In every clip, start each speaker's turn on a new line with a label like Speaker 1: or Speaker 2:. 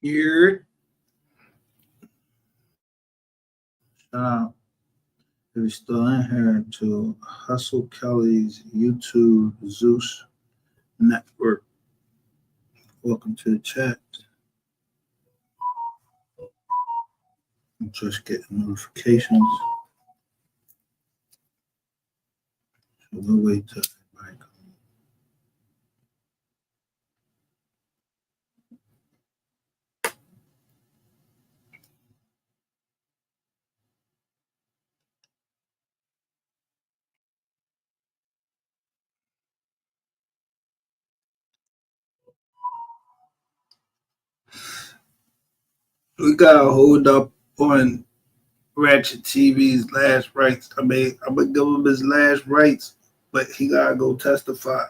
Speaker 1: Here, shout out if you're still in here to Hustle Kelly's YouTube Zeus Network. Welcome to the chat. I'm just getting notifications. So we'll wait till everybody comes. We got hold up on Ratchet TV's last rights. I mean, I'm gonna give him his last rights, but he gotta go testify.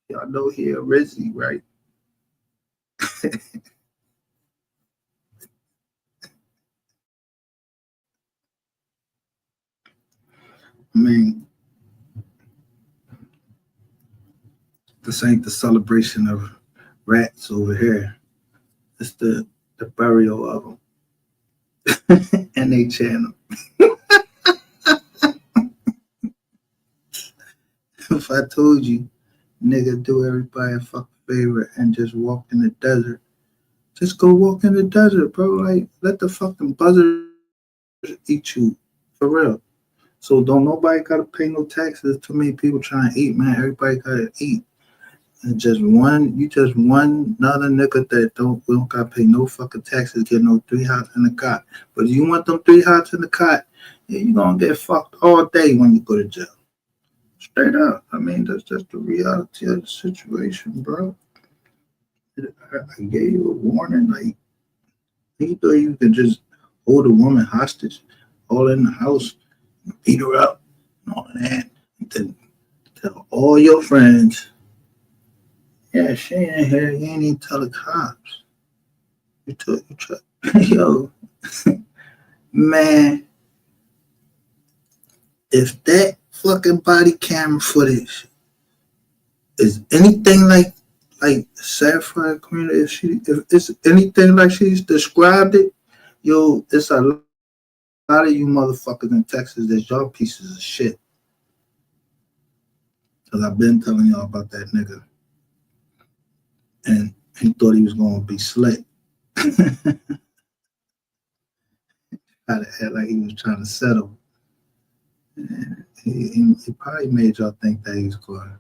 Speaker 1: Y'all know he a Rizzy, right? I mean, this ain't the celebration of rats over here. It's the burial of them. And they channel. If I told you, nigga, do everybody a fucking favor and just walk in the desert, just go walk in the desert, bro. Like, let the fucking buzzards eat you. For real. So don't nobody gotta pay no taxes. Too many people trying to eat, man. Everybody gotta eat. And just one another nigga that we don't gotta pay no fucking taxes, get no 3 hots in the cot. But if you want them 3 hots in the cot, yeah, you gonna get fucked all day when you go to jail. Straight up. I mean, that's just the reality of the situation, bro. I gave you a warning. Like, you thought you could just hold a woman hostage all in the house, beat her up, and all that, and then tell all your friends, yeah, she ain't here. You ain't even tell the cops. You took, yo, man, if that fucking body camera footage is anything like Sapphire Queen, if it's anything like she's described it, yo, it's a lot of you motherfuckers in Texas that's y'all pieces of shit. Cause I've been telling y'all about that nigga. And he thought he was gonna be slick. Had to act like he was trying to settle. And he probably made y'all think that he was going.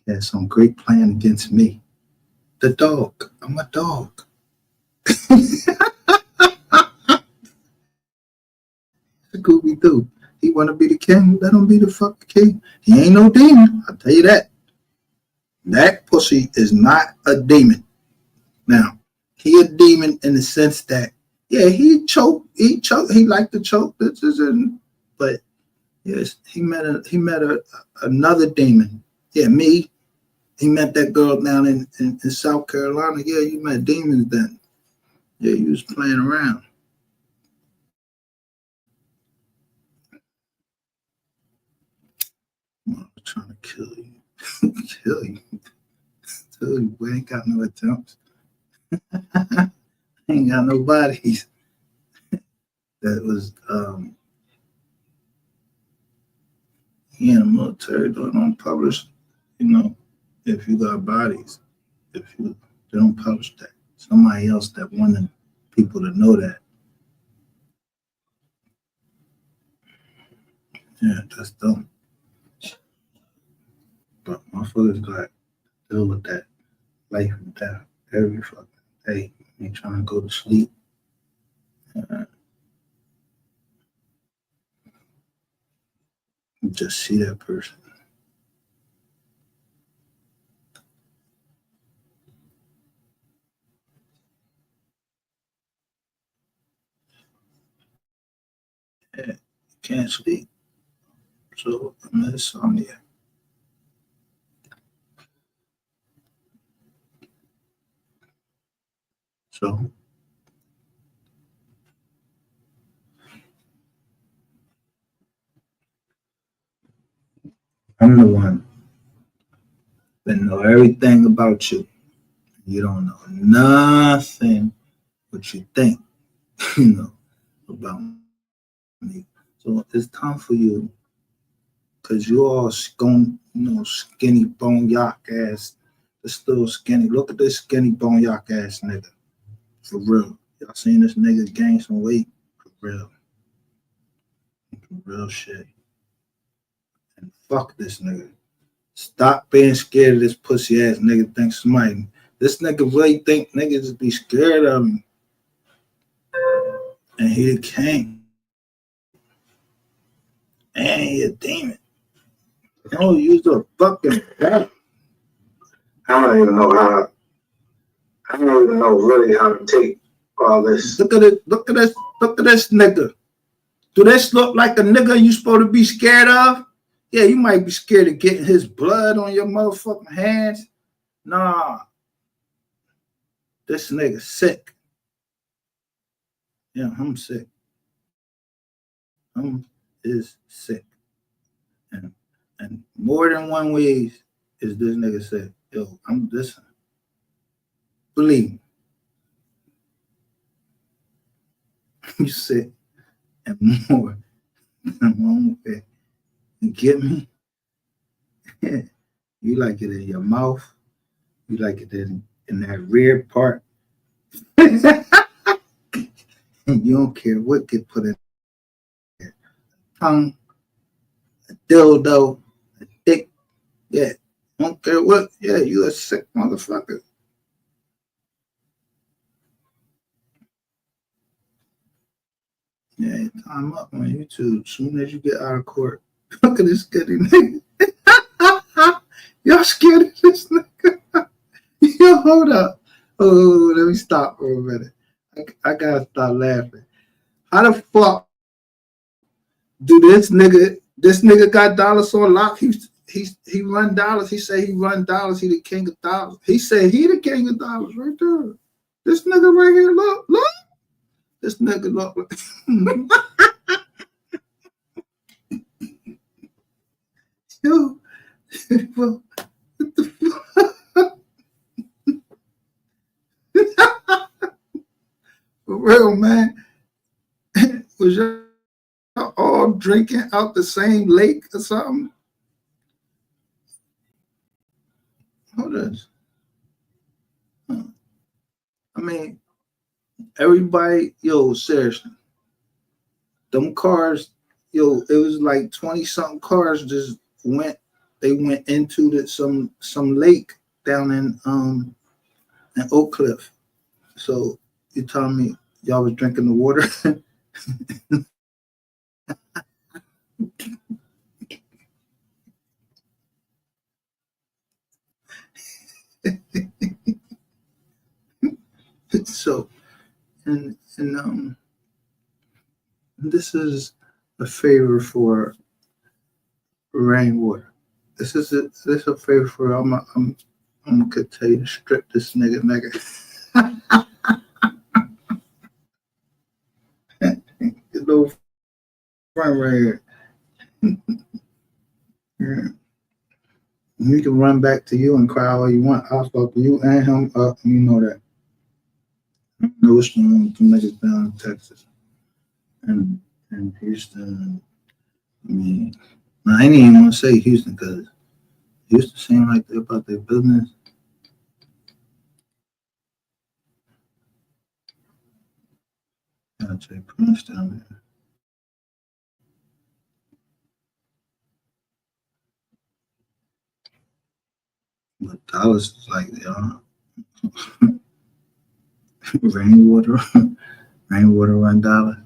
Speaker 1: He had some great plan against me. The dog. I'm a dog. Scooby Doo. He want to be the king. Let him be the fucking king. He ain't no demon. I'll tell you that. That pussy is not a demon. Now, he a demon in the sense that, yeah, he liked to choke, but yes, he met another demon. Yeah, me. He met that girl down in South Carolina. Yeah, you met demons then. Yeah, you was playing around. I'm trying to kill you. Kill you. Tell you, we ain't got no attempts. Ain't got no bodies. That was he in the military don't publish, if you got bodies. If you they don't publish that. Somebody else that wanted people to know that. Yeah, that's dumb. But motherfuckers got to deal with that life and death every fucking day. They trying to go to sleep. Just see that person. Yeah, you can't sleep. So I'm insomnia. So I'm the one that know everything about you. You don't know nothing what you think, you know, about me. So it's time for you, cause you all skinny bone yak ass. This still skinny. Look at this skinny bone yak ass nigga. For real. Y'all seen this nigga gain some weight? For real. For real shit. And fuck this nigga. Stop being scared of this pussy ass nigga. Think somebody. This nigga really think niggas be scared of him. And he the king. And he a demon. You don't use the fucking back. I don't even know how. I don't even know really how to take all this. Look at it. Look at this. Look at this nigga. Do this look like a nigga you supposed to be scared of? Yeah, you might be scared of getting his blood on your motherfucking hands. Nah, this nigga sick. Yeah, I'm sick. Is sick. And more than one ways is this nigga sick. Yo, I'm this. Believe me, you sick and more than one way. You get me? You like it in your mouth. You like it in that rear part. You don't care what get put in there. Tongue, a dildo, a dick. Yeah. Don't care what. Yeah, you a sick motherfucker. Yeah, time up on YouTube. Soon as you get out of court. Look at this skinny nigga. Y'all scared of this nigga? Yo, hold up. Oh, let me stop for a minute. I gotta stop laughing. How the fuck do this nigga got dollars on lock? He run dollars. He say he run dollars. He the king of dollars. He said he the king of dollars right there. This nigga right here, look. This nigga look like yo. Well, what the fuck? For real, man. Was y'all all drinking out the same lake or something? Hold on. I mean, everybody, yo, seriously, them cars, yo, it was like 20 something cars just went into some lake down in Oak Cliff. So you telling me y'all was drinking the water? So and this is a favor for rainwater. This is a favor for I'm gonna tell you to strip this nigga. His little friend right here. Yeah. You can run back to you and cry all you want. I'll fuck you and him up, and you know that. No what's going on. Some niggas down in Texas and Houston. I mean, I ain't even gonna say Houston because Houston seem like they're about their business. Gotta check Prince down there. But Dallas is like, rainwater, rainwater run Dallas.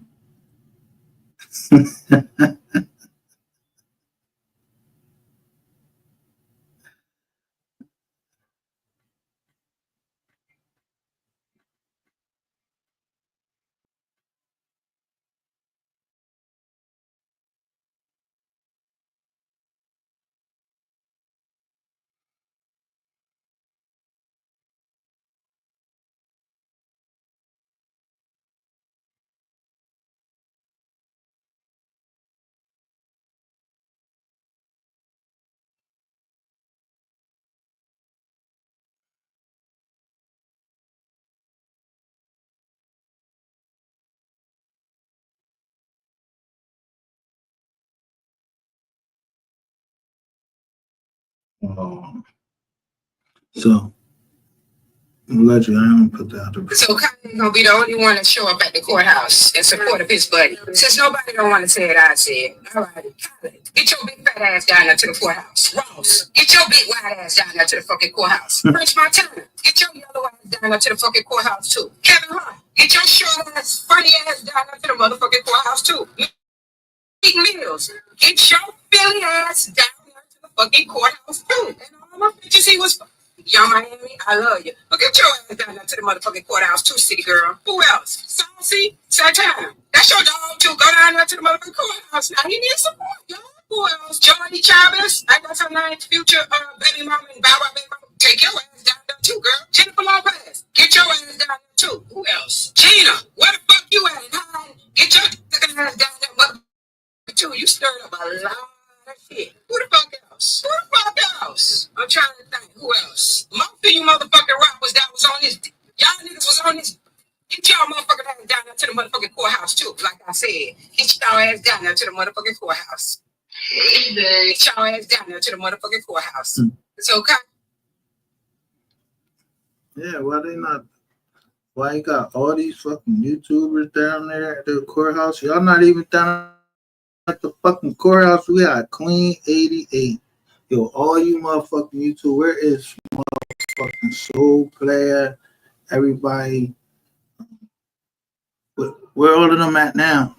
Speaker 1: So, allegedly, I don't put that out.
Speaker 2: So Kanye gonna be the only one to show up at the courthouse in support of his buddy. Since nobody don't want to say it, I said, all right, get your big fat ass down there to the courthouse. Ross, get your big white ass down there to the fucking courthouse. Prince Montana, get your yellow ass down there to the fucking courthouse too. Kevin Hart, get your short ass, funny ass down there to the motherfucking courthouse too. Meek Mills, get your Philly ass down there to the fucking courthouse too. And all my bitches he was. Young Miami, I love you. But get your ass down there to the motherfucking courthouse too, city girl. Who else? Saucy? Santana. That's your dog too. Go down there to the motherfucking courthouse. Now he needs support, y'all. Who else? Jordy Chavez. I got some name, future baby mama and Bow Wow baby mama. Take your ass down there too, girl. Jennifer Lopez. Get your ass down there too. Who else? Gina. Where the fuck you at? Get your fucking ass down there, motherfucker too. You stirred up a lot of shit. Who the fuck else? Who the fuck else? I'm trying to think. Who else? Most of you motherfucking rappers that was on this. Y'all niggas was on this. Get y'all motherfucking ass down there to the motherfucking courthouse too. Like I said, get y'all ass down there to the motherfucking courthouse. Get y'all ass down there to the motherfucking courthouse. It's okay.
Speaker 1: Yeah, why they not? Why you got all these fucking YouTubers down there at the courthouse? Y'all not even down at the fucking courthouse. We got Queen 88. Yo, all you motherfucking YouTube, where is motherfucking Soul Player? Everybody, where all of them at now?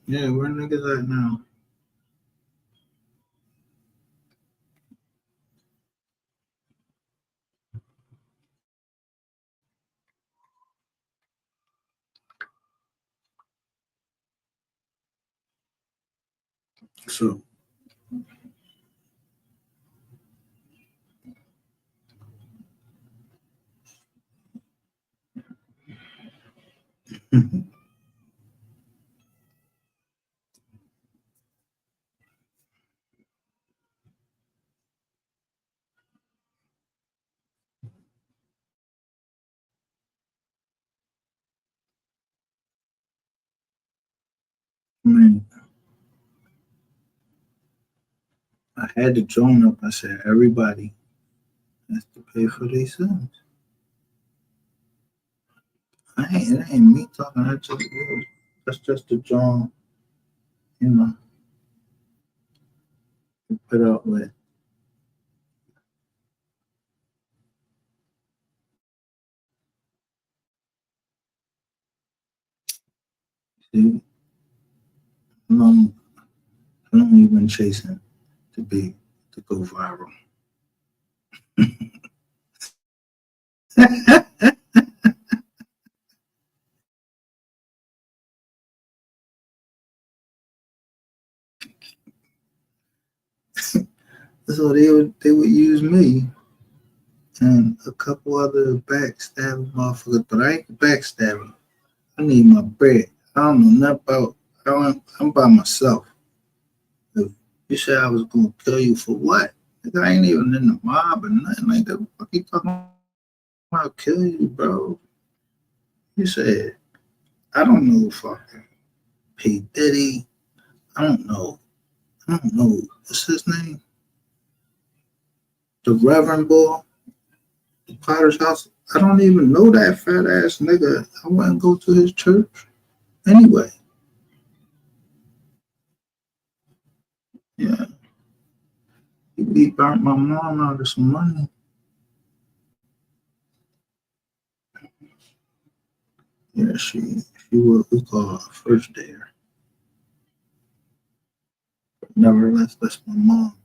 Speaker 1: Yeah, where niggas at now? So, I mean, I had to join up. I said, everybody has to pay for their sins. It ain't me talking. That's just the joint, you know, to put up with. See, I don't even chasing to go viral. So they would use me and a couple other backstabbing motherfuckers, but I ain't backstabbing. I need my bread. I don't know nothing about. I'm by myself. If you said I was gonna kill you for what? I ain't even in the mob or nothing like that. What the fuck you talking about? Kill you, bro? You said I don't know fucking P Diddy. I don't know. What's his name? The Reverend Boy, the Potter's House. I don't even know that fat ass nigga. I wouldn't go to his church anyway. Yeah, he burnt my mom out of some money. Yeah, she what we call a first dater. Nevertheless, that's my mom.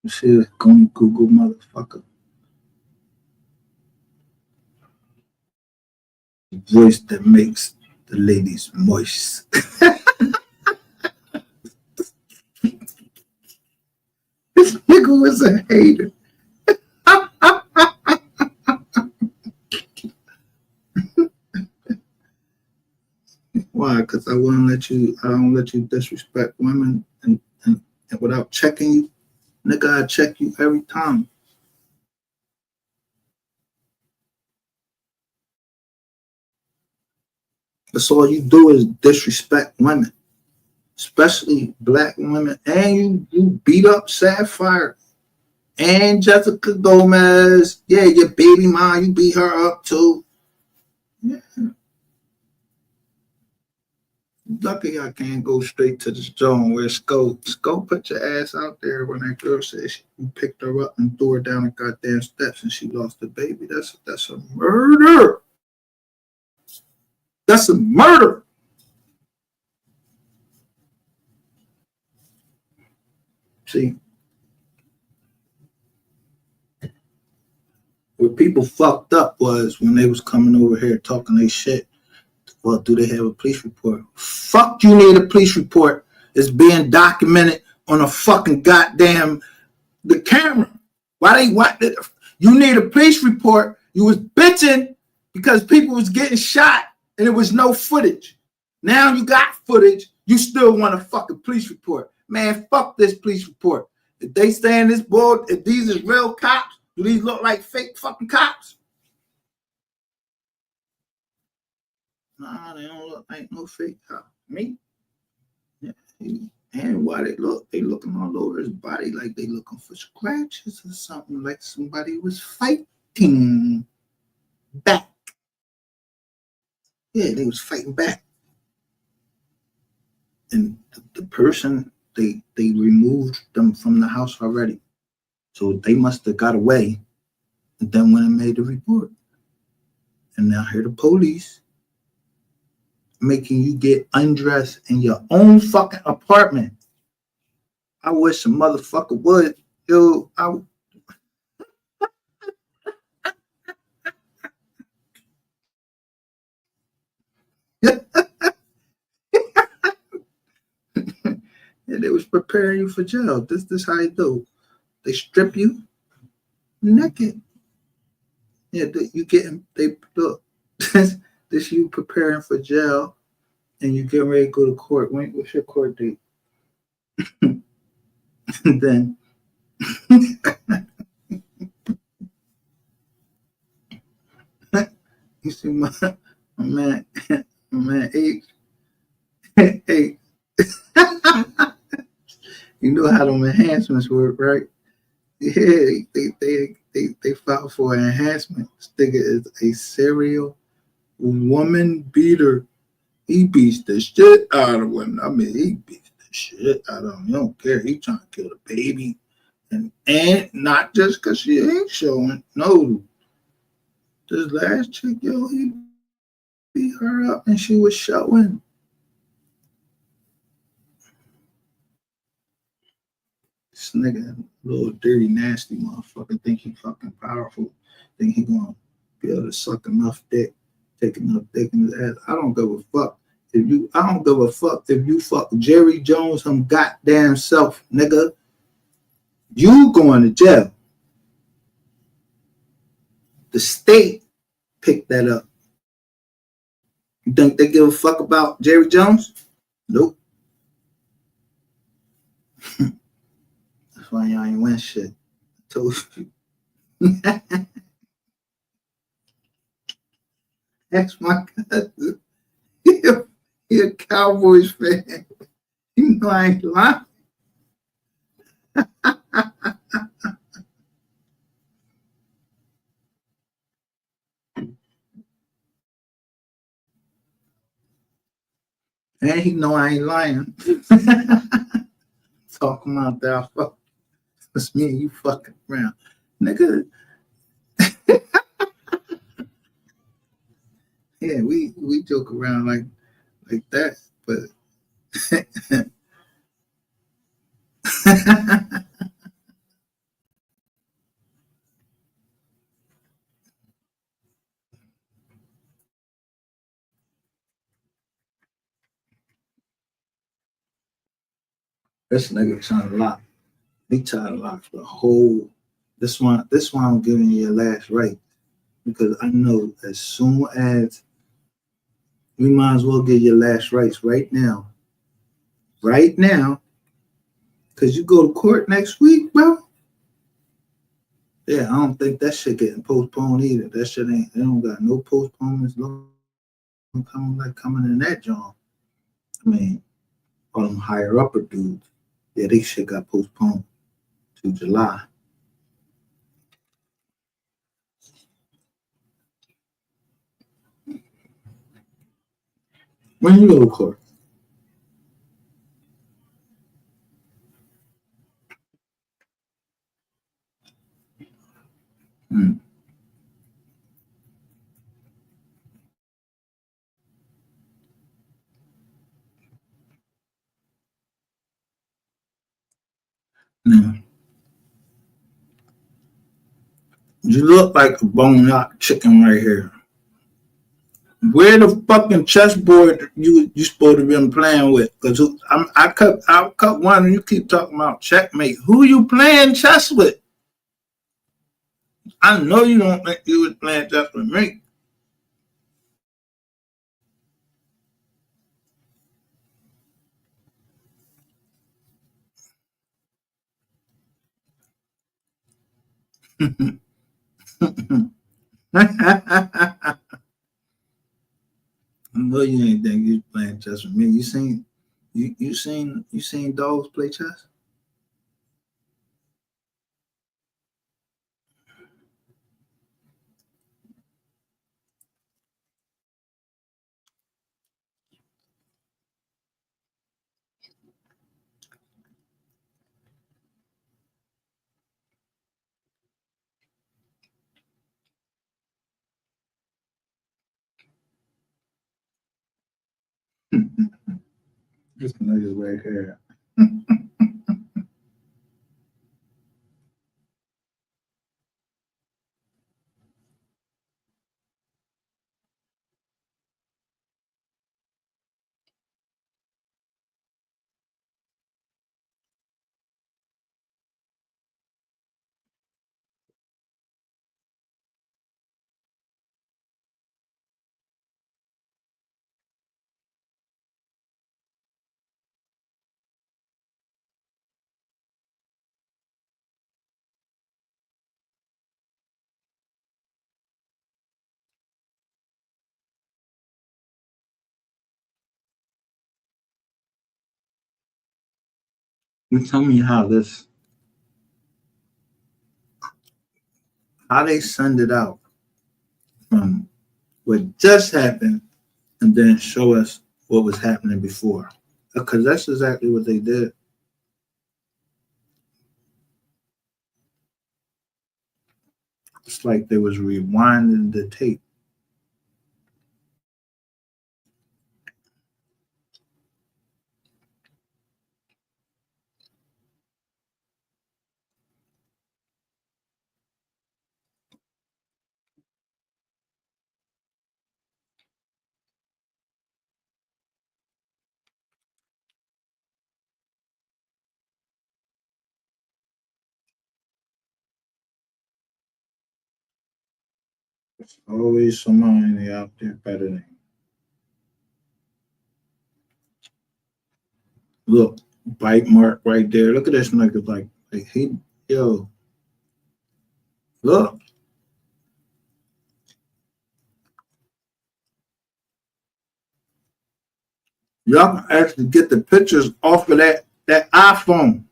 Speaker 1: She a gonna Google motherfucker. Voice that makes the ladies moist. This nigga was a hater. Why? Because I wouldn't let you. I don't let you disrespect women and without checking you. Nigga, I check you every time. That's all you do is disrespect women, especially black women. And you beat up Sapphire and Jessica Gomez. Yeah, your baby mom, you beat her up too. Yeah. Lucky I can't go straight to the zone where Sco put your ass out there when that girl said you picked her up and threw her down the goddamn steps and she lost the baby. That's a murder. That's a murder. See, what people fucked up was when they was coming over here talking they shit. Well, do they have a police report? Fuck, you need a police report. It's being documented on a fucking goddamn the camera. Why you need a police report? You was bitching because people was getting shot and there was no footage. Now you got footage. You still want a fucking police report. Man, fuck this police report. If they stay in this board, if these is real cops, do these look like fake fucking cops? Nah, they don't look like no fake cop. Me? Yeah. And why they looking all over his body like they looking for scratches or something, like somebody was fighting back. Yeah, they was fighting back. And the person, they removed them from the house already. So they must have got away and then went and made the report. And now here the police making you get undressed in your own fucking apartment. I wish a motherfucker would. Yo, and they was preparing you for jail. This how you do. They strip you naked. Yeah, you getting they look. This you preparing for jail, and you getting ready to go to court. What's your court date? And then you see my man, H. Hey, you know how them enhancements work, right? Yeah, they filed for an enhancement. This nigga is a serial woman beater. He beats the shit out of women. I mean, he beats the shit out of them. He don't care. He trying to kill the baby. And not just because she ain't showing. No. This last chick, yo, he beat her up and she was showing. This nigga, little dirty, nasty motherfucker, think he fucking powerful. Think he gonna be able to suck enough dick, take enough dick in his ass. I don't give a fuck. I don't give a fuck if you fuck Jerry Jones some goddamn self, nigga. You going to jail. The state picked that up. You think they give a fuck about Jerry Jones? Nope. That's why y'all ain't win shit. I told you. That's my cousin. He a Cowboys fan. You know I ain't lying. And he know I ain't lying. Talking about that fuck. It's me and you fucking around. Nigga. Yeah, we joke around like that, but this nigga trying to lock. He trying to lock the whole. This one I'm giving you your last right because I know as soon as We might as well get your last rites right now. Right now. Because you go to court next week, bro. Yeah, I don't think that shit getting postponed either. That shit ain't, they don't got no postponements coming in that joint. I mean, all them higher upper dudes, yeah, they shit got postponed to July. When you go to court? Mm. Now, you look like a boned out chicken right here. Where the fucking chessboard you supposed to been playing with? Cause I cut one and you keep talking about checkmate. Who you playing chess with? I know you don't think you was playing chess with me. I know you ain't think you was playing chess with me. You seen dogs play chess? This nigga's right here. You tell me how they send it out from what just happened and then show us what was happening before. Because that's exactly what they did. It's like they was rewinding the tape. There's always somebody out there better than you. Look, bite mark right there. Look at this nigga like he yo, look. Y'all can actually get the pictures off of that iPhone.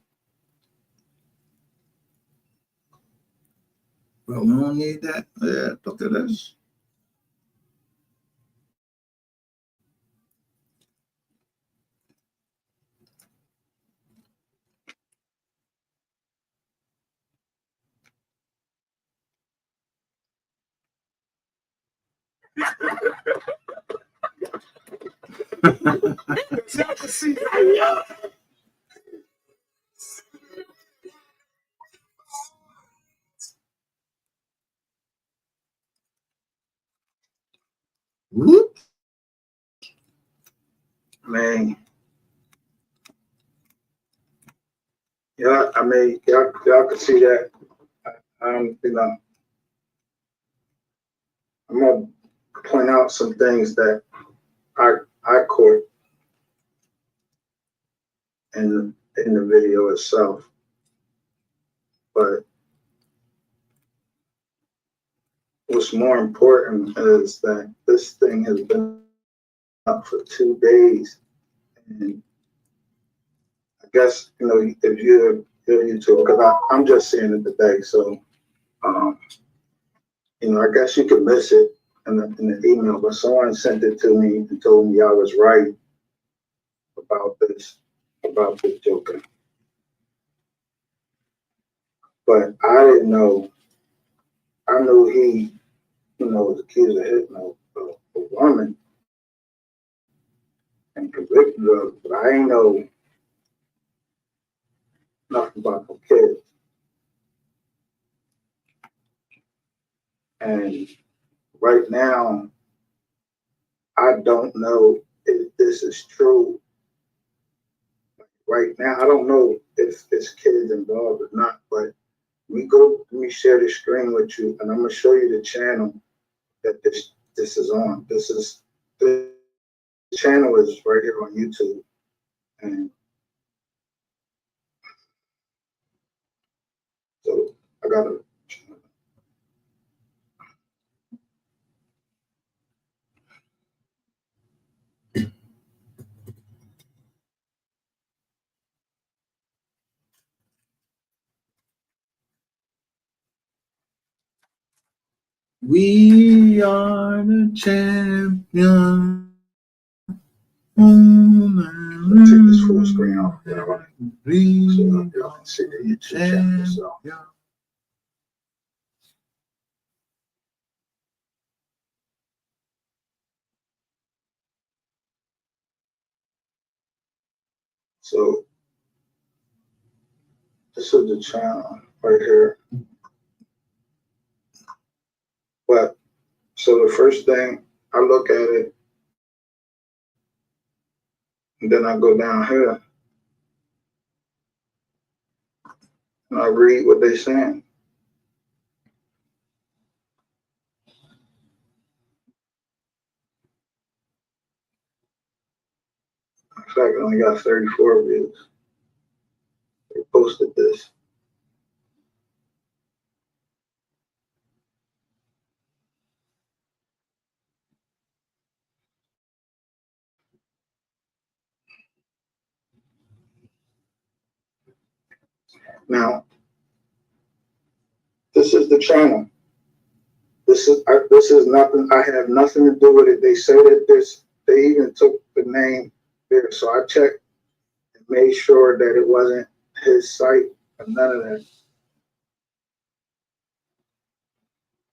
Speaker 1: But we don't need that. Yeah, look at this. Whoop. Man, yeah, I mean, y'all can see that. I'm gonna point out some things that I court in the video itself, but what's more important is that this thing has been up for 2 days, and I guess if you're YouTube, because I'm just seeing it today, so um, I guess you could miss it in the email, but someone sent it to me and told me I was right about this Joker. But I didn't know. I knew he, was accused of hitting a woman and convicted of it, but I ain't know nothing about the kids. And right now, I don't know if this is true. Right now, I don't know if there's kids involved or not, but let me share the screen with you, and I'm gonna show you the channel that this is on. The channel is right here on YouTube, and so I gotta. We are the champions. Take this full screen off, so y'all can see the YouTube channel. So this is the channel right here. But so the first thing, I look at it, and then I go down here and I read what they're saying. In fact, I only got 34 views. They posted this. Now, this is the channel. This is nothing. I have nothing to do with it. They say that they even took the name there. So I checked and made sure that it wasn't his site or none of that.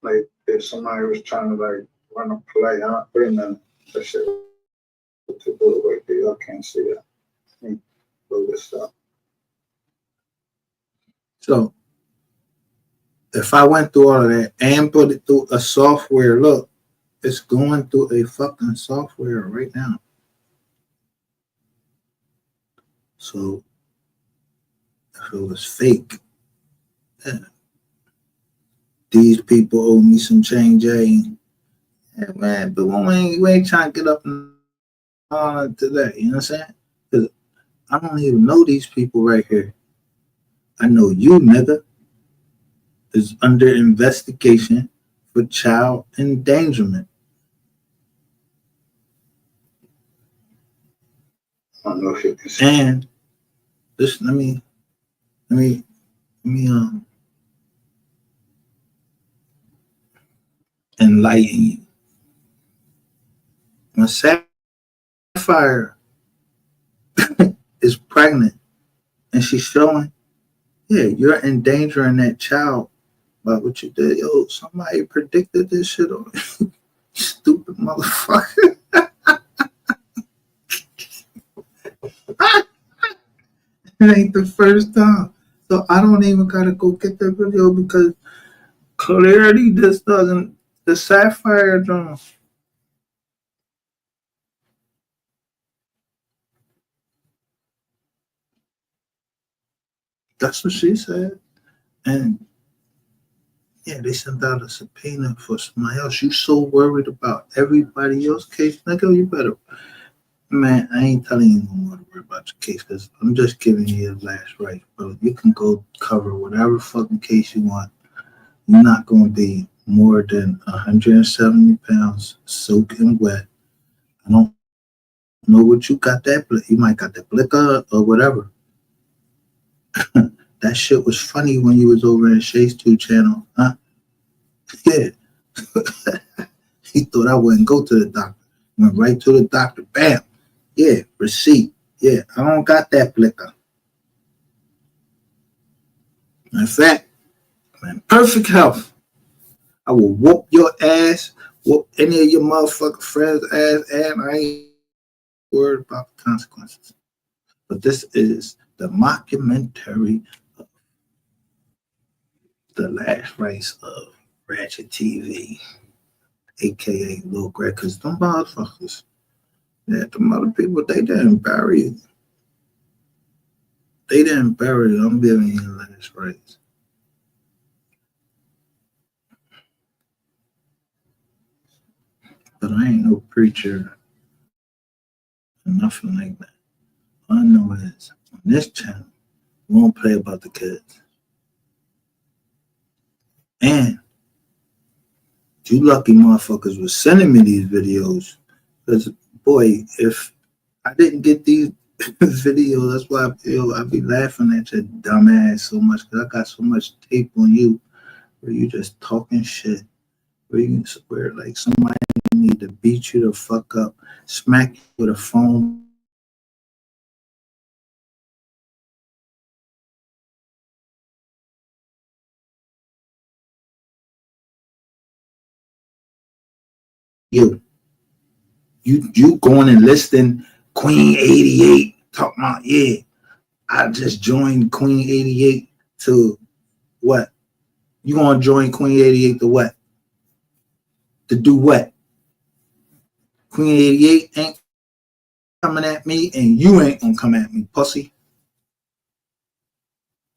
Speaker 1: Like if somebody was trying to like run a play, wait a minute, that shit to do it right there. Y'all can't see that. Let me blow this up. So if I went through all of that and put it through a software, look, it's going through a fucking software right now. So if it was fake, these people owe me some change, yeah, man, but we ain't trying to get up to that, you know what I'm saying? Because I don't even know these people right here. I know you, nigga, is under investigation for child endangerment. I don't know if you can see. And this, let me enlighten you. When Sapphire is pregnant and she's showing, yeah, you're endangering that child by what you did. Yo, somebody predicted this shit on stupid motherfucker. It ain't the first time. So I don't even gotta go get that video because clearly this doesn't, the Sapphire drone. That's what she said. And Yeah, they sent out a subpoena for somebody else. You so worried about everybody else's case, nigga, you better. Man, I ain't telling you no more to worry about your case because I'm just giving you your last right, bro. You can go cover whatever fucking case you want. You're not going to be more than 170 pounds soaking wet. I don't know what you got that. You might got the blicker or whatever. That shit was funny when you was over in Shay's 2 channel, huh? Yeah. He thought I wouldn't go to the doctor. Went right to the doctor. Bam. Yeah, receipt. Yeah, I don't got that blicker. In fact, I'm in perfect health. I will whoop your ass, whoop any of your motherfucking friends' ass, and I ain't worried about the consequences. But this is the mockumentary of the last race of Ratchet TV, aka Lil Greg, because them motherfuckers, yeah, them other people, they didn't bury it. They didn't bury it. I'm giving you the last race. But I ain't no preacher or nothing like that. All I know is on this channel, we won't play about the kids. And you lucky motherfuckers was sending me these videos. Because, boy, if I didn't get these videos, that's why I feel I be laughing at your dumb ass so much. Because I got so much tape on you where you just talking shit. Where you swear like somebody need to beat you the fuck up, smack you with a phone. You going and listing Queen 88, talking about, yeah, I just joined Queen 88 to what? You gonna join Queen 88 to what? To do what? Queen 88 ain't coming at me and you ain't gonna come at me, pussy.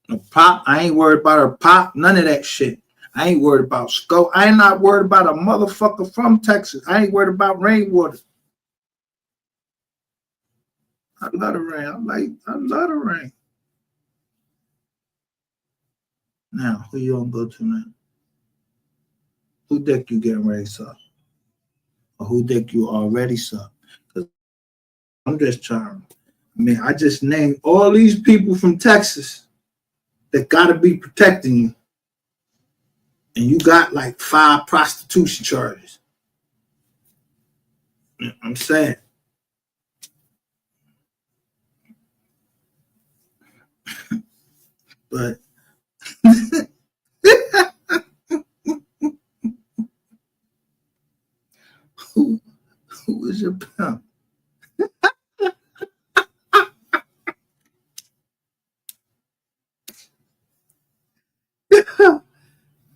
Speaker 1: No pop, I ain't worried about her pop, none of that shit. I ain't worried about Sco. I ain't not worried about a motherfucker from Texas. I ain't worried about Rainwater. I love the rain. I love the rain. Now, who you gonna go to now? Who dick you getting ready to suck? Or who dick you already suck? Because I'm just trying. I mean, I just named all these people from Texas that gotta be protecting you. And you got like 5 prostitution charges. I'm saying. But who is your pimp?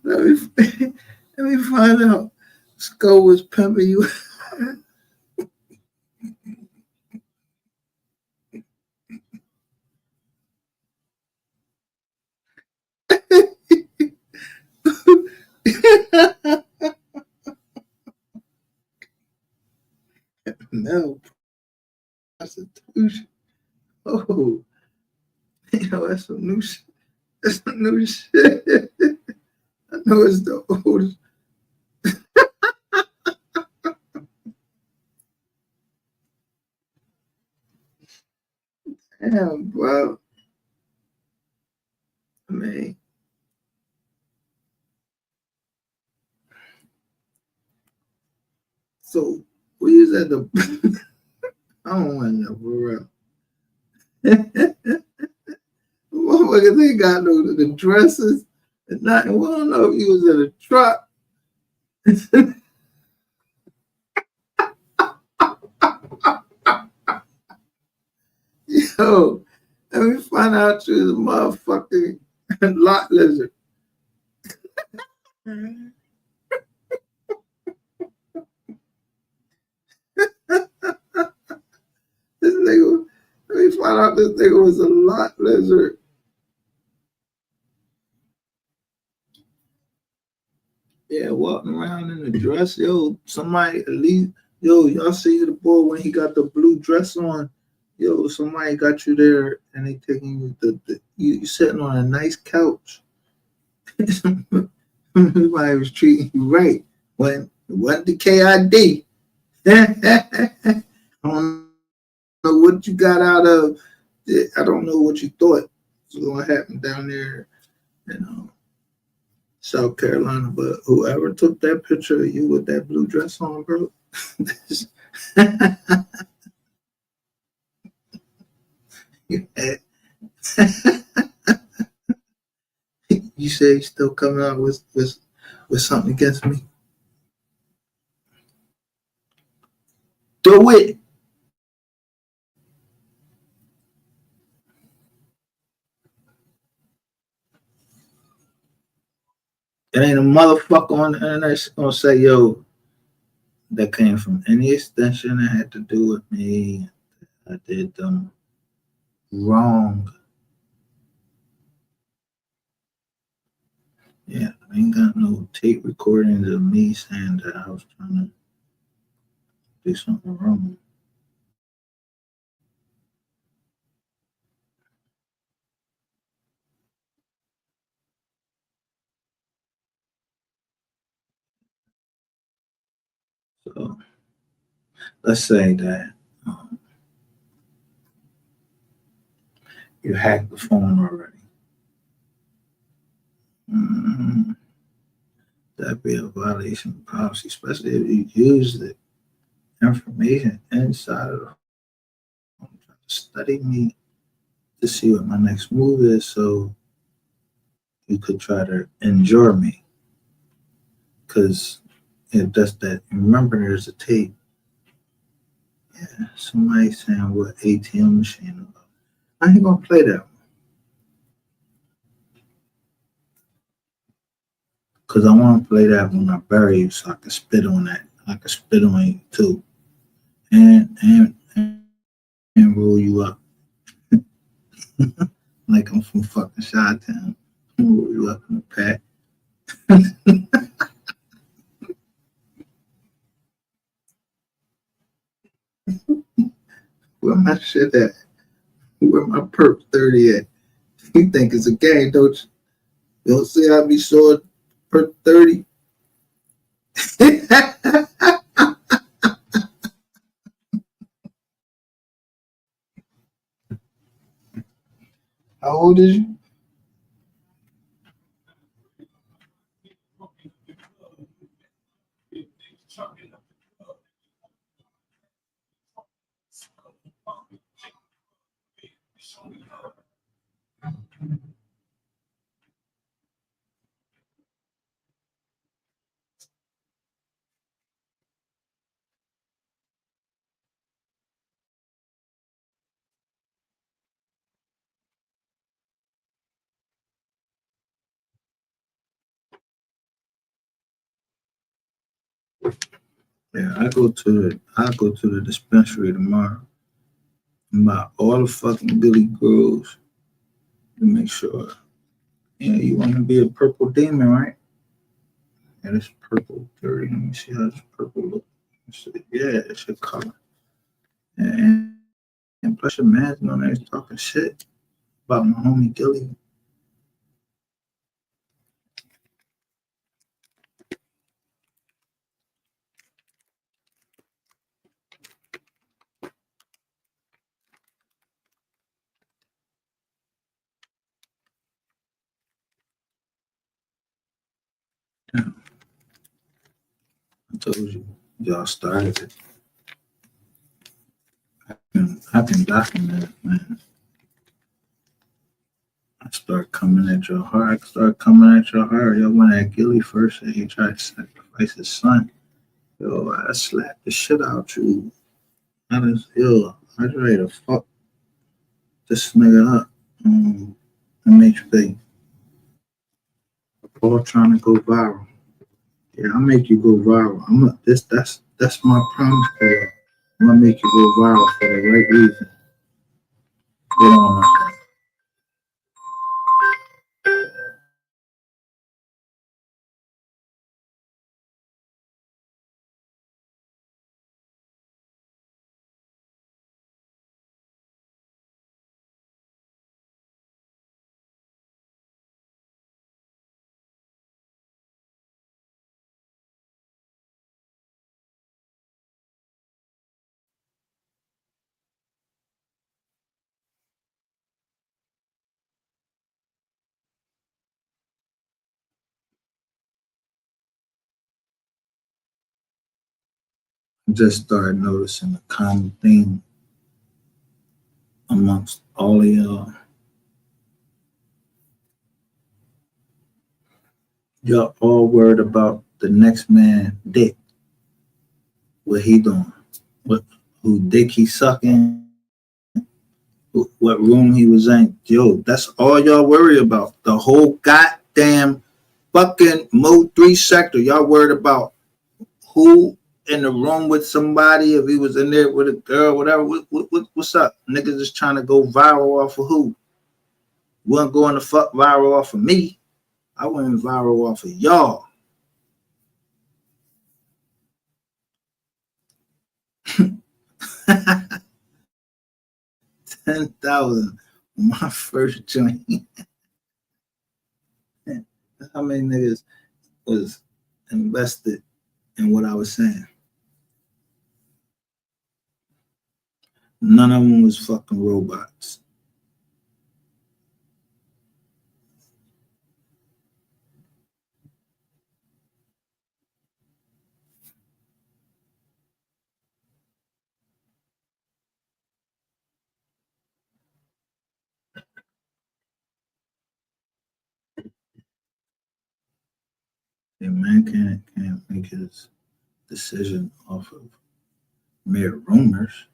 Speaker 1: let me let me find out. Sco was pimping you. No prostitution. Oh, that's some new shit. That's some new shit. I know it's the oldest. Damn, bro. I mean, so we was at the. I don't want to know for real. Motherfuckers ain't got no the dresses and nothing. We don't know if he was in a truck. Yo, let me find out you was a motherfucking lot lizard. This nigga, let me find out this nigga was a lot lizard. Yeah, walking around in the dress, yo. Somebody at least, yo, y'all see the boy when he got the blue dress on. Yo, somebody got you there, and they taking you you sitting on a nice couch. Somebody was treating you right. When what the KID? I don't know what you got out of it. I don't know what you thought was going to happen down there, you know, South Carolina. But whoever took that picture of you with that blue dress on, bro, you you say you still coming out with something against me? Do it. It ain't a motherfucker on the internet that's gonna say, yo, that came from any extension that had to do with me. I did them wrong. Yeah, I ain't got no tape recordings of me saying that I was trying to do something wrong. So let's say that um, you hacked the phone already. Mm, that'd be a violation of policy, especially if you use the information inside of the phone trying to study me to see what my next move is so you could try to injure me. Because if that's that, remember there's a tape. Yeah, somebody saying what ATM machine. I ain't gonna play that because I want to play that when I bury you, so I can spit on that. I can spit on you too, and roll you up like I'm from fucking Chi-Town. Roll you up in the pack. Where my shit at? Where my perp 30 at? You think it's a game, don't you? You don't see I be showing perp 30? How old is you? Yeah, I go to the dispensary tomorrow and buy all the fucking Billy Grows to make sure. Yeah, you want to be a purple demon, right? Yeah, this purple 30. Let me see how this purple look. Yeah, it's a color. And plus your man's on there talking shit about my homie Gilly. Yeah, I told you, y'all started it. I can document it, man. I start coming at your heart. I start coming at your heart. Yo, went at Gilly first and he tried to sacrifice his son. Yo, I slapped the shit out you. I was ill. I was ready to fuck this nigga up. MHP. All trying to go viral. Yeah, I'll make you go viral. That's my promise to you. I'm gonna make you go viral for the right reason. Get on. just started noticing a common theme amongst all of y'all. Y'all all worried about the next man dick. What he doing? What who dick he sucking? What room he was in? Yo, that's all y'all worry about. The whole goddamn fucking Mo 3 sector. Y'all worried about who in the room with somebody, if he was in there with a girl, whatever. What's up? Niggas just trying to go viral off of who? Wasn't going to fuck viral off of me. I went viral off of y'all. 10,000 my first joint. How many niggas was invested in what I was saying? None of them was fucking robots. A man can't make his decision off of mere rumors.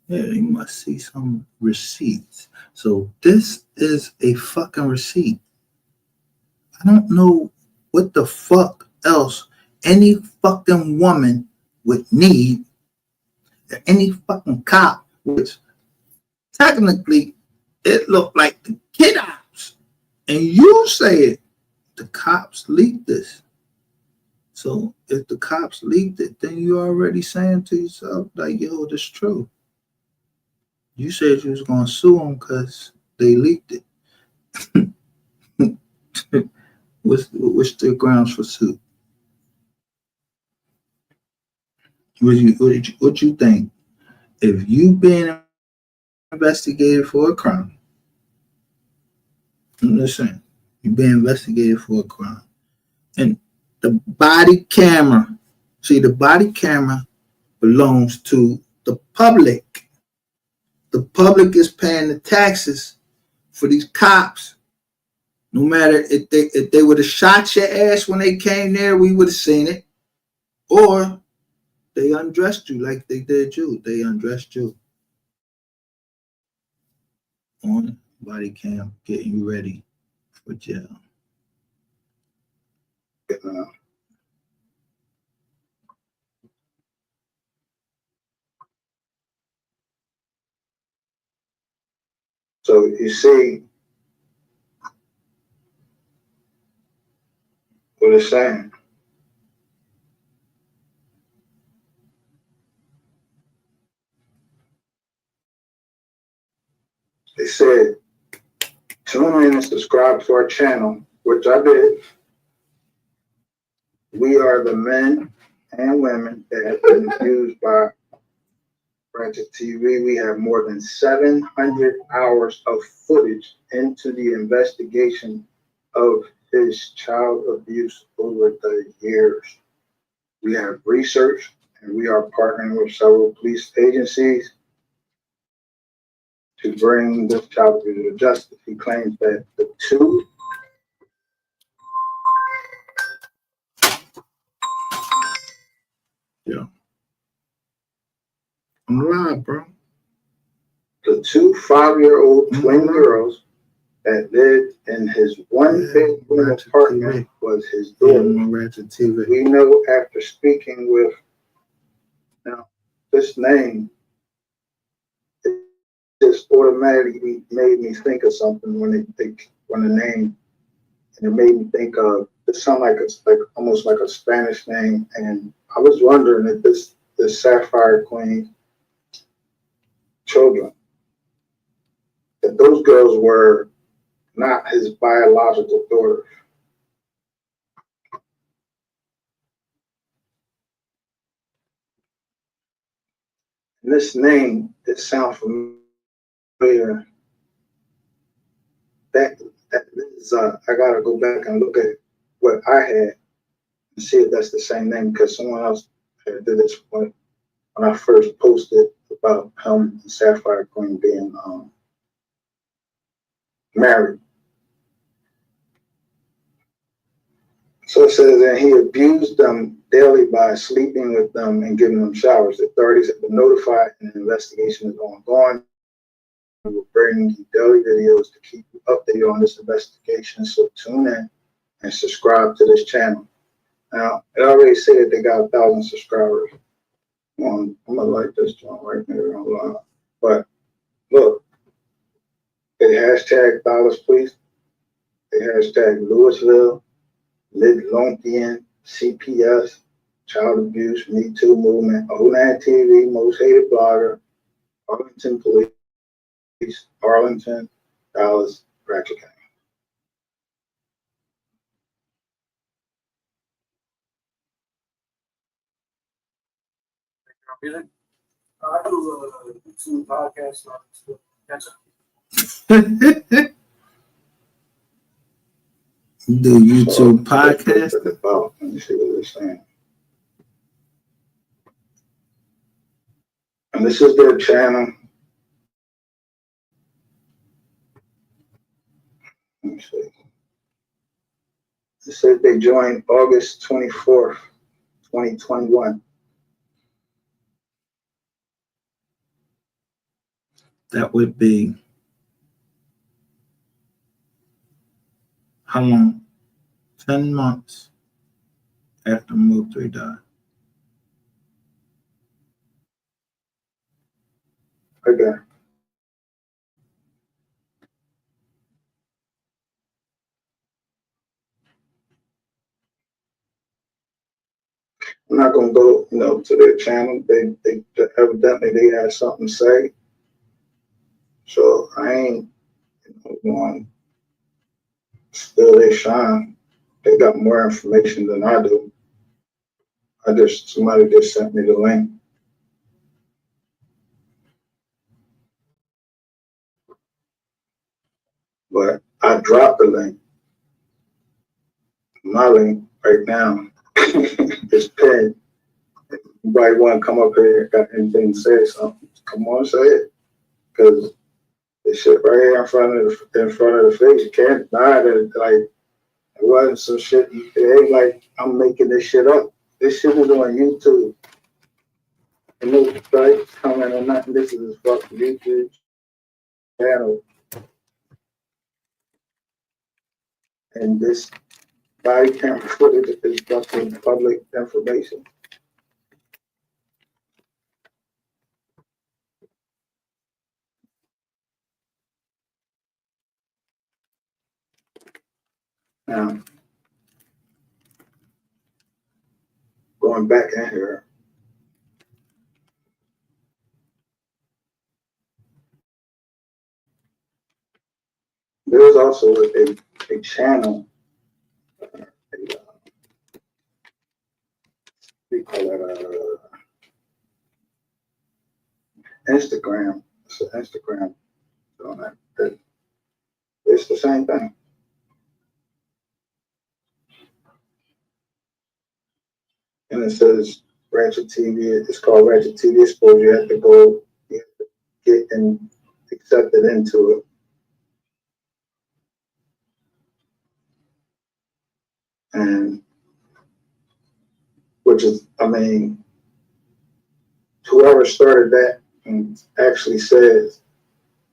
Speaker 1: Yeah, you must see some receipts. So this is a fucking receipt. I don't know what the fuck else any fucking woman would need, or any fucking cop, which technically it looked like the kid ops. And you say it, the cops leaked this. So if the cops leaked it, then you already saying to yourself, like, yo, this true. You said you was gonna sue them because they leaked it. what's the grounds for suit? What you think? If you being investigated for a crime, listen, you being investigated for a crime, and the body camera, see, the body camera belongs to the public. The public is paying the taxes for these cops. No matter if they would have shot your ass when they came there, we would have seen it. Or they undressed you like they did you. They undressed you on body cam, getting you ready for jail. So you see what it's saying. They said, tune in and subscribe to our channel, which I did. We are the men and women that have been abused by Ratchet TV. We have more than 700 hours of footage into the investigation of his child abuse over the years. We have research, and we are partnering with several police agencies to bring this child to justice. He claims that the two I'm alive, bro. The two 5-year-old twin girls that lived in his one-bedroom apartment was his daughter. We know after speaking with, now, this name, it just automatically made me think of something when the name, and it made me think of, it sounded like it's like almost like a Spanish name, and I was wondering if this Sapphire Queen children, that those girls were not his biological daughters. And this name, it sounds familiar. That is, I gotta go back and look at what I had and see if that's the same name, because someone else did this one. when I first posted about him and Sapphire Queen being married. So it says that he abused them daily by sleeping with them and giving them showers. The authorities have been notified and an investigation is ongoing. We will bring you daily videos to keep you updated on this investigation. So tune in and subscribe to this channel. Now, it already said that they got 1,000 subscribers. I'm gonna like this joint right here online. But look, they hashtag dollars please. They hashtag Louisville, Lidlonkian, CPS, Child Abuse, Me Too Movement, 09 TV, Most Hated Blogger, Arlington Police, Arlington, Dallas, Ratchet County.
Speaker 3: Music. I do two podcasts. Catch up.
Speaker 1: Do YouTube podcast? Let me see what they're saying. And this is their channel. Let me see. It says they joined August 24th, 2021. That would be how long? 10 months after Move 3 died. Okay. I'm not gonna go, to their channel. They evidently they had something to say. So I ain't going to spill their shine. They got more information than I do. Somebody just sent me the link. But I dropped the link. My link right now is pinned. If anybody want to come up here, got anything to say something, come on, say it. Because this shit right here in front of the face, you can't deny that it wasn't some shit. It ain't like I'm making this shit up. This shit is on YouTube. And no strikes coming or nothing. This is a fucking YouTube channel. And this body camera footage is fucking public information. Now, going back in here, there's also a channel, we call it Instagram. It's an Instagram on that. It's the same thing. And it says Ratchet TV. It's called Ratchet TV Exposure. You have to get and accepted into it. And which is, whoever started that and actually says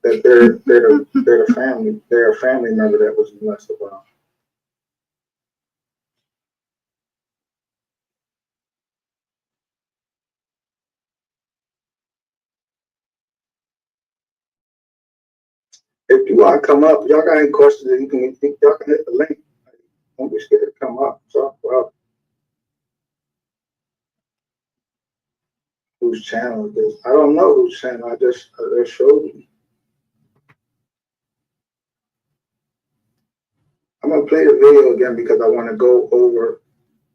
Speaker 1: that they're a family member that was molested by. If you want to come up, y'all got any questions, y'all can hit the link. Don't be scared to come up. Talk about whose channel it is. I don't know whose channel. I just showed you. I'm gonna play the video again because I want to go over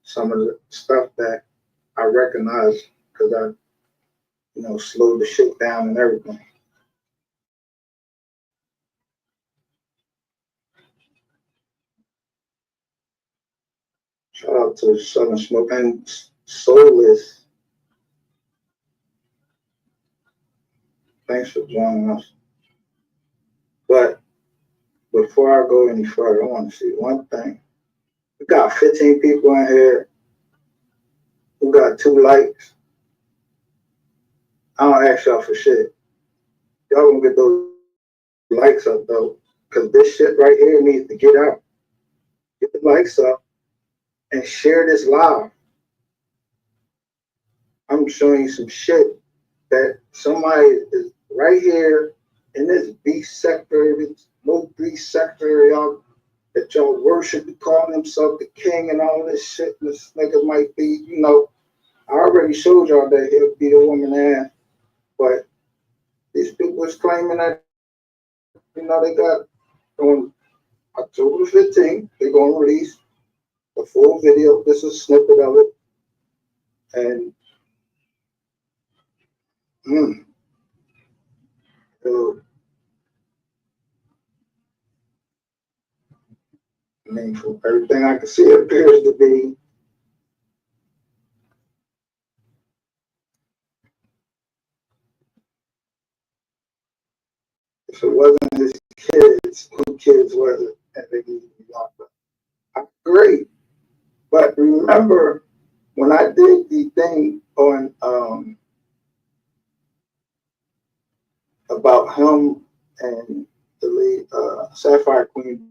Speaker 1: some of the stuff that I recognize because I, slowed the shit down and everything. Shout out to Southern Smoke and Soulless. Thanks for joining us. But before I go any further, I want to see one thing. We got 15 people in here who got 2 likes. I don't ask y'all for shit. Y'all gonna get those likes up though, because this shit right here needs to get out. Get the likes up and share this live. I'm showing you some shit that somebody is right here in this beast sector, this low beast sector, y'all that y'all worship, calling himself the king and all this shit. This nigga might be, you know, I already showed y'all that he'll beat a woman ass, but these people is claiming that, you know, they got on October 15th, they're gonna release the full video. This is a snippet of it. And so, I mean, from everything I can see, it appears to be if it wasn't his kids, who kids was it? And they need to be locked up. I agree. But remember when I did the thing on about him and the lead Sapphire Queen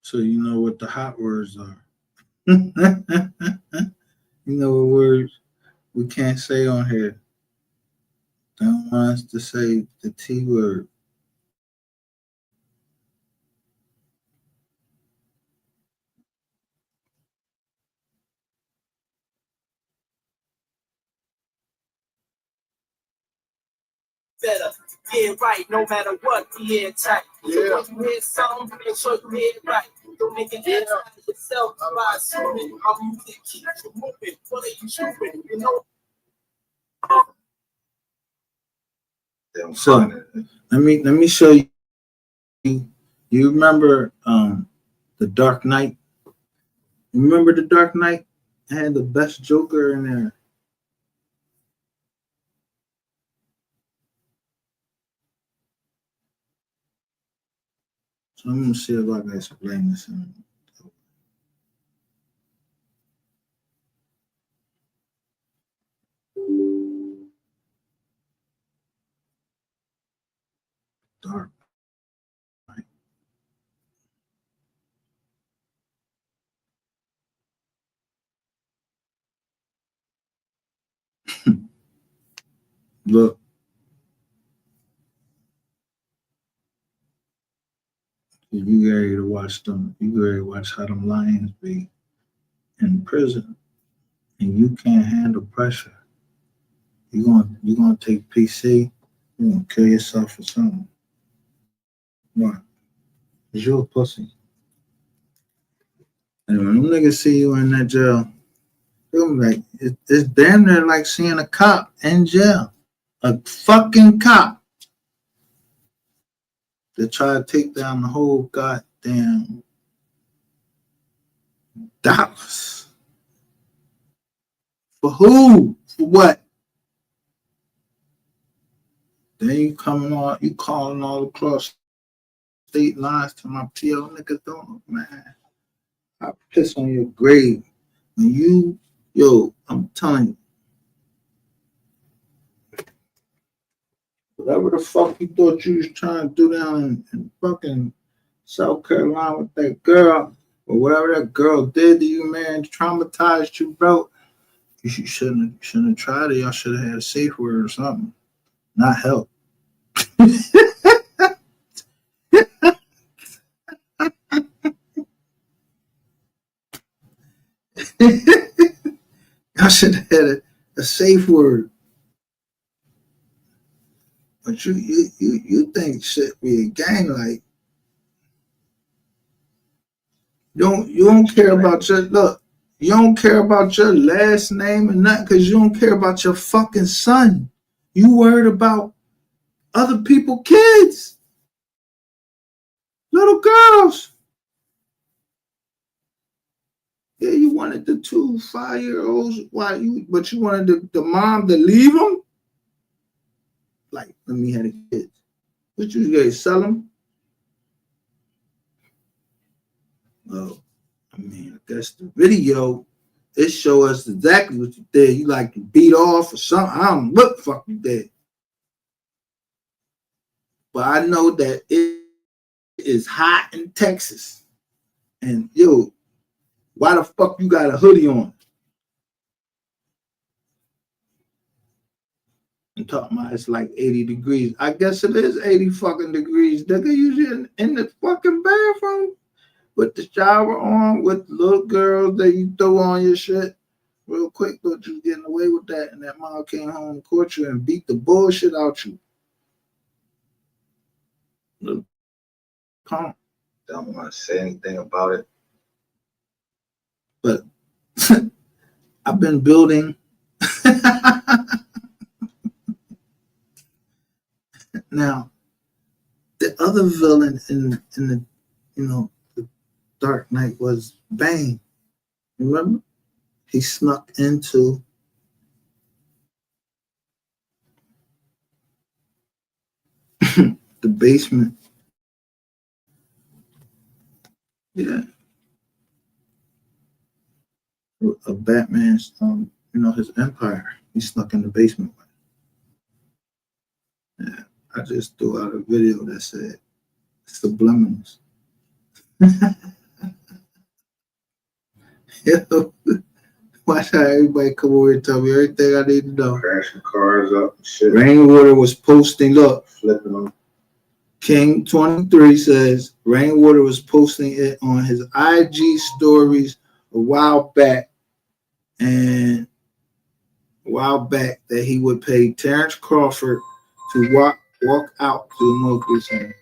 Speaker 1: So you know what the hot words are. You know what words we can't say on here. They don't want us to say the T word.
Speaker 3: Better get right no matter what the air type. So when you hear something, make sure you hear it right. Don't make it ass out of yourself by assuming how music keeps you moving. What are you shooting? You know.
Speaker 1: So let me show you. You remember the Dark Knight? You remember the Dark Knight? It had the best Joker in there. So I'm gonna see if I can explain this. Dark Knight. Look, you ready to watch them? You ready to watch how them lions be in prison, and you can't handle pressure. You gonna take PC. You gonna kill yourself or something. Why? Cause you're a pussy. And when them niggas see you in that jail, they're gonna be like, it's damn near like seeing a cop in jail. A fucking cop that try to take down the whole goddamn Dallas. For who? For what? Then you calling all across state lines to my PO niggas don't, man. I piss on your grave. When I'm telling you, whatever the fuck you thought you was trying to do down in fucking South Carolina with that girl, or whatever that girl did to you, man, traumatized you, bro. You shouldn't have tried it. Y'all should have had a safe word or something. Not help. Y'all should have had a safe word. But you think shit be a gang like you don't care about your look. You don't care about your last name and nothing because you don't care about your fucking son. You worried about other people's kids, little girls. Yeah, you wanted the 2 5-year-olds. But you wanted the mom to leave them? Like, let me have the kids. What you guys sell them? Well, I mean, I guess the video, it show us exactly what you did. You like to beat off or something. I don't know what the fuck you did. But I know that it is hot in Texas. And why the fuck you got a hoodie on? And talking about it's like 80 degrees. I guess it is 80 fucking degrees. Nigga, you in the fucking bathroom with the shower on, with the little girls that you throw on your shit. Real quick, thought you was getting away with that, and that mom came home and caught you and beat the bullshit out you. Little punk. Don't want to say anything about it. But I've been building. Now, the other villain in the the Dark Knight was Bane. Remember? He snuck into the basement. Yeah. Of Batman's his empire. He snuck in the basement. Yeah. I just threw out a video that said subliminals. Yo, watch how everybody come over and tell me everything I need to know.
Speaker 3: Crashing cars up and shit.
Speaker 1: Rainwater was posting, look,
Speaker 3: Flipping them.
Speaker 1: King 23 says Rainwater was posting it on his IG stories a while back that he would pay Terrence Crawford to walk out to the Mowgli's hand.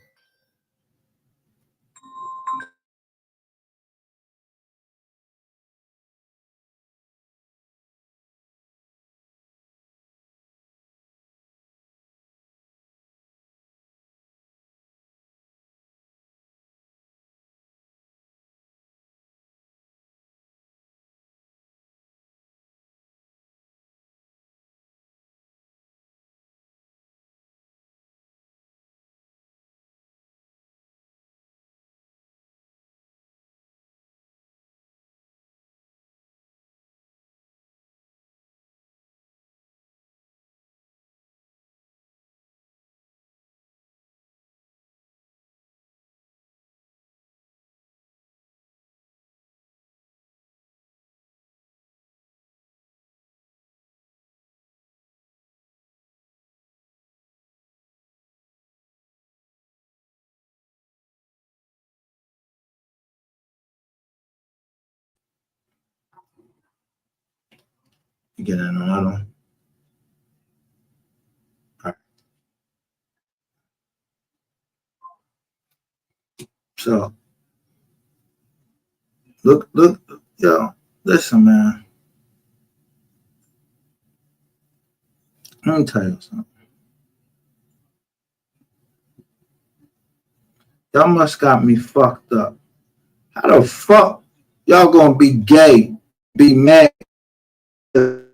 Speaker 1: You get another one. All right. So look, yo, listen, man. Let me tell you something. Y'all must got me fucked up. How the fuck y'all gonna be gay, be mad? The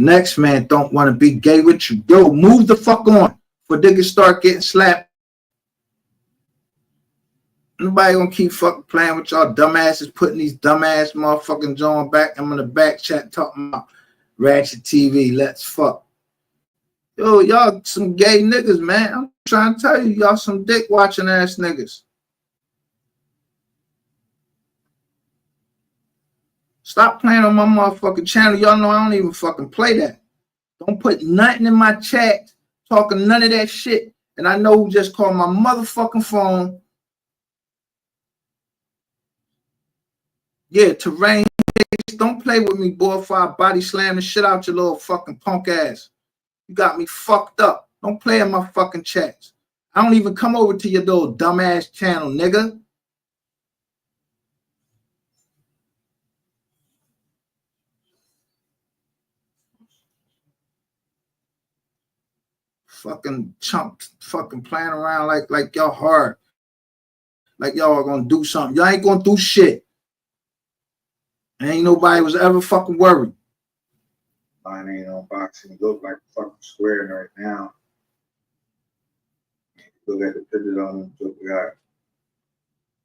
Speaker 1: next man don't want to be gay with you. Yo, move the fuck on for niggas start getting slapped. Nobody gonna keep fucking playing with y'all dumbasses, putting these dumbass motherfucking John back. I'm in the back chat talking about Ratchet TV. Let's fuck. Yo, y'all some gay niggas, man. I'm trying to tell you, y'all some dick watching ass niggas. Stop playing on my motherfucking channel. Y'all know I don't even fucking play that. Don't put nothing in my chat talking none of that shit. And I know who just called my motherfucking phone. Yeah, Terrain. Don't play with me, boy, before I body slam the shit out your little fucking punk ass. You got me fucked up. Don't play in my fucking chats. I don't even come over to your little dumbass channel, nigga. Fucking chump, fucking playing around like y'all hard. Like y'all are gonna do something. Y'all ain't gonna do shit. And ain't nobody was ever fucking worried.
Speaker 3: Mine ain't on boxing. Look like a fucking square right now. Look at the pictures on them. Look, got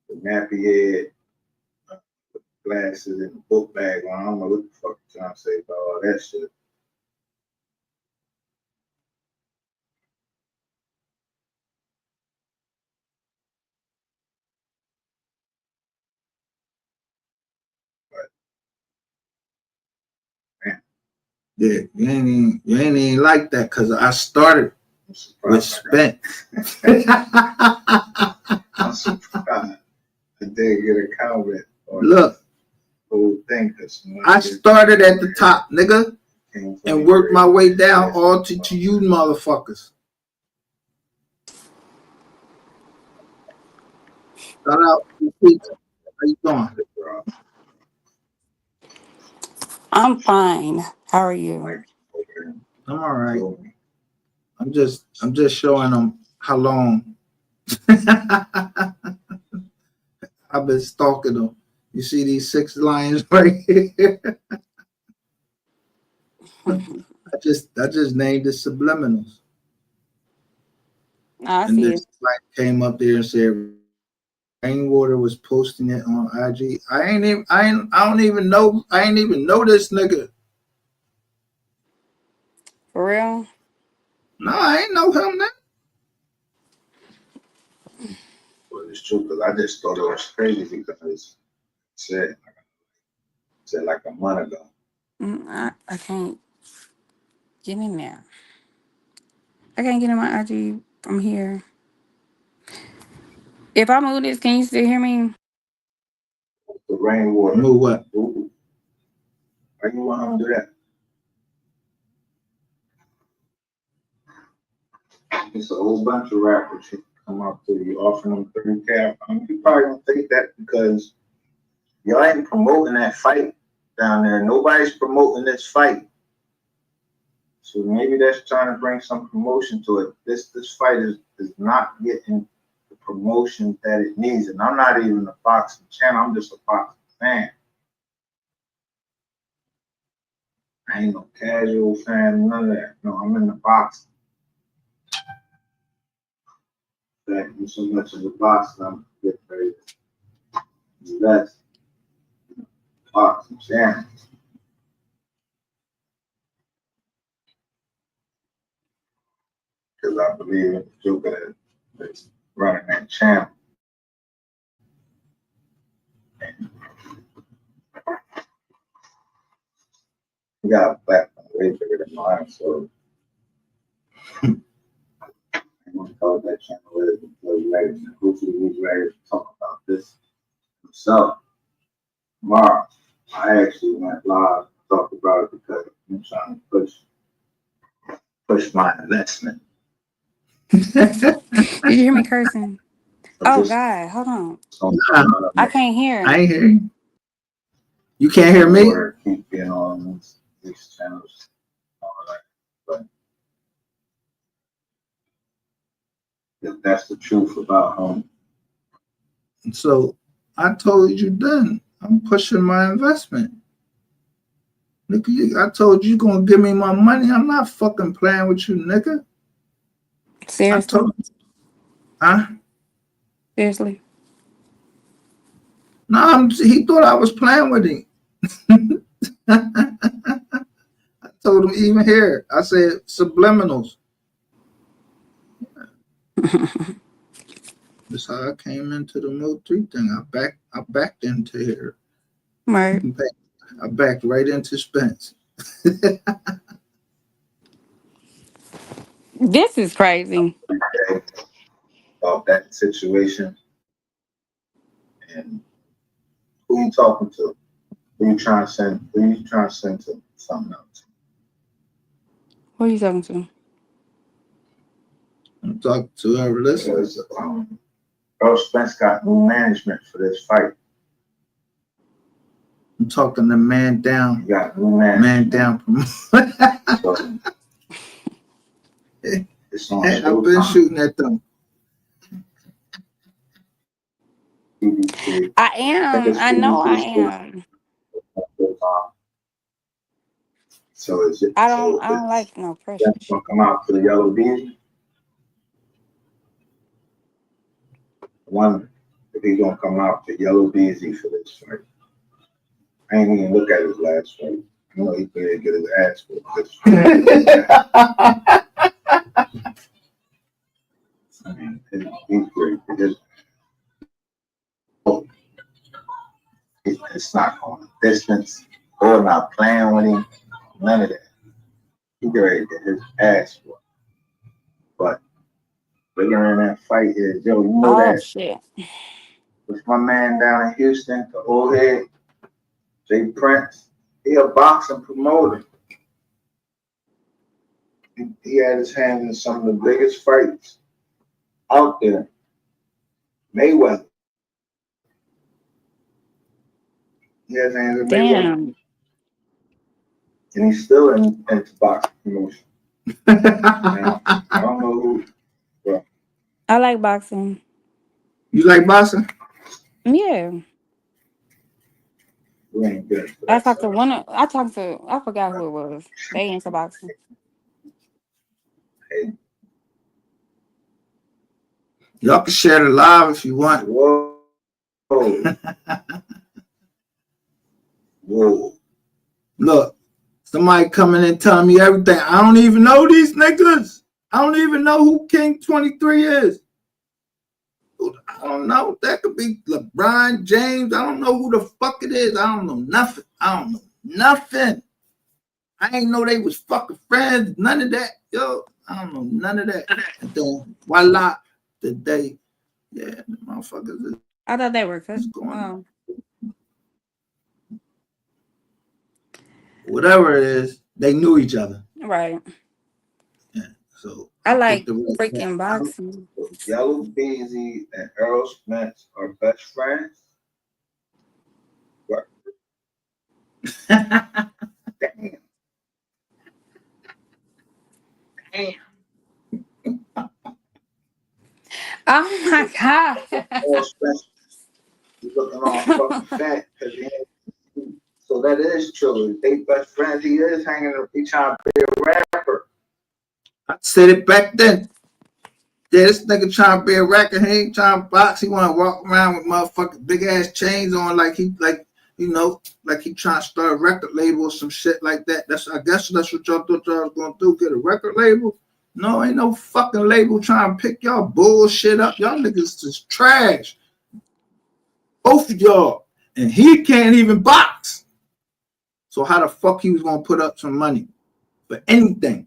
Speaker 3: the nappy head, glasses, and the book bag on. I don't know what the fuck you're trying to say about all that shit.
Speaker 1: Yeah, you ain't even like that because I started with Spent.
Speaker 3: I'm surprised I did get a comment on
Speaker 1: Look,
Speaker 3: the whole thing.
Speaker 1: I started at the top, nigga, and worked my way down all to you motherfuckers. Shout out to Peter. How you doing?
Speaker 4: I'm fine. How are you?
Speaker 1: I'm all right. I'm just showing them how long I've been stalking them. You see these 6 lions right here? I just named it subliminals.
Speaker 4: I
Speaker 1: And
Speaker 4: see
Speaker 1: this
Speaker 4: it.
Speaker 1: like came up there and said Rainwater was posting it on IG. I ain't even know this nigga.
Speaker 4: For real?
Speaker 1: No, I ain't know him now.
Speaker 3: But it's true because I just thought it was crazy because it said
Speaker 1: Said like a month ago.
Speaker 4: I can't get in there. I can't get in my IG from here. If I move this, can you still hear me?
Speaker 1: The rainwater. Move what? Why you want to do that? It's a whole bunch of rappers who come up to you offering them 3K. You probably don't think that because y'all ain't promoting that fight down there. Nobody's promoting this fight. So maybe that's trying to bring some promotion to it. This fight is not getting the promotion that it needs. And I'm not even a boxing channel. I'm just a boxing fan. I ain't no casual fan, none of that. No, I'm in the boxing. Thank you so much as a boxer. I'm getting ready to invest in boxing channel. Because I believe in the Joker that's running that channel. And we got a platform way bigger than mine, so I'm going to call that channel with legacy. Hopefully he's ready to talk about this himself tomorrow. I actually went live to talk about it because I'm trying to push my investment.
Speaker 4: Did you hear me cursing? Oh God, hold on. I can't hear.
Speaker 1: I ain't hear you. You can't hear me? Keep being on these channels. All right. But that's the truth about home. So I told you then, I'm pushing my investment. Nigga, I told you gonna give me my money. I'm not fucking playing with you, nigga.
Speaker 4: Seriously?
Speaker 1: I told you. Huh?
Speaker 4: Seriously?
Speaker 1: No, he thought I was playing with him. I told him even here. I said subliminals. That's how I came into the Mo 3 thing. I backed into here.
Speaker 4: Right.
Speaker 1: I backed right into Spence.
Speaker 4: This is crazy.
Speaker 1: Okay. About that situation. And who you talking to? Who you trying to send? Who you trying to send to something else?
Speaker 4: Who are you talking to?
Speaker 1: I'm talking to whoever listens. Earl Spence got new management for this fight. I'm talking to Man Down. You got new management. Man Down. So, it's on hey, I've been shooting at them.
Speaker 4: I am. I know I am.
Speaker 1: So is it?
Speaker 4: I don't like no pressure.
Speaker 1: Gonna come out to the yellow bean. Wonder if he's gonna come out to yellow beezy for this fight. I ain't even look at his last fight. I know he could get his ass whooped. I mean, he's great. It's not going distance or not playing with him. None of that. He get ready to get his ass whooped. But bigger in that fight is Joe. You know that.
Speaker 4: Shit.
Speaker 1: With my man down in Houston, the old head, Jay Prince. He a boxing promoter. He had his hands in some of the biggest fights out there. Mayweather. He has hands in Mayweather.
Speaker 4: Damn.
Speaker 1: And he's still into boxing promotion. Now, I don't know who. Well,
Speaker 4: I like boxing.
Speaker 1: You like boxing?
Speaker 4: Yeah.
Speaker 1: We ain't good.
Speaker 4: I talked to I forgot who it was. They into boxing.
Speaker 1: Hey. Y'all can share the live if you want. Whoa. Whoa. Look, somebody coming in telling me everything. I don't even know these niggas. I don't even know who King 23 is. I don't know. That could be LeBron James. I don't know who the fuck it is. I don't know nothing. I don't know nothing. I ain't know they was fucking friends. None of that. Yo, I don't know none of that. And then voila, today, yeah, the motherfuckers is
Speaker 4: I thought they were
Speaker 1: going
Speaker 4: oh,
Speaker 1: whatever it is, they knew each other.
Speaker 4: right.
Speaker 1: Yeah. So
Speaker 4: I
Speaker 1: I think
Speaker 4: like
Speaker 1: the red
Speaker 4: freaking boxing.
Speaker 5: Yellow Beezy and Earl Spence are best friends. What? Damn. Damn.
Speaker 4: Oh my
Speaker 5: Earl Spence, you looking all fucking
Speaker 4: god.
Speaker 5: fat because he ain't. So that is true. They best friends. He is hanging. He trying to be a rapper.
Speaker 1: I said it back then. Yeah, this nigga trying to be a racker. He ain't trying to box. He want to walk around with motherfucking big ass chains on, like he like he trying to start a record label or some shit like that. I guess that's what y'all thought y'all was gonna do. Get a record label? No, ain't no fucking label trying to pick y'all bullshit up. Y'all niggas just trash. Both of y'all, and he can't even box. So how the fuck he was gonna put up some money for anything?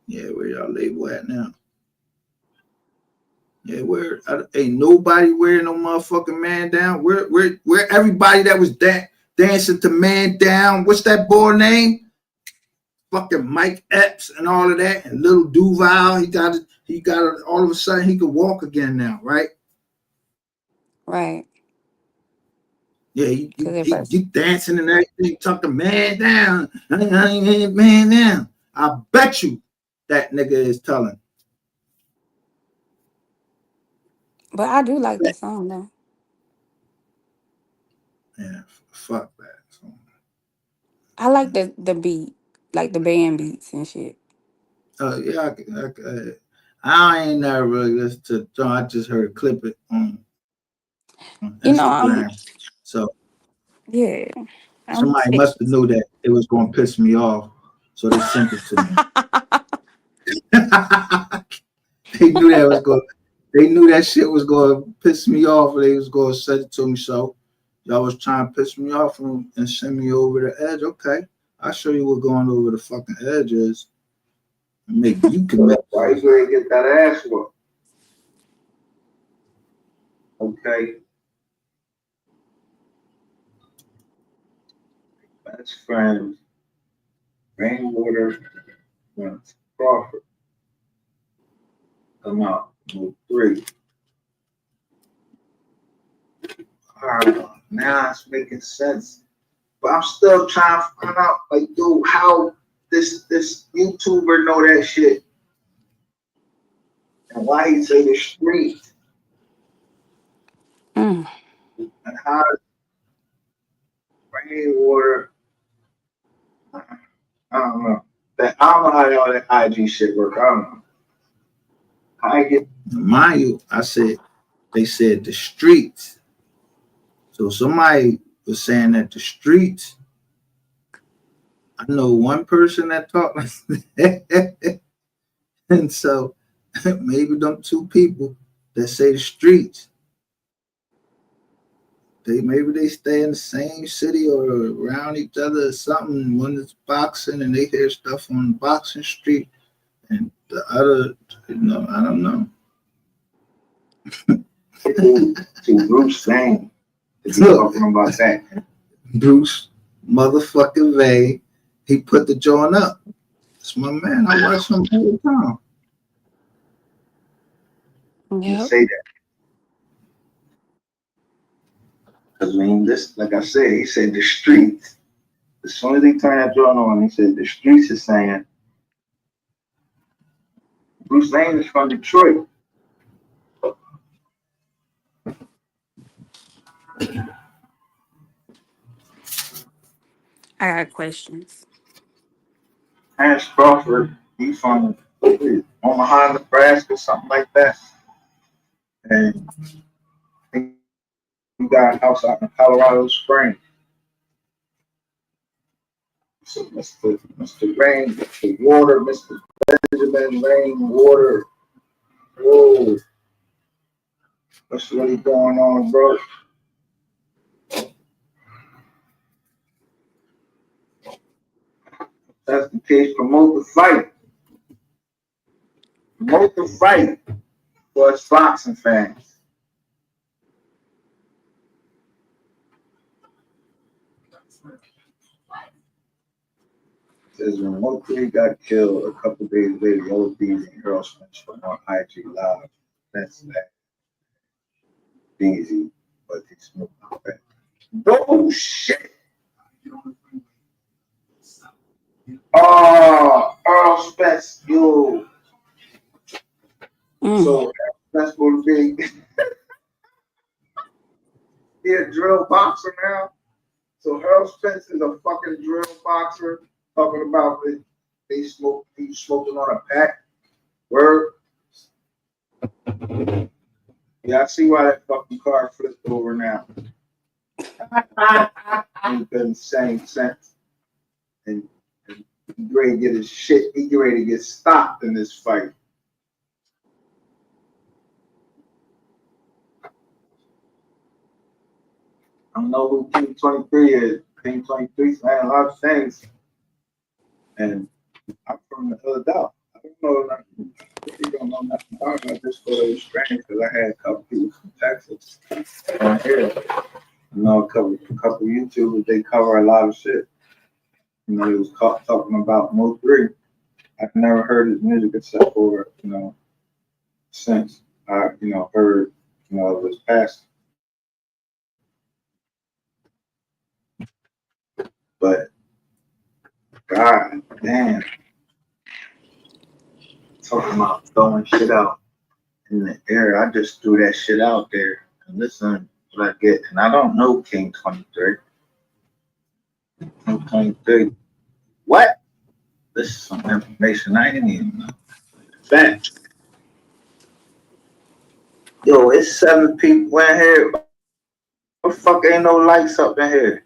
Speaker 1: Yeah, where y'all label at now? Yeah, where ain't nobody wearing no motherfucking man down. Where everybody that was dancing to man down. What's that boy name? Fucking Mike Epps and all of that, and Little Duval. He got it. All of a sudden he could walk again now, right?
Speaker 4: Right.
Speaker 1: Yeah,
Speaker 4: Cause
Speaker 1: he dancing and everything, talking man down, man down. I bet you that nigga is telling.
Speaker 4: but I do like the song though.
Speaker 1: Yeah, fuck that. So,
Speaker 4: I like the beat, like the band beats and shit.
Speaker 1: yeah, I ain't never really listened to the song. I just heard a clip it on
Speaker 4: You know, I'm
Speaker 1: Instagram. So
Speaker 4: yeah. I'm
Speaker 1: somebody must have knew that it was going to piss me off, so they sent it to me. They knew that was going. They knew that shit was going to piss me off, and they was going to send it to me. So y'all was trying to piss me off and send me over the edge. Okay, I'll show you what going over the fucking edge is. Make you commit.
Speaker 5: Why you gonna get that ass whooped? Okay. Best friends. Rainwater. Crawford. Come out. Move 3. Now it's making sense. But I'm still trying to find out, like, dude, how this YouTuber know that shit. And why he say the street.
Speaker 4: mm.
Speaker 5: And how Rainwater. I don't know. I don't know how all that IG shit work. I don't know. I get
Speaker 1: Mind you, they said the streets. So somebody was saying that the streets. I know one person that talked like that. And so maybe them two people that say the streets, maybe they stay in the same city or around each other or something. One is boxing and they hear stuff on the boxing street, and the other, I don't know.
Speaker 5: to Bruce Wayne to be
Speaker 1: Look,
Speaker 5: talking about that.
Speaker 1: Bruce motherfucking Vay, he put the joint up. It's my man. I watch him all the time.
Speaker 5: You
Speaker 4: Yep.
Speaker 5: say that. Because when this, like I said, he said the streets. As soon as he turned that joint on, he said the streets is saying Bruce Wayne is from Detroit.
Speaker 4: I got questions.
Speaker 5: Terrence Crawford, he's from Omaha, Nebraska, something like that. And he got a house out in Colorado Springs. So Mr. Rain, Mr. Water, Mr. Benjamin Rain Water. Whoa. What's really going on, bro? That's the case. Promote the fight. Promote the fight for us boxing fans. Says when MOCUMENTARY got killed a couple days later, ODs and Earl Smith went on IG Live. That's that easy, but they smoke that. Bullshit. Oh, Earl Spence, yo. So that's going to be he a drill boxer now. So Earl Spence is a fucking drill boxer talking about it. He's smoking on a pack. Word. Yeah, I see why that fucking car flipped over now. Ain't been the same sense. And he ready to get his shit. He ready to get stopped in this fight. I don't know who King 23 is. King 23's saying a lot of things. And I'm from the Philadelphia. I don't know nothing. You don't know nothing about it. I just thought it was strange because I had a couple people from Texas on here. I know a couple YouTubers, they cover a lot of shit. You know, they was talking about Mo 3. I've never heard his music except for, since I, heard, of his past. But, God damn. Talking about throwing shit out in the air. I just threw that shit out there and listen what I get. And I don't know King 23. King 23. What? This is some information I didn't even know. Fact. Yo, it's 7 people in here. What the fuck ain't no lights up in here?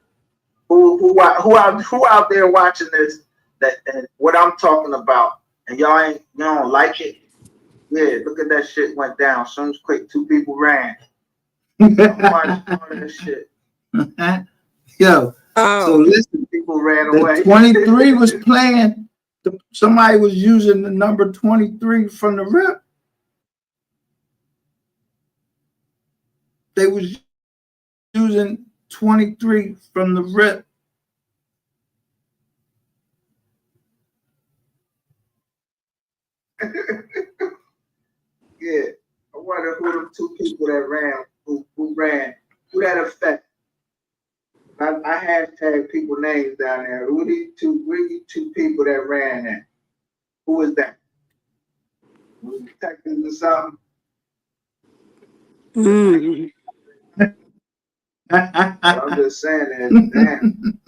Speaker 5: Who out there watching this? That and what I'm talking about, and you don't like it? Yeah, look at that shit went down. Soon as quick, 2 people ran. This shit.
Speaker 1: Yo, so listen,
Speaker 5: people ran away.
Speaker 1: 23 was playing. Somebody was using the number 23 from the rip. They was using 23 from the rip.
Speaker 5: Yeah, I wonder who the 2 people that ran, who ran, who that affect. I hashtag people names down there. Who are these 2 people that ran that? Who is that? Was detectives or something? I'm just saying that, damn.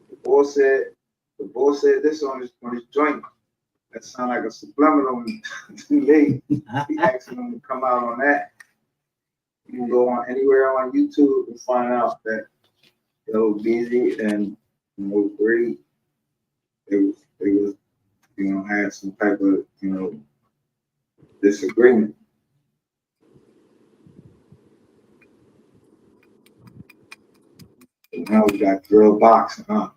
Speaker 5: The boy said this on his joint. That sound like a subliminal to me. He asking him to come out on that. You can go on anywhere on YouTube and find out that BZ and Mo 3, they was had some type of disagreement. And now we got drill boxing, huh?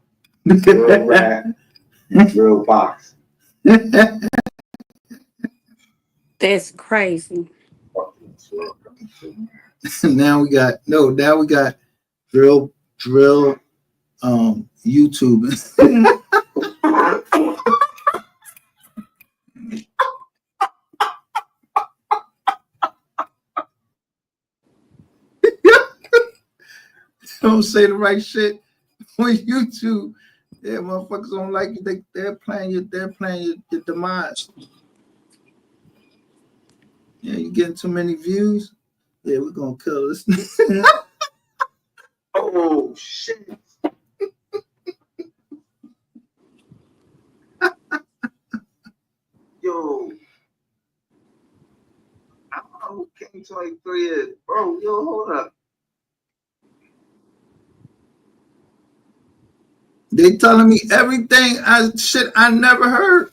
Speaker 5: Drill rap, drill boxing.
Speaker 4: That's crazy.
Speaker 1: Now we got drill YouTube. Don't say the right shit on YouTube. Yeah, motherfuckers don't like you. They're playing your demise. Yeah, you getting too many views. Yeah, we're gonna kill this.
Speaker 5: Oh shit. Yo. I don't know who King 23 is. Bro, yo, hold up.
Speaker 1: They telling me everything shit I never heard.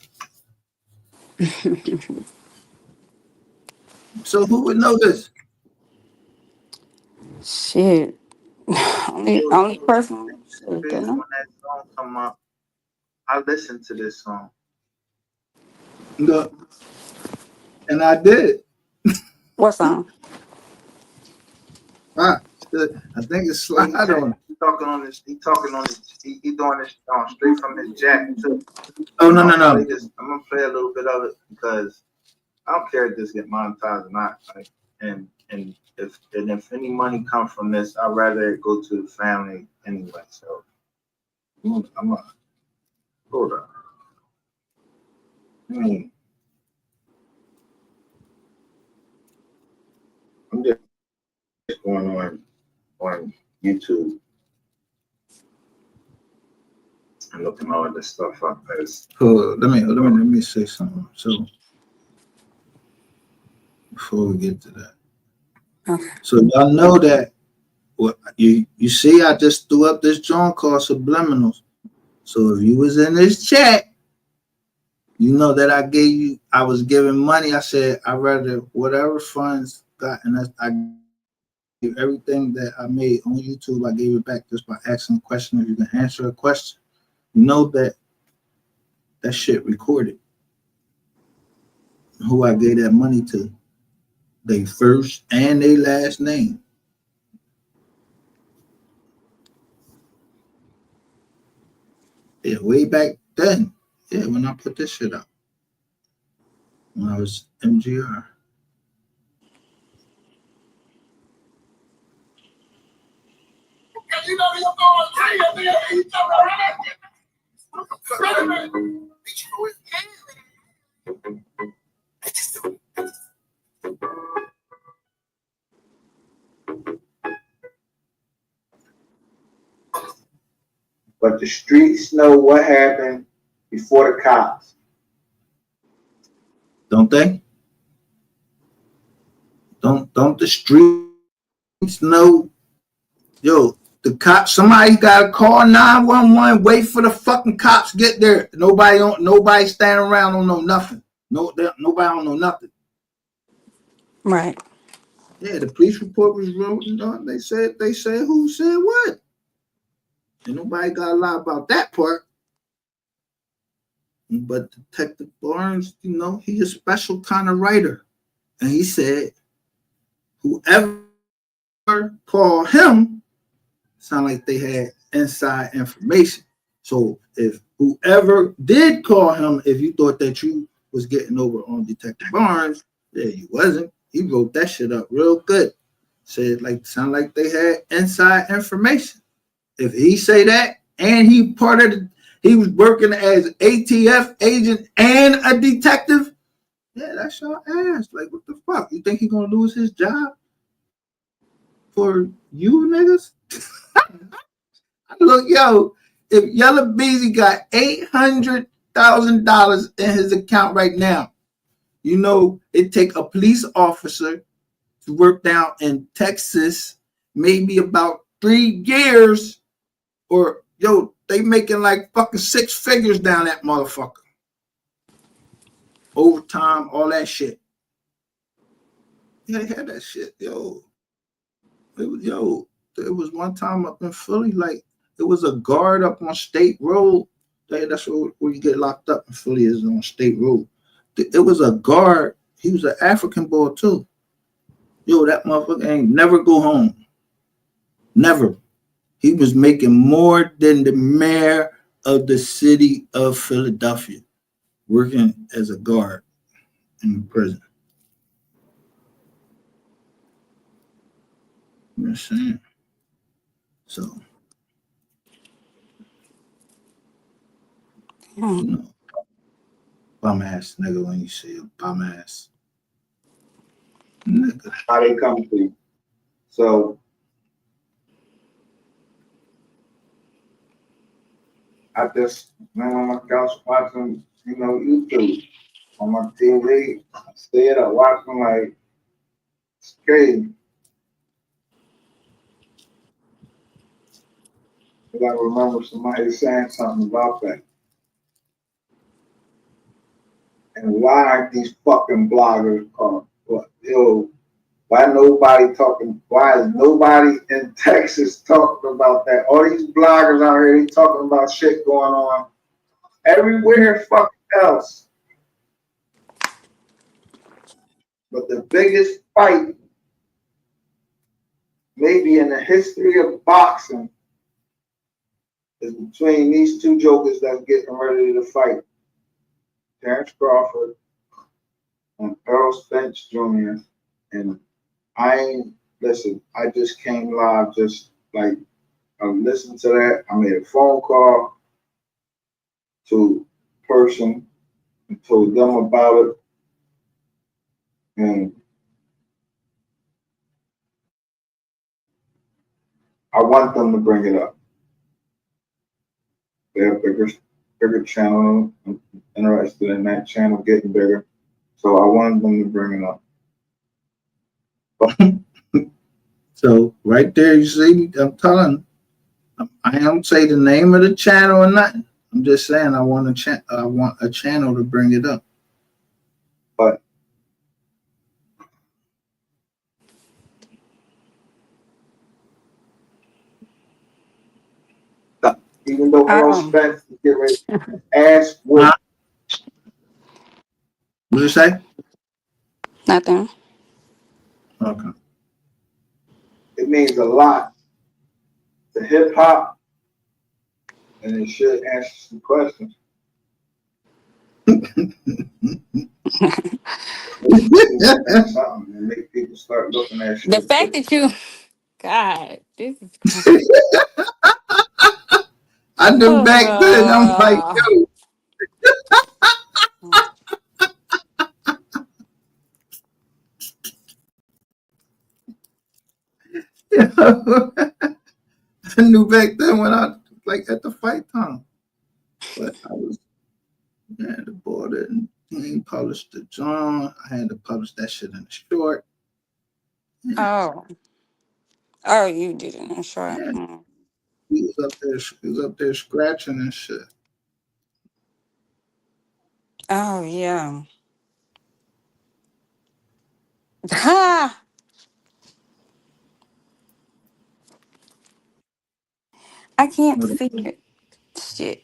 Speaker 1: So who would know this?
Speaker 4: Shit. only person shit,
Speaker 5: When
Speaker 4: don't know.
Speaker 5: that song come up, I listened to this song.
Speaker 1: No, and I did.
Speaker 4: What song?
Speaker 1: I, I think it's slide on.
Speaker 5: He talking on this. He talking on this. He doing this straight from his jack too.
Speaker 1: Oh no no no.
Speaker 5: I'm gonna play a little bit of it because I don't care if this get monetized or not. Like, and if any money comes from this, I'd rather it go to the family anyway. So I'm gonna hold on. I'm just going on YouTube and looking all this stuff up.
Speaker 1: Let me say something. So before we get to that,
Speaker 4: Okay.
Speaker 1: so y'all know that what you see, I just threw up this joint called subliminals. So if you was in this chat, you know that I was giving money. I said I rather whatever funds got, and I gave everything that I made on YouTube. I gave it back just by asking a question. If you can answer a question, you know that shit recorded. Who I gave that money to, they first and they last name. Yeah, way back then. Yeah, when I put this shit up. When I was MGR.
Speaker 5: But the streets know what happened before the cops.
Speaker 1: Don't they? Don't the streets know? Yo, the cops. Somebody got to call 911. Wait for the fucking cops get there. Nobody standing around don't know nothing. Nobody don't know nothing.
Speaker 4: Right.
Speaker 1: Yeah, the police report was wrote. They said who said what. And nobody got a lie about that part. But Detective Barnes, he's a special kind of writer. And he said, whoever called him sound like they had inside information. So if whoever did call him, if you thought that you was getting over on Detective Barnes, yeah, you wasn't. He wrote that shit up real good. Said sound like they had inside information. If he say that and he was working as ATF agent and a detective, yeah, that's your ass. Like, what the fuck? You think he gonna lose his job for you niggas? Look, yo, if Yellow Beezy got $800,000 in his account right now, it take a police officer to work down in Texas, maybe about 3 years, or they making like fucking 6 figures down that motherfucker. Overtime, all that shit. Yeah, they had that shit, yo. There was one time up in Philly, like it was a guard up on State Road. That's where you get locked up in Philly, is on State Road. It was a guard. He was an African boy too. Yo, that motherfucker ain't never go home. Never. He was making more than the mayor of the city of Philadelphia, working as a guard in prison. You know what I'm saying? So, bum ass nigga when you see a bum ass nigga.
Speaker 5: How they come to you. So I just went on my couch watching, YouTube on my TV. I stayed up watching like it's crazy. But I remember somebody saying something about that. And why these fucking bloggers are, yo, why is nobody in Texas talking about that? All these bloggers out here, they talking about shit going on everywhere fucking else. But the biggest fight, maybe in the history of boxing, is between these two jokers that's getting ready to fight. Terrence Crawford and Errol Spence Jr. And I just came live, just like I listened to that. I made a phone call to a person and told them about it. And I want them to bring it up. They're a bigger channel. I'm interested in that channel getting bigger. So I wanted them to bring it up.
Speaker 1: So right there, you see, I'm telling. I don't say the name of the channel or nothing. I'm just saying I want a channel to bring it up.
Speaker 5: But even though Errol Spence is getting ready to ask what
Speaker 1: did you say?
Speaker 4: Nothing.
Speaker 1: Okay.
Speaker 5: it means a lot to hip hop, and it should answer some questions. Something and make people start looking at shit.
Speaker 4: The fact that you, God, this is crazy.
Speaker 1: I knew back then. I'm like, yo. I knew back then when I like at the fight time, but I had to board it and he ain't published the John. I had to publish that shit in the short.
Speaker 4: Oh, you didn't. I'm sure.
Speaker 1: Yeah, he was up there scratching and shit.
Speaker 4: Oh yeah. Ha! I can't see it. Shit.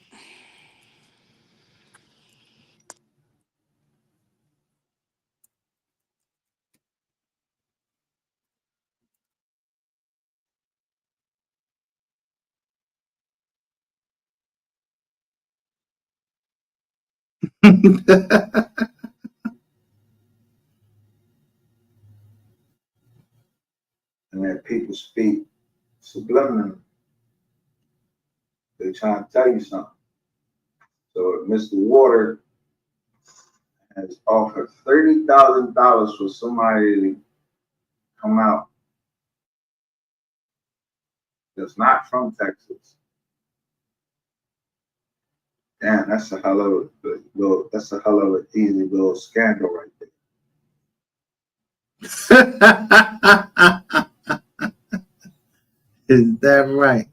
Speaker 5: And that people speak subliminally. They're trying to tell you something. So Mr. Water has offered $30,000 for somebody to come out that's not from Texas. Damn, that's a hell of an easy little scandal right there.
Speaker 1: Is that right?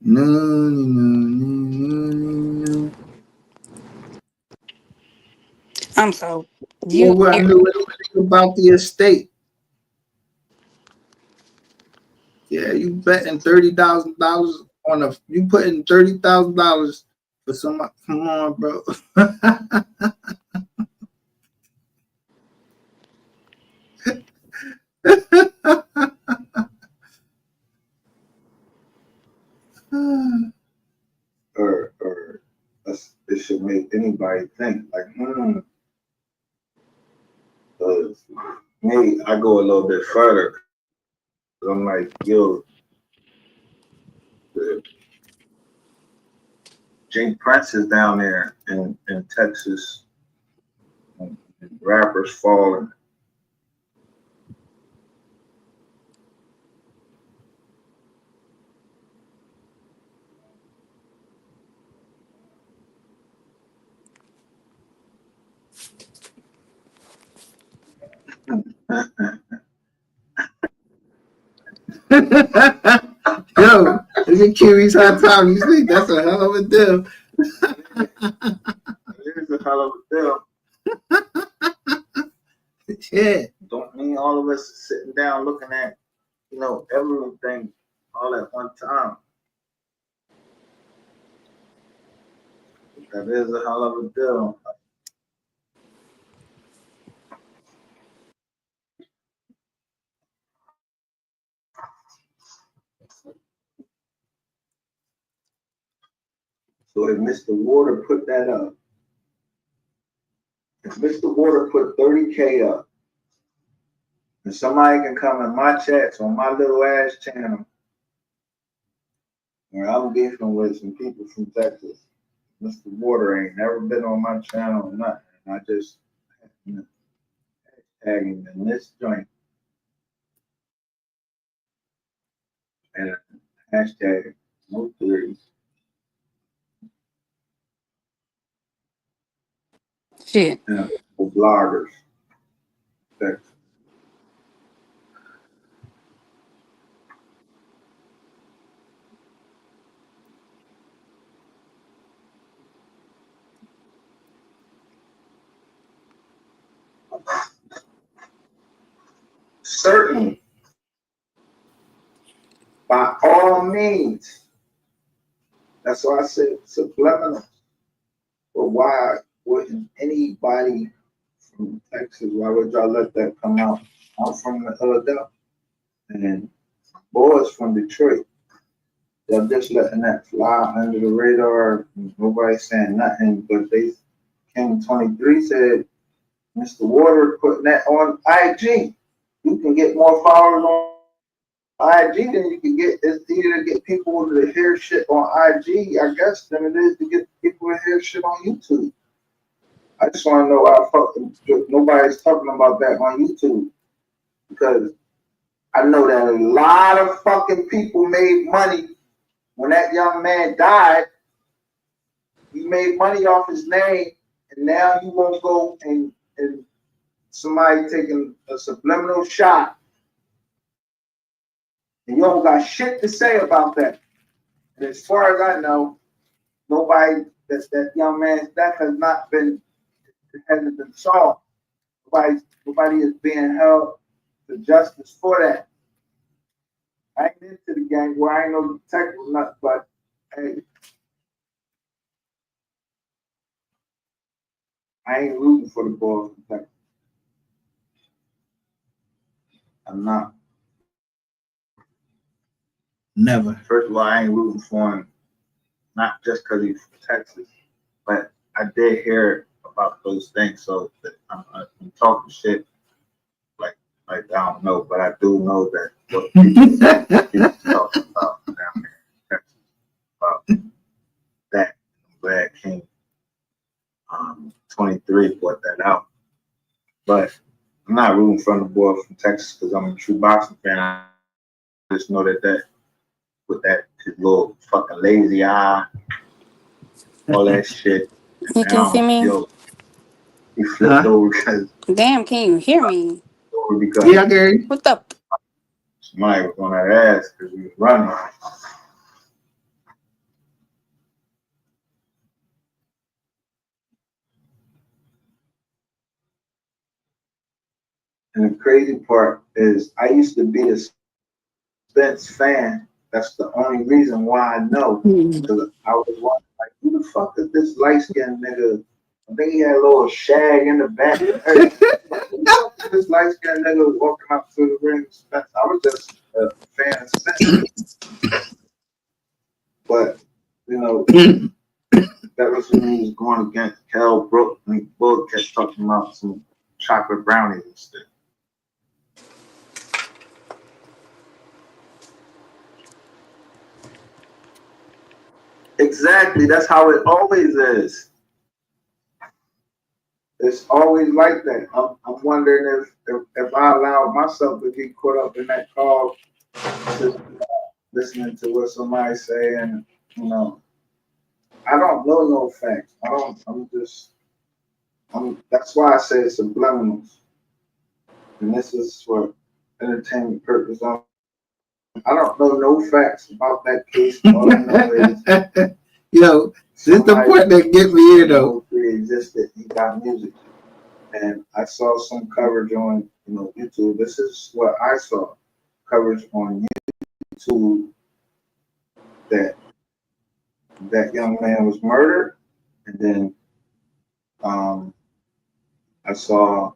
Speaker 1: No.
Speaker 4: I'm so
Speaker 1: Well, I knew anything about the estate. Yeah, you betting $30,000 on a. You putting $30,000 for somebody. Come on, bro.
Speaker 5: or it should make anybody think like, Because me, I go a little bit further. I'm like, yo, Jay Prince is down there in Texas, and rappers falling.
Speaker 1: Yo, look at Kiwi's hot top. You think that's a hell of a deal?
Speaker 5: It is a hell of a deal.
Speaker 1: Yeah.
Speaker 5: Don't mean all of us are sitting down looking at, everything all at one time. That is a hell of a deal. So if Mr. Water put that up, if Mr. Water put 30K up, and somebody can come in my chats on my little ass channel, where I'm beefing with some people from Texas, Mr. Water ain't never been on my channel or nothing. And I just tag him in this joint and hashtag no theories.
Speaker 4: Shit.
Speaker 5: And for bloggers. Texas. Certainly, by all means. That's why I said subliminal. But why wouldn't anybody from Texas, why would y'all let that come out? I'm from Philadelphia, and boys from Detroit. They're just letting that fly under the radar. Nobody's saying nothing, but they King 23 said, Mr. Water putting that on IG. You can get more followers on IG than you can get. It's easier to get people to hear shit on IG, I guess, than it is to get people to hear shit on YouTube. I just want to know why nobody's talking about that on YouTube, because I know that a lot of fucking people made money when that young man died. You made money off his name, and now you won't go and somebody taking a subliminal shot, and you don't got shit to say about that. And as far as I know, nobody that young man's death hasn't been solved. Nobody is being held to justice for that. I ain't into the gang where I ain't no detective or nothing, but hey, I ain't rooting for the boys from Texas. I'm not.
Speaker 1: Never.
Speaker 5: First of all, I ain't rooting for him, not just because he's from Texas, but I did hear about those things, so that I'm talking shit like I don't know, but I do know that what people talking about down there in Texas about that. I'm glad King 23 brought that out, but I'm not rooting for the boy from Texas because I'm a true boxing fan. I just know that with that his little fucking lazy eye, all that shit.
Speaker 4: You can see me?
Speaker 5: Yo, he flipped over because
Speaker 4: Damn, can you hear me?
Speaker 1: Yeah, Gary.
Speaker 4: What the?
Speaker 5: somebody was on that ass because he was running. And the crazy part is I used to be a Spence fan. That's the only reason why I know. Because I was wondering, like, who the fuck is this light-skinned nigga? I think he had a little shag in the back. Who the fuck is this light-skinned nigga walking up to the ring? Spence? I was just a fan of Spence. But, that was when he was going against Cal Brook, and Bull kept talking about some chocolate brownies and stuff. Exactly, that's how it always is. It's always like that. I'm wondering if I allow myself to get caught up in that call, just listening to what somebody say, and I don't know no facts. That's why I say it's subliminals. And this is for entertainment purpose. I don't know no facts about that case. All I know is
Speaker 1: this is the point that get me here though.
Speaker 5: Pre-existed. He got music. And I saw some coverage on, YouTube. This is what I saw, coverage on YouTube that that young man was murdered, and then I saw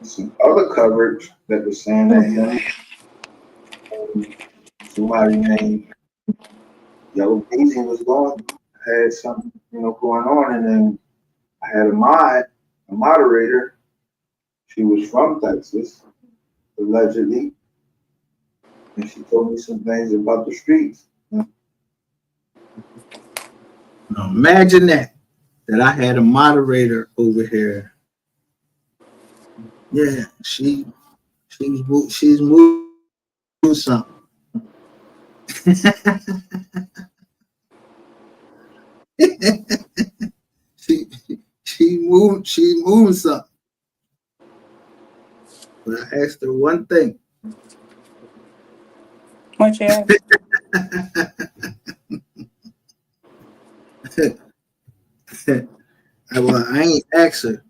Speaker 5: some other coverage that was saying that him and somebody named Yellow Daisy had something, going on, and then I had a moderator. She was from Texas, allegedly, and she told me some things about the streets.
Speaker 1: Now imagine that I had a moderator over here. Yeah, she's moving something. she's moving something. But I asked her one thing.
Speaker 4: What you have?
Speaker 1: Well, I ain't asked her.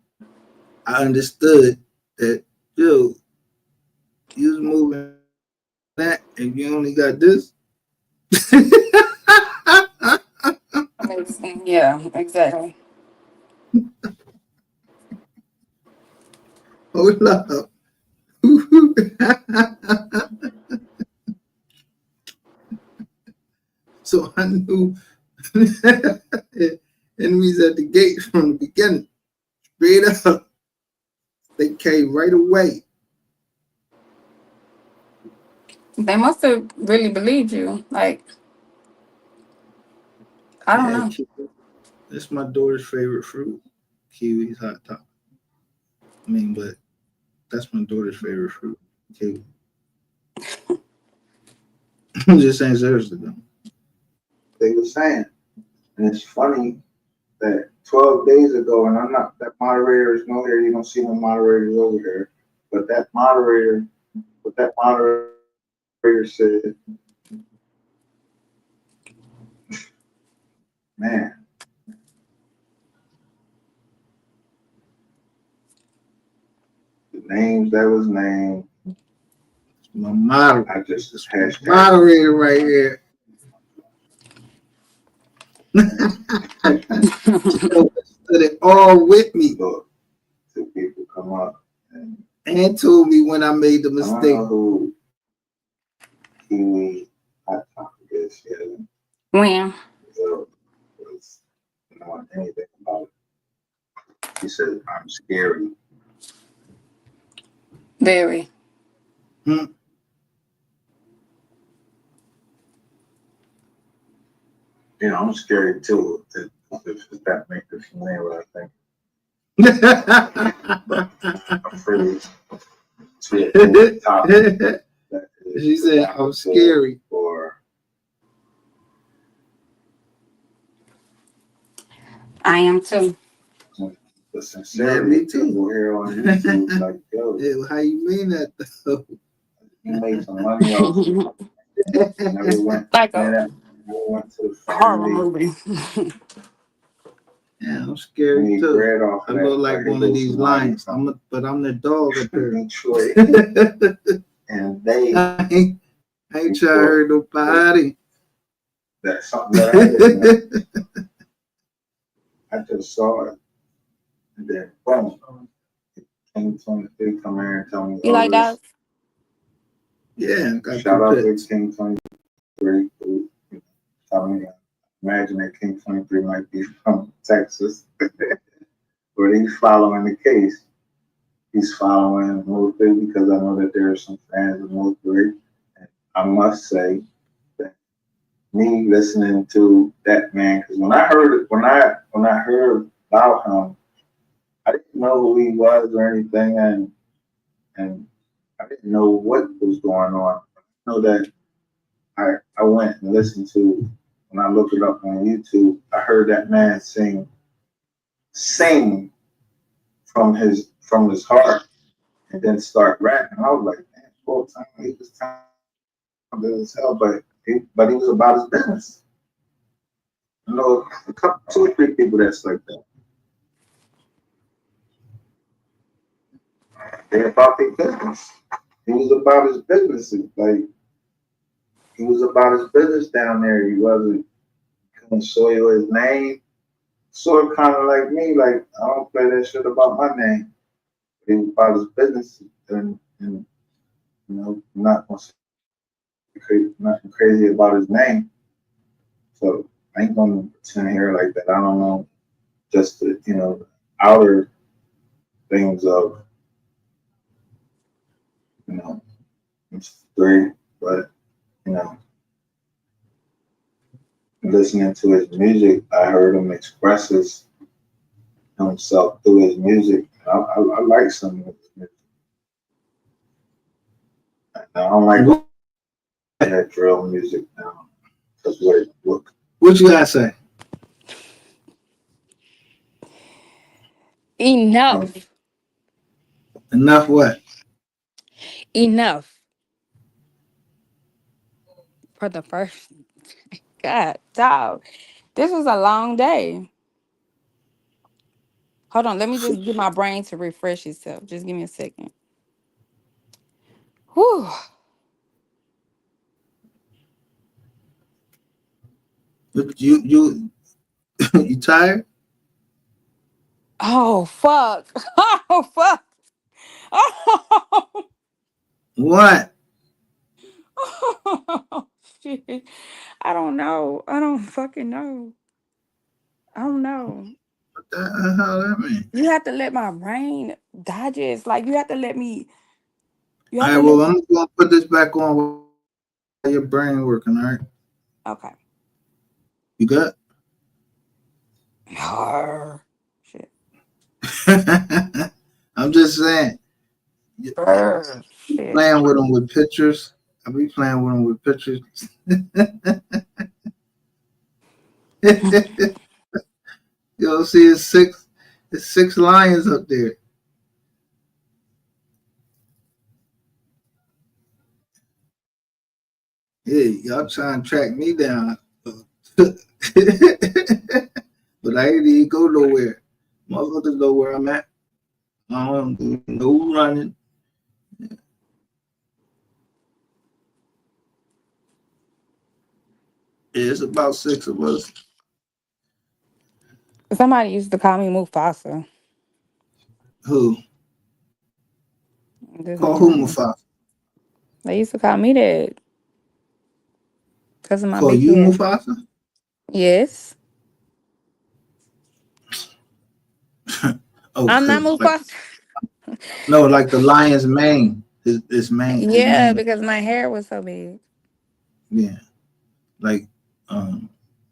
Speaker 1: I understood that, yo, you was moving that and you only got this.
Speaker 4: Yeah, exactly.
Speaker 1: Hold up. So I knew enemies at the gate from the beginning. Straight up. They came right away.
Speaker 4: They must have really believed you. Like, I don't
Speaker 1: Yeah,
Speaker 4: know.
Speaker 1: kiwi. That's my daughter's favorite fruit. Kiwi's hot top. I mean, but that's my daughter's favorite fruit. Kiwi. I'm just saying seriously though.
Speaker 5: They were saying, and it's funny that 12 days ago, and I'm not, that moderator is no here, you don't see no moderators over here, but that moderator said, man, the names that was named,
Speaker 1: My moderator.
Speaker 5: I just hashtag
Speaker 1: Moderator right here. Stood it all with me.
Speaker 5: look, two people come up
Speaker 1: And told me when I made the
Speaker 5: I don't
Speaker 1: mistake.
Speaker 5: know who Kiwi hot topic is, yeah.
Speaker 4: When?
Speaker 5: Was knowing anything about it. He said, I'm scary.
Speaker 4: Very.
Speaker 5: I'm scary too, if that makes it familiar what I think. I'm afraid to the topic.
Speaker 1: She said, I'm scary.
Speaker 5: Or
Speaker 4: I am too.
Speaker 5: the sincerity
Speaker 1: me too.
Speaker 5: people here on YouTube, like, yo,
Speaker 1: Yeah, how you mean that though?
Speaker 5: you made some money off it. Never went,
Speaker 4: Like
Speaker 5: never
Speaker 4: a
Speaker 5: went to the
Speaker 4: horror
Speaker 5: family.
Speaker 4: movie.
Speaker 1: Yeah, I'm scary
Speaker 5: Made
Speaker 1: too.
Speaker 5: bread off
Speaker 1: I
Speaker 5: that,
Speaker 1: look like one of these lions. But I'm the dog up there.
Speaker 5: Detroit. And they
Speaker 1: I ain't trying to hurt nobody.
Speaker 5: that's something that I didn't know. I just saw it. And then boom. King 23 come here and tell me
Speaker 4: You like
Speaker 5: this.
Speaker 4: dogs?
Speaker 1: Yeah, got
Speaker 5: Shout out to
Speaker 1: pets.
Speaker 5: King 23 who tell me imagine that King 23 might be from Texas. But he's following the case. He's following Military because I know that there are some fans of Military. And I must say that me listening to that man, because when I heard about him, I didn't know who he was or anything, and I didn't know what was going on. I know that I went and listened to, when I looked it up on YouTube, I heard that man sing from his heart and then start rapping. I was like, man, full time, he was talented as hell, but he was about his business. I know two or three people that's like that. They're about their business. He was about his business. Like, he was about his business down there. He wasn't gonna soil his name. Sort of kind of like me. Like, I don't play that shit about my name. He was about his business, and you know, not gonna say nothing crazy about his name. So I ain't gonna pretend here like that. I don't know. Just the, you know, outer things of, you know, it's great, but, you know, listening to his music, I heard him express himself through his music. I like some of his music. I don't like that drill music now. That's
Speaker 1: What you gotta say?
Speaker 4: Enough.
Speaker 1: Enough what?
Speaker 4: Enough. For the first. God, dog. This was a long day. Hold on. Let me just get my brain to refresh itself. Just give me a second. Whew.
Speaker 1: You you tired?
Speaker 4: Oh, fuck. Oh, fuck. Oh,
Speaker 1: What?
Speaker 4: oh, shit. I don't know. I don't fucking know. I don't know.
Speaker 1: What the hell that mean?
Speaker 4: You have to let my brain digest. Like you have to let me. You
Speaker 1: All
Speaker 4: have
Speaker 1: right,
Speaker 4: to let.
Speaker 1: well, I'm gonna put this back on while your brain working. All right,
Speaker 4: Okay.
Speaker 1: you good?
Speaker 4: Arr. Shit.
Speaker 1: I'm just saying. You
Speaker 4: Arr. Shit.
Speaker 1: playing with them with pictures. I be playing with them with pictures. You'll see it's six lions up there. Hey, y'all trying to track me down. But I ain't even go nowhere. Motherfuckers know where I'm at. I don't do no running. Yeah, it's about six of us.
Speaker 4: Somebody used to call me Mufasa.
Speaker 1: Who?
Speaker 4: This
Speaker 1: Call who
Speaker 4: morning.
Speaker 1: Mufasa?
Speaker 4: They used to call me that because of my
Speaker 1: Call
Speaker 4: big
Speaker 1: you
Speaker 4: head.
Speaker 1: Mufasa?
Speaker 4: Yes.
Speaker 1: Oh,
Speaker 4: I'm not
Speaker 1: cause like
Speaker 4: Mufasa.
Speaker 1: no, like the lion's mane. His
Speaker 4: Yeah,
Speaker 1: mane.
Speaker 4: because my hair was so big.
Speaker 1: Yeah. Like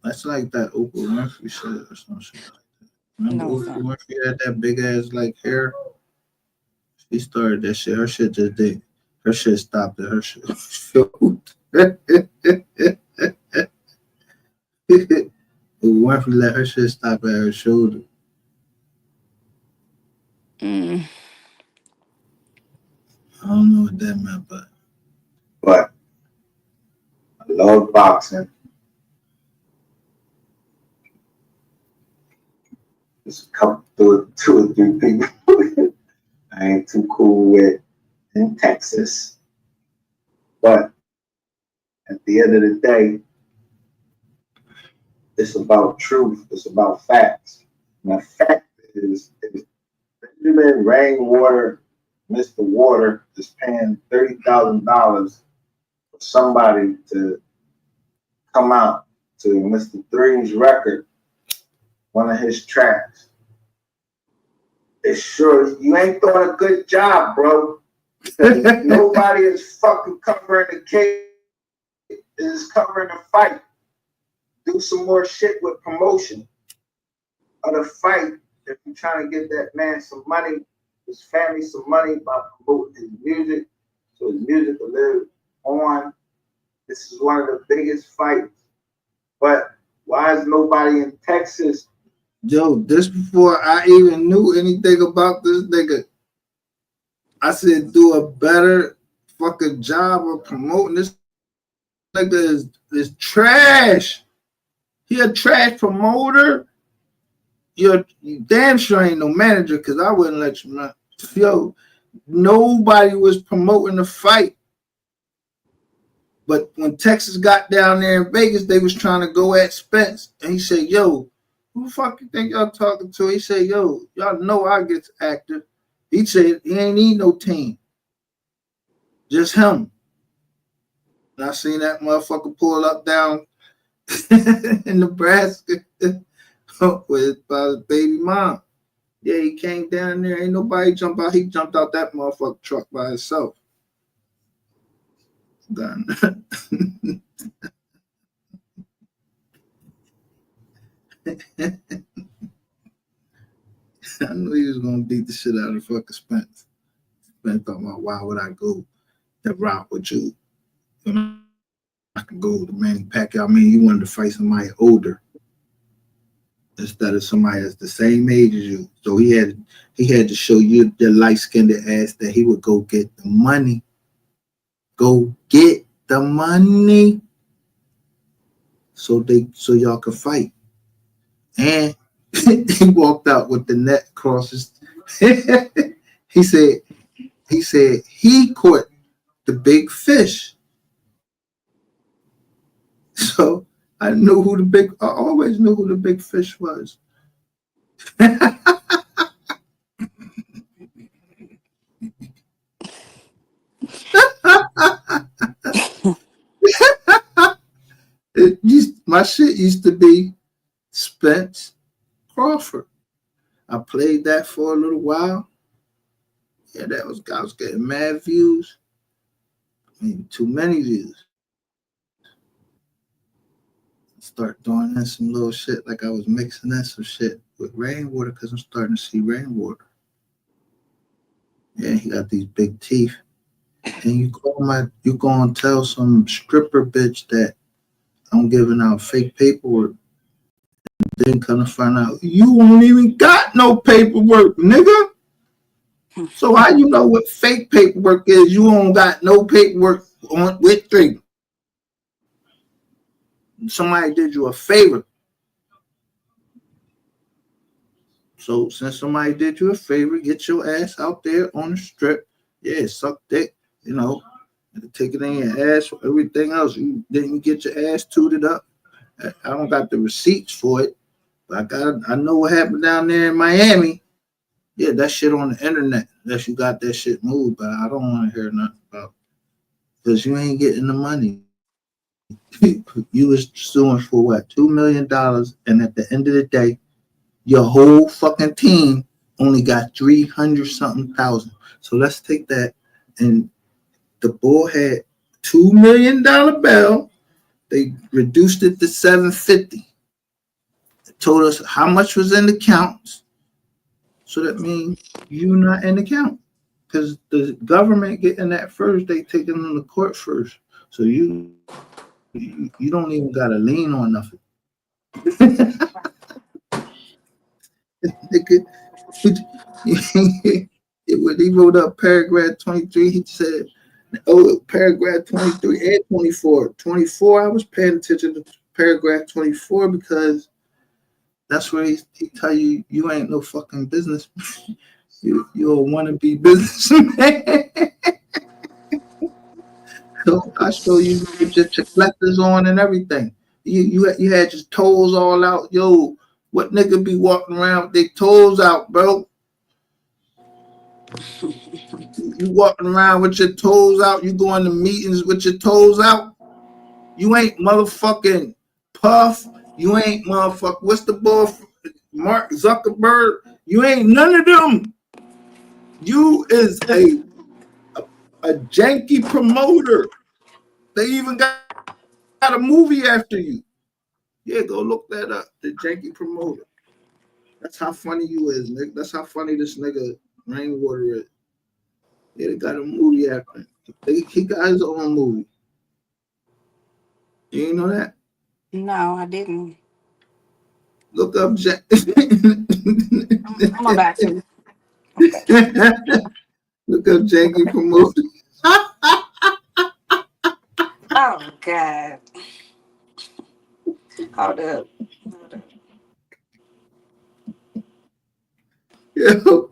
Speaker 1: that's like that Oprah Winfrey shit or some shit. Remember
Speaker 4: No, it's
Speaker 1: Oprah
Speaker 4: not.
Speaker 1: Winfrey had that big ass like hair? She started that shit. Her shit just did. Her shit stopped at her shit. Winfrey let her shit stop at her shoulder.
Speaker 4: Mm.
Speaker 1: I don't know what that meant,
Speaker 5: but I love boxing. There's a couple, two or three people I ain't too cool with in Texas. But at the end of the day, it's about truth. It's about facts. And the fact is Benjamin Rainwater, Mr. Water, is paying $30,000 for somebody to come out to Mr. Three's record, one of his tracks. It's sure you ain't doing a good job, bro. Because
Speaker 1: but
Speaker 5: nobody is fucking covering the case, is covering the fight. Do some more shit with promotion of the fight if you're trying to get that man some money, his family some money by promoting his music, so his music will live on. This is one of the biggest fights. But why is nobody in Texas?
Speaker 1: yo, this before I even knew anything about this nigga, I said do a better fucking job of promoting this nigga is trash. He a trash promoter. You damn sure ain't no manager because I wouldn't let you know. Yo, Nobody was promoting the fight. But when Texas got down there in Vegas, they was trying to go at Spence. And he said, yo, who the fuck you think y'all talking to? He said, yo, y'all know I get active. He said he ain't need no team. Just him. And I seen that motherfucker pull up down in Nebraska with his baby mom. Yeah, he came down there. Ain't nobody jump out. He jumped out that motherfucker truck by himself. Done. I knew he was gonna beat the shit out of fucking Spence. Spence talking about why would I go that route with you? I could go to Manny Pacquiao. I mean, you wanted to fight somebody older instead of somebody that's the same age as you. So he had to show you the light-skinned ass that he would go get the money. Go get the money so y'all could fight. And he walked out with the net across his he said he caught the big fish. So I always knew who the big fish was. My shit used to be Spence Crawford. I played that for a little while. Yeah, I was getting mad views. Maybe too many views. Start doing that some little shit like I was mixing that some shit with rainwater because I'm starting to see rainwater. Yeah, he got these big teeth. And you go and tell some stripper bitch that I'm giving out fake paperwork. Then come to find out you won't even got no paperwork, nigga. So how you know what fake paperwork is? You don't got no paperwork on with three. Somebody did you a favor. So since somebody did you a favor, get your ass out there on the strip. Yeah, suck dick, take it in your ass, everything else. You didn't get your ass tooted up. I don't got the receipts for it, but I know what happened down there in Miami. Yeah, that shit on the internet. Unless you got that shit moved, but I don't want to hear nothing about it. Because you ain't getting the money. You was suing for what, $2 million, and at the end of the day, your whole fucking team only got 300 something thousand. So let's take that, and the bull had $2 million bail. They reduced it to 750. Told us how much was in the counts. So that means you're not in the count. Because the government getting that first, they taking them to court first. So you don't even got to lean on nothing. When he wrote up paragraph 23, he said, paragraph 23 and 24. 24, I was paying attention to paragraph 24 because that's where he tell you you ain't no fucking business. You don't want to be businessman. So I show you put your reflectors on and everything. You had your toes all out. Yo, what nigga be walking around with their toes out, bro? You walking around with your toes out. You going to meetings with your toes out. You ain't motherfucking Puff. You ain't motherfucker. What's the boy? Mark Zuckerberg. You ain't none of them. You is a janky promoter. They even got a movie after you. Yeah, go look that up. The janky promoter. That's how funny you is, nigga. That's how funny this nigga Rainwater is. Yeah, they got a movie after him. He got his own movie. You ain't know that?
Speaker 4: No, I didn't.
Speaker 1: Look up Jack.
Speaker 4: I'm about to. Okay.
Speaker 1: Look up janky promoter.
Speaker 4: Oh God. Hold up.
Speaker 1: Yo,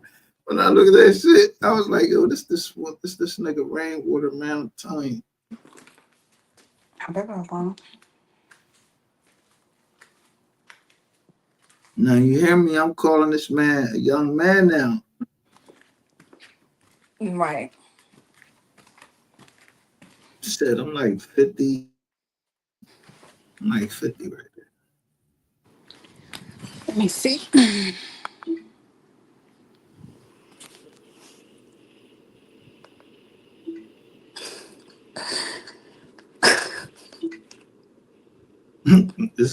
Speaker 1: When I look at that shit, I was like, yo, this nigga Rainwater, man. I'm telling you. Now you hear me? I'm calling this man a young man now.
Speaker 4: Right.
Speaker 1: Shit, I'm like 50. I'm like 50 right there.
Speaker 4: Let me see.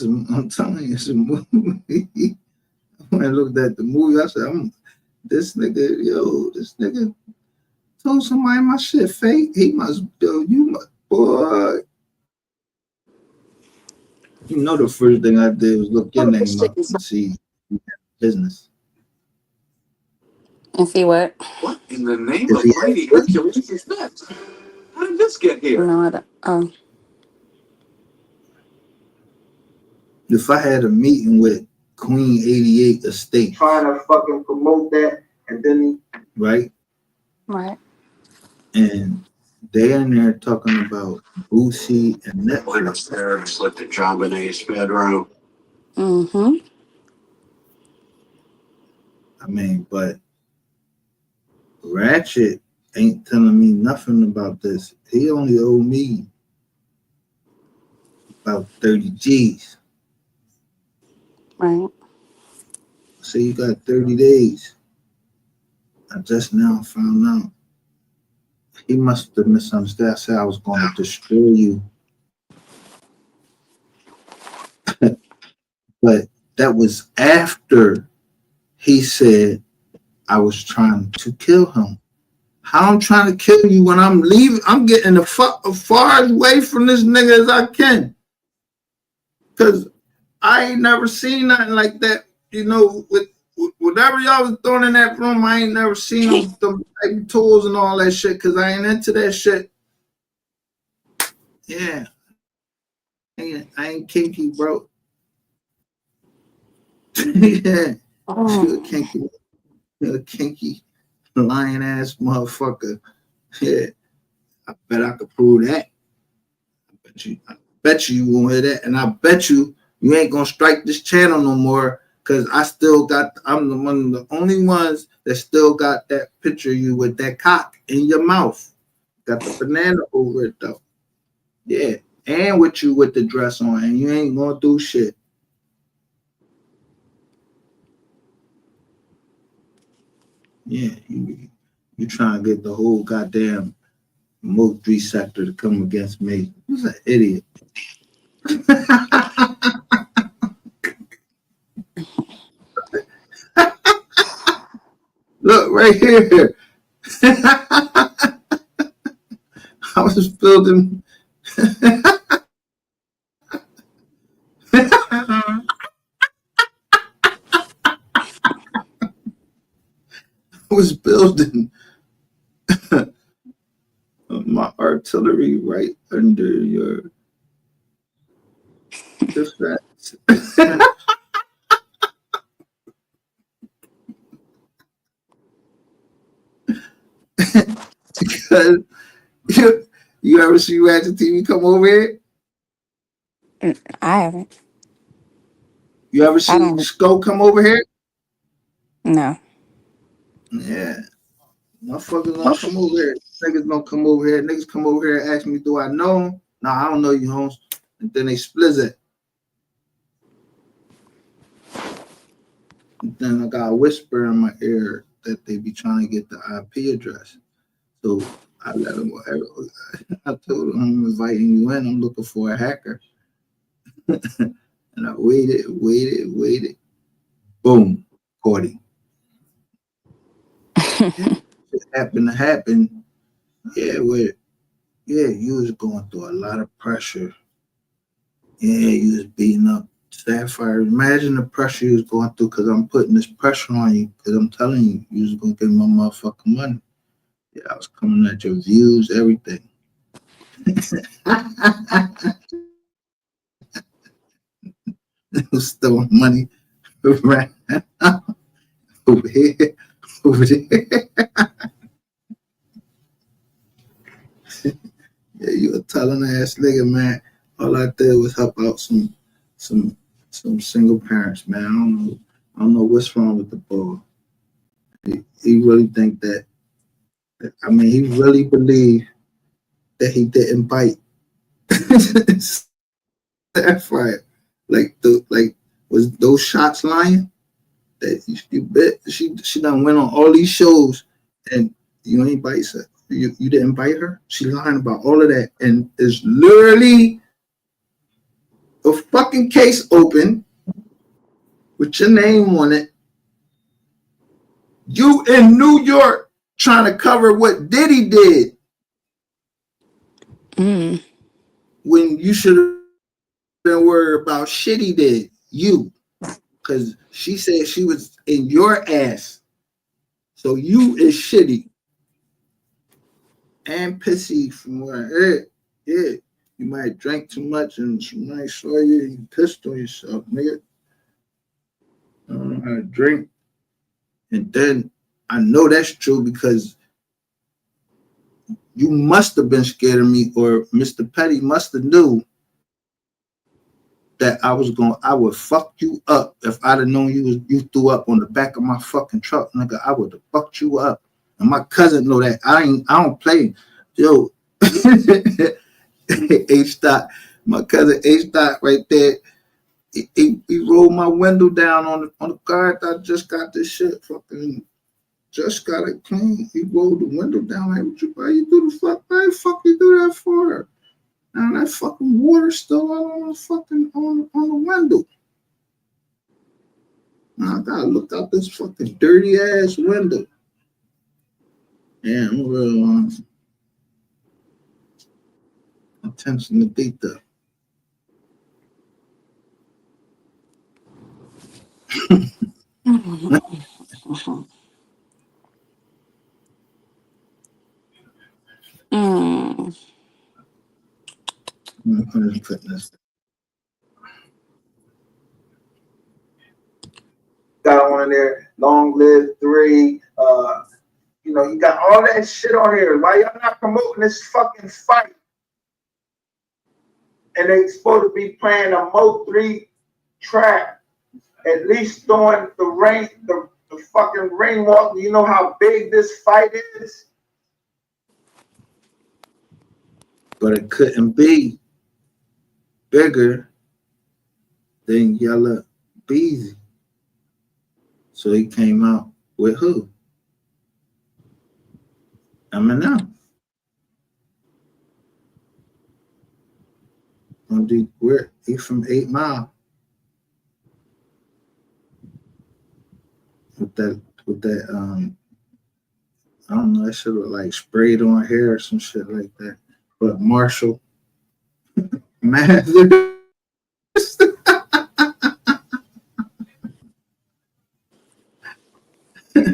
Speaker 1: I'm telling you, it's a movie. When I looked at the movie, I said, this nigga told somebody my shit fake. He must, you must, boy. You know, the first thing I did was look your name up and see business.
Speaker 4: And see what?
Speaker 3: What in the name
Speaker 1: If
Speaker 3: of
Speaker 1: he
Speaker 3: Lady
Speaker 1: had business,
Speaker 3: Hercules is that? How did this get here?
Speaker 4: No, I don't. Oh,
Speaker 1: if I had a meeting with Queen 88 Estate, trying to fucking promote that, and then right,
Speaker 4: right.
Speaker 1: and they in there talking about Boosie and
Speaker 3: Went
Speaker 1: Netflix.
Speaker 3: upstairs and slipped in John Benet's bedroom.
Speaker 4: Mm-hmm.
Speaker 1: I mean, but Ratchet ain't telling me nothing about this. He only owe me about 30 G's.
Speaker 4: Right.
Speaker 1: So you got 30 days. I just now found out. He must have misunderstood. I said I was going to destroy you. But that was after he said I was trying to kill him. How I'm trying to kill you when I'm leaving? I'm getting the fuck as far away from this nigga as I can. Because I ain't never seen nothing like that. You know, with whatever y'all was throwing in that room, I ain't never seen them type tools and all that shit because I ain't into that shit. Yeah. I ain't kinky, bro. Yeah. You
Speaker 4: Oh.
Speaker 1: a kinky lying ass motherfucker. Yeah. I bet I could prove that. I bet you won't hear that. And I bet you ain't gonna strike this channel no more. Cause I'm the one of the only ones that still got that picture of you with that cock in your mouth. Got the banana over it though. Yeah. And with you with the dress on, and you ain't gonna do shit. Yeah, you trying to get the whole goddamn Moat 3 sector to come against me. Who's an idiot? Look right here. I was building. I was building my artillery right under your defense. Because you ever see Ratchet TV come over here?
Speaker 4: I haven't.
Speaker 1: You ever
Speaker 4: I
Speaker 1: see
Speaker 4: don't.
Speaker 1: Sco come over here?
Speaker 4: No.
Speaker 1: Yeah. Motherfuckers don't come over here. Niggas don't come over here. Niggas come over here and ask me, do I know him? Nah, I don't know you, Holmes. And then they split it. And then I got a whisper in my ear that they be trying to get the IP address. So I let them go. I told them I'm inviting you in. I'm looking for a hacker. And I waited. Boom. Caught him. Yeah. It happened to happen. Yeah, you was going through a lot of pressure. Yeah, you was beating up Sapphire. Imagine the pressure you was going through because I'm putting this pressure on you because I'm telling you, you was going to give me my motherfucking money. Yeah, I was coming at your views, everything. It was throwing money right over here, over there. Yeah, you a telling ass nigga, man. All I did was help out some single parents, man. I don't know what's wrong with the boy. He really think that. I mean, he really believed that he didn't bite that fire. Like was those shots lying? That you bet she done went on all these shows and you ain't bite her. You didn't bite her. She lying about all of that and it's literally a fucking case open with your name on it. You in New York trying to cover what Diddy did when you should have been worried about shit he did. You. Because she said she was in your ass. So you is shitty. And pissy from what I heard. Yeah. You might drink too much and somebody saw you and you pissed on yourself, nigga. I don't know how to drink. And then I know that's true because you must have been scared of me, or Mr. Petty must have knew that I would fuck you up if I'd have known you threw up on the back of my fucking truck, nigga. I would have fucked you up. And my cousin know that. I don't play. Yo, H dot, my cousin H dot right there. He rolled my window down on the car. I just got this shit fucking. Just got it clean. He rolled the window down. Like, why you do the fuck? Why the fuck you do that for? And that fucking water still out on the fucking on the window. Now I gotta look out this fucking dirty ass window. Yeah, I'm real attention to detail. Got on there, Long Live 3. You know, you got all that shit on here. Why y'all not promoting this fucking fight? And they supposed to be playing a Mo3 track, at least during the fucking rainwalk. You know how big this fight is? But it couldn't be bigger than Yella Beezy. So he came out with who? Eminem. He from 8 Mile. With that I don't know, that shit look like sprayed on hair or some shit like that. But Marshall, man, he's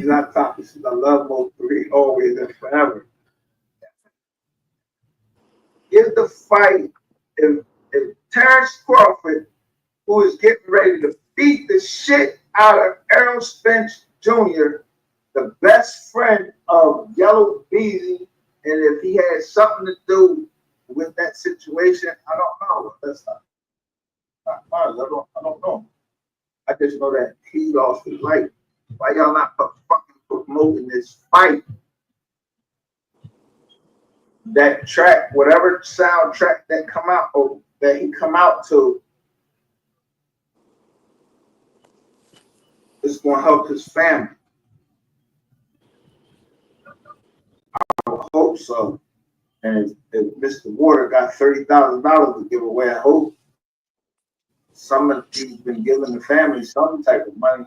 Speaker 1: not talking shit. I love Mo3 always and forever. If the fight, if Terrence Crawford, who is getting ready to beat the shit out of Errol Spence Jr., the best friend of Yellow Beezy, and if he had something to do with that situation, I don't know. That's not I don't know. I just know that he lost his life. Why y'all not fucking promoting this fight? That track, whatever soundtrack that come out or that he come out to, is going to help his family. I would hope so. And if Mr. Water got $30,000 to give away, I hope some of he's been giving the family some type of money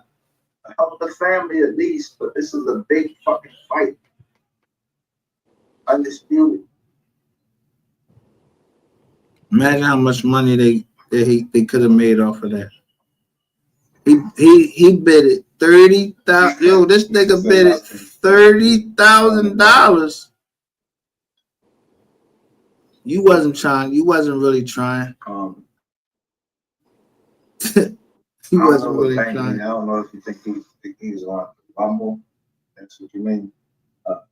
Speaker 1: to help the family at least. But this is a big fucking fight, undisputed. Imagine how much money they could have made off of that. He bid it $30,000. Yo, this nigga bid it $30,000. You wasn't trying. You wasn't really trying. He wasn't really trying.
Speaker 5: I don't know if you think he's on Rumble. That's what you mean.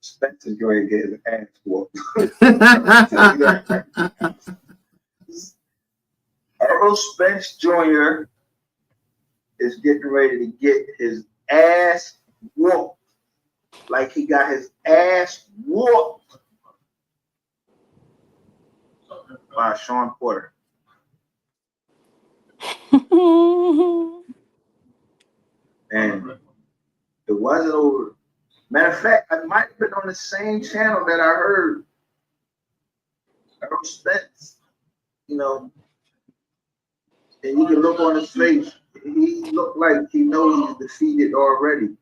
Speaker 5: Spencer's going to get his ass whooped. Earl Spence Jr. is getting ready to get his ass whooped. Like he got his ass whooped by Sean Porter. And it wasn't over. Matter of fact, I might have been on the same channel that I heard Earl Spence, you know, and you can look on his face. He looked like he knows he's defeated already.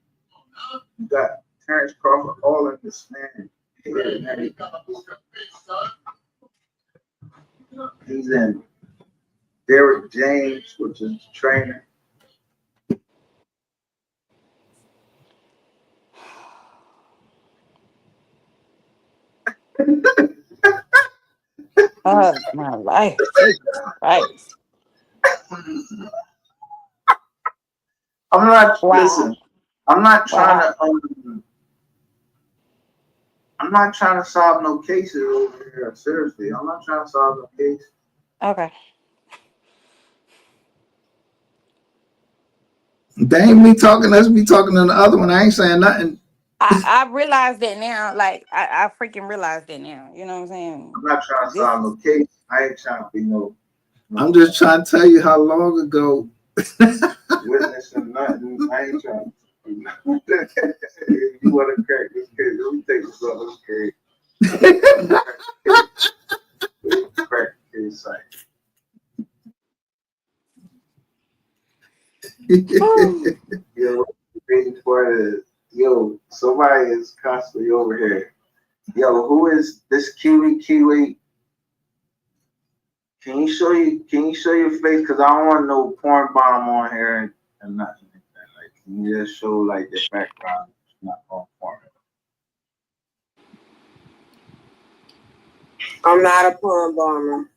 Speaker 5: You got Terrence Crawford all in this man. He's in Derek James, which is the trainer.
Speaker 4: Oh my life. Jesus Christ.
Speaker 5: I'm not
Speaker 4: Wow.
Speaker 5: listen. I'm not trying
Speaker 4: Wow.
Speaker 5: to. I'm not trying to solve no cases over here. Seriously, I'm not trying to solve no case.
Speaker 4: Okay.
Speaker 1: They ain't me talking, let's be talking to the other one. I ain't saying nothing.
Speaker 4: I realized that now. Like I freaking realized that now. You know what I'm saying?
Speaker 5: I'm not trying to
Speaker 4: This
Speaker 5: solve no case. I ain't trying to be no
Speaker 1: I'm just trying to tell you how long ago.
Speaker 5: witness and nothing. I ain't trying to. If you want to crack this case, let me take this other case. Crack the case site. Yo, waiting for the yo. Somebody is constantly over here. Yo, who is this Kiwi? Can you show your face? Cause I don't want no porn bomb on here and nothing like that. Like, can you just show like the background? It's not on porn.
Speaker 6: I'm not a porn bomber.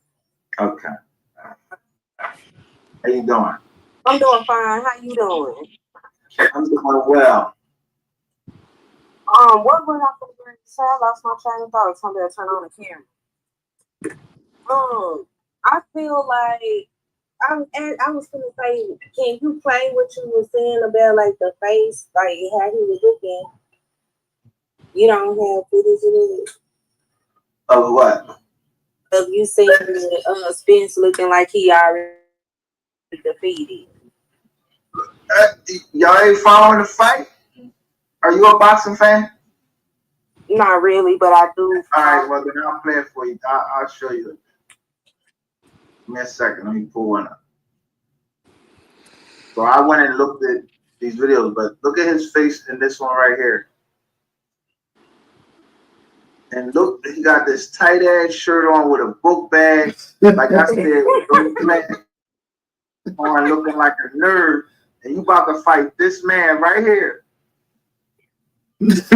Speaker 5: Okay. How you doing?
Speaker 6: I'm doing fine. How you doing?
Speaker 5: I'm doing well.
Speaker 6: What was I going to say? I lost my train of thought. Somebody turn on the camera. I feel like I was gonna say, can you play what you were saying about like the face, like how he was looking? You don't have footage of it.
Speaker 5: Of what?
Speaker 6: Of you saying Spence looking like he already defeated.
Speaker 5: Y'all ain't following the fight? Are you a boxing fan?
Speaker 6: Not really, but I do.
Speaker 5: All right, well then I'll play it for you. I'll show you. Give me a second. Let me pull one up. So I went and looked at these videos, but look at his face in this one right here. And look, he got this tight ass shirt on with a book bag. Like I said, on looking like a nerd. And you about to fight this man right here. This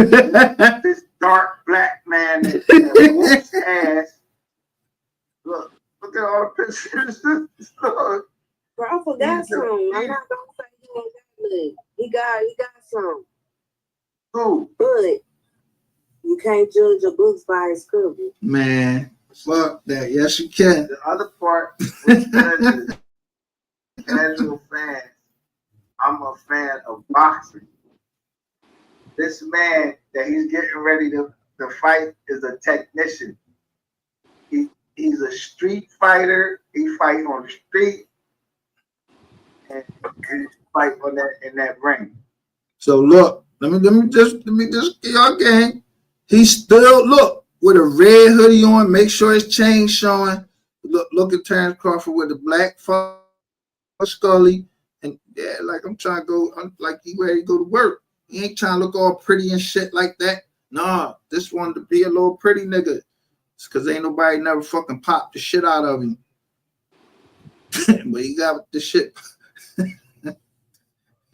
Speaker 5: dark black man that whoops ass. Look at all the pictures.
Speaker 6: Bro, I forgot some. I'm not gonna say he ain't got none. He got some.
Speaker 5: Who?
Speaker 6: But you can't judge a book by its cover.
Speaker 1: Man, fuck that. Yes, you can.
Speaker 5: The other part, which casual fans, I'm a fan of boxing. This man that he's getting ready to fight is a technician. He's a street fighter. He fight on the street and he fight on that in that ring.
Speaker 1: So look, let me just get y'all game. He still look with a red hoodie on. Make sure his chain showing. Look at Terrence Crawford with the black Scully, and yeah, like I'm trying to go. I'm like he ready to go to work. He ain't trying to look all pretty and shit like that. Nah, this wanted to be a little pretty nigga. It's because ain't nobody never fucking popped the shit out of him. But he got the shit.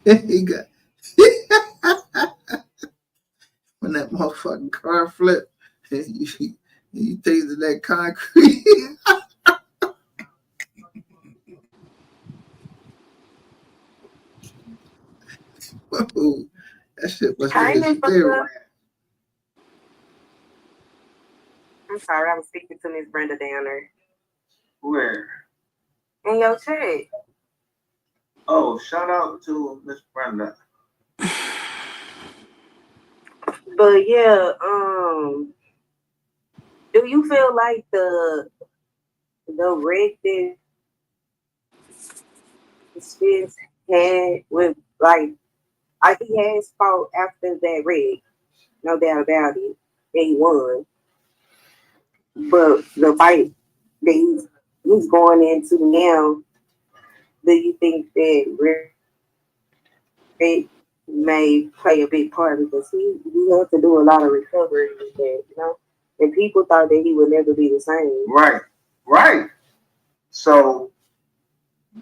Speaker 1: He got when that motherfucking car flipped, you tasted that concrete. Whoa, That shit must
Speaker 6: Hi,
Speaker 1: be
Speaker 6: Miss
Speaker 1: his favorite.
Speaker 6: Buster. I'm sorry, I was speaking to Miss Brenda down there.
Speaker 5: Where?
Speaker 6: In your chat.
Speaker 5: Oh, shout out to Miss Brenda.
Speaker 6: But yeah, do you feel like the wreck that Spence had with like he has fought after that wreck, no doubt about it, that he won. But the fight that he's going into now, do you think that wreck may play a big part because he had to do a lot of recovery with that, you know? And people thought that he would never be the same.
Speaker 5: Right, right. So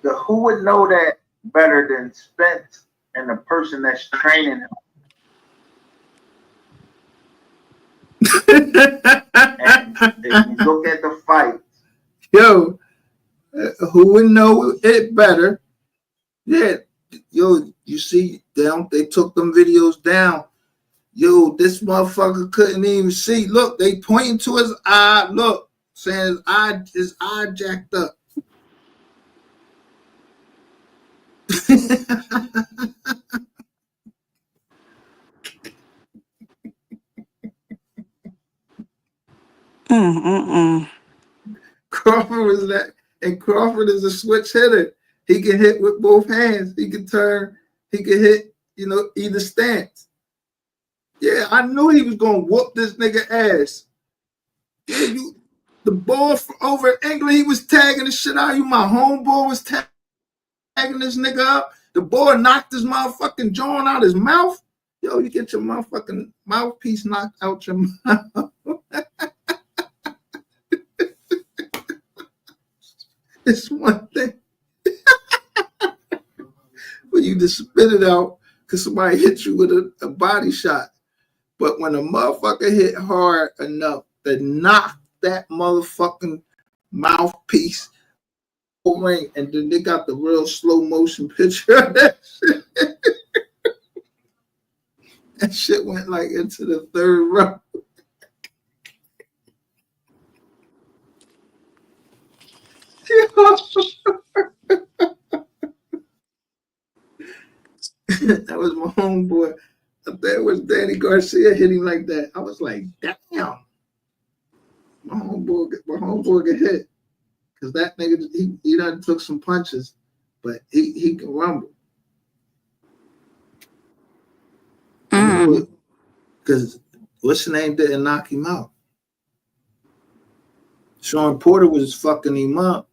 Speaker 5: who would know that better than Spence and the person that's training him? And if you look at the fight,
Speaker 1: Yo, who would know it better? Yeah, yo, you see, they took them videos down. Yo, this motherfucker couldn't even see. Look, they pointing to his eye. Look, saying his eye jacked up. Crawford was that, and Crawford is a switch hitter. He can hit with both hands. He can turn. He can hit, either stance. Yeah, I knew he was gonna whoop this nigga ass. Yeah, the boy over in England, he was tagging the shit out of you. My homeboy was tagging this nigga up. The boy knocked his motherfucking jaw out his mouth. Yo, you get your motherfucking mouthpiece knocked out your mouth. It's one thing when you just spit it out because somebody hit you with a body shot. But when a motherfucker hit hard enough to knock that motherfucking mouthpiece ring, and then they got the real slow motion picture of that shit. That shit went like into the third row. That was my homeboy. That was Danny Garcia hitting like that. I was like, damn. My homeboy get hit. Because that nigga, he done took some punches, but he can rumble. Because what's the name didn't knock him out. Sean Porter was fucking him up,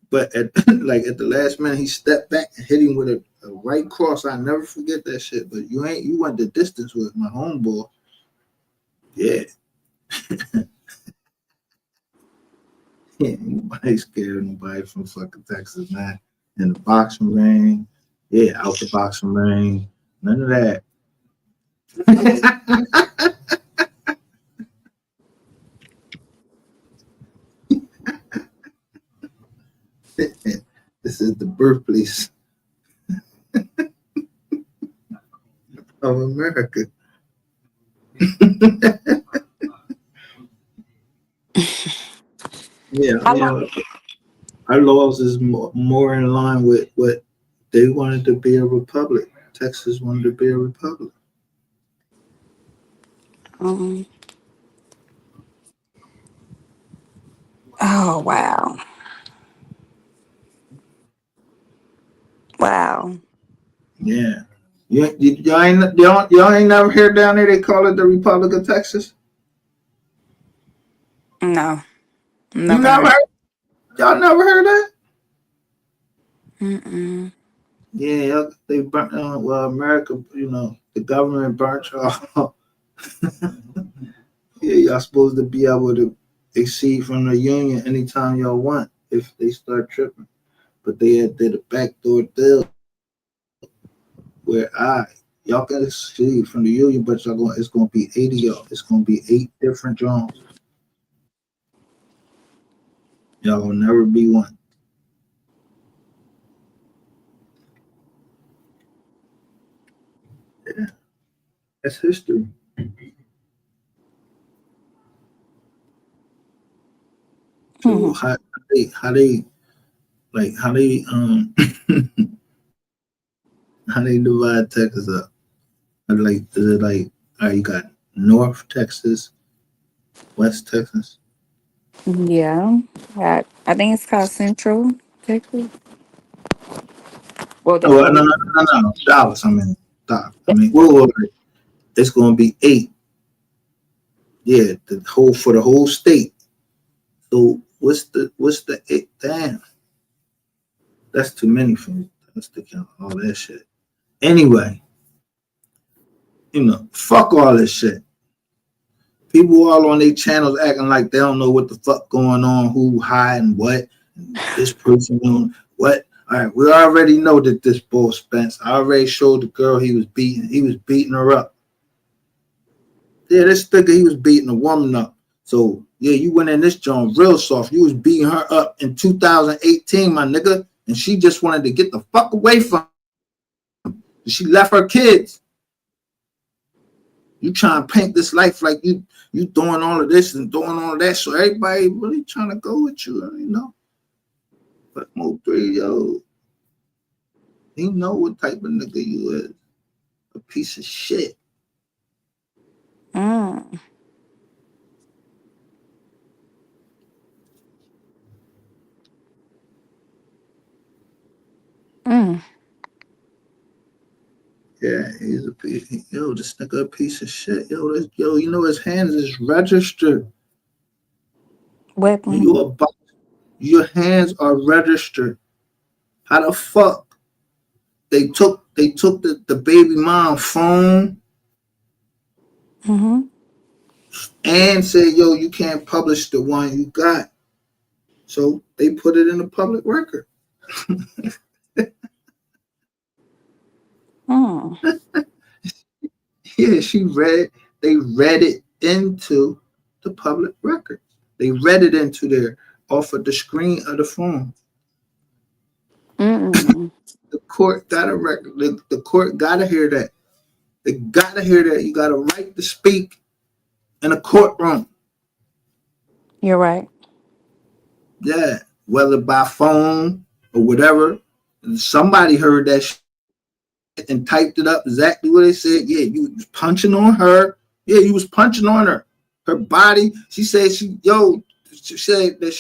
Speaker 1: but at the last minute he stepped back and hit him with a right cross. I never forget that shit. But you went the distance with my homeboy. Yeah. Nobody scared of nobody from fucking Texas, man. In the boxing ring, yeah, out the boxing ring, none of that. This is the birthplace of America. Yeah, our laws is more in line with what they wanted to be a republic. Texas wanted to be a republic.
Speaker 4: Oh, wow. Wow.
Speaker 1: Yeah. Y'all ain't never heard down there they call it the Republic of Texas?
Speaker 4: No.
Speaker 1: You
Speaker 4: Never
Speaker 1: never
Speaker 4: heard.
Speaker 1: heard? Y'all never heard that?
Speaker 4: Mm-mm.
Speaker 1: Yeah, they burnt. America, the government burnt y'all. Yeah, y'all supposed to be able to exceed from the union anytime y'all want if they start tripping. But they did a backdoor deal where y'all can exceed from the union, but it's gonna be 80 y'all. It's gonna be 8 different drones. Y'all will never be one. Yeah. That's history. So how they like how they divide Texas up? Like is it like all right, you got North Texas, West Texas?
Speaker 4: Yeah. I think it's called Central Texas. Well, the
Speaker 1: Oh no
Speaker 4: whole.
Speaker 1: no no no no Dallas. I mean Dallas. I mean whoa, it's gonna be 8. Yeah, the whole for the whole state. So what's the 8? Damn, that's too many for me. That's to count all that shit. Anyway, fuck all this shit. People all on their channels acting like they don't know what the fuck going on, who hiding what, and this person doing what. All right, we already know that this bull Spence. I already showed the girl he was beating. He was beating her up. Yeah, this nigga, he was beating a woman up. So yeah, you went in this joint real soft. You was beating her up in 2018, my nigga, and she just wanted to get the fuck away from him. She left her kids. You trying to paint this life like you doing all of this and doing all of that, so everybody really trying to go with you, But Mo3, yo, he know what type of nigga you is. A piece of shit.
Speaker 4: Mm. Mm.
Speaker 1: Yeah, he's a piece. Yo, this nigga a piece of shit. Yo, his hands is registered.
Speaker 4: Weapon.
Speaker 1: Your hands are registered. How the fuck they took the baby mom phone
Speaker 4: Mm-hmm.
Speaker 1: and said, yo, you can't publish the one you got. So they put it in the public record.
Speaker 4: Mm.
Speaker 1: Yeah, they read it into the public record. They read it into there off of the screen of the phone.
Speaker 4: Mm.
Speaker 1: The court got a record. The court got to hear that. They got to hear that. You got a right to speak in a courtroom.
Speaker 4: You're right.
Speaker 1: Yeah, whether by phone or whatever. Somebody heard that shit and typed it up exactly what they said. Yeah, you was punching on her. Yeah, you was punching on her. Her body. She said she said that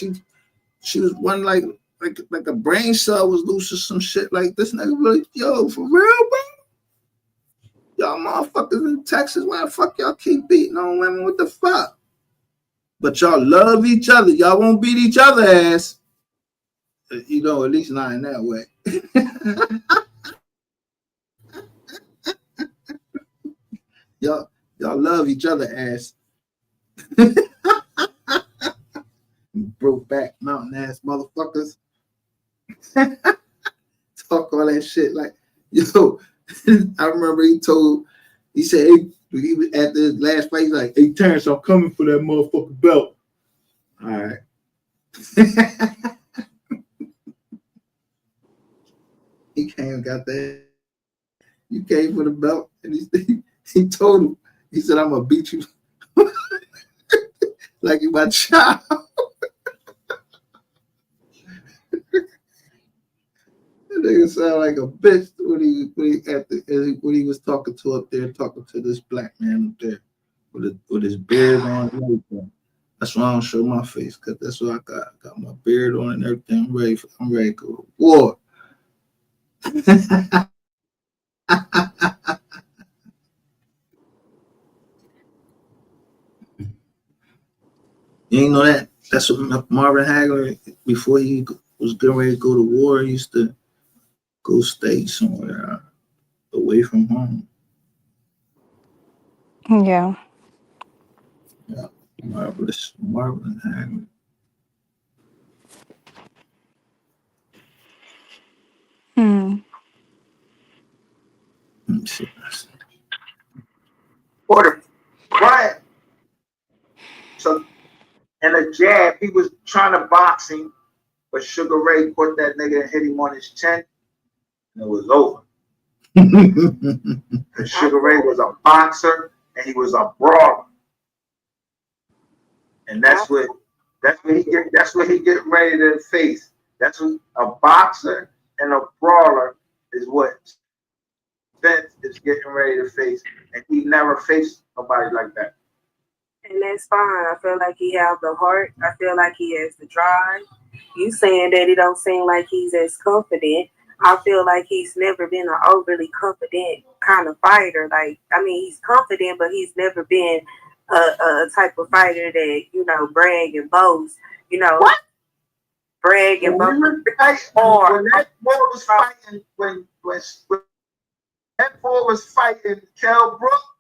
Speaker 1: she was one like a brain cell was loose or some shit like this nigga really, yo, for real, bro? Y'all motherfuckers in Texas, why the fuck y'all keep beating on women? What the fuck? But y'all love each other. Y'all won't beat each other ass. At least not in that way. y'all love each other ass. Broke back mountain ass motherfuckers. Talk all that shit like, yo, I remember he said, hey, he was at the last fight, he's like, hey, Terrence, I'm coming for that motherfucking belt. All right. He came and got that. You came for the belt, and he told him, he said, I'm gonna beat you like you my child. That nigga sound like a bitch when he was talking to this black man up there with his beard on and everything. That's why I don't show my face, because that's what I got. I got my beard on and everything. I'm ready to go to war. You ain't know that? That's what Marvin Hagler, before he was getting ready to go to war, he used to go stay somewhere away from home.
Speaker 4: Yeah.
Speaker 1: Yeah, marvelous Marvin Hagler.
Speaker 4: Hmm.
Speaker 1: Let me see. Order. Right. So, and a jab, he was trying to box him, but Sugar Ray put that nigga and hit him on his chin, and it was over.
Speaker 5: Because Sugar Ray was a boxer and he was a brawler. And that's what he getting ready to face. That's what a boxer and a brawler is what Spence is getting ready to face. And he never faced nobody like that.
Speaker 6: And that's fine. I feel like he has the heart. I feel like he has the drive. You saying that it don't seem like he's as confident. I feel like he's never been an overly confident kind of fighter. Like, I mean, he's confident, but he's never been a type of fighter that, you know, brag and boast. You know,
Speaker 5: what?
Speaker 6: Brag and boast.
Speaker 5: When that boy was fighting, when that boy was fighting Kell Brook,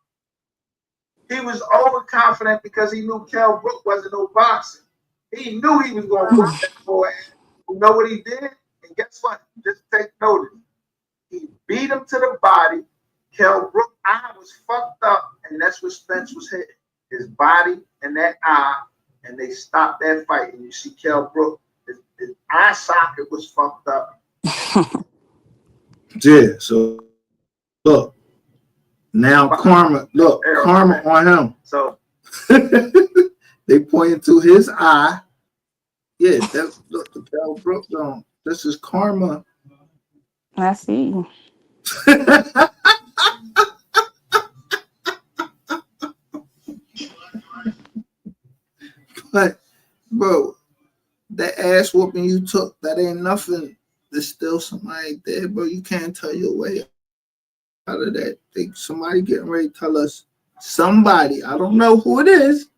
Speaker 5: he was overconfident because he knew Kell Brook wasn't no boxer. He knew he was going to whoop that boy. You know what he did? And guess what? Just take notice. He beat him to the body. Kell Brook's eye was fucked up, and that's what Spence was hitting. His body and that eye, and they stopped that fight. And you see Kell Brook, his eye socket was fucked up.
Speaker 1: Yeah, so look. Now karma on him.
Speaker 5: So
Speaker 1: they pointing to his eye. Yeah, that's look the Kell Brook on. This is karma.
Speaker 4: I see.
Speaker 1: But bro, that ass whooping you took, that ain't nothing. There's still somebody there, bro. You can't tell your way out of that. Somebody getting ready to tell us. Somebody, I don't know who it is.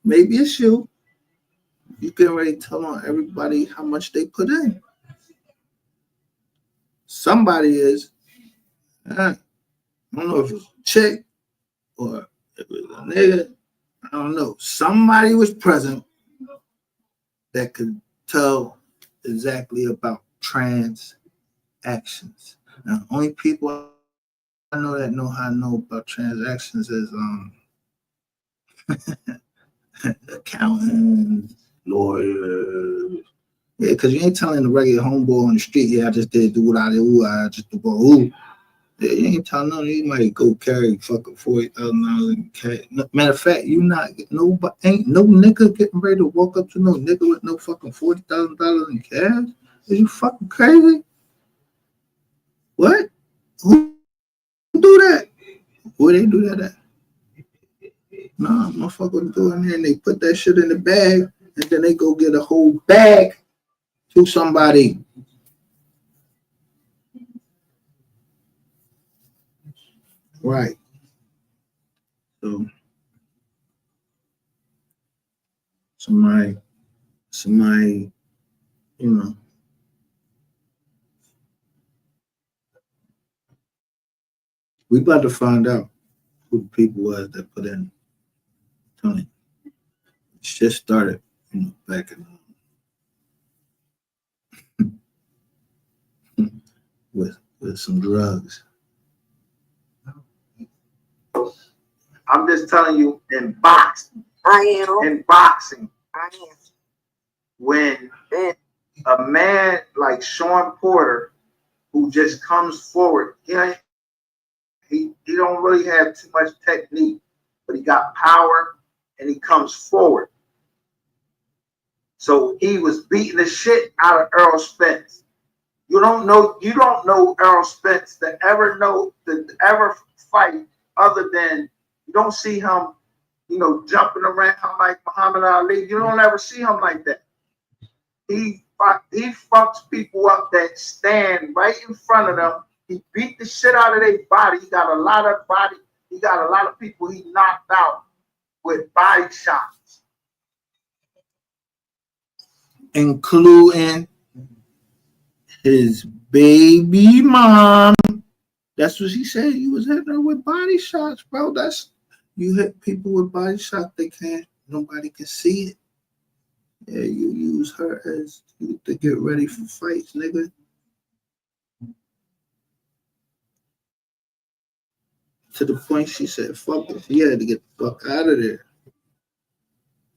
Speaker 1: Maybe it's you. You getting ready to tell on everybody how much they put in. Somebody is. I don't know if it's a chick or if it's a nigga. I don't know. Somebody was present that could tell exactly about transactions. Now, the only people I know that know how to know about transactions is accountants, lawyers. Yeah, because you ain't telling the regular homeboy on the street, yeah, I just did do what I do, I just do go. Yeah, you ain't telling none. You might go carry fucking $40,000 in cash. Matter of fact, you not nobody ain't no nigga getting ready to walk up to no nigga with no fucking $40,000 in cash. Are you fucking crazy? What? Who do that? Where they do that at? Nah, motherfuckers go in there and they put that shit in the bag and then they go get a whole bag to somebody. Right. So somebody, you know. We about to find out who the people was that put in. Tony. It's just started, you know, back in with some drugs.
Speaker 5: I'm just telling you, in boxing.
Speaker 6: I am.
Speaker 5: In boxing.
Speaker 6: I am.
Speaker 5: When a man like Sean Porter, who just comes forward, he don't really have too much technique, but he got power and he comes forward. So he was beating the shit out of Earl Spence. You don't know Earl Spence to ever fight other than you don't see him, you know, jumping around like Muhammad Ali. You don't ever see him like that. He fucks people up that stand right in front of them. He beat the shit out of their body. He got a lot of people he knocked out with body shots.
Speaker 1: Including his baby mom. That's what she said. You was hitting her with body shots, bro. You hit people with body shots, nobody can see it. Yeah, you use her as to get ready for fights, nigga. To the point she said, fuck it. She had to get the fuck out of there.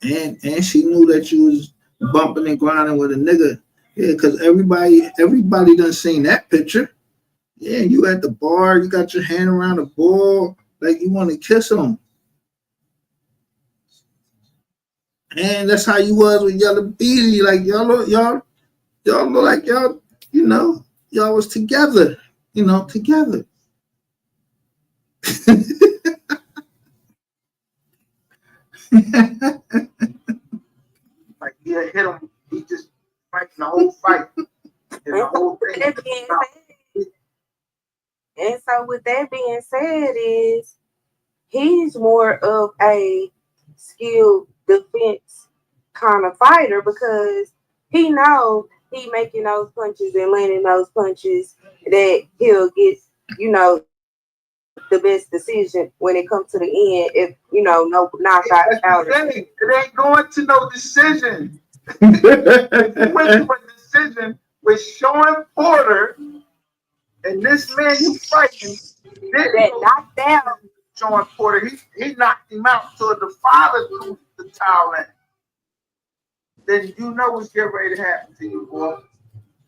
Speaker 1: And she knew that you was bumping and grinding with a nigga. Yeah, because everybody done seen that picture. Yeah, you at the bar, you got your hand around the ball, like you want to kiss him. And that's how you was with Yellow Beatty. Like y'all look like y'all, y'all was together, together.
Speaker 5: Like he'll hit him, he just fighting the whole fight. And the whole thing.
Speaker 6: And so with that being said, is he's more of a skilled defense kind of fighter because he knows he making those punches and landing those punches that he'll get, the best decision when it comes to the end if, no knockout out.
Speaker 5: It ain't going to no decision. It went to a decision with Sean Porter and this man you fighting
Speaker 6: that knocked down
Speaker 5: Sean Porter. He knocked him out so the father threw the towel in. Then you know what's getting ready to happen to you, boy.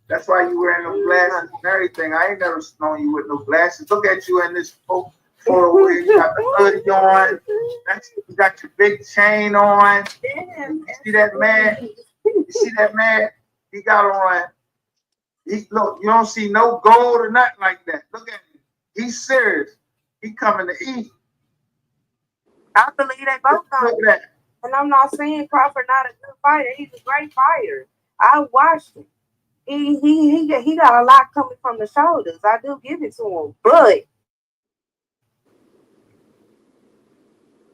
Speaker 5: That's why you wearing no glasses and everything. I ain't never known you with no glasses. Look at you in this photo where you got the hoodie on. You got your big chain on. You see that man? You see that man? He got on. Look, you don't see no gold or nothing like that. Look at him. He's serious. He coming to eat.
Speaker 6: I believe they both
Speaker 5: Look at that.
Speaker 6: And I'm not saying Crawford not a good fighter. He's a great fighter. I watched him. He got a lot coming from the shoulders. I do give it to him. But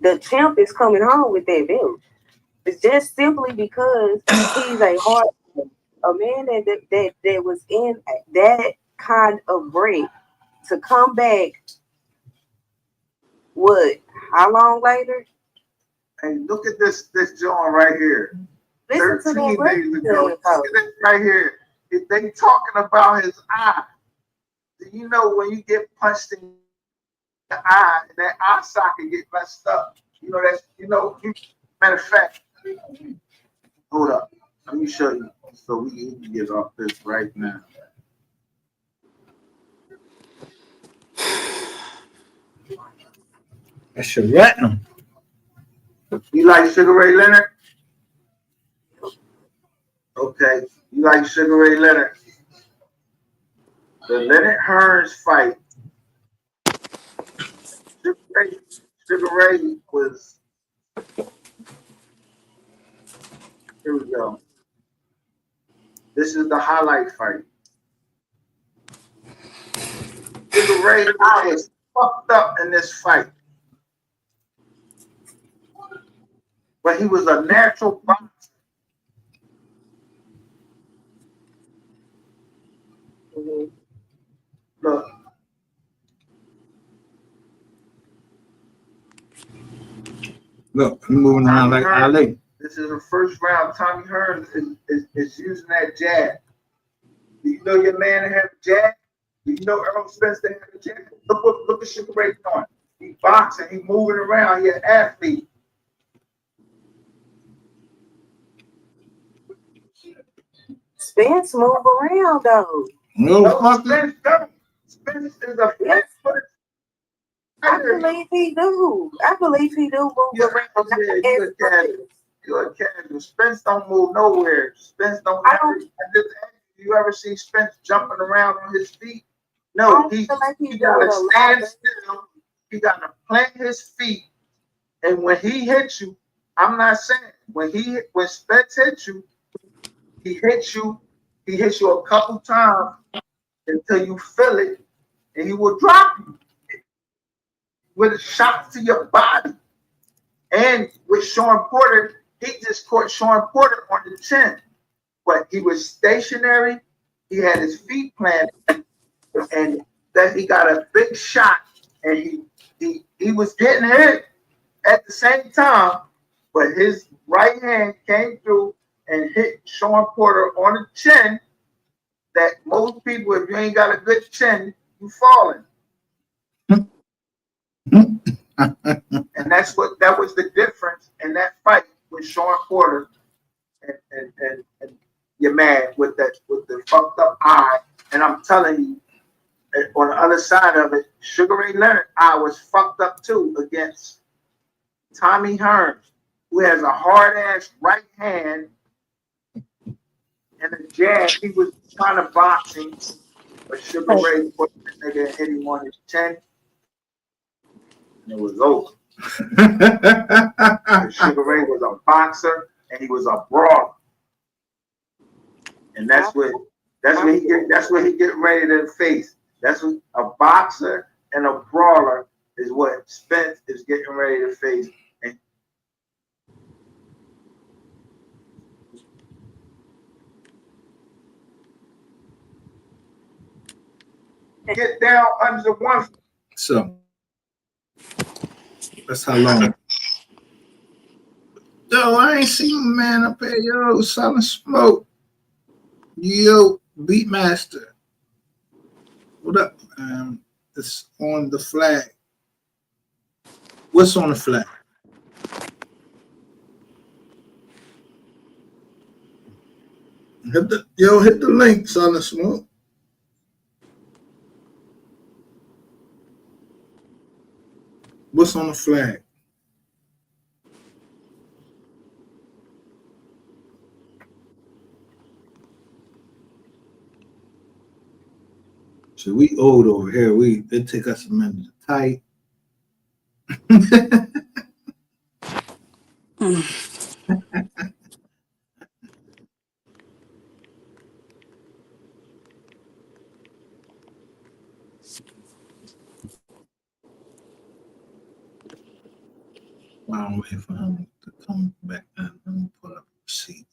Speaker 6: the champ is coming home with that belt. It's just simply because he's a man that was in that kind of break to come back. What? How long later?
Speaker 5: Hey, look at this joint right here.
Speaker 6: Listen
Speaker 5: 13
Speaker 6: to
Speaker 5: days ago. Look at this right here. If they talking about his eye, do you know when you get punched in the eye and that eye socket get messed up? Matter of fact, hold up. Let me show you so we can get off this right now.
Speaker 1: That's your retinum.
Speaker 5: You like Sugar Ray Leonard? Okay. You like Sugar Ray Leonard? The Leonard Hearns fight. Sugar Ray was. Here we go. This is the highlight fight. Sugar Ray was fucked up in this fight. But he was a natural boxer. Look.
Speaker 1: Look, I'm moving around like Ali.
Speaker 5: This is the first round. Tommy Hearns is using that jab. Do you know your man have a jab? Do you know Errol Spence have a jab? Look at Sugar Ray doing. He boxing. He moving around. He an athlete.
Speaker 6: Spence move around though.
Speaker 5: No, Spence don't. Spence is a flat-footed.
Speaker 6: I believe he do. Move around.
Speaker 5: You're a casual. Spence don't move nowhere. Spence don't. You ever see Spence jumping around on his feet? No, he gotta stand still. He gotta plant his feet, and when he hits you, I'm not saying when Spence hits you, he hits you a couple times until you feel it, and he will drop you with a shot to your body. And with Sean Porter, he just caught Sean Porter on the chin, but he was stationary. He had his feet planted, and then he got a big shot, and he was getting hit at the same time, but his right hand came through and hit Sean Porter on the chin. That most people, if you ain't got a good chin, you falling. And that was the difference in that fight with Sean Porter and your man with the fucked up eye. And I'm telling you, on the other side of it, Sugar Ray Leonard, I was fucked up too against Tommy Hearns, who has a hard ass right hand and a jab. He was kind of boxing, but Sugar Ray put the nigga and hit him on his chin, and it was over. Sugar Ray was a boxer and he was a brawler, and that's what he get ready to face. That's what a boxer and a brawler is what Spence is getting ready to face. And get down under the one.
Speaker 1: So that's how long. Yo, I ain't seen my man up here. Yo, Silent Smoke. Yo, Beatmaster. What up? It's on the flag. What's on the flag? Hit the link, Silent Smoke. What's on the flag? So we old over here. It take us a minute to type. While I'm waiting for him to come back in, let me pull up the seat.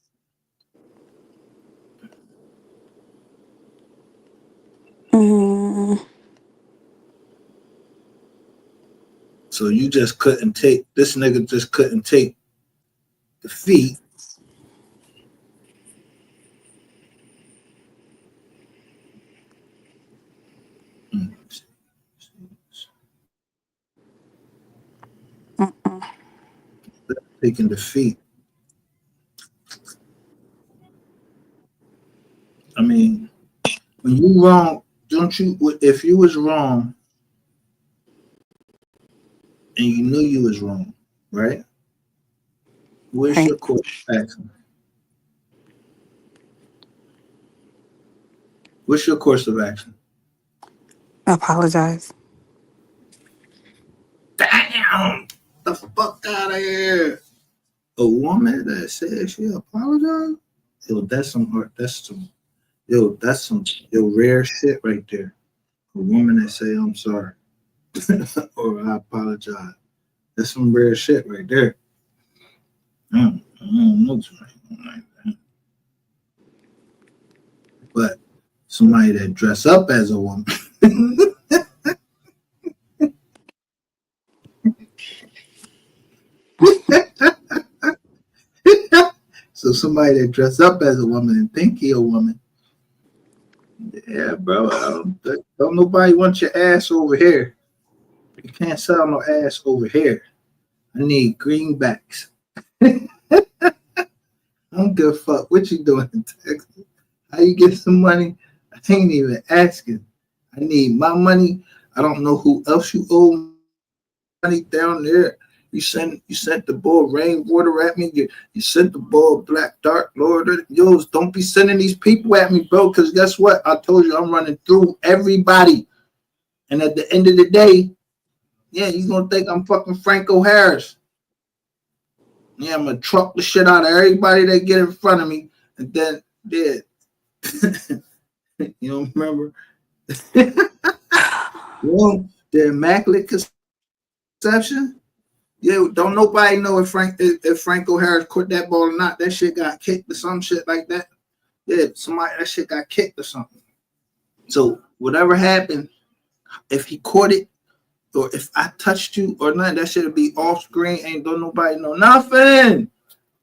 Speaker 1: So you just couldn't take this nigga just couldn't take defeat. Taking defeat. I mean, when you wrong, don't you? If you was wrong and you knew you was wrong, right? Where's your course of action? What's your course of action?
Speaker 4: Apologize.
Speaker 1: Damn! The fuck out of here! A woman that says she apologized? Yo, that's some rare shit right there. A woman that say I'm sorry or I apologize. That's some rare shit right there. I don't know like that. But somebody that dress up as a woman. So somebody that dress up as a woman and think he a woman. Yeah, bro. Don't nobody want your ass over here. You can't sell no ass over here. I need greenbacks. I don't give a fuck what you doing in Texas. How you get some money? I ain't even asking. I need my money. I don't know who else you owe money down there. You sent the ball rainwater at me. You sent the ball black dark Lord. Yo, don't be sending these people at me, bro. Because guess what? I told you I'm running through everybody. And at the end of the day, yeah, you gonna think I'm fucking Franco Harris. Yeah, I'm gonna truck the shit out of everybody that get in front of me. And then, yeah. You don't remember? Well, the Immaculate Conception. Yeah, don't nobody know if Franco Harris caught that ball or not. That shit got kicked or some shit like that. Yeah, that shit got kicked or something. So whatever happened, if he caught it or if I touched you or nothing, that shit'll be off screen. Don't nobody know nothing.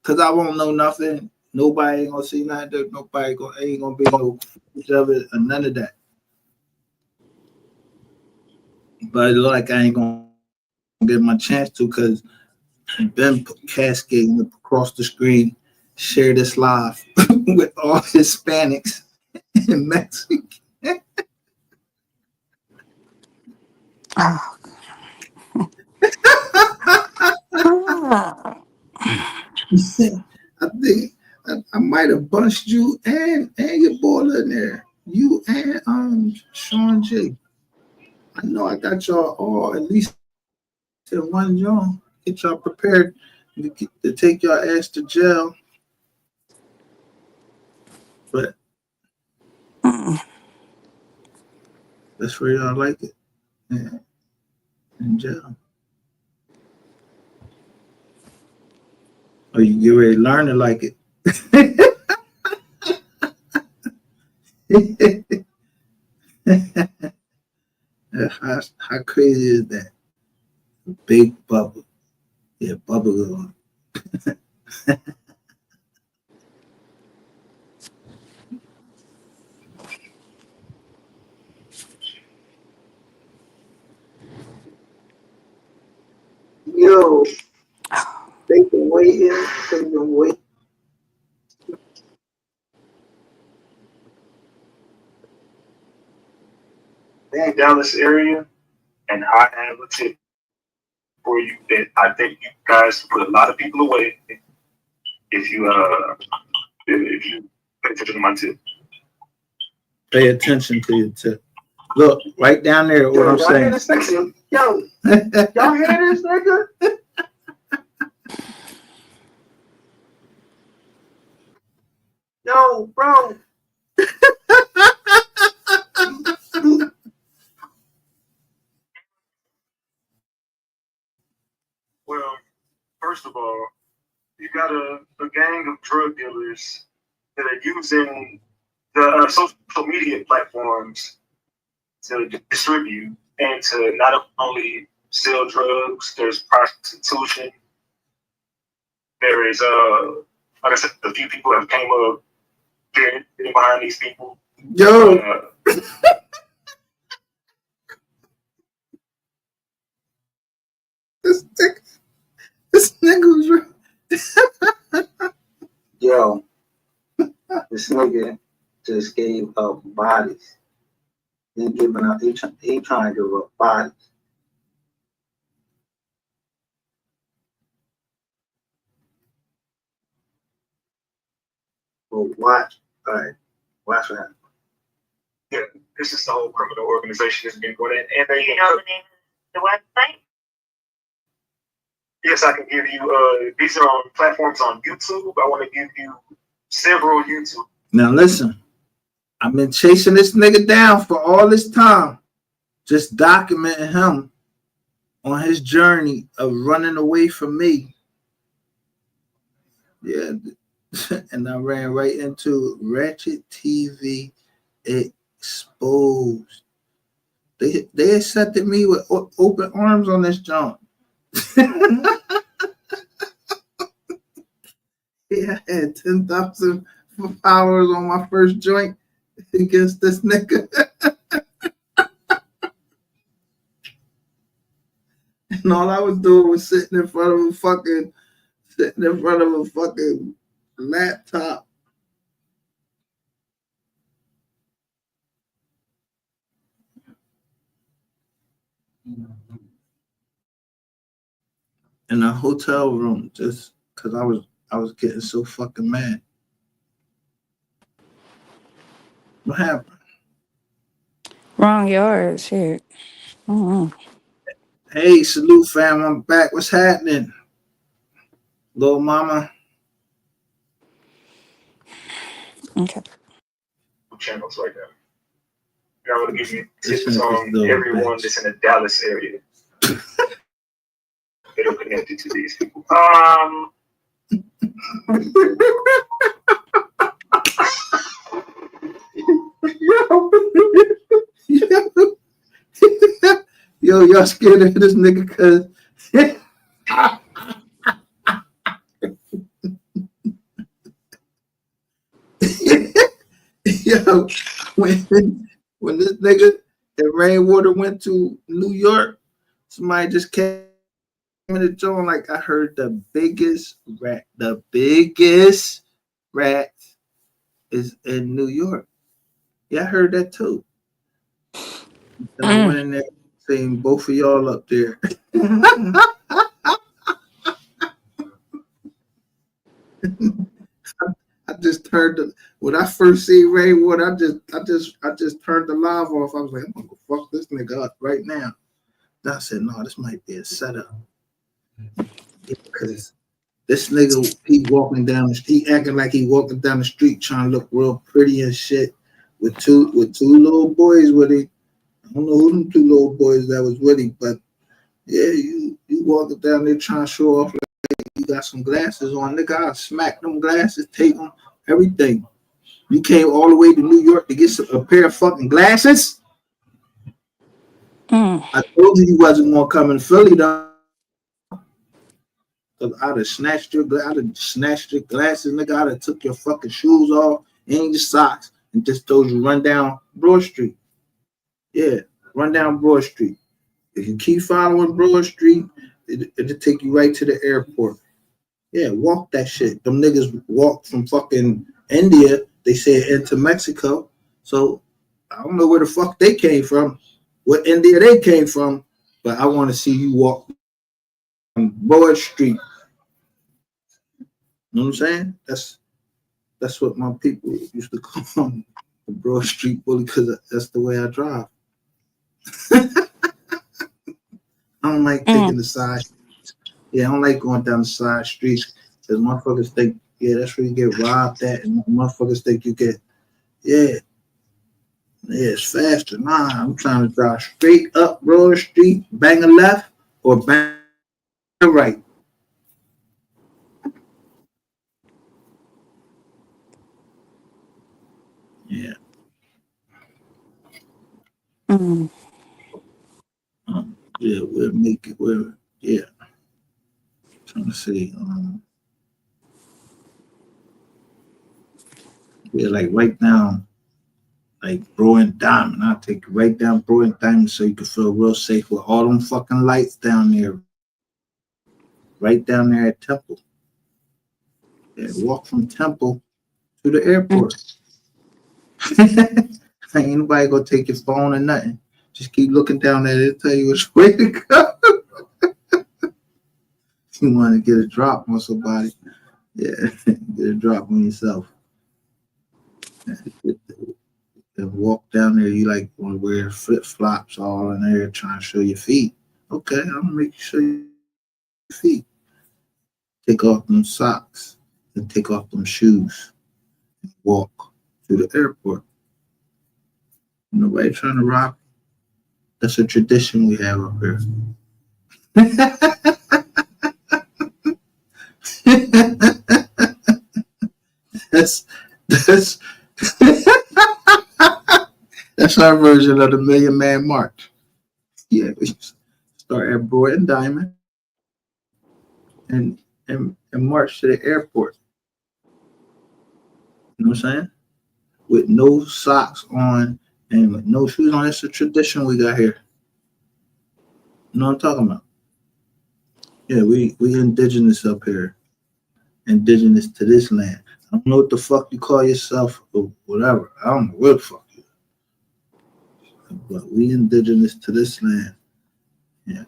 Speaker 1: Cause I won't know nothing. Nobody ain't gonna see nothing. Nobody ain't gonna be no footage of it or none of that. But it look like I ain't gonna get my chance to because Ben cascading across the screen, share this live with all Hispanics and Mexicans.
Speaker 4: Oh.
Speaker 1: I think I might have bunched you and your boy in there. You and Sean J. I know I got y'all all at least in one joint. Get y'all prepared to take your ass to jail. But that's where y'all like it. Yeah, in jail. Or you get ready to learn to like it. how crazy is that? Big bubble. Yeah, bubble gum. Yo, they been waiting. They been waiting.
Speaker 3: In Dallas area, and I have a tip for you that I think you guys put a lot of people away if you pay attention to my tip.
Speaker 1: Pay attention to your tip. Look, right down there, what I'm saying.
Speaker 5: Yo, y'all hear this nigga? Yo, bro.
Speaker 3: Well, first of all, you got a gang of drug dealers that are using the social media platforms to distribute and to not only sell drugs, there's prostitution. There is, like I said, a few people have came up getting behind these people.
Speaker 1: Yo. This nigga was
Speaker 5: Yo, this nigga just gave up bodies. He giving up. He trying to give up bodies. Well, watch. All right, watch what happens.
Speaker 3: Yeah, this is the whole criminal organization that's been going in, and they know the website. Yes, I can give you. These are on platforms on YouTube. I want to give you several YouTube.
Speaker 1: Now listen, I've been chasing this nigga down for all this time, just documenting him on his journey of running away from me. Yeah, and I ran right into Ratchet TV Exposed. They accepted me with open arms on this jump. Yeah, I had 10,000 followers on my first joint against this nigga. And all I was doing was sitting in front of a fucking laptop. In a hotel room, just because I was getting so fucking mad. What happened?
Speaker 4: Wrong yard, shit. Mm-hmm.
Speaker 1: Hey, salute fam, I'm back. What's happening? Little mama.
Speaker 4: Okay.
Speaker 3: Channels right now. And I'm gonna give you
Speaker 1: This
Speaker 3: tips on
Speaker 1: little
Speaker 3: everyone
Speaker 1: bitch.
Speaker 3: that's in the Dallas area that are connected to these people.
Speaker 1: Yo, y'all scared of this nigga because yo, when this nigga and Rainwater went to New York, somebody just came in the joint like I heard the biggest rat is in New York. Yeah, I heard that too. And I went in there Seeing both of y'all up there. I just turned the when I first see Rainwater, I just turned the live off. I was like, I'm gonna go fuck this nigga up right now. Then I said, no, this might be a setup. Because this nigga, he walking down the street, acting like he walking down the street trying to look real pretty and shit with two little boys with him. I don't know who them two little boys that was with him, but yeah, you walking down there trying to show off like you got some glasses on. Nigga, I'll smack them glasses, take them, everything. You came all the way to New York to get a pair of fucking glasses? I told you wasn't gonna come in Philly though. Cause I'd have snatched your glasses, nigga. I'd have took your fucking shoes off and your socks and just told you run down Broad Street. Yeah, run down Broad Street. If you keep following Broad Street, it'll take you right to the airport. Yeah, walk that shit. Them niggas walk from fucking India, they said, into Mexico. So I don't know where the fuck they came from, what India they came from, but I want to see you walk on Broad Street. You know what I'm saying? That's what my people used to call me, the Broad Street bully, because that's the way I drive. I don't like taking the side streets. Yeah, I don't like going down the side streets because motherfuckers think, yeah, that's where you get robbed at, and motherfuckers think you get, yeah, it's faster. Nah, I'm trying to drive straight up Broad Street, bang a left, or bang a right. Yeah. Yeah, we'll make it. Yeah. Trying to see. Yeah, like right now, like Bro and Diamond. I'll take you right down Bro and Diamond so you can feel real safe with all them fucking lights down there. Right down there at Temple. Yeah, walk from Temple to the airport. Ain't nobody gonna take your phone or nothing. Just keep looking down there. They'll tell you which way to go. If you want to get a drop on somebody, yeah, get a drop on yourself. And walk down there, you like want to wear flip flops all in there, trying to show your feet. Okay, I'm gonna make you show your feet. Take off them socks and take off them shoes. And walk to the airport. Nobody trying to rob. That's a tradition we have up here. that's that's our version of the Million Man March. Yeah, we start at Broad and Diamond and march to the airport. You know what I'm saying? With no socks on and with no shoes on. It's a tradition we got here. You know what I'm talking about? Yeah, we indigenous up here. Indigenous to this land. I don't know what the fuck you call yourself or whatever. I don't know what the fuck you are. But we indigenous to this land. Yeah.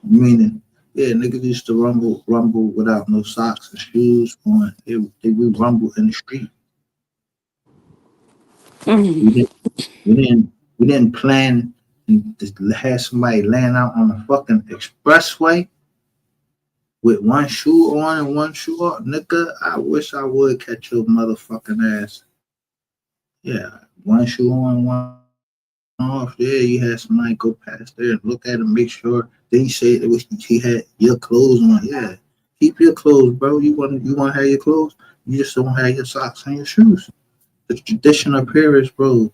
Speaker 1: Meaning, yeah, niggas used to rumble without no socks and shoes on. They would rumble in the street. We didn't plan and just have somebody laying out on the fucking expressway with one shoe on and one shoe off. Nigga, I wish I would catch your motherfucking ass. Yeah, one shoe on, one off. Yeah, you had somebody go past there and look at him, make sure. Then he said he had your clothes on. Yeah, keep your clothes, bro. You want to have your clothes. You just don't have your socks and your shoes. The tradition up here is, bro,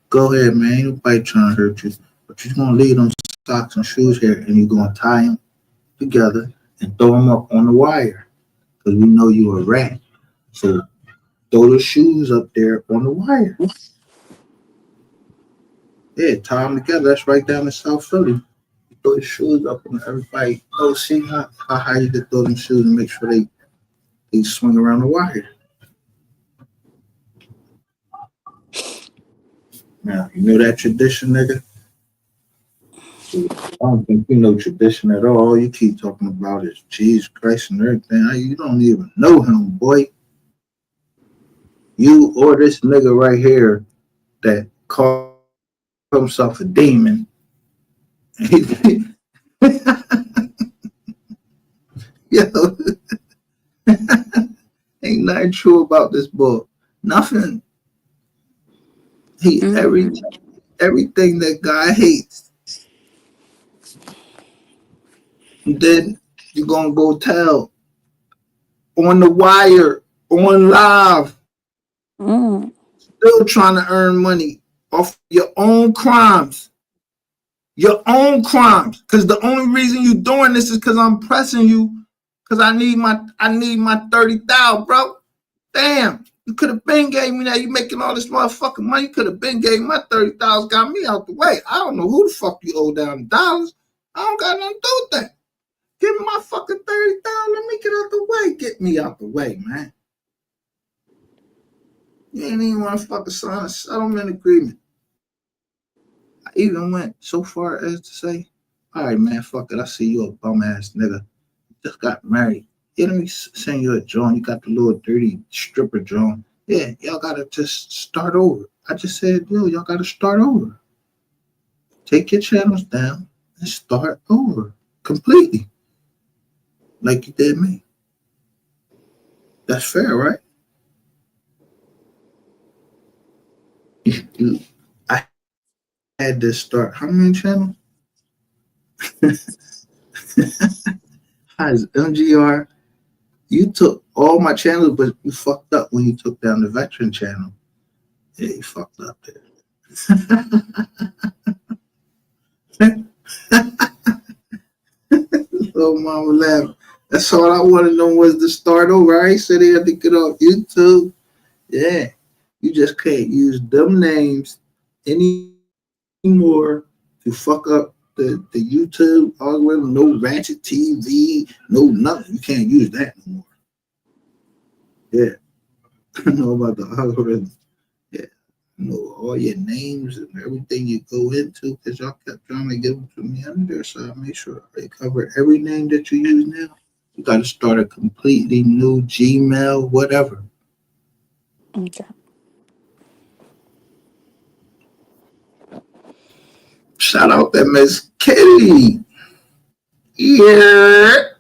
Speaker 1: go ahead, man. Ain't nobody trying to hurt you. But you're going to leave them socks and shoes here and you're going to tie them together and throw them up on the wire. Because we know you're a rat. So throw the shoes up there on the wire. Yeah, tie them together. That's right down in South Philly. You throw the shoes up and everybody, see how you can throw them shoes and make sure they swing around the wire. Now, you know that tradition, nigga? I don't think you know tradition at all. All you keep talking about is Jesus Christ and everything. You don't even know him, boy. You or this nigga right here that calls himself a demon. Yo, ain't nothing true about this book. Nothing. He
Speaker 4: Mm-hmm.
Speaker 1: everything that God hates. And then you're gonna go tell on the wire, on live,
Speaker 4: Mm.
Speaker 1: still trying to earn money off your own crimes. Your own crimes. Because the only reason you doing this is because I'm pressing you. Because I need my 30,000, bro. Damn. You could have been gave me that. You making all this motherfucking money. You could have been gave me my 30,000, got me out the way. I don't know who the fuck you owe down dollars. I don't got nothing to do with that. Give me my fucking 30,000. Let me get out the way. Get me out the way, man. You ain't even want to fucking sign a settlement agreement. I even went so far as to say, all right, man, fuck it. I see you a bum ass nigga. Just got married. Yeah, let me send you a joint. You got the little dirty stripper joint. Yeah, y'all gotta just start over. I just said, yo, y'all gotta start over. Take your channels down and start over completely, like you did me. That's fair, right? I had to start. How many channels? How's MGR? You took all my channels, but you fucked up when you took down the veteran channel. Yeah, you fucked up there. Oh, mama laugh. That's all I want to know was to start over. I ain't said they had to get off YouTube. Yeah, you just can't use them names anymore to fuck up the YouTube algorithm. No Ratchet TV, no nothing. You can't use that no more. Yeah, I know about the algorithm. Yeah, I know all your names and everything you go into because y'all kept trying to give them to me under there. So I made sure I cover every name that you use now. You got to start a completely new Gmail, whatever.
Speaker 4: Okay.
Speaker 1: Shout out to Miss Kitty. Yeah.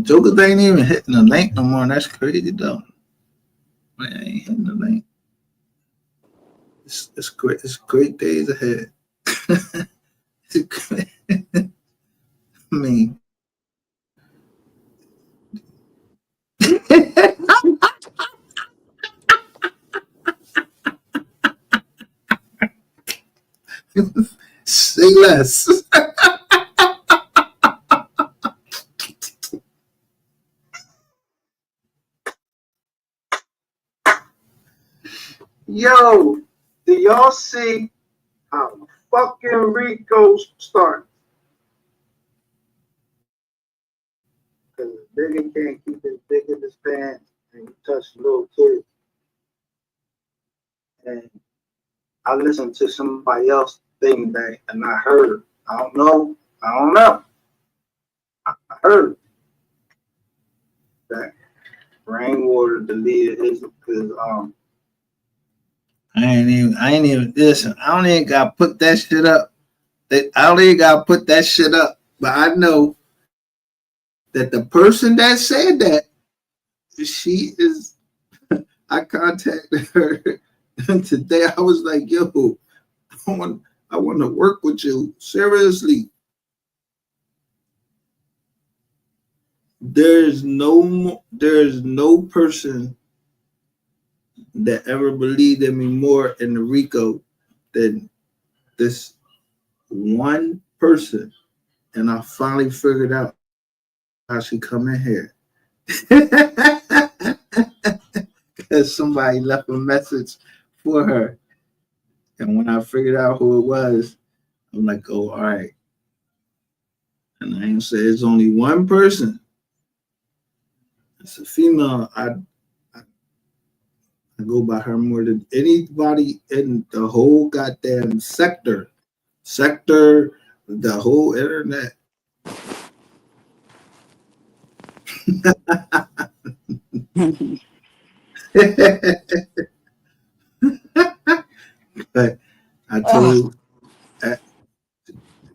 Speaker 1: Jokers ain't even hitting the link no more. That's crazy though. Man, I ain't hitting the link. It's great. It's great days ahead. I mean, say less. Yo, do y'all see how fucking Rico started? Because the nigga can't keep his dick in his pants and he touch little kids. And I listened to somebody else thing that and I heard. I don't know. I heard that rainwater deleted his because I ain't even listen. I don't even gotta put that shit up. I don't even gotta put that shit up. But I know that the person that said that, she is I contacted her today. I was like, yo, I want to work with you. Seriously. There's no person that ever believed in me more in the Rico than this one person. And I finally figured out how she come in here. Because somebody left a message for her. And when I figured out who it was, I'm like, oh, all right. And I ain't say it's only one person. It's a female. I go by her more than anybody in the whole goddamn sector, the whole internet. But I
Speaker 4: Oh,
Speaker 1: told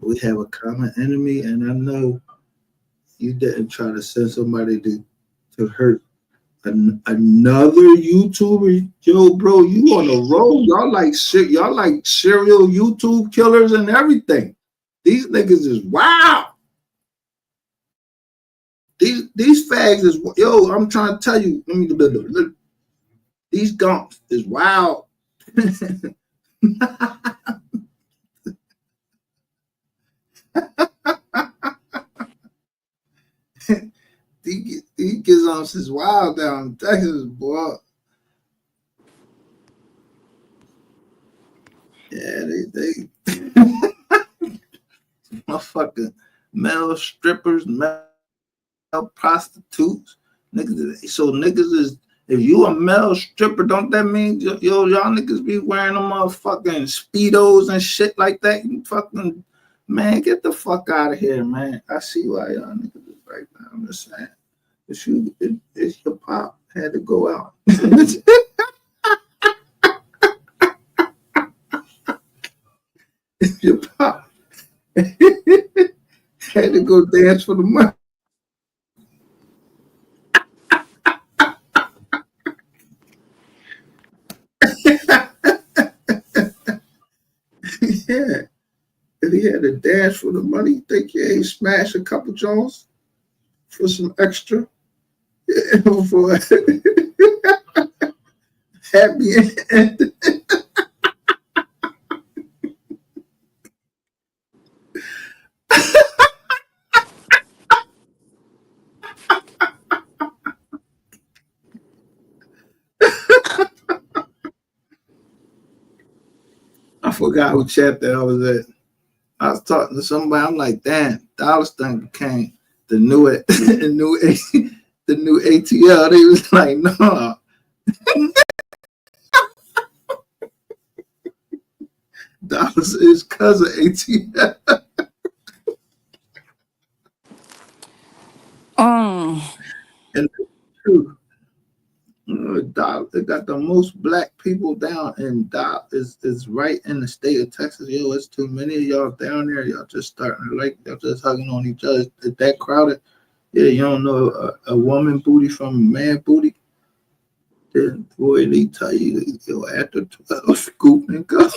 Speaker 1: we have a common enemy, and I know you didn't try to send somebody to hurt another YouTuber. Yo, bro, you on the road. Y'all like shit. Y'all like serial YouTube killers and everything. These niggas is wild. These fags is yo. I'm trying to tell you. Let me look. These gumps is wild. These gumps is wild down in Texas, boy. Yeah, they motherfucking male strippers, male prostitutes, niggas. So niggas is if you a male stripper, don't that mean y'all niggas be wearing them motherfucking speedos and shit like that? You fucking man, get the fuck out of here, man. I see why y'all niggas is right now. I'm just saying, it's your pop had to go out. Your pop had to go dance for the money. Yeah. If he had to dance for the money, you think he ain't smash a couple Jones for some extra? Yeah, for happy end. I forgot what chapter I was at. I was talking to somebody. I'm like, damn, Dollar Stone became the new the new ATL. They was like, no, Dollars is cousin ATL. And it's true. They got the most black people down, and is right in the state of Texas. Yo, it's too many of y'all down there. Y'all just starting to like, y'all just hugging on each other. It's that crowded. Yeah, you don't know a woman booty from a man booty. Then boy, they tell you, yo, after 12, scoop and go.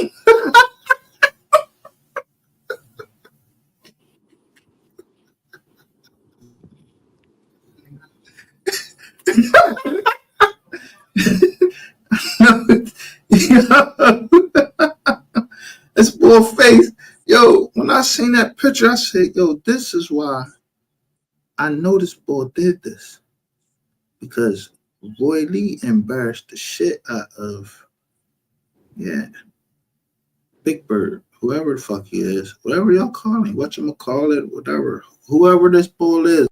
Speaker 1: It's full face. Yo, when I seen that picture, I said, yo, this is why I know this boy did this. Because Roy Lee embarrassed the shit out of, yeah, Big Bird, whoever the fuck he is, whatever y'all call him, whatchamacallit, whatever, whoever this boy is.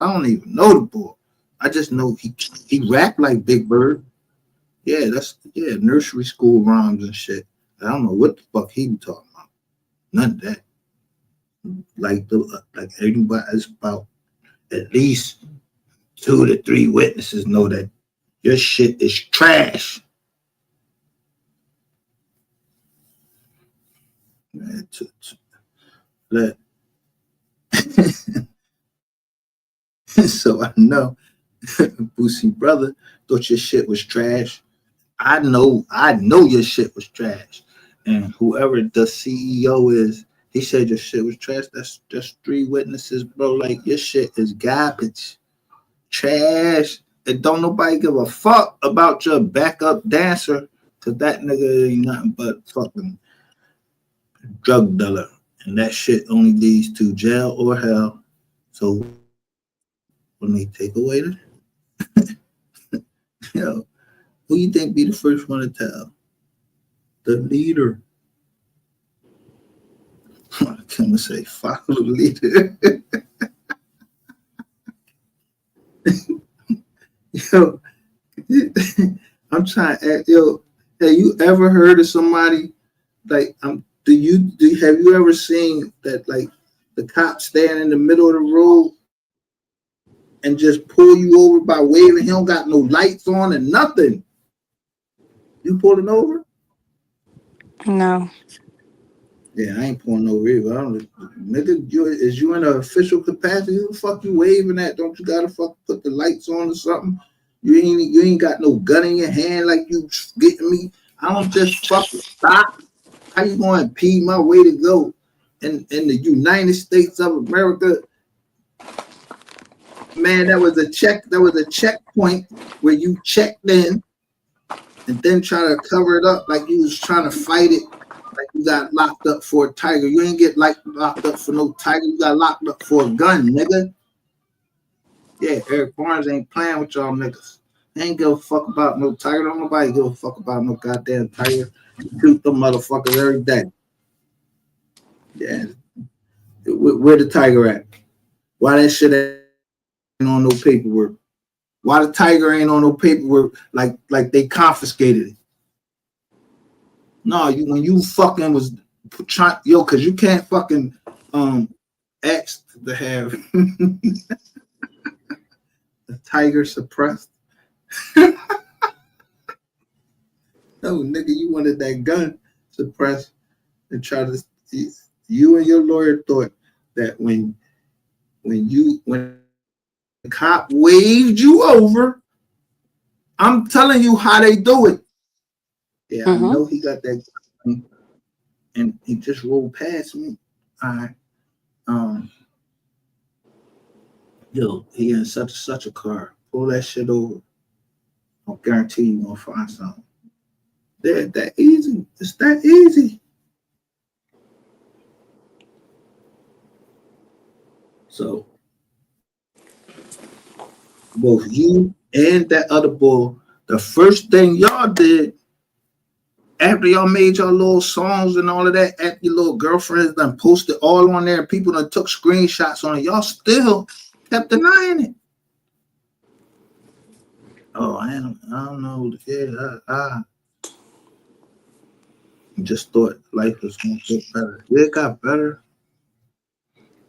Speaker 1: I don't even know the boy. I just know he rapped like Big Bird. Yeah, nursery school rhymes and shit. I don't know what the fuck he be talking about. None of that. Like everybody, it's about at least 2 to 3 witnesses know that your shit is trash. Man, let so I know Boosie brother thought your shit was trash. I know your shit was trash. And whoever the CEO is, he said your shit was trash. That's just 3 witnesses, bro. Like your shit is garbage, trash. And don't nobody give a fuck about your backup dancer, cause that nigga ain't nothing but fucking drug dealer. And that shit only leads to jail or hell. So when they take away the, yo, who you think be the first one to tell? The leader. Kim would say, follow the leader. Yo, I'm trying to ask, yo, have you ever heard of somebody like have you ever seen that like the cops stand in the middle of the road and just pull you over by waving? He don't got no lights on and nothing. You pulling over?
Speaker 4: No.
Speaker 1: Yeah, I ain't pulling over either. I don't, nigga, is you in an official capacity? Who the fuck you waving at? Don't you gotta fuck put the lights on or something? You ain't got no gun in your hand like you getting me. I don't just fucking stop. How you gonna impede my way to go in the United States of America? Man, that was a checkpoint where you checked in and then try to cover it up like you was trying to fight it, like you got locked up for a tiger. You ain't get locked up for no tiger. You got locked up for a gun, nigga. Yeah, Eric Barnes ain't playing with y'all niggas. They ain't give a fuck about no tiger. Don't nobody give a fuck about no goddamn tiger. Shoot them motherfuckers every day. Yeah. Where the tiger at? Why that shit ain't on no paperwork? Why the tiger ain't on no paperwork like they confiscated it? No, when you fucking was trying, yo, cause you can't fucking ask to have the tiger suppressed. No, nigga, you wanted that gun suppressed and try to. You and your lawyer thought that when the cop waved you over, I'm telling you how they do it. Yeah, I know he got that gun and he just rolled past me. All right. Yo, he in such a car. Pull that shit over. I'll guarantee you gonna find something. They're that easy. It's that easy. So both you and that other boy, the first thing y'all did after y'all made your little songs and all of that, after your little girlfriends done posted all on there and people done took screenshots on it, y'all still kept denying it. Oh, I don't know. Yeah, I just thought life was gonna get better. It got better.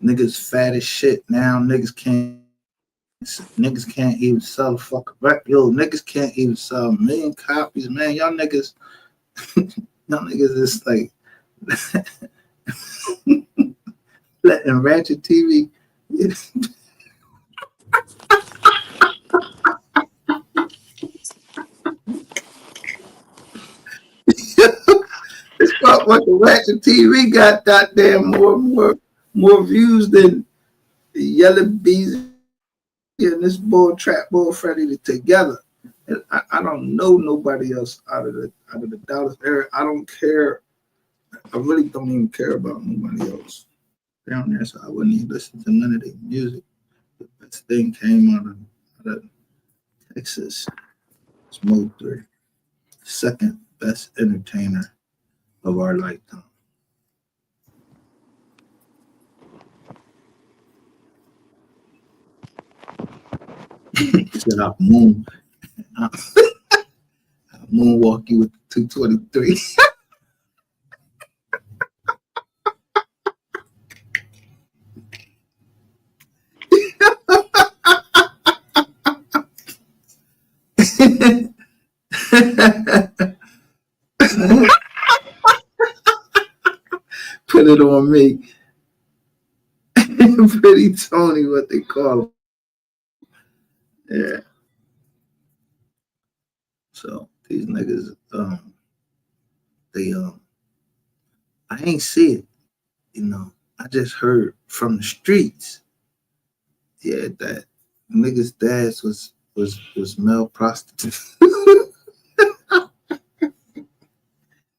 Speaker 1: Niggas fat as shit now. Niggas can't even sell a fucking record. Yo, niggas can't even sell 1 million copies, man. Y'all niggas is like letting Ratchet TV. It's about what the Ratchet TV got goddamn more views than Yellow Bees and this boy Trap Boy Freddy together. And I don't know nobody else out of the Dallas area. I don't care. I really don't even care about nobody else down there, so I wouldn't even listen to none of their music. The best thing came out of Texas. It's Mo3, second best entertainer of our lifetime. Said I'll moonwalk you with the 223. Put it on me. Pretty Tony, what they call him. Yeah. So these niggas, I ain't see it, I just heard from the streets, yeah, that niggas' dads was male prostitutes,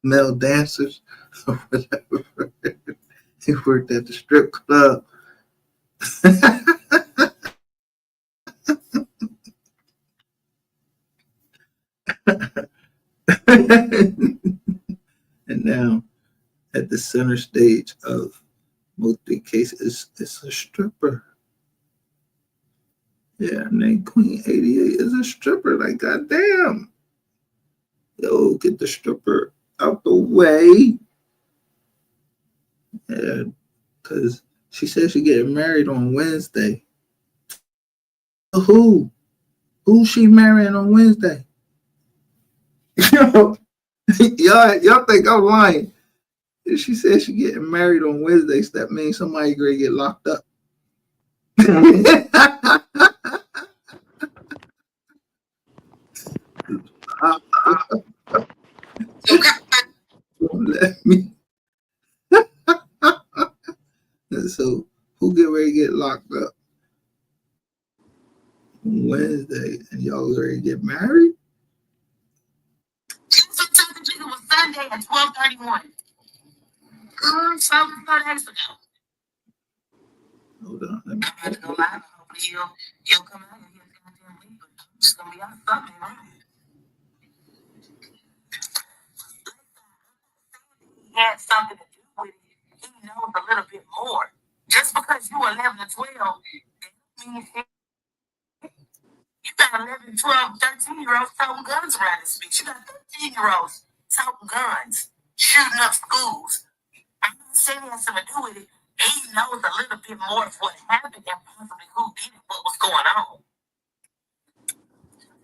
Speaker 1: male dancers, or whatever. He worked at the strip club. And now at the center stage of Multi case is a stripper. Yeah, name Queen 88 is a stripper. Like, goddamn. Yo, get the stripper out the way. Yeah, because she said she getting married on Wednesday. Who? Who she marrying on Wednesday? y'all think I'm lying. She said she getting married on Wednesday, so that means somebody gonna get locked up. Let me. So who get ready to get locked up on Wednesday, and y'all ready to get married?
Speaker 2: It was Sunday at 12:31. So 4 days ago.
Speaker 1: Hold on, let me.
Speaker 2: I'm about to go live. Hopefully he'll come out and he'll goddamn leave. But I'm just gonna be on something, right? He had something to do with it. He knows a little bit more. Just because you 11 or 12, that means you got 11, 12, 13-year-olds toting guns around this bitch. You got 13-year-olds toting guns, shooting up schools. I'm not saying it has something to do with it. He knows a little bit more of what happened and possibly who did it, what was going on.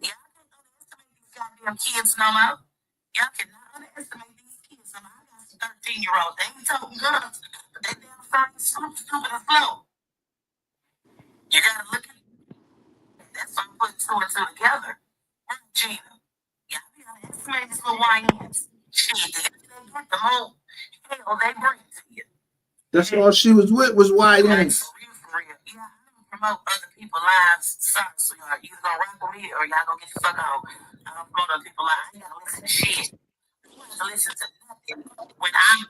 Speaker 2: Y'all can't underestimate these goddamn kids no more. Y'all cannot underestimate these kids. I got some 13-year-olds. They ain't toting guns, but they damn fucking stupid and slow. You gotta look at that's why I'm putting two and two together. Gina. Y'all be underestimating these little YNs. Shit, the get the whole hell they bring to you.
Speaker 1: That's all she was with was YN.
Speaker 2: Like, for real. Yeah, I don't promote other people's lives. Sorry, so y'all either gonna rock with me or y'all gonna get the fuck on. I don't promote other people's lives. You gotta listen to shit. You have to listen to nothing. When I'm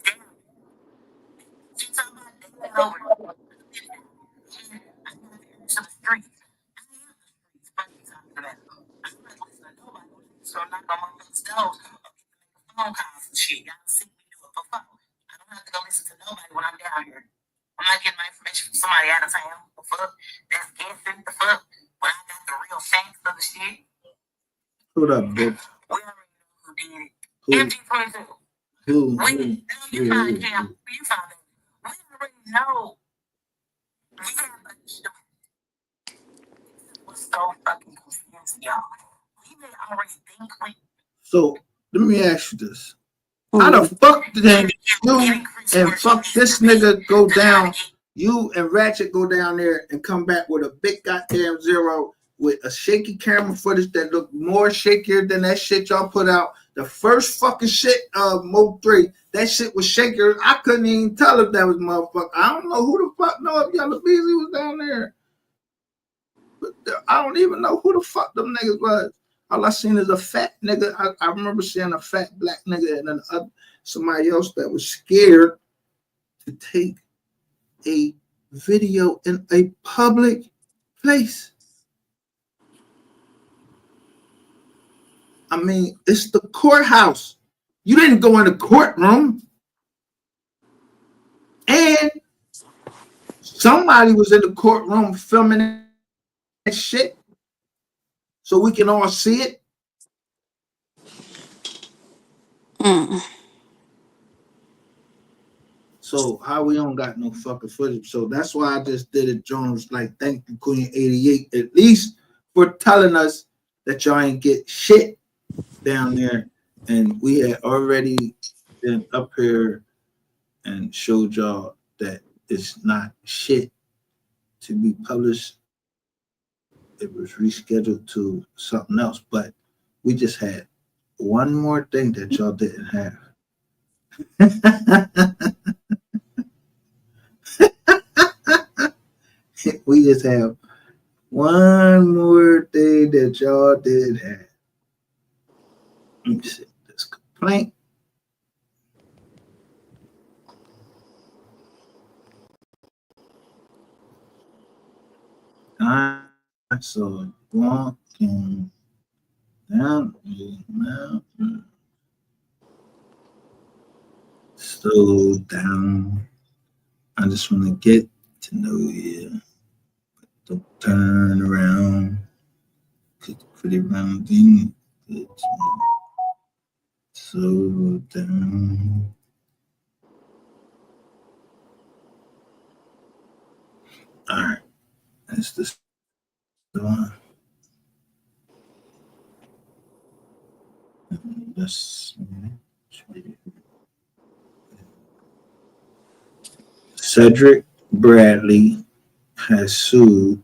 Speaker 2: down, she talking about that over. I got to the streets. I am the streets. Fuck you talking about. I'm not listening to nobody. So I'm not gonna motherfuckers doors or get to make phone calls and shit. Y'all see me do it before. I don't have to go listen to nobody when I'm down here. I'm not getting my information from somebody out of town. The fuck? That's guessing the fuck. When I got the real facts of the shit.
Speaker 1: Hold up, bitch.
Speaker 2: We already know who did it.
Speaker 1: Who?
Speaker 2: MG22.
Speaker 1: Who?
Speaker 2: You find him. You found him. We already know. We have a was so fucking confused, y'all. We may already think we.
Speaker 1: So let me ask you this: how the fuck did you and fuck this nigga go down? You and Ratchet go down there and come back with a big goddamn zero with a shaky camera footage that looked more shakier than that shit y'all put out. The first fucking shit of Mo 3, that shit was shakier. I couldn't even tell if that was motherfucker. I don't know who the fuck know if Yellow Beezy was down there. But I don't even know who the fuck them niggas was. All I seen is a fat nigga. I remember seeing a fat black nigga and then somebody else that was scared to take a video in a public place. I mean, it's the courthouse. You didn't go in the courtroom. And somebody was in the courtroom filming that shit so we can all see it. So how we don't got no fucking footage? So that's why I just did it, Jones. Like, thank you, Queen 88, at least for telling us that y'all ain't get shit down there. And we had already been up here and showed y'all that it's not shit to be published. It was rescheduled to something else, but we just had one more thing that y'all didn't have. We just have one more thing that y'all did have. Let me see this complaint. I saw walking down the mountain. Slow down. I just want to get to know you. Don't turn around. Pretty round thing. Slow down. All right. That's the one. That's Cedric Bradley has sued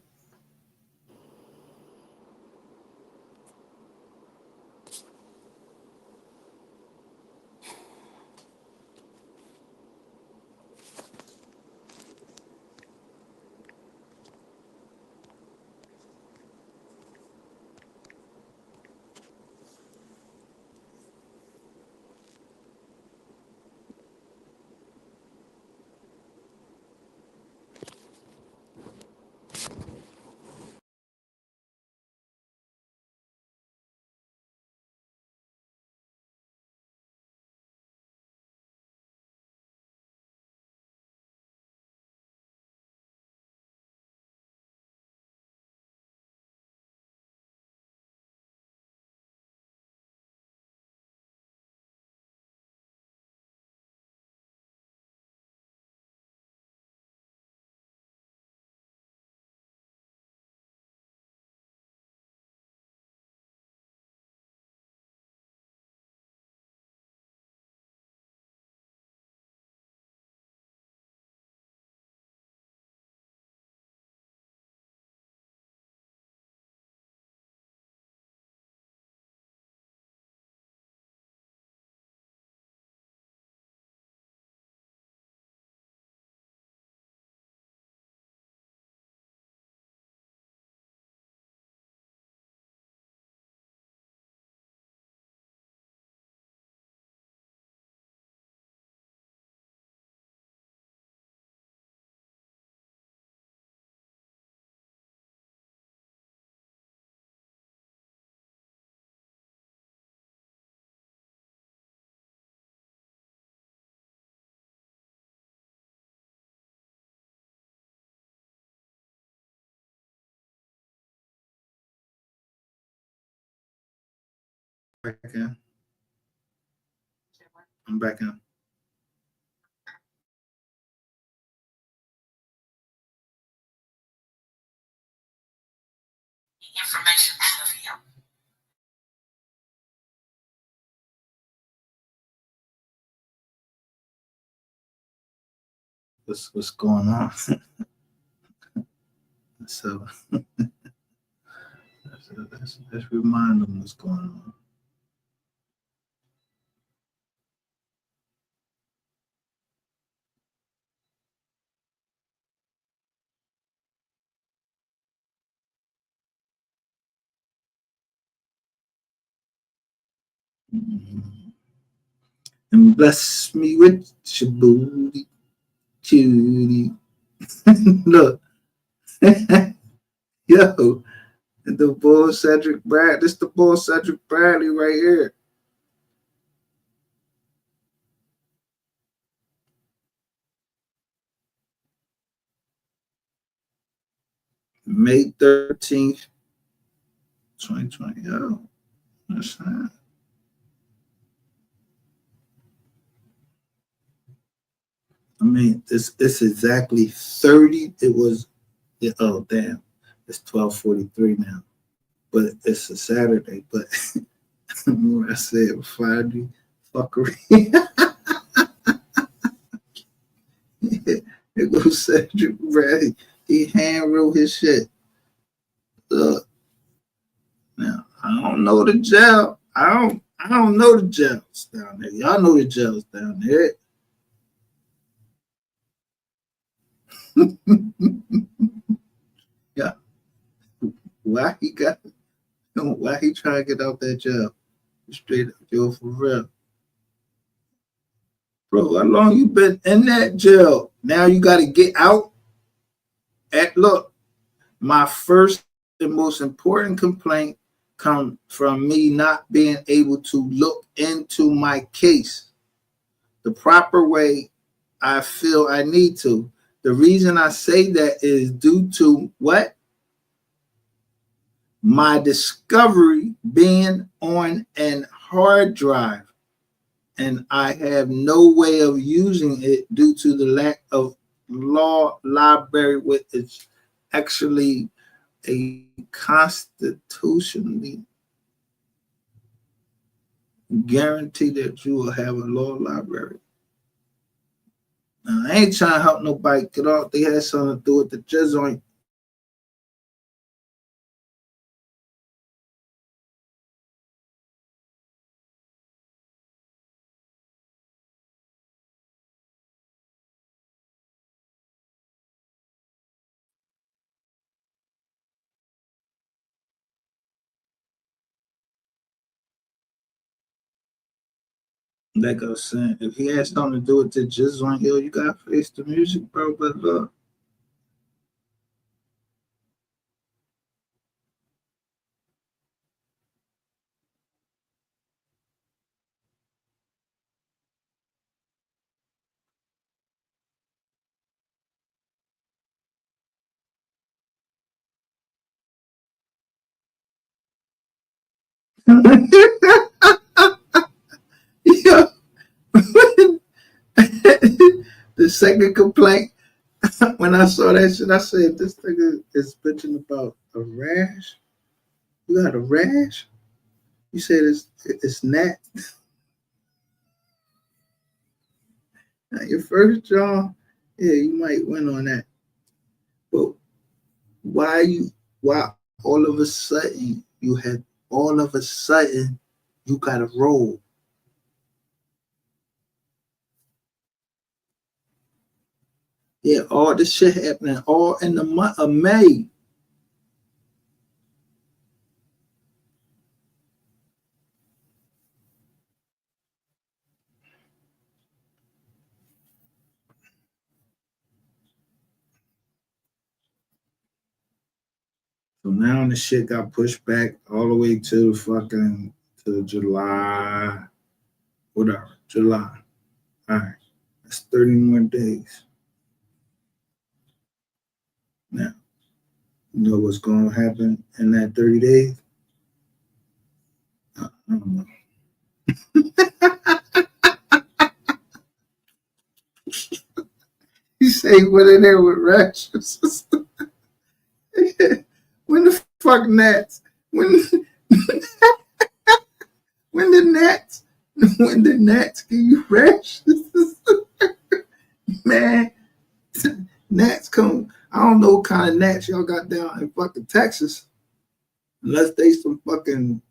Speaker 1: back in. I'm back in.
Speaker 2: Information out of him.
Speaker 1: What's going on? So let's remind them what's going on. And bless me with your booty, cutie. Look, yo, the bull Cedric Brad. This the bull Cedric Bradley right here. May 13th, 2020. Yo, that's not. I mean, it's exactly 30. It was, oh, damn. It's 12:43 now. But it's a Saturday. But remember I said Friday fuckery. It goes Cedric Bradley. He hand wrote his shit. Look, now I don't know the jail. I don't know the jails down there. Y'all know the jails down there. Yeah. Why he trying to get out that jail? Straight up, yo, for real. Bro, how long you been in that jail? Now you gotta get out. Look, my first and most important complaint come from me not being able to look into my case the proper way I feel I need to. The reason I say that is due to what? My discovery being on an hard drive, and I have no way of using it due to the lack of law library, which is actually a constitutionally guarantee that you will have a law library. Now, I ain't trying to help nobody get off. They had something to do with the jizz on. Like I was saying, if he had something to do with the jizz on, yo, you gotta face the music, bro. But look, yo, the second complaint when I saw that shit, I said, "This nigga is bitching about a rash. You got a rash? You said it's gnat. Now, your first draw, yeah, you might win on that. But why all of a sudden you got to roll? Yeah, all this shit happening all in the month of May. So now the shit got pushed back all the way to July, whatever, July. All right, that's 30 more days. Now, you know what's going to happen in that 30 days? I don't know. You say what in there with rashes? When the fuck gnats? When when the gnats? When the gnats give you rashes? Man, gnats come. I don't know what kind of gnats y'all got down in fucking Texas, unless they some fucking,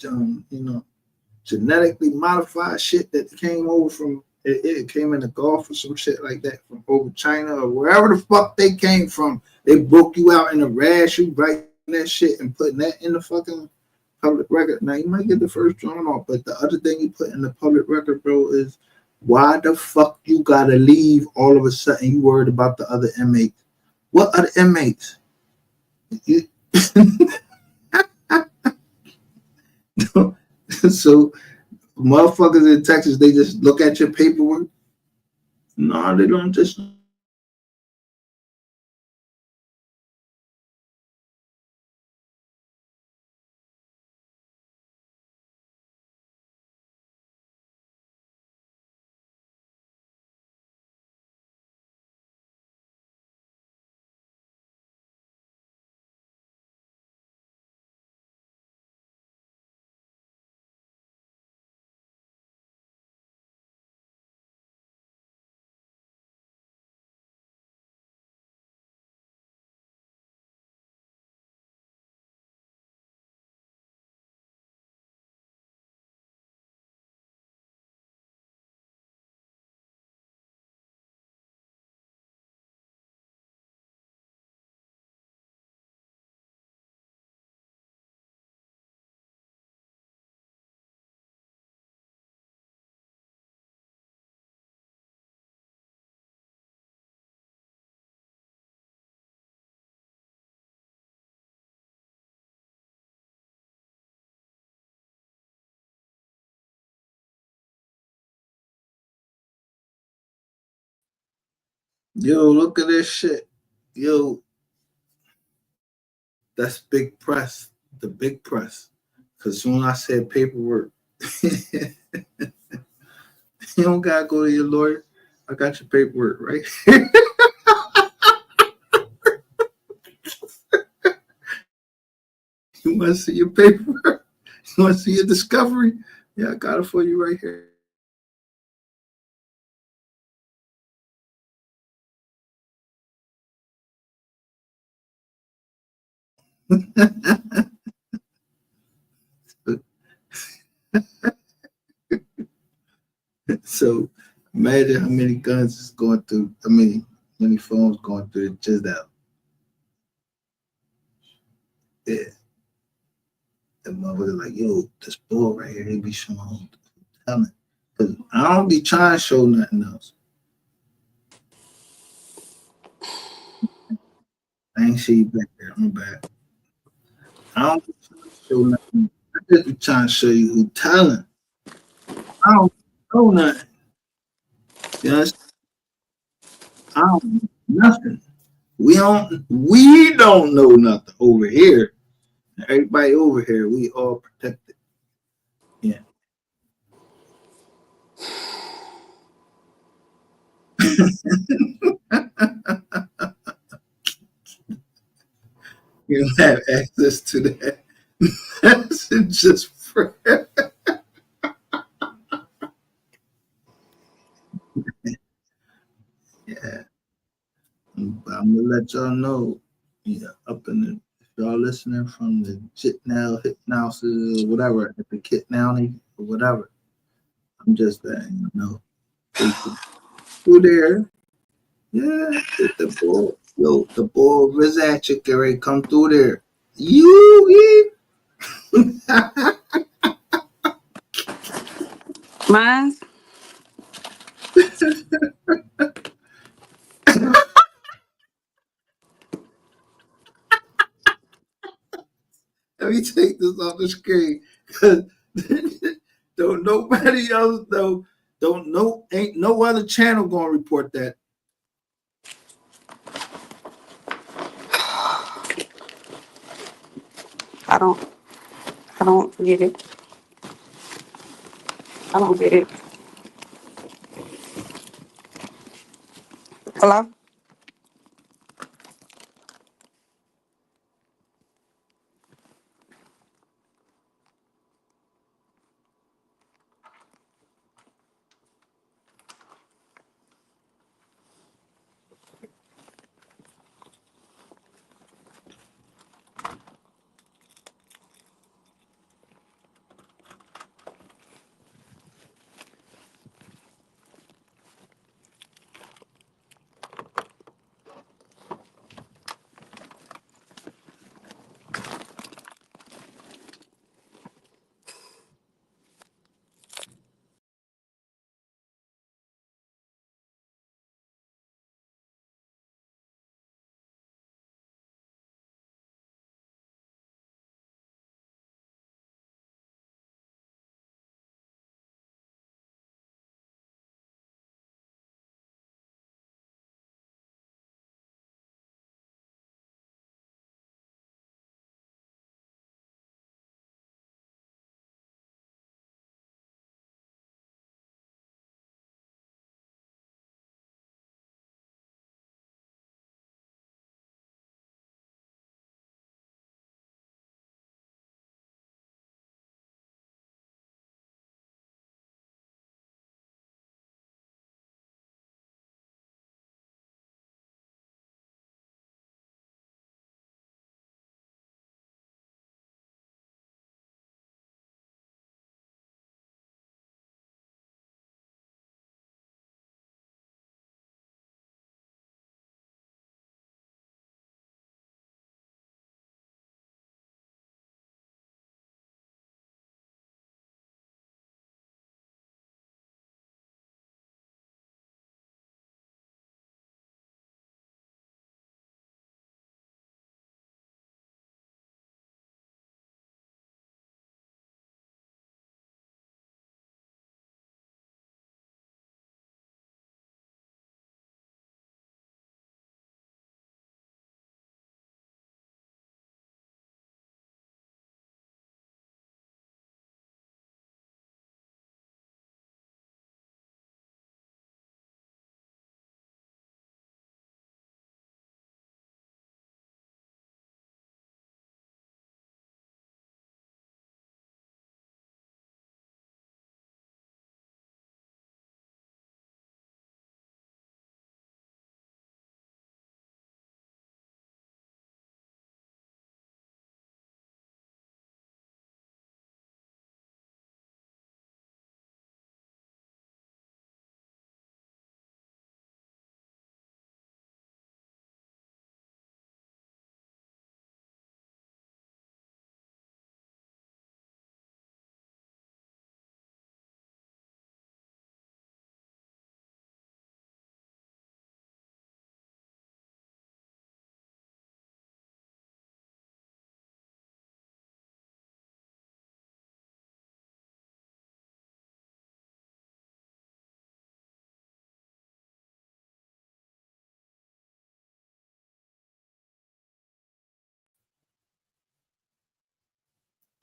Speaker 1: you know, genetically modified shit that came over from it came in the Gulf or some shit like that from over China or wherever the fuck they came from. They broke you out in a rash, you writing that shit and putting that in the fucking public record. Now you might get the first drawn off, but the other thing you put in the public record, bro, is why the fuck you gotta leave all of a sudden? You worried about the other inmates? What other inmates? So motherfuckers in Texas, they just look at your paperwork. No, they don't just Yo, look at this shit. Yo, that's big press. The big press. Cause soon I said paperwork. You don't gotta go to your lawyer. I got your paperwork right here. You want to see your paperwork? You want to see your discovery? Yeah, I got it for you right here. So imagine how many guns is going through. I mean, many phones going through it just out. Yeah, the motherfucker like, yo, this boy right here, he be showing talent. Cause I don't be trying to show nothing else. I ain't see you back there. I'm back. I don't be trying to show nothing. I just be trying to show you who talent. I don't know nothing. You know, I don't know nothing. We don't know nothing over here. Everybody over here, we all protected. Yeah. You don't have access to that. That's just for yeah. I'm gonna let y'all know. Yeah, up in the if y'all listening from the Jit now, hit now, whatever, at the Kit now or whatever. I'm just letting you know. Who there? Yeah, the ball. Yo, the ball Rizak already come through there. You
Speaker 4: Mine?
Speaker 1: let me take this off the screen. 'Cause don't nobody else know. Don't no ain't no other channel gonna report that.
Speaker 4: I don't. I don't get it. I don't get it. Hello?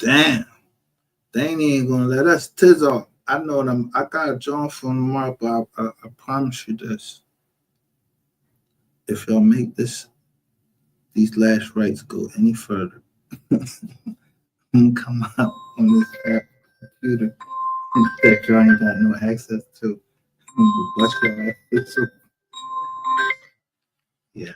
Speaker 1: Damn. They ain't even gonna let us tiz off. I know them. I got a John from tomorrow, but I promise you this. If y'all make these last rites go any further, I'm gonna come out on this computer that y'all ain't got no access to. I'm gonna bust your ass. Yeah.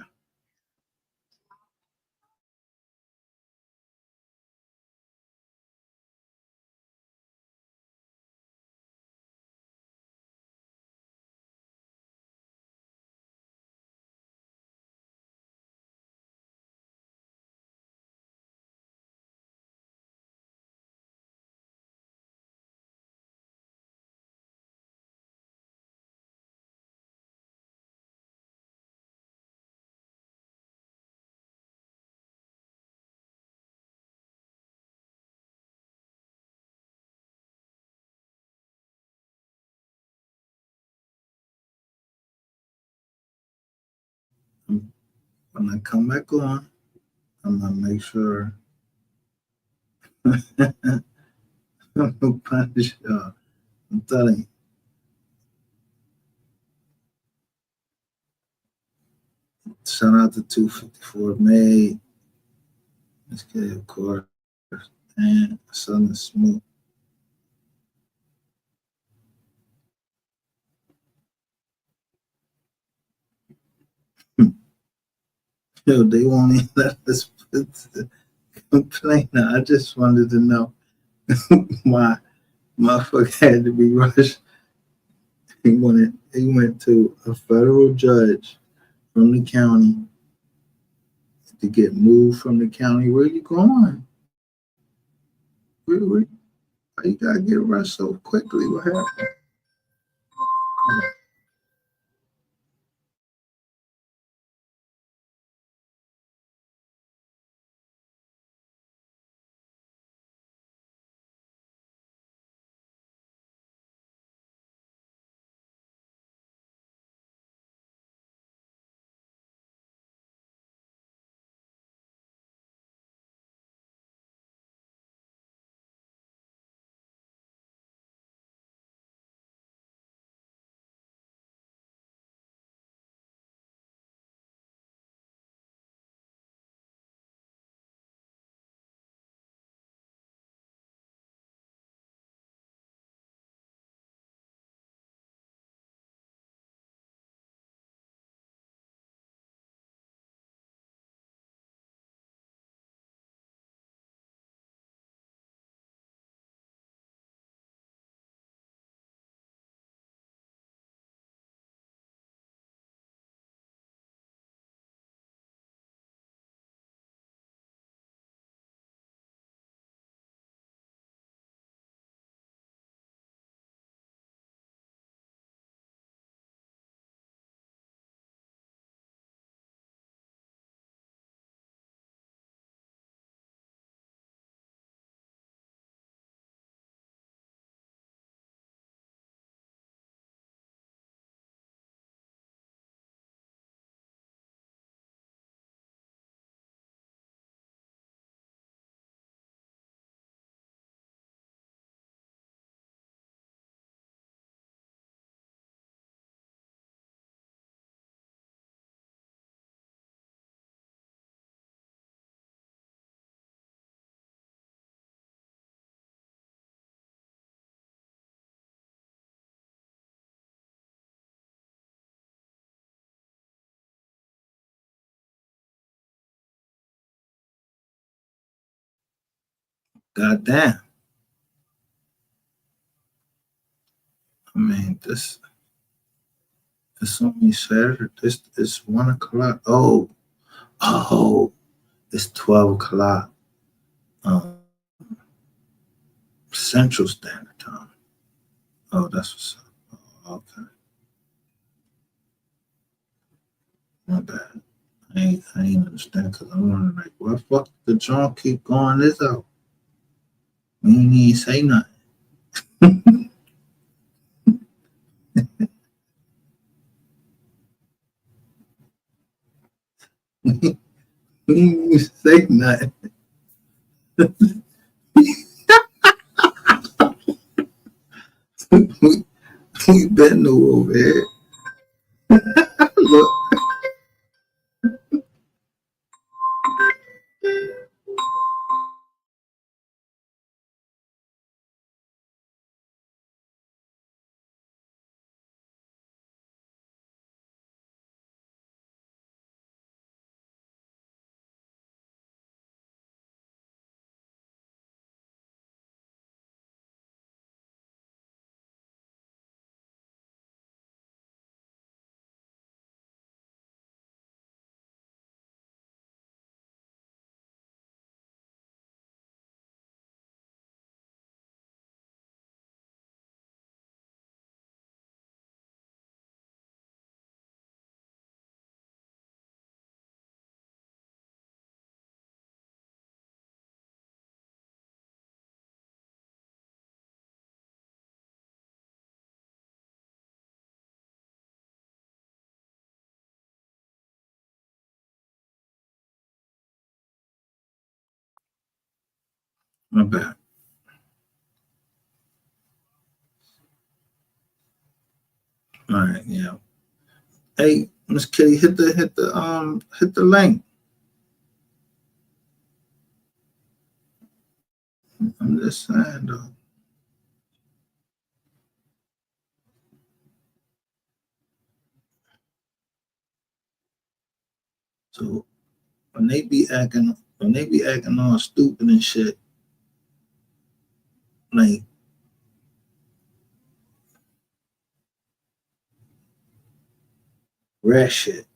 Speaker 1: When I come back on, I'm gonna make sure I'm gonna punish y'all. I'm telling you. Shout out to 254 May. Let's get it, of course. And Southern Smooth. Yo, they won't even let us put the complaint out. I just wanted to know why motherfucker had to be rushed. He went to a federal judge from the county to get moved from the county. Where you going? Why you gotta get rushed so quickly? What happened? God damn. I mean, this only Saturday. This is 1 o'clock. Oh, it's 12 o'clock. Um, Central Standard Time. Oh, that's what's up. Oh, okay, my bad. I ain't understand because I'm wondering like, why the fuck the John keep going this out? We ain't even say nothing. We ain't even say nothing. We been knew over here. Look, my bad. All right, yeah. Hey, Miss Kitty, hit the link. I'm just saying though. So when they be acting all stupid and shit, like rat shit.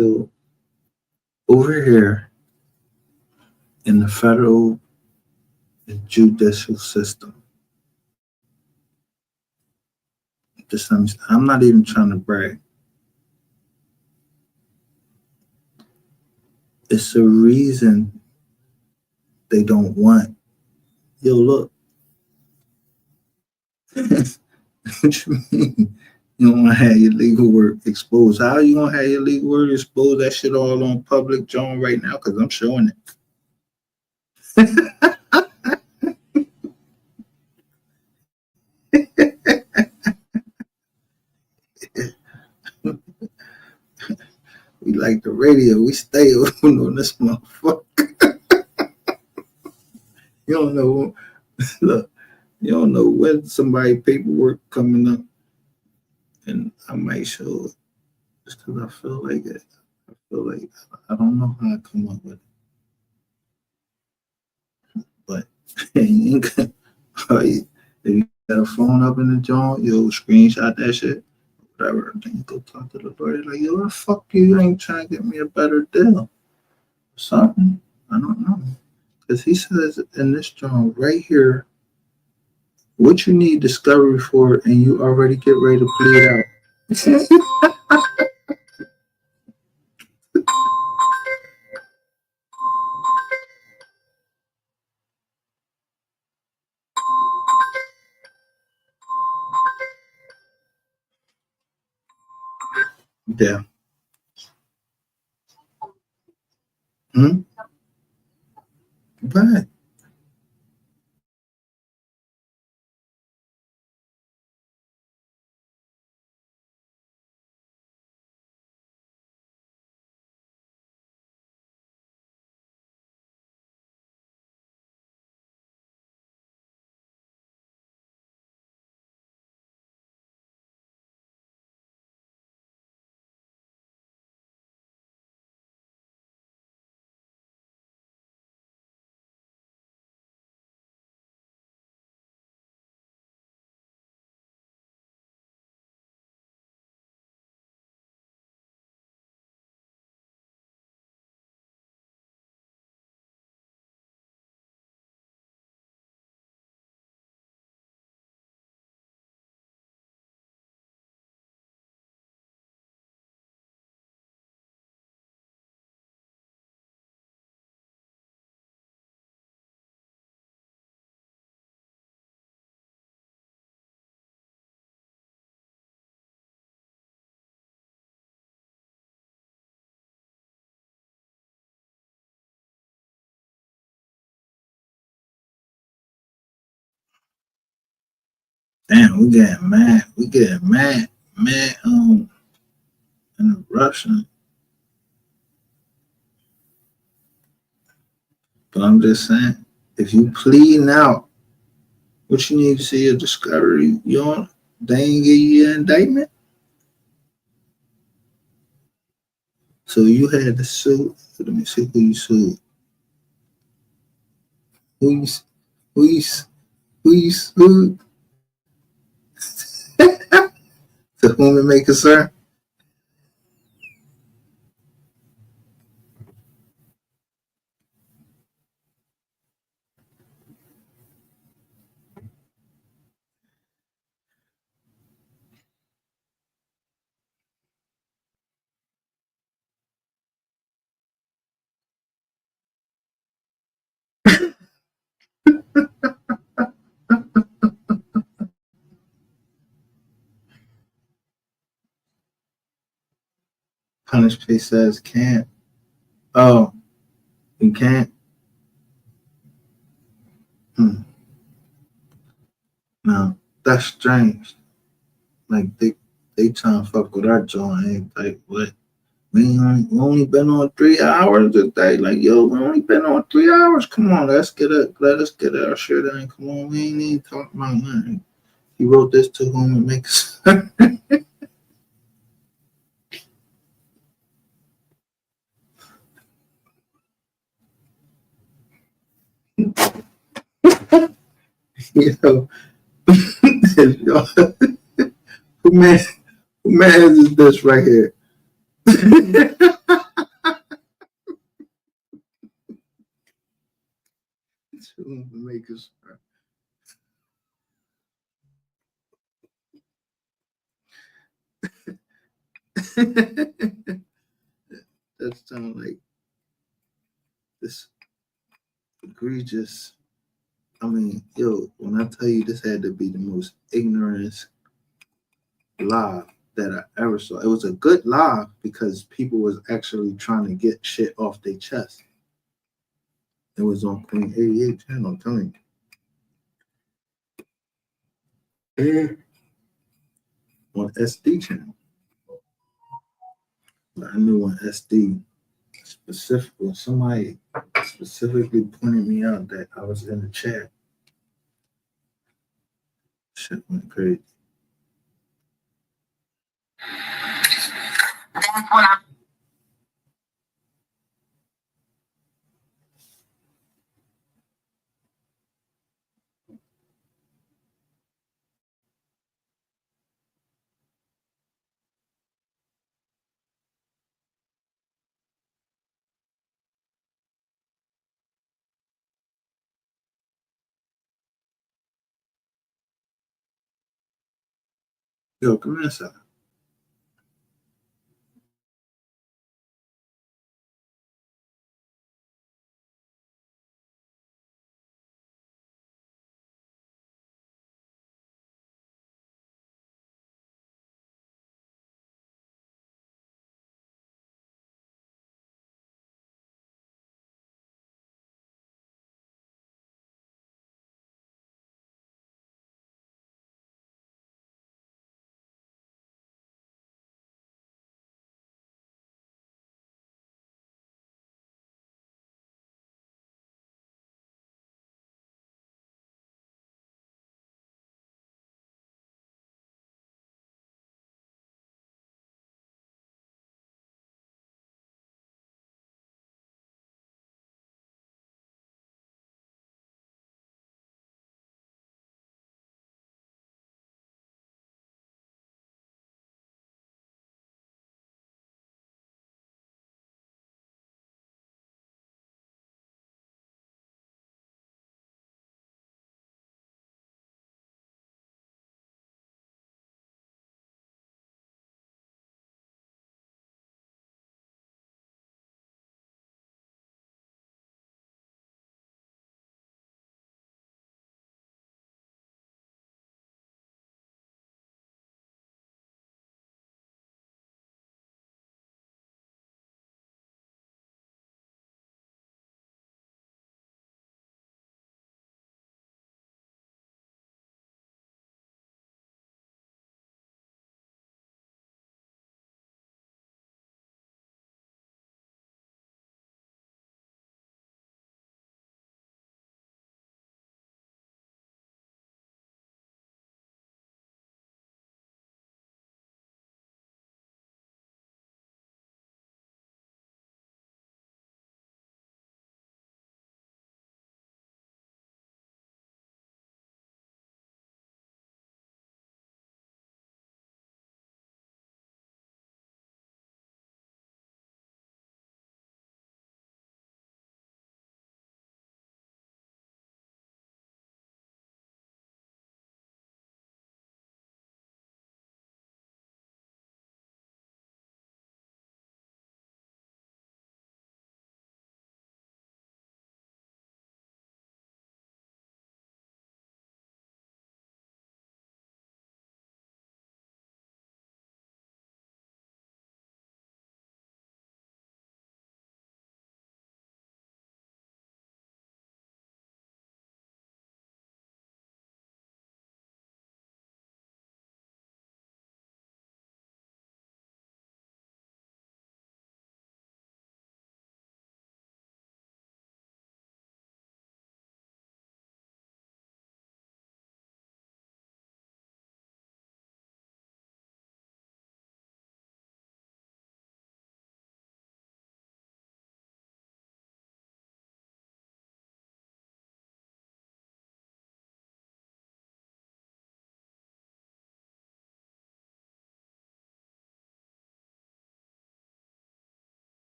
Speaker 1: So over here in the federal judicial system, I'm not even trying to brag. It's a reason they don't want. Yo, look. What you mean? You don't want to have your legal work exposed. How you gonna have your legal work exposed? That shit all on public John right now because I'm showing it. We like the radio. We stay open on this motherfucker. You don't know. Look, you don't know when somebody paperwork coming up, and I might show it just because I feel like it. I feel like I don't know how I come up with it, but you ain't gonna- if you got a phone up in the joint, you'll screenshot that shit. Whatever. Then you go talk to the lawyer like, yo, the fuck you ain't trying to get me a better deal or something. I don't know. Because he says in this joint right here, what you need discovery for, and you already get ready to plead out. Yeah. Hmm? Right. Damn, we getting mad. We getting mad. Mad in the Russian. But I'm just saying, if you pleading out what you need to see a discovery, you don't they ain't give you an indictment. So you had to sue. Let me see who you sued. Who you who you who you sued? To whom it may concern. Punish P says can't. Oh, you can't. Hmm. No, that's strange. Like they trying to fuck with our joint. Ain't like what? We only been on 3 hours today. Like yo, we only been on 3 hours. Come on, let's get it. Let us get our shit in. Come on, we ain't even talking about nothing. He wrote this to whom it makes. You know, who man, who man is this right here? To whom it may concern. That sounds like this egregious. I mean, yo, when I tell you this had to be the most ignorant live that I ever saw. It was a good live because people was actually trying to get shit off their chest. It was on Queen 88 channel, I'm telling you. On SD channel. But I knew on SD specifically, somebody specifically pointed me out that I was in the chat. Shit went crazy. Yo, come inside.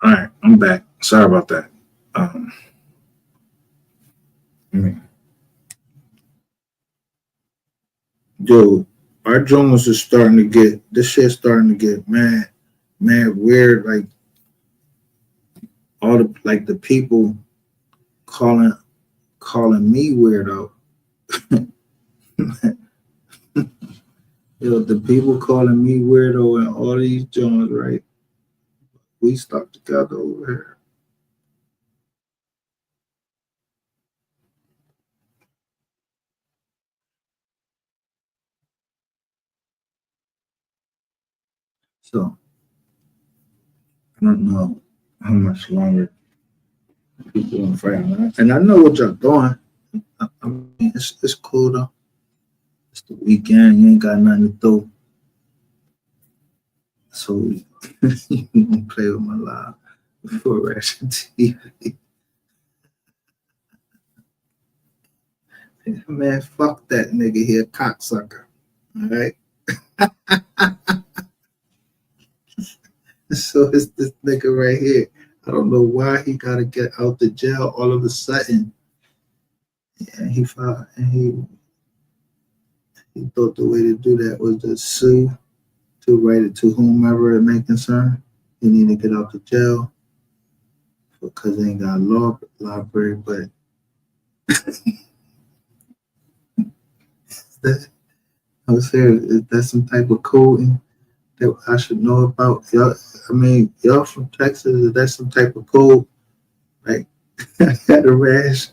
Speaker 1: All right, I'm back. Sorry about that. Yo, our Jones is starting to get this shit's starting to get mad weird. Like all the like the people calling me weirdo. Yo, the people calling me weirdo and all these Jones, right? We stuck together over here. So I don't know how much longer people in fight. And I know what y'all doing. I mean, it's cool though. It's the weekend. You ain't got nothing to do. So you can play with my live before Ration TV. Man, fuck that nigga here, cocksucker. All right. So it's this nigga right here. I don't know why he gotta get out the jail all of a sudden. And he thought, and he thought the way to do that was to sue, to write it to whomever it may concern. He need to get out the jail because they ain't got a library. But that, I was saying, is that some type of coding that I should know about? Y'all, I mean, y'all from Texas, is that some type of code? Like, I had a rash.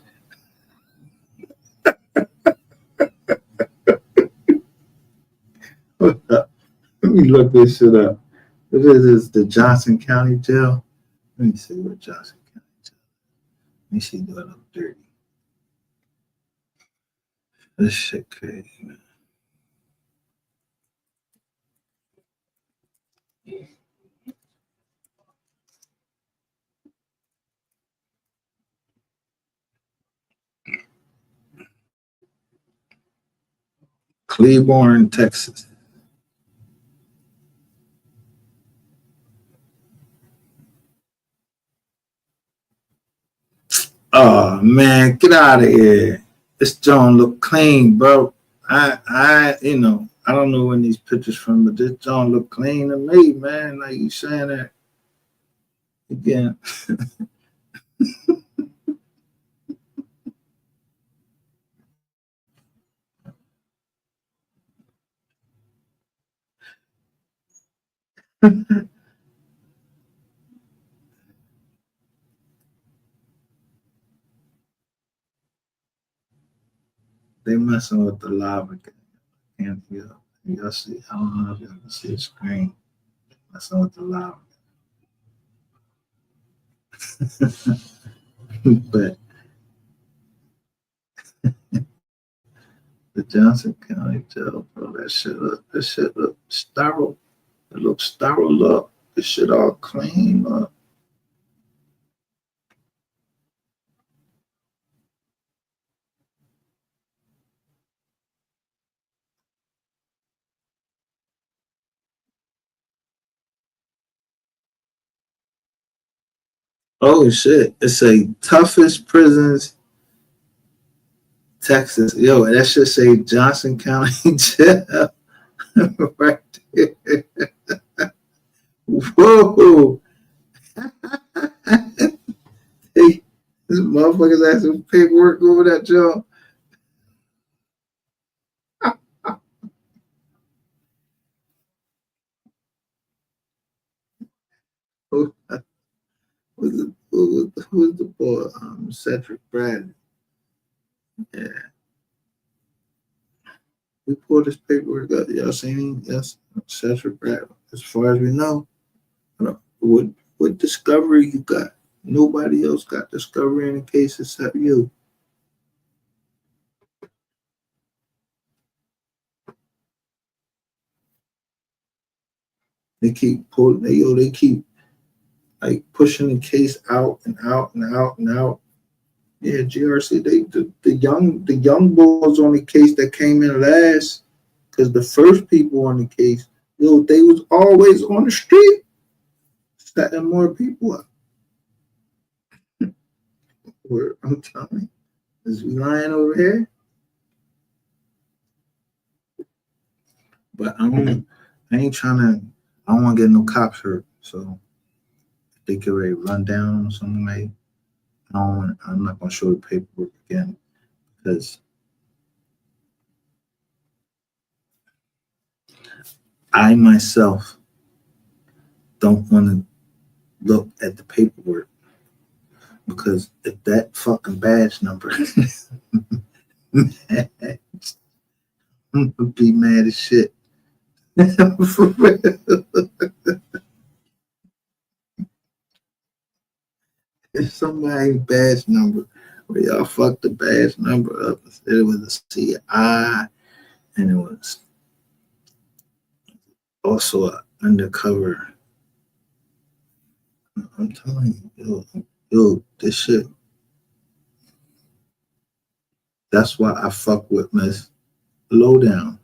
Speaker 1: Let me look this shit up. What is this? The Johnson County Jail? Let me see what Johnson County Jail. Let me see, do it look dirty? This shit crazy, man. Cleburne, Texas. Oh man, get out of here. This John look clean, bro. You know, I don't know when these pictures from, but this John look clean to me, man. Like you saying that again. They messing with the live again. Can't feel. Y'all see? I don't know if y'all can see the screen. Messing with the live. But the Johnson County Jail, bro, that shit look sterile. It looks sterile up. This shit all clean up. Oh shit! It's a toughest prisons, Texas. Yo, that should say Johnson County Jail right there. Whoa! Hey, this motherfucker's asking paperwork over that job. Who was the boy? Cedric Bradley. Yeah, we pulled this paperwork up. Y'all seen him? Yes, Cedric Bradley. As far as we know, what discovery you got? Nobody else got discovery in the case except you. They keep pulling. They keep like pushing the case out and out and out and out. Yeah, GRC. The young boys on the case that came in last, because the first people on the case, they was always on the street, setting more people up. I'm telling you. Is we lying over here? But I ain't trying to, I don't want to get no cops hurt. So if they get ready to run down on somebody, I'm not going to show the paperwork again because I myself don't want to look at the paperwork because if that fucking badge number, I'm going to be mad as shit. For real. If somebody badge number, where y'all fucked the badge number up, it was a CI and it was also an undercover. I'm telling you, this shit. That's why I fuck with Miss Lowdown.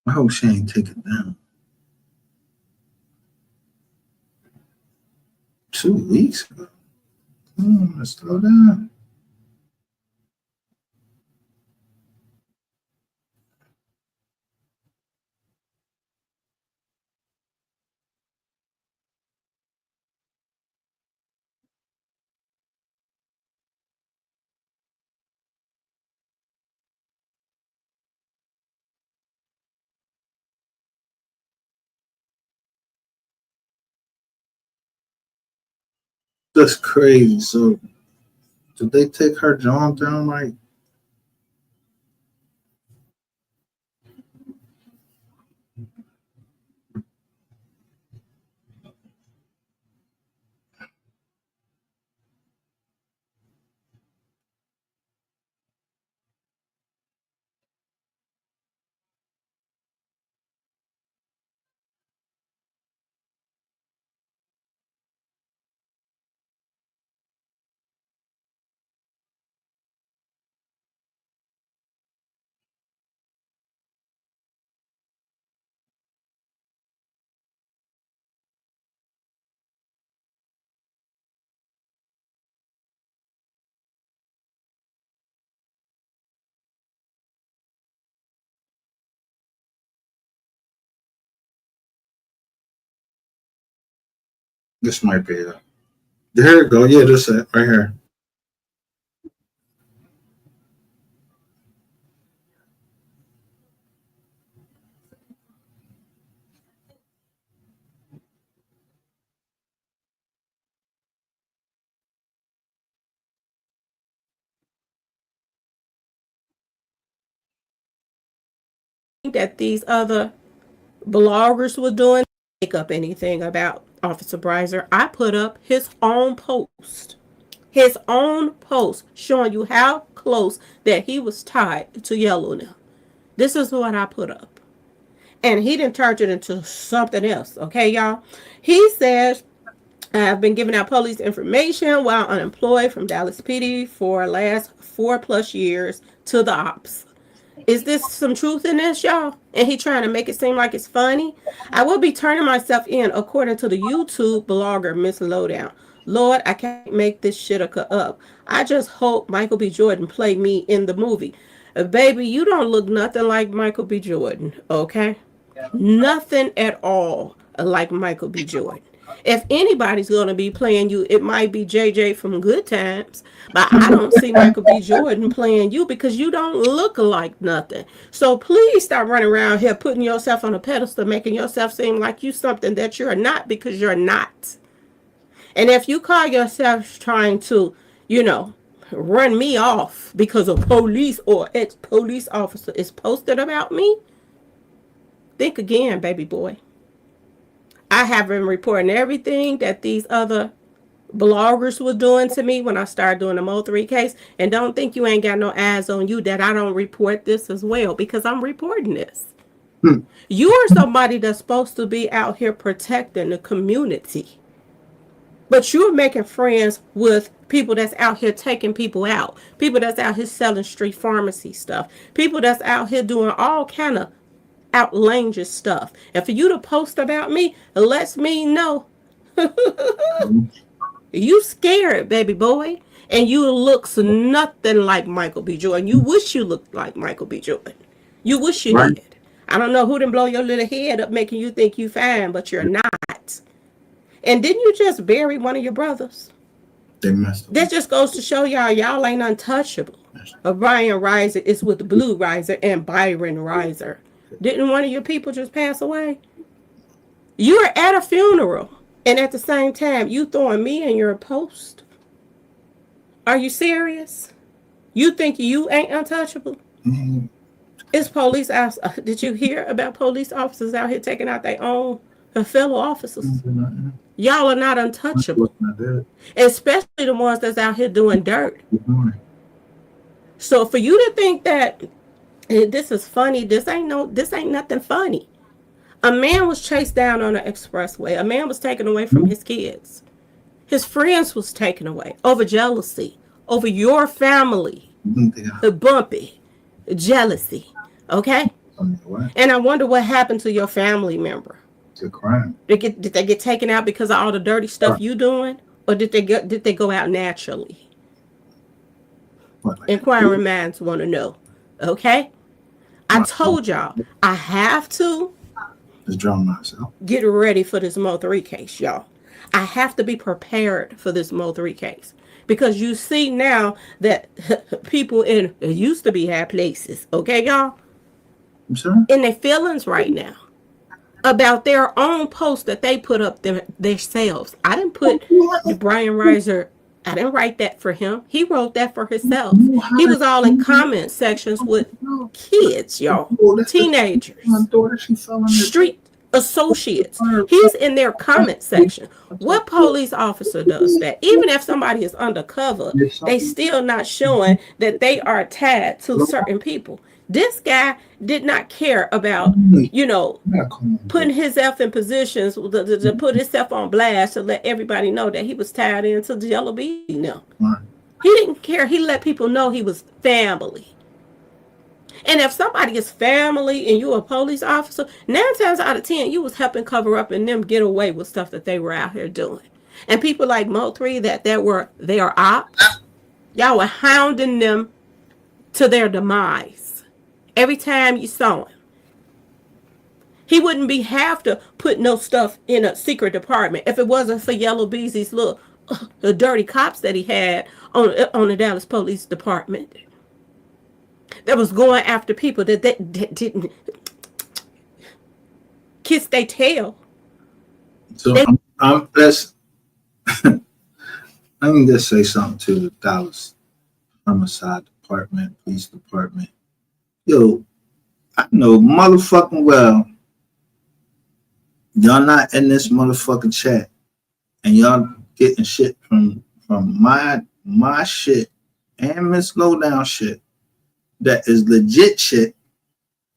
Speaker 1: I hope she ain't take it down. 2 weeks ago. Let's slow down. That's crazy. So did they take her John down? Like, this might be it. There you go. Yeah, this it right here.
Speaker 3: That these other bloggers were doing, make up anything about Officer Breiser. I put up his own post showing you how close that he was tied to Yellow now. This is what I put up. And he didn't turn it into something else. Okay, y'all? He says, I've been giving out police information while unemployed from Dallas PD for last 4+ years to the ops. Is this some truth in this, y'all? And he trying to make it seem like it's funny? I will be turning myself in according to the YouTube blogger Miss Lowdown. Lord, I can't make this shit up. I just hope Michael B. Jordan play me in the movie. Baby, you don't look nothing like Michael B. Jordan, okay? Nothing at all like Michael B. Jordan. If anybody's going to be playing you, it might be JJ from Good Times. But I don't see Michael B. Jordan playing you because you don't look like nothing. So please stop running around here putting yourself on a pedestal, making yourself seem like you something that you're not, because you're not. And if you call yourself trying to, run me off because a police or ex-police officer is posted about me, think again, baby boy.
Speaker 7: I have been reporting everything that these other bloggers were doing to me when I started doing the Mo3 case. And don't think you ain't got no eyes on you that I don't report this as well, because I'm reporting this. You are somebody that's supposed to be out here protecting the community. But you're making friends with people that's out here taking people out. People that's out here selling street pharmacy stuff. People that's out here doing all kind of outlandish stuff. And for you to post about me, it lets me know you scared, baby boy. And you looks nothing like Michael B. Jordan. You wish you looked like Michael B. Jordan. You wish you did. I don't know who done blow your little head up making you think you fine, but you're not. And didn't you just bury one of your brothers?
Speaker 1: They messed up.
Speaker 7: That just goes to show y'all ain't untouchable. Brian Reiser is with Blue Reiser and Byron Reiser. Didn't one of your people just pass away? You were at a funeral, and at the same time, you throwing me in your post. Are you serious? You think you ain't untouchable?
Speaker 1: Mm-hmm.
Speaker 7: It's police. Did you hear about police officers out here taking out their own fellow officers?
Speaker 1: Mm-hmm.
Speaker 7: Y'all are not untouchable, especially the ones that's out here doing dirt.
Speaker 1: Mm-hmm.
Speaker 7: So for you to think that this is funny, this ain't nothing funny. A man was chased down on an expressway. A man was taken away from his kids. His friends was taken away over jealousy, over your family. The bumpy jealousy. Okay? And I wonder what happened to your family member.
Speaker 1: It's a crime.
Speaker 7: Did they get taken out because of all the dirty stuff you doing? Or did they go out naturally? Inquiring minds want to know. Okay? I told y'all, I have to get ready for this Mo3 case, y'all. I have to be prepared for this Mo3 case. Because you see now that people in used to be high places, okay, y'all?
Speaker 1: I'm sorry?
Speaker 7: In their feelings right now about their own post that they put up themselves. I didn't put Brian Reiser. I didn't write that for him. He wrote that for himself. He was all in comment sections with kids, y'all, teenagers, street associates. He's in their comment section. What police officer does that? Even if somebody is undercover, they still not showing that they are tied to certain people. This guy did not care about, putting himself in positions to put himself on blast to let everybody know that he was tied into the Yellow Bee. No, he didn't care. He let people know he was family. And if somebody is family and you're a police officer, 9 times out of 10, you was helping cover up and them get away with stuff that they were out here doing. And people like Mo3 that were their ops, y'all were hounding them to their demise. Every time you saw him, he wouldn't be have to put no stuff in a secret department if it wasn't for Yellow Beezy's little the dirty cops that he had on the Dallas Police Department that was going after people that didn't kiss their tail.
Speaker 1: So let's let me just say something to the Dallas Homicide Department, Police Department. Yo, I know motherfucking well y'all not in this motherfucking chat and y'all getting shit from my shit and Miss Lowdown shit that is legit shit,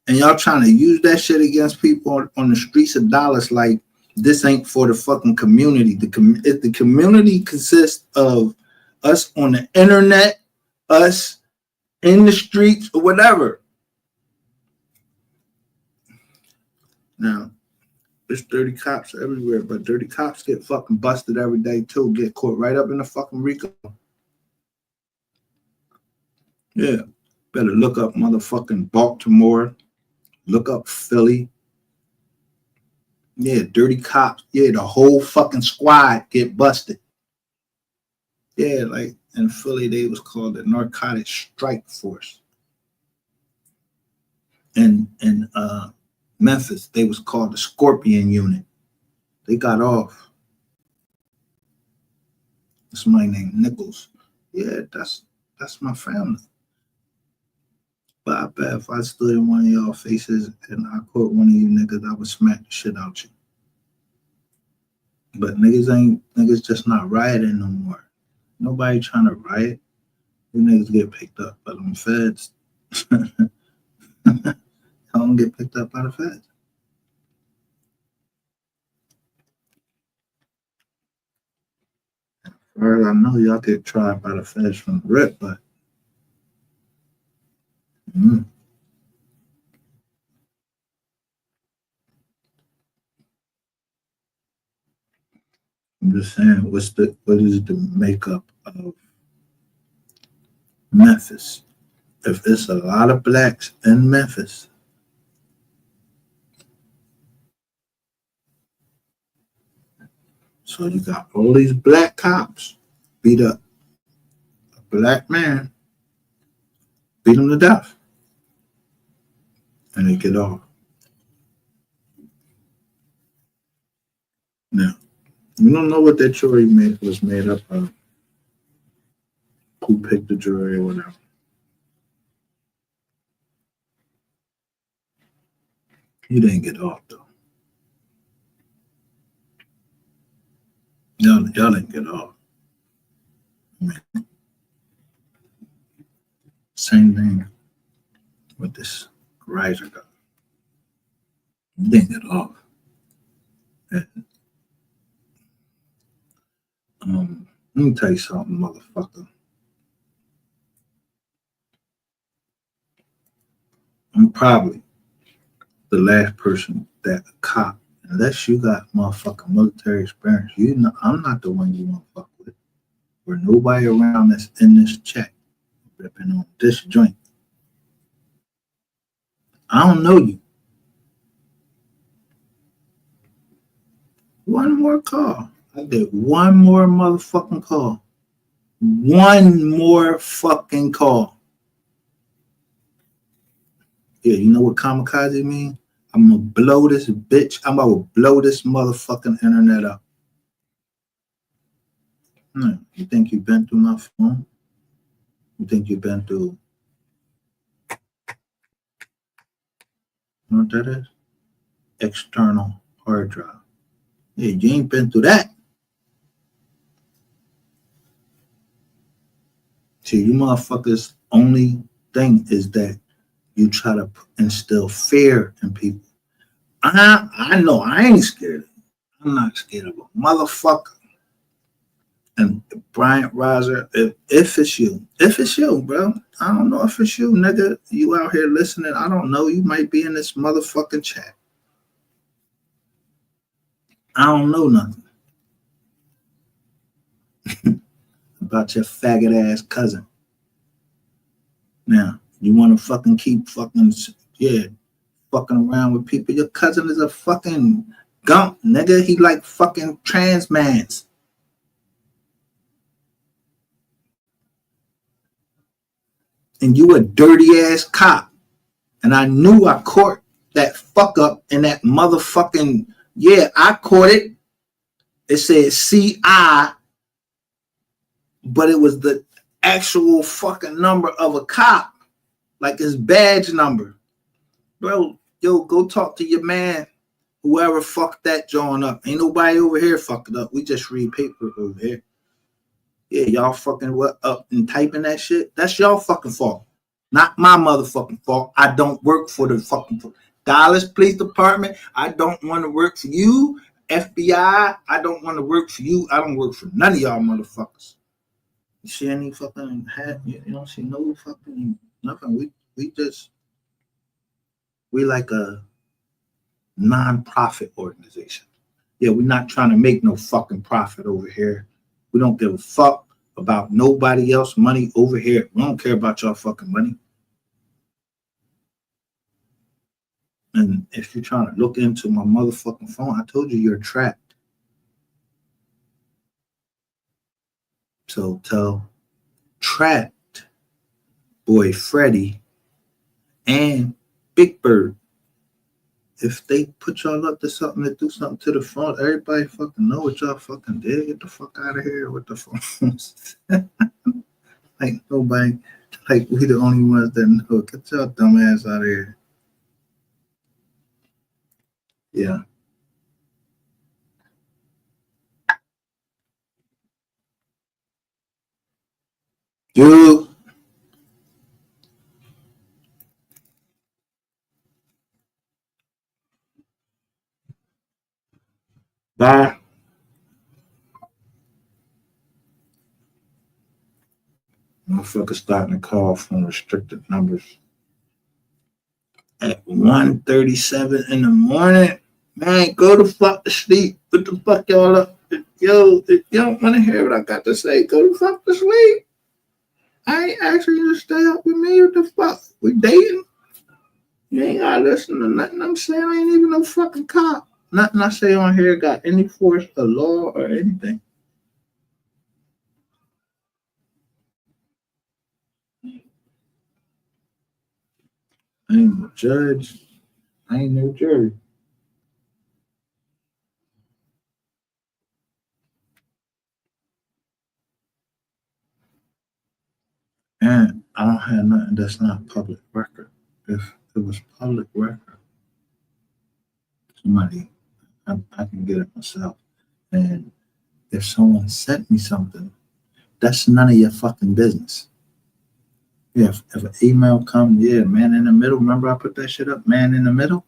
Speaker 1: and y'all trying to use that shit against people on the streets of Dallas like this ain't for the fucking community. If the community consists of us on the internet, us in the streets or whatever. Now, there's dirty cops everywhere, but dirty cops get fucking busted every day too, get caught right up in the fucking RICO. Yeah, better look up motherfucking Baltimore, look up Philly. Yeah, dirty cops. Yeah, the whole fucking squad get busted. Yeah, like in Philly, they was called the Narcotic Strike Force. And in Memphis, they was called the Scorpion Unit. They got off. Somebody named Nichols. Yeah, that's my family. But I bet if I stood in one of y'all faces and I caught one of you niggas, I would smack the shit out you. But niggas just not rioting no more. Nobody trying to riot. You niggas get picked up by them feds. I don't get picked up by the feds. As far as I know, y'all get tried by the feds from the rip, but I'm just saying, what is the makeup of Memphis? If it's a lot of blacks in Memphis, so you got all these black cops beat up a black man, beat him to death, and they get off. Now, you don't know what that jury was made up of, who picked the jury or whatever. You didn't get off though. Y'all didn't get off. I mean, same thing with this riser guy. You didn't get off. And, let me tell you something, motherfucker. I'm probably the last person that a cop, unless you got motherfucking military experience, you know, I'm not the one you want to fuck with. Or nobody around that's in this check ripping on this joint. I don't know you. One more call. I did one more motherfucking call. One more fucking call. Yeah, you know what kamikaze mean? I'm gonna blow this bitch. I'm about to blow this motherfucking internet up. You think you've been through my phone? You think you've been through, you know what that is? External hard drive. Yeah, you ain't been through that. See, you motherfuckers' only thing is that you try to instill fear in people. I know I ain't scared of it. I'm not scared of a motherfucker. And Bryant Riser, if it's you, bro. I don't know if it's you, nigga. You out here listening. I don't know. You might be in this motherfucking chat. I don't know nothing about your faggot ass cousin. Now, you want to fucking keep fucking, fucking around with people. Your cousin is a fucking gump, nigga. He like fucking trans mans. And you a dirty ass cop. And I knew I caught that fuck up in that motherfucking, I caught it. It said CI, but it was the actual fucking number of a cop, like his badge number. Bro, yo, go talk to your man, whoever fucked that joint up. Ain't nobody over here fucking up. We just read paper over here. Yeah, y'all fucking what up and typing that shit? That's y'all fucking fault. Not my motherfucking fault. I don't work for the fucking Dallas Police Department. I don't want to work for you. FBI, I don't want to work for you. I don't work for none of y'all motherfuckers. You see any fucking hat? You don't see no fucking nothing. We like a non-profit organization. Yeah, we're not trying to make no fucking profit over here. We don't give a fuck about nobody else money over here. We don't care about y'all fucking money. And if you're trying to look into my motherfucking phone, I told you you're trapped. So tell trapped boy Freddie and Big Bird, if they put y'all up to something to do something to the phone, everybody fucking know what y'all fucking did. Get the fuck out of here with the phones. Like nobody, like we the only ones that know. Get y'all dumb ass out of here. Yeah. You. Bye. Motherfucker starting to call from restricted numbers at 1:37 in the morning. Man, go the fuck to sleep. What the fuck y'all up? Yo, if you don't want to hear what I got to say, go the fuck to sleep. I ain't asking you to stay up with me. What the fuck? We dating? You ain't gotta listen to nothing I'm saying. I ain't even no fucking cop. Nothing I say on here got any force of law or anything. I ain't no judge. I ain't no jury. And I don't have nothing that's not public record. If it was public record, somebody, I can get it myself. And if someone sent me something, that's none of your fucking business. Yeah, if an email comes, yeah, man in the middle. Remember I put that shit up, man in the middle?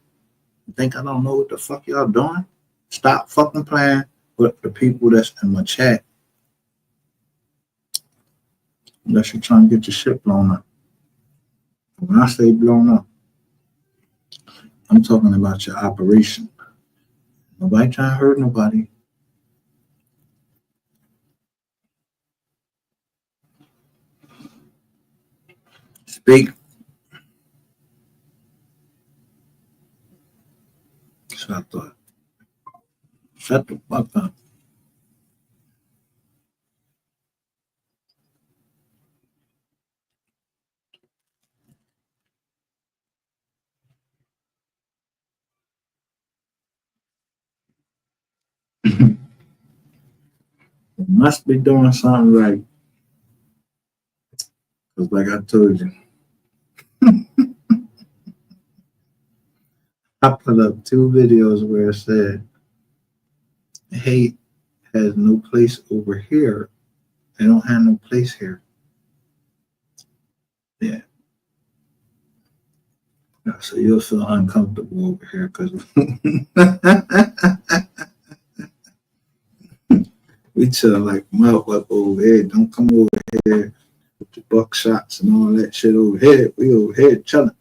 Speaker 1: You think I don't know what the fuck y'all doing? Stop fucking playing with the people that's in my chat. Unless you're trying to get your shit blown up. When I say blown up, I'm talking about your operation. Nobody trying to hurt nobody. Speak. So I thought, shut the fuck up. You must be doing something right. Because like I told you, I put up 2 videos where it said hate has no place over here. They don't have no place here. Yeah. So you'll feel uncomfortable over here because we chill like motherfucker over here. Don't come over here with the buckshots and all that shit over here. We over here chilling.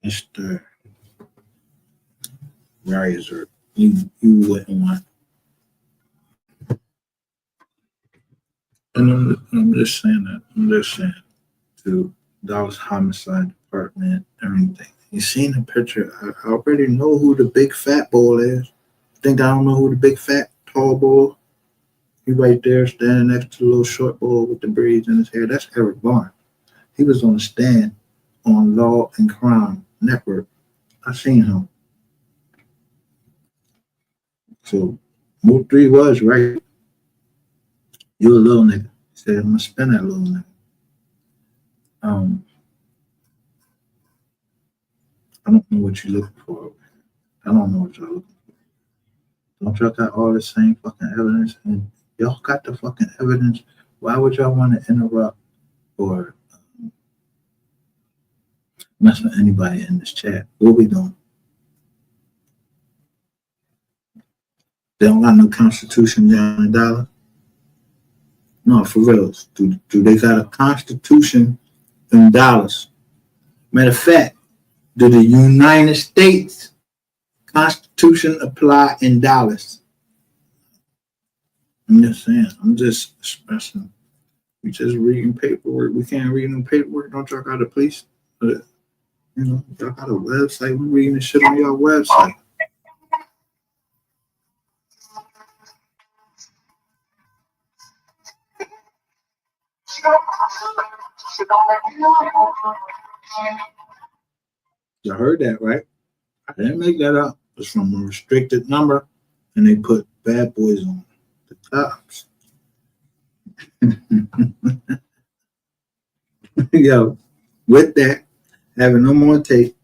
Speaker 1: Mr. Riser, you wouldn't want. And I'm just saying that. I'm just saying to Dallas Homicide Department, everything. You seen the picture? I already know who the big fat boy is. Think I don't know who the big fat tall boy? He right there standing next to the little short boy with the braids in his hair. That's Eric Barnes. He was on the stand on Law and Crime Network. I seen him. So Mo 3 was right. You a little nigga. He said, I'm gonna spin that little nigga. I don't know what you're looking for. I don't know what y'all looking for. Don't y'all got all the same fucking evidence? And y'all got the fucking evidence. Why would y'all want to interrupt or mess with anybody in this chat? What we doing? They don't got no constitution down in Dallas? No, for real. Do they got a constitution in Dallas? Matter of fact, do the United States Constitution apply in Dallas? I'm just saying. I'm just expressing. We just reading paperwork. We can't read no paperwork. Don't y'all got a police? You know, y'all got a website. We reading the shit on your website. You heard that, right? I didn't make that up. It's from a restricted number, and they put bad boys on the cops. Yo, with that, having no more tape,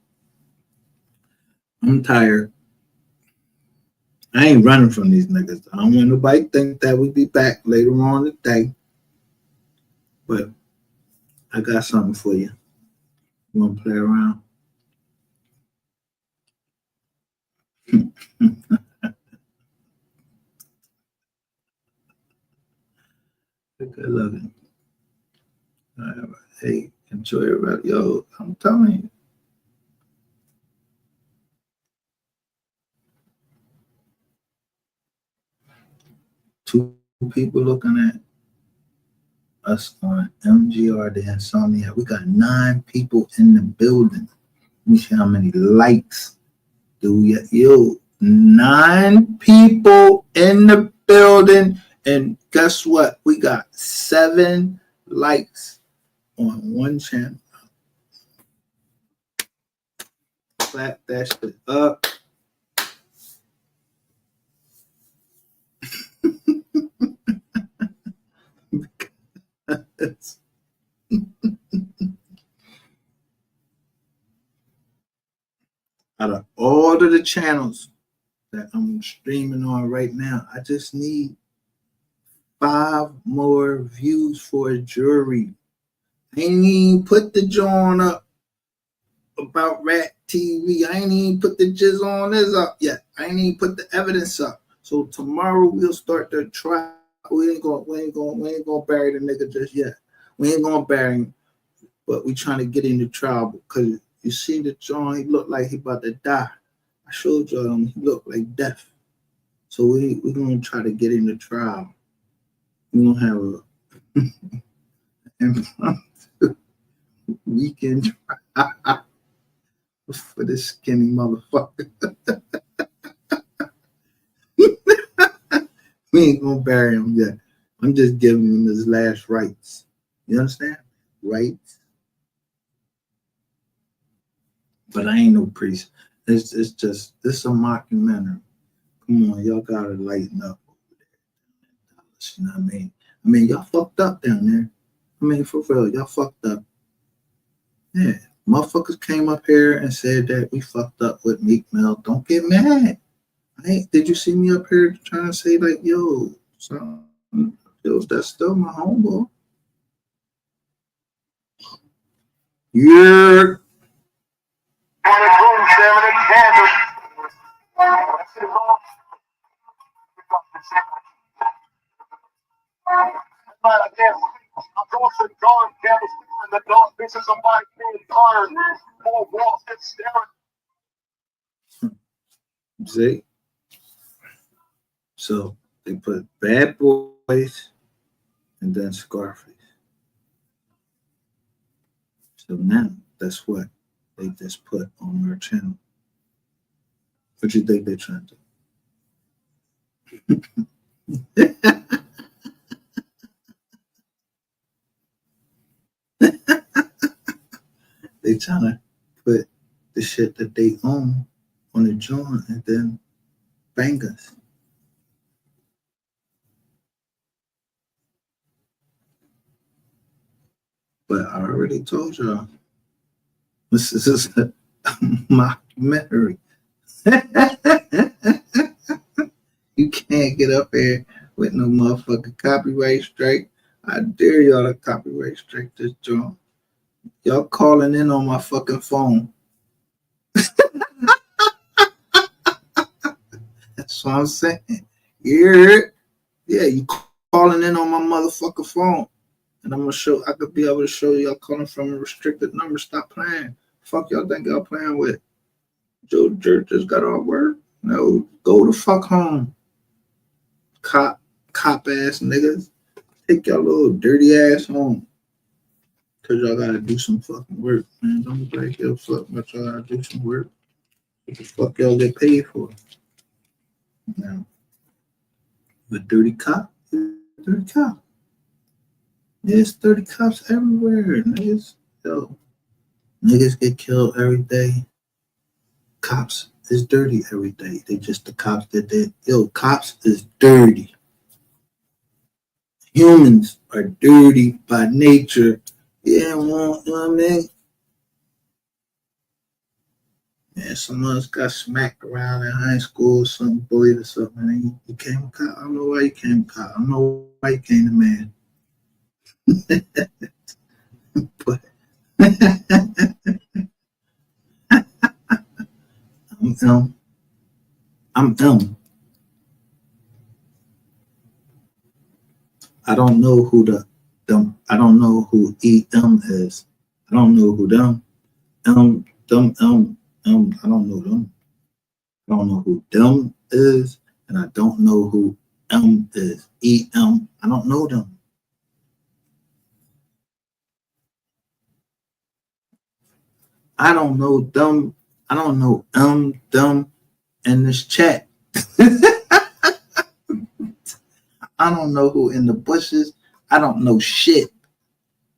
Speaker 1: I'm tired. I ain't running from these niggas. I don't want nobody to think that we be back later on today. But I got something for you. You want to play around? Good looking. All right. Hey, enjoy it. Yo, I'm telling you. Two people looking at us on MGR, the Insomnia. We got 9 people in the building. Let me see how many likes do we get. Yo, 9 people in the building. And guess what? We got 7 likes on one channel. Clap that shit up. Out of all of the channels that I'm streaming on right now, I just need 5 more views for a jury. I ain't even put the joint up about Rat TV. I ain't even put the jizz on this up yet. I ain't even put the evidence up. So tomorrow we'll start the trial. We ain't gonna bury the nigga just yet. We ain't gonna bury him, but we trying to get in the trial because you see the joint, he looked like he about to die. I showed y'all he looked like death. So we're gonna try to get in the trial. We're gonna have a impromptu weekend trial for this skinny motherfucker. We ain't gonna bury him yet. I'm just giving him his last rites. You understand? Rites. But I ain't no priest. It's just a mockumentary. Come on, y'all gotta lighten up over there. You know what I mean? Y'all fucked up down there. For real, y'all fucked up. Yeah. Motherfuckers came up here and said that we fucked up with Meek Mill. Don't get mad. Did you see me up here trying to say like, yo, that's still my homeboy. Yeah. See? So they put Bad Boys and then Scarface. So now that's what they just put on our channel. What you think they're trying to do? They trying to put the shit that they own on the joint and then bang us. But I already told y'all, this is a mockumentary. You can't get up here with no motherfucking copyright strike. I dare y'all to copyright strike this joint. Y'all calling in on my fucking phone. That's what I'm saying. Yeah, you calling in on my motherfucking phone. And I'm gonna show, I could be able to show y'all calling from a restricted number. Stop playing. Fuck y'all think y'all playing with? Joe Dirt just got off work. No, go the fuck home. Cop ass niggas. Take y'all little dirty ass home. Cause y'all gotta do some fucking work, man. Don't break your fuck, but y'all gotta do some work. What the fuck y'all get paid for? Now, the dirty cop, dirty cop. There's 30 cops everywhere. Niggas get killed every day. Cops is dirty every day. They just the cops that did. Cops is dirty. Humans are dirty by nature. Yeah, well, you know what I mean? Yeah, someone else got smacked around in high school, some bullied or something, and he became a cop. I don't know why he came a cop. I don't know why he came a man. But I'm them. I'm them. I don't know who them. I don't know who them is. I don't know who them. I don't know them. I don't know who them is, and I don't know who is. I don't know them. I don't know them. I don't know them in this chat. I don't know who in the bushes. I don't know shit.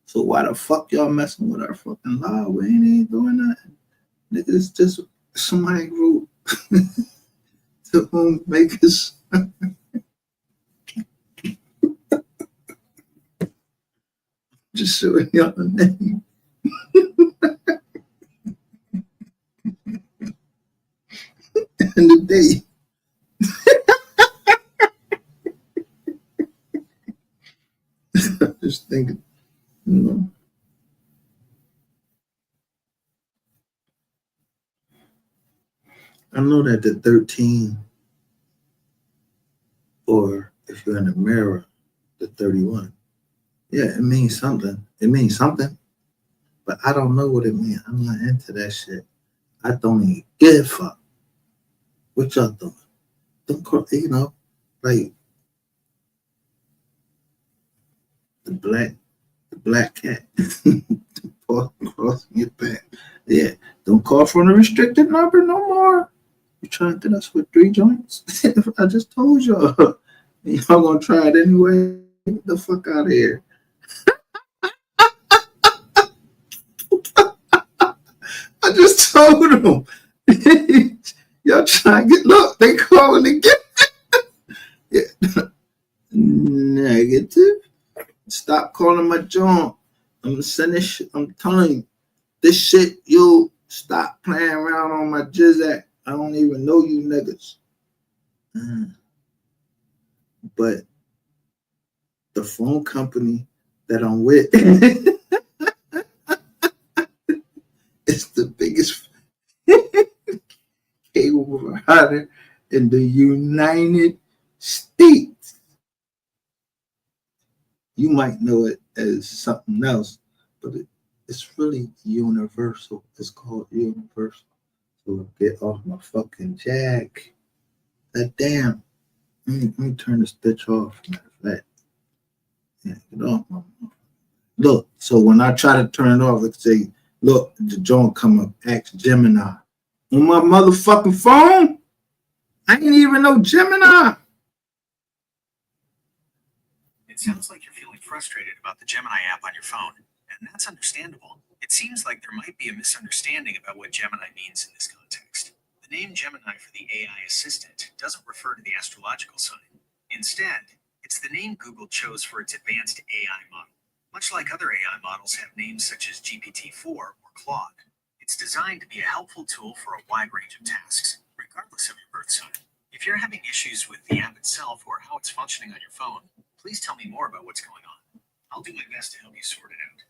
Speaker 1: So why the fuck y'all messing with our fucking law? We ain't doing nothing. Nigga, it's just somebody group to whom make us just showing y'all the name. And the day. Just thinking, you know. I know that the 13, or if you're in the mirror, the 31. Yeah, it means something. It means something. But I don't know what it means. I'm not into that shit. I don't even give a fuck. What y'all doing? Don't, you know, like the black cat. Crossing your path. Yeah, don't call from a restricted number no more. You trying to hit us with 3 joints? I just told y'all. Y'all gonna try it anyway? Get the fuck out of here. I just told them. Y'all trying to get, look, they calling again. Yeah. Negative. Stop calling my joint. I'm gonna send this shit. I'm telling you, this shit, you stop playing around on my jizz act. I don't even know you niggas. But the phone company that I'm with is the biggest cable provider in the United States. You might know it as something else, but it's really universal. It's called universal. So get off my fucking jack. That damn. Let me turn this bitch off. Matter of fact. Yeah, get off my. Look, so when I try to turn it off, it say, look, the joint come up, ask Gemini. On my motherfucking phone? I ain't even know Gemini.
Speaker 8: It sounds like you're feeling frustrated about the Gemini app on your phone, and that's understandable. It seems like there might be a misunderstanding about what Gemini means in this context. The name Gemini for the AI assistant doesn't refer to the astrological sign. Instead, it's the name Google chose for its advanced AI model. Much like other AI models have names such as GPT-4 or Claude, it's designed to be a helpful tool for a wide range of tasks, regardless of your birth sign. If you're having issues with the app itself or how it's functioning on your phone, please tell me more about what's going on. I'll do my best to help you sort it out.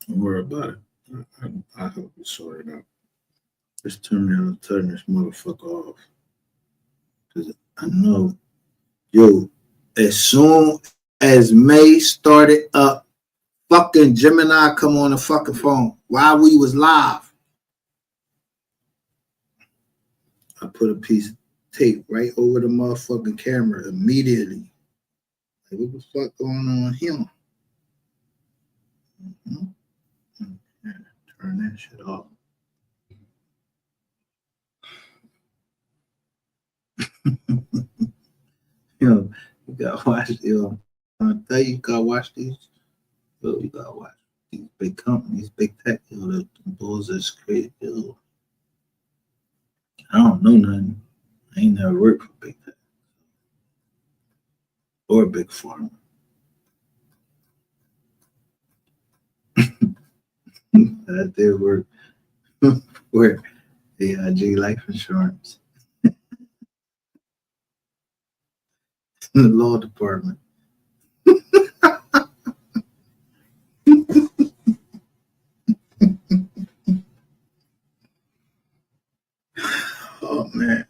Speaker 1: Don't worry about it. I'll help you sort it out. Just turn this motherfucker off. Because I know, yo, as soon as May started up, fucking Gemini come on the fucking phone while we was live. I put a piece of tape right over the motherfucking camera immediately. Like, what the fuck going on here? Turn that shit off. Yo, you gotta watch, yo. I tell you, you gotta watch these. Yo, you gotta watch these big companies, big tech. Yo, the bulls is crazy. Yo, I don't know nothing. I ain't never worked for big tech or big pharma. I did work for AIG Life Insurance in the law department. Oh man.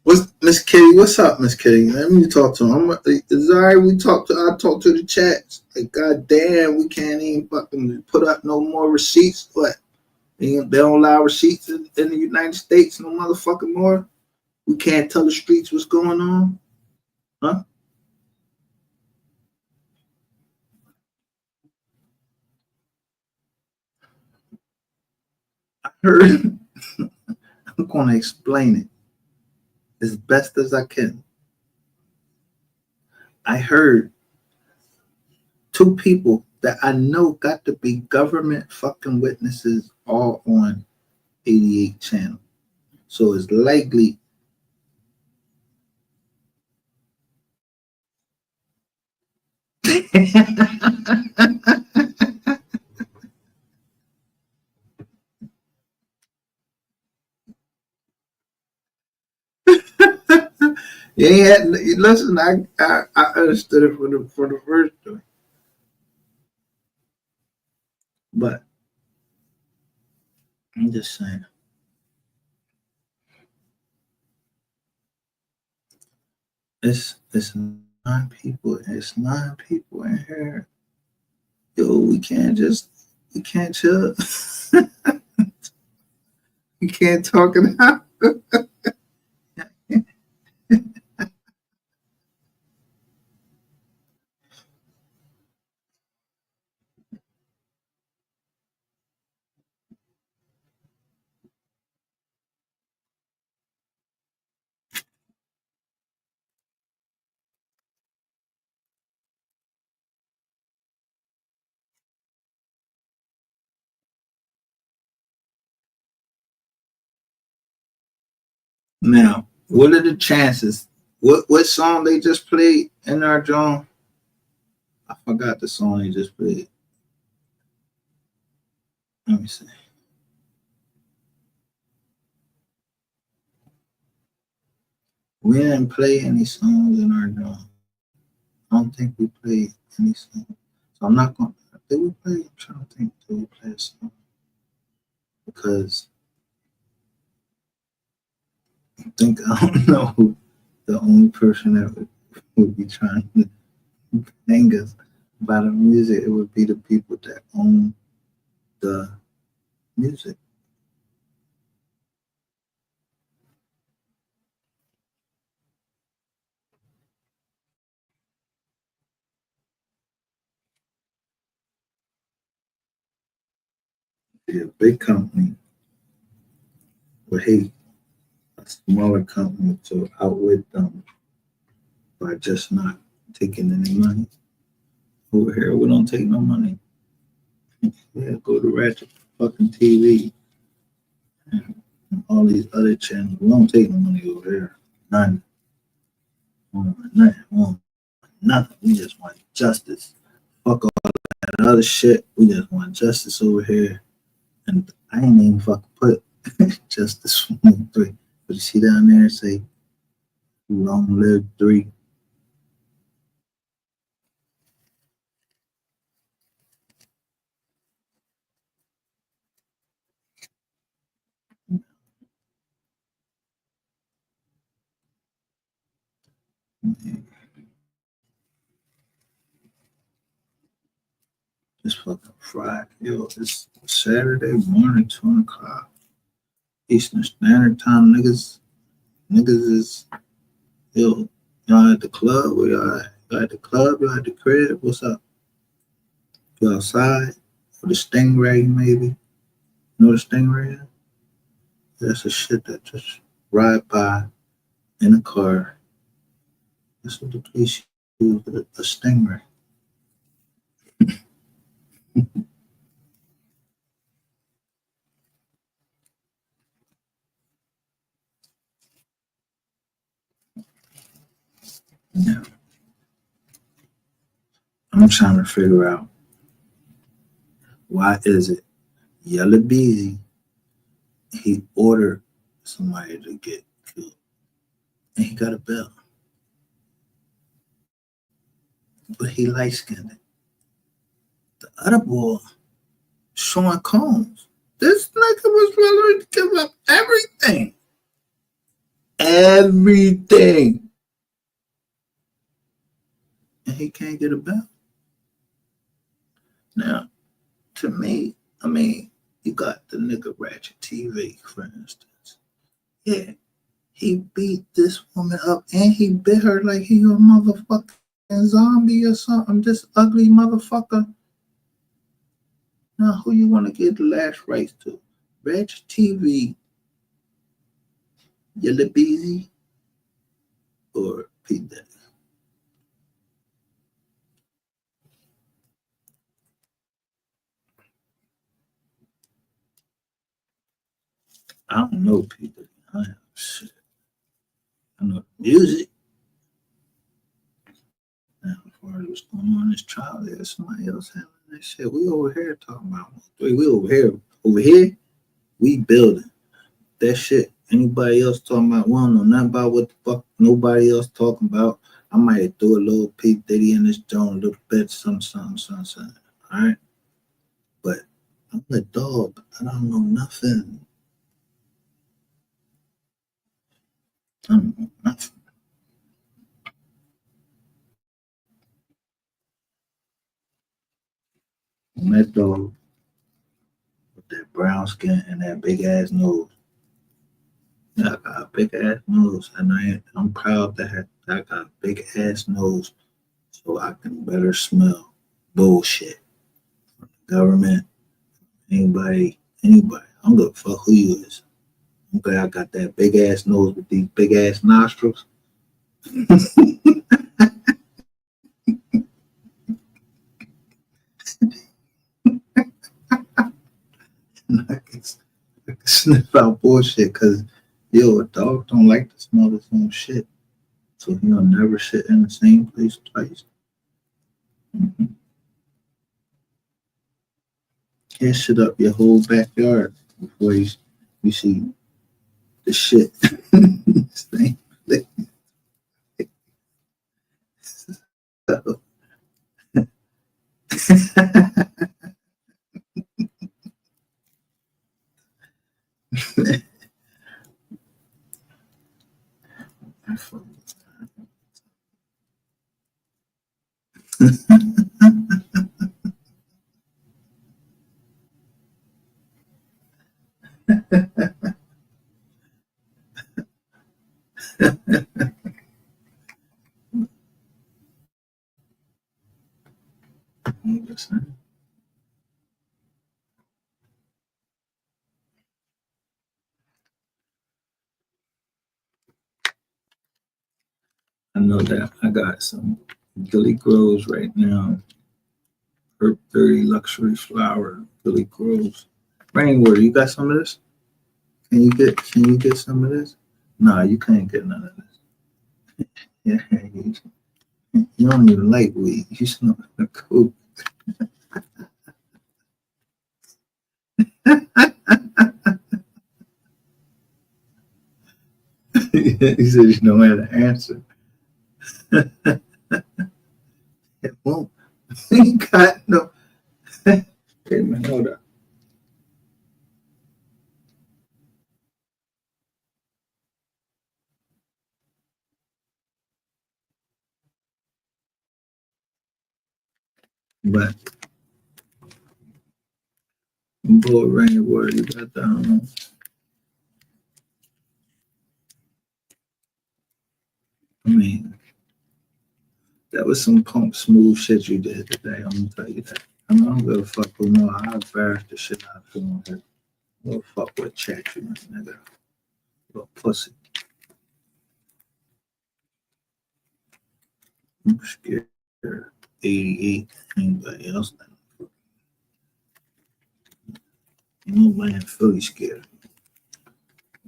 Speaker 1: What's Miss Kitty? What's up, Miss Kitty? Let me talk to him. It's all right. I talk to the chats. Like, goddamn, we can't even fucking put up no more receipts. What? They don't allow receipts in the United States no motherfucking more. We can't tell the streets what's going on, huh? I heard. I'm gonna explain it as best as I can. I heard two people that I know got to be government fucking witnesses all on 88 channel. So it's likely you ain't had, listen, I understood it for the first time. But I'm just saying. It's nine people. It's nine people in here. Yo, we can't chill. We can't talk it out. Now, what are the chances? What song they just played in our drum? I forgot the song they just played. Let me see. We didn't play any songs in our drum. I don't think we played any songs. So I'm not going to. Did we play? I'm trying to think. Did we play a song? Because I think I don't know who the only person that would be trying to hang us by the music. It would be the people that own the music. A big company would hate a smaller company to outwit them by just not taking any money. Over here, we don't take no money. Yeah, go to Ratchet fucking TV and all these other channels. We don't take no money over there. None. Nothing. Nothing. We just want justice. Fuck all that other shit. We just want justice over here. And I ain't even fucking put justice 1 3. But you see down there, say, long live 3. It's fucking Friday. Yo, it's Saturday morning, 2 o'clock. Eastern Standard Time, niggas is, yo, y'all at the club? Where y'all at? Y'all at the club? Y'all at the crib? What's up? You outside? For the Stingray, maybe? You know the Stingray is? That's a shit that just ride by in a car. That's what the police use, a Stingray. Yeah. I'm trying to figure out Why is it Yellow Beezy, he ordered somebody to get killed and he got a bell, but he light skinned it. The other boy, Sean Combs, this nigga was willing to give up everything. Everything. And he can't get a bell. Now, to me, I mean, you got the nigga Ratchet TV, for instance. Yeah, he beat this woman up and he bit her like he a motherfucking zombie or something. This ugly motherfucker. Now, who you want to give the last rites to? Ratchet TV, Yellow Beezy, or P. Diddy? I don't know P. Diddy. I have shit. I know music. Now, as far as what's going on in this trial, there's somebody else handling that shit. We over here talking about three. We over here. Over here, we building that shit. Anybody else talking about? We don't know nothing about what the fuck nobody else talking about. I might throw a little P. Diddy in this joint, a little bit, something. All right, but I'm a dog. I don't know nothing. I don't know nothing. I'm that dog with that brown skin and that big ass nose. Yeah, I got a big ass nose, and I'm proud that I got a big ass nose, so I can better smell bullshit. Government, anybody. I don't give a fuck who you is. Okay, I got that big ass nose with these big ass nostrils. And I can sniff out bullshit because a dog don't like to smell his own shit, so he'll never shit in the same place twice. Mm-hmm. Can't shit up your whole backyard before you see the shit. Same place. So, I know that I got some Billy Groves right now. Herb 30 luxury flower, Billy Groves. Rainwater, you got some of this? Can you get some of this? Nah, you can't get none of this. Yeah, you don't even like weed. You smoke the coke. He said you know how to answer. It won't. He got no. Wait a minute, hold up. But boy, rainwater, you got that. I mean, that was some punk smooth shit you did today. I'm gonna tell you that. I don't give a fuck with no. I embarrassed the shit out of you. I don't give a fuck what chat you in, nigga. Little pussy. I'm scared. 88. Anybody else? Nobody in Philly scared.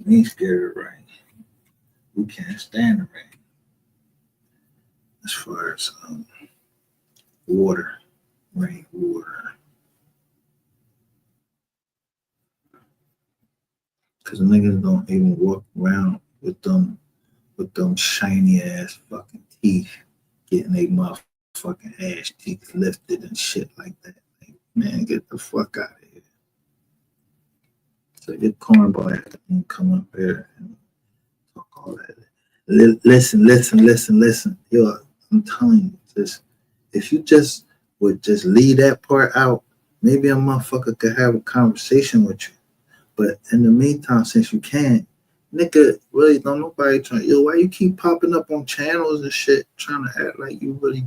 Speaker 1: We ain't scared of rain. We can't stand the rain. As far as water, rain, water. Cause niggas don't even walk around with them shiny ass fucking teeth, getting they motherfucking ass cheeks lifted and shit like that. Like, man, get the fuck out of here. So your cornball ass can come up here and talk all that. Listen. Yo, I'm telling you, just if you just would just leave that part out, maybe a motherfucker could have a conversation with you. But in the meantime, since you can't, nigga, really don't nobody trying. Yo, why you keep popping up on channels and shit, trying to act like you really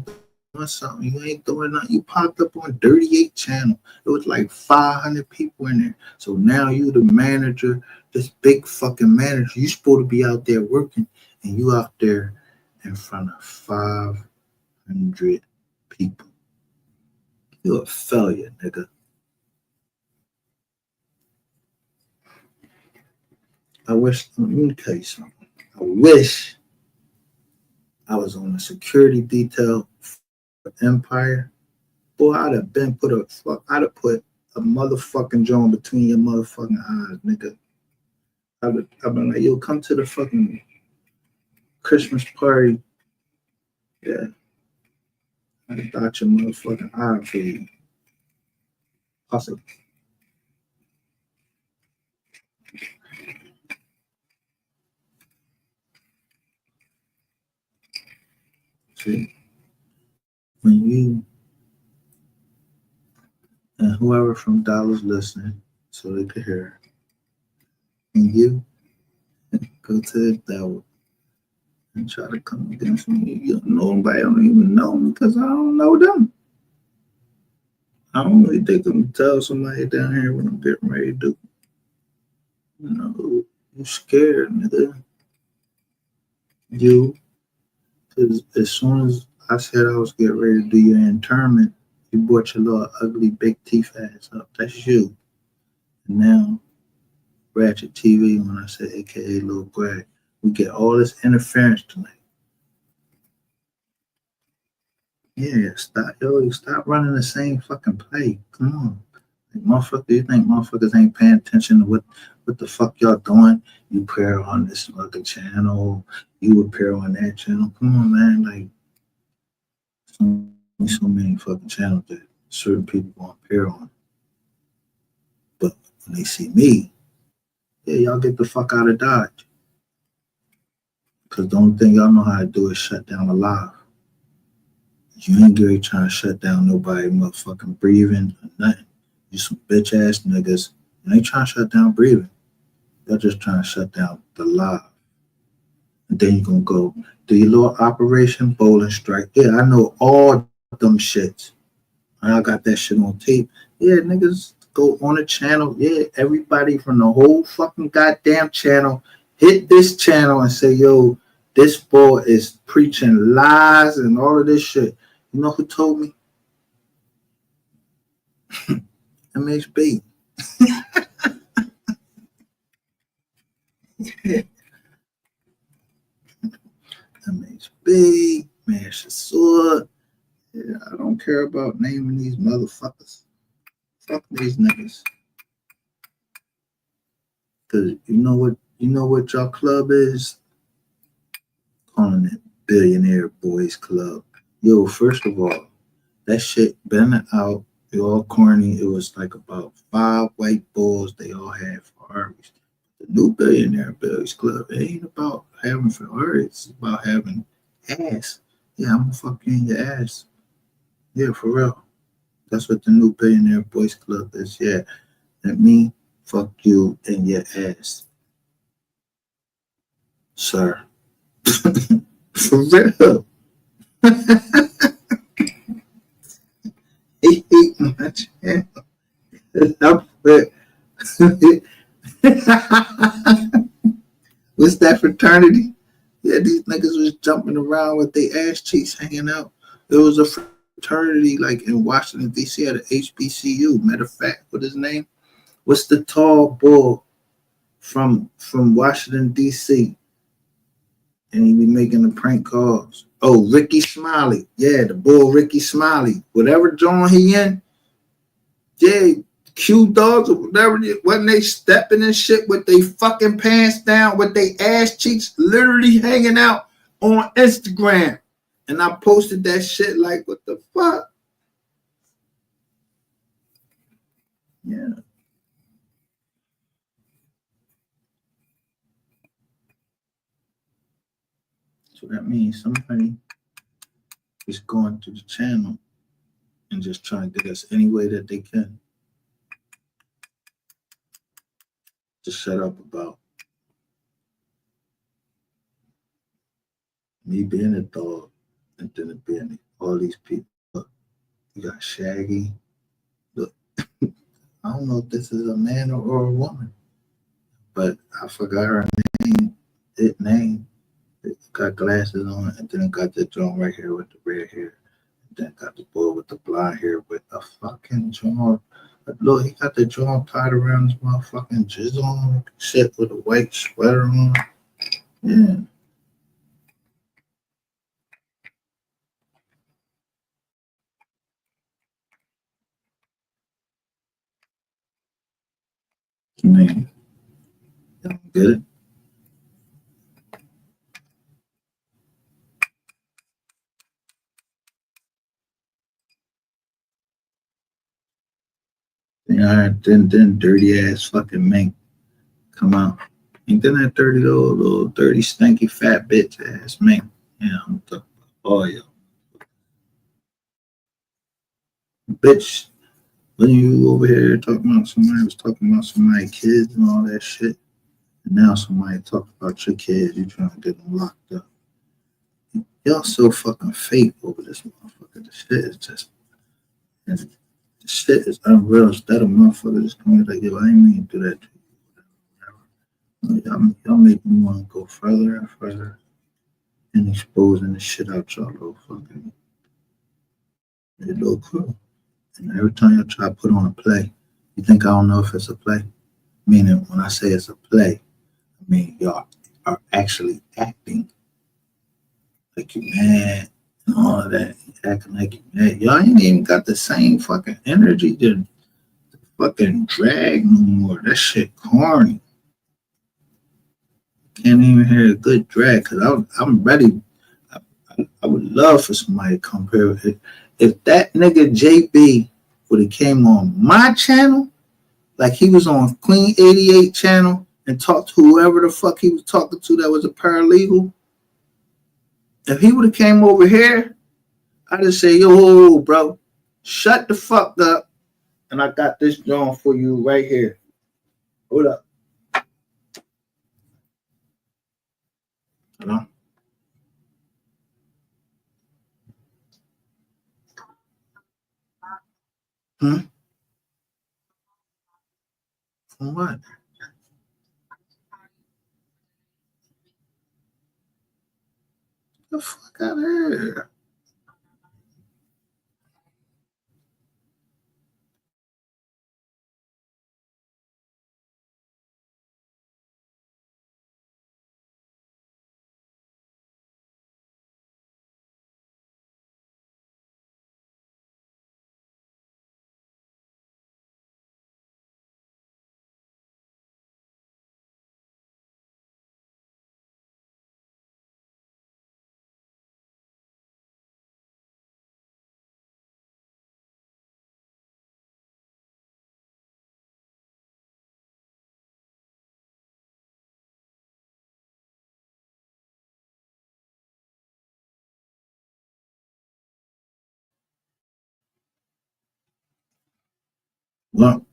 Speaker 1: doing something? You ain't doing nothing. You popped up on 38 channel. It was like 500 people in there. So now you the manager, this big fucking manager. You supposed to be out there working, and you out there in front of 500 people. You're a failure, nigga. Let me tell you something. I wish I was on the security detail for Empire. Boy, I'd have put a motherfucking jaw between your motherfucking eyes, nigga. I've been like, yo, come to the fucking Christmas party. Yeah. I thought your motherfucking eye for you. Awesome. See, when you and whoever from Dallas listening, so they could hear, and you go to the devil and try to come against me. You don't know nobody, don't even know me because I don't know them. I don't really think I'm gonna tell somebody down here what I'm getting ready to do. You know, you scared, nigga. You, because as soon as I said I was getting ready to do your internment, you brought your little ugly big teeth ass up. That's you. And now, Ratchet TV, when I said AKA Lil Greg, we get all this interference tonight. Yeah, stop running the same fucking play. Come on. Like, motherfucker, you think motherfuckers ain't paying attention to what the fuck y'all doing? You appear on this other channel, you appear on that channel. Come on, man. Like, so many fucking channels that certain people won't appear on. But when they see me, yeah, y'all get the fuck out of Dodge. Because the only thing y'all know how to do is shut down a live. You ain't really trying to shut down nobody motherfucking breathing or nothing. You some bitch ass niggas. You ain't trying to shut down breathing. You're just trying to shut down the live. And then you're going to go do your little Operation Bowling Strike. Yeah, I know all them shits. I got that shit on tape. Yeah, niggas go on a channel. Yeah, everybody from the whole fucking goddamn channel hit this channel and say, yo, this boy is preaching lies and all of this shit. You know who told me? MHB. MHB, man, Shasur. Yeah, I don't care about naming these motherfuckers. Fuck these niggas. Cause you know what y'all club is? Calling it Billionaire Boys Club. Yo, first of all, that shit been out. It all corny. It was like about 5 white boys. They all had Ferraris. The new Billionaire Boys Club, it ain't about having Ferraris. It's about having ass. Yeah, I'm gonna fuck you in your ass. Yeah, for real. That's what the new Billionaire Boys Club is. Yeah, let me fuck you in your ass, sir. For real. He ate my channel. What's that fraternity? Yeah, these niggas was jumping around with their ass cheeks hanging out. There was a fraternity like in Washington, D.C. at a HBCU. Matter of fact, what his name? What's the tall bull from Washington, D.C.? And he be making the prank calls. Oh, Ricky Smiley. Yeah, the bull Ricky Smiley. Whatever joint he in, yeah, Q dogs or whatever, when they stepping and shit with they fucking pants down, with they ass cheeks literally hanging out on Instagram. And I posted that shit like, what the fuck? Yeah. So that means somebody is going to the channel and just trying to get us any way that they can to shut up about me being a dog and then it being all these people. Look, you got Shaggy. Look, I don't know if this is a man or a woman, but I forgot her name. It got glasses on, and then it got the joint right here with the red hair. And then got the boy with the blonde hair with a fucking joint. Look, he got the joint tied around his motherfucking jizz on shit with a white sweater on. Yeah. I mean, you don't get it. Then dirty ass fucking mink come out. And then that dirty little dirty stanky fat bitch ass mink. Yeah, I'm talking about all y'all. Bitch, when you over here talking about somebody was talking about somebody's kids and all that shit, and now somebody talking about your kids, you trying to get them locked up. Y'all so fucking fake over this motherfucker. The shit is just, the shit is unreal. Instead of motherfucker just coming like, yo, I ain't mean to do that to you. Y'all make me want to go further and further and exposing the shit out y'all little fucking little crew. And every time y'all try to put on a play, you think I don't know if it's a play? Meaning, when I say it's a play, I mean y'all are actually acting like you mad and all of that. Acting like you mad. Y'all ain't even got the same fucking energy to fucking drag no more. That shit corny. Can't even hear a good drag because I'm ready. I would love for somebody to compare with it. If that nigga JB would have came on my channel, like he was on Queen 88 channel and talked to whoever the fuck he was talking to that was a paralegal, if he would have came over here, I'd just say, yo, bro, shut the fuck up. And I got this joint for you right here. Hold up. Hello? Hmm? From what? The fuck out of here. Well,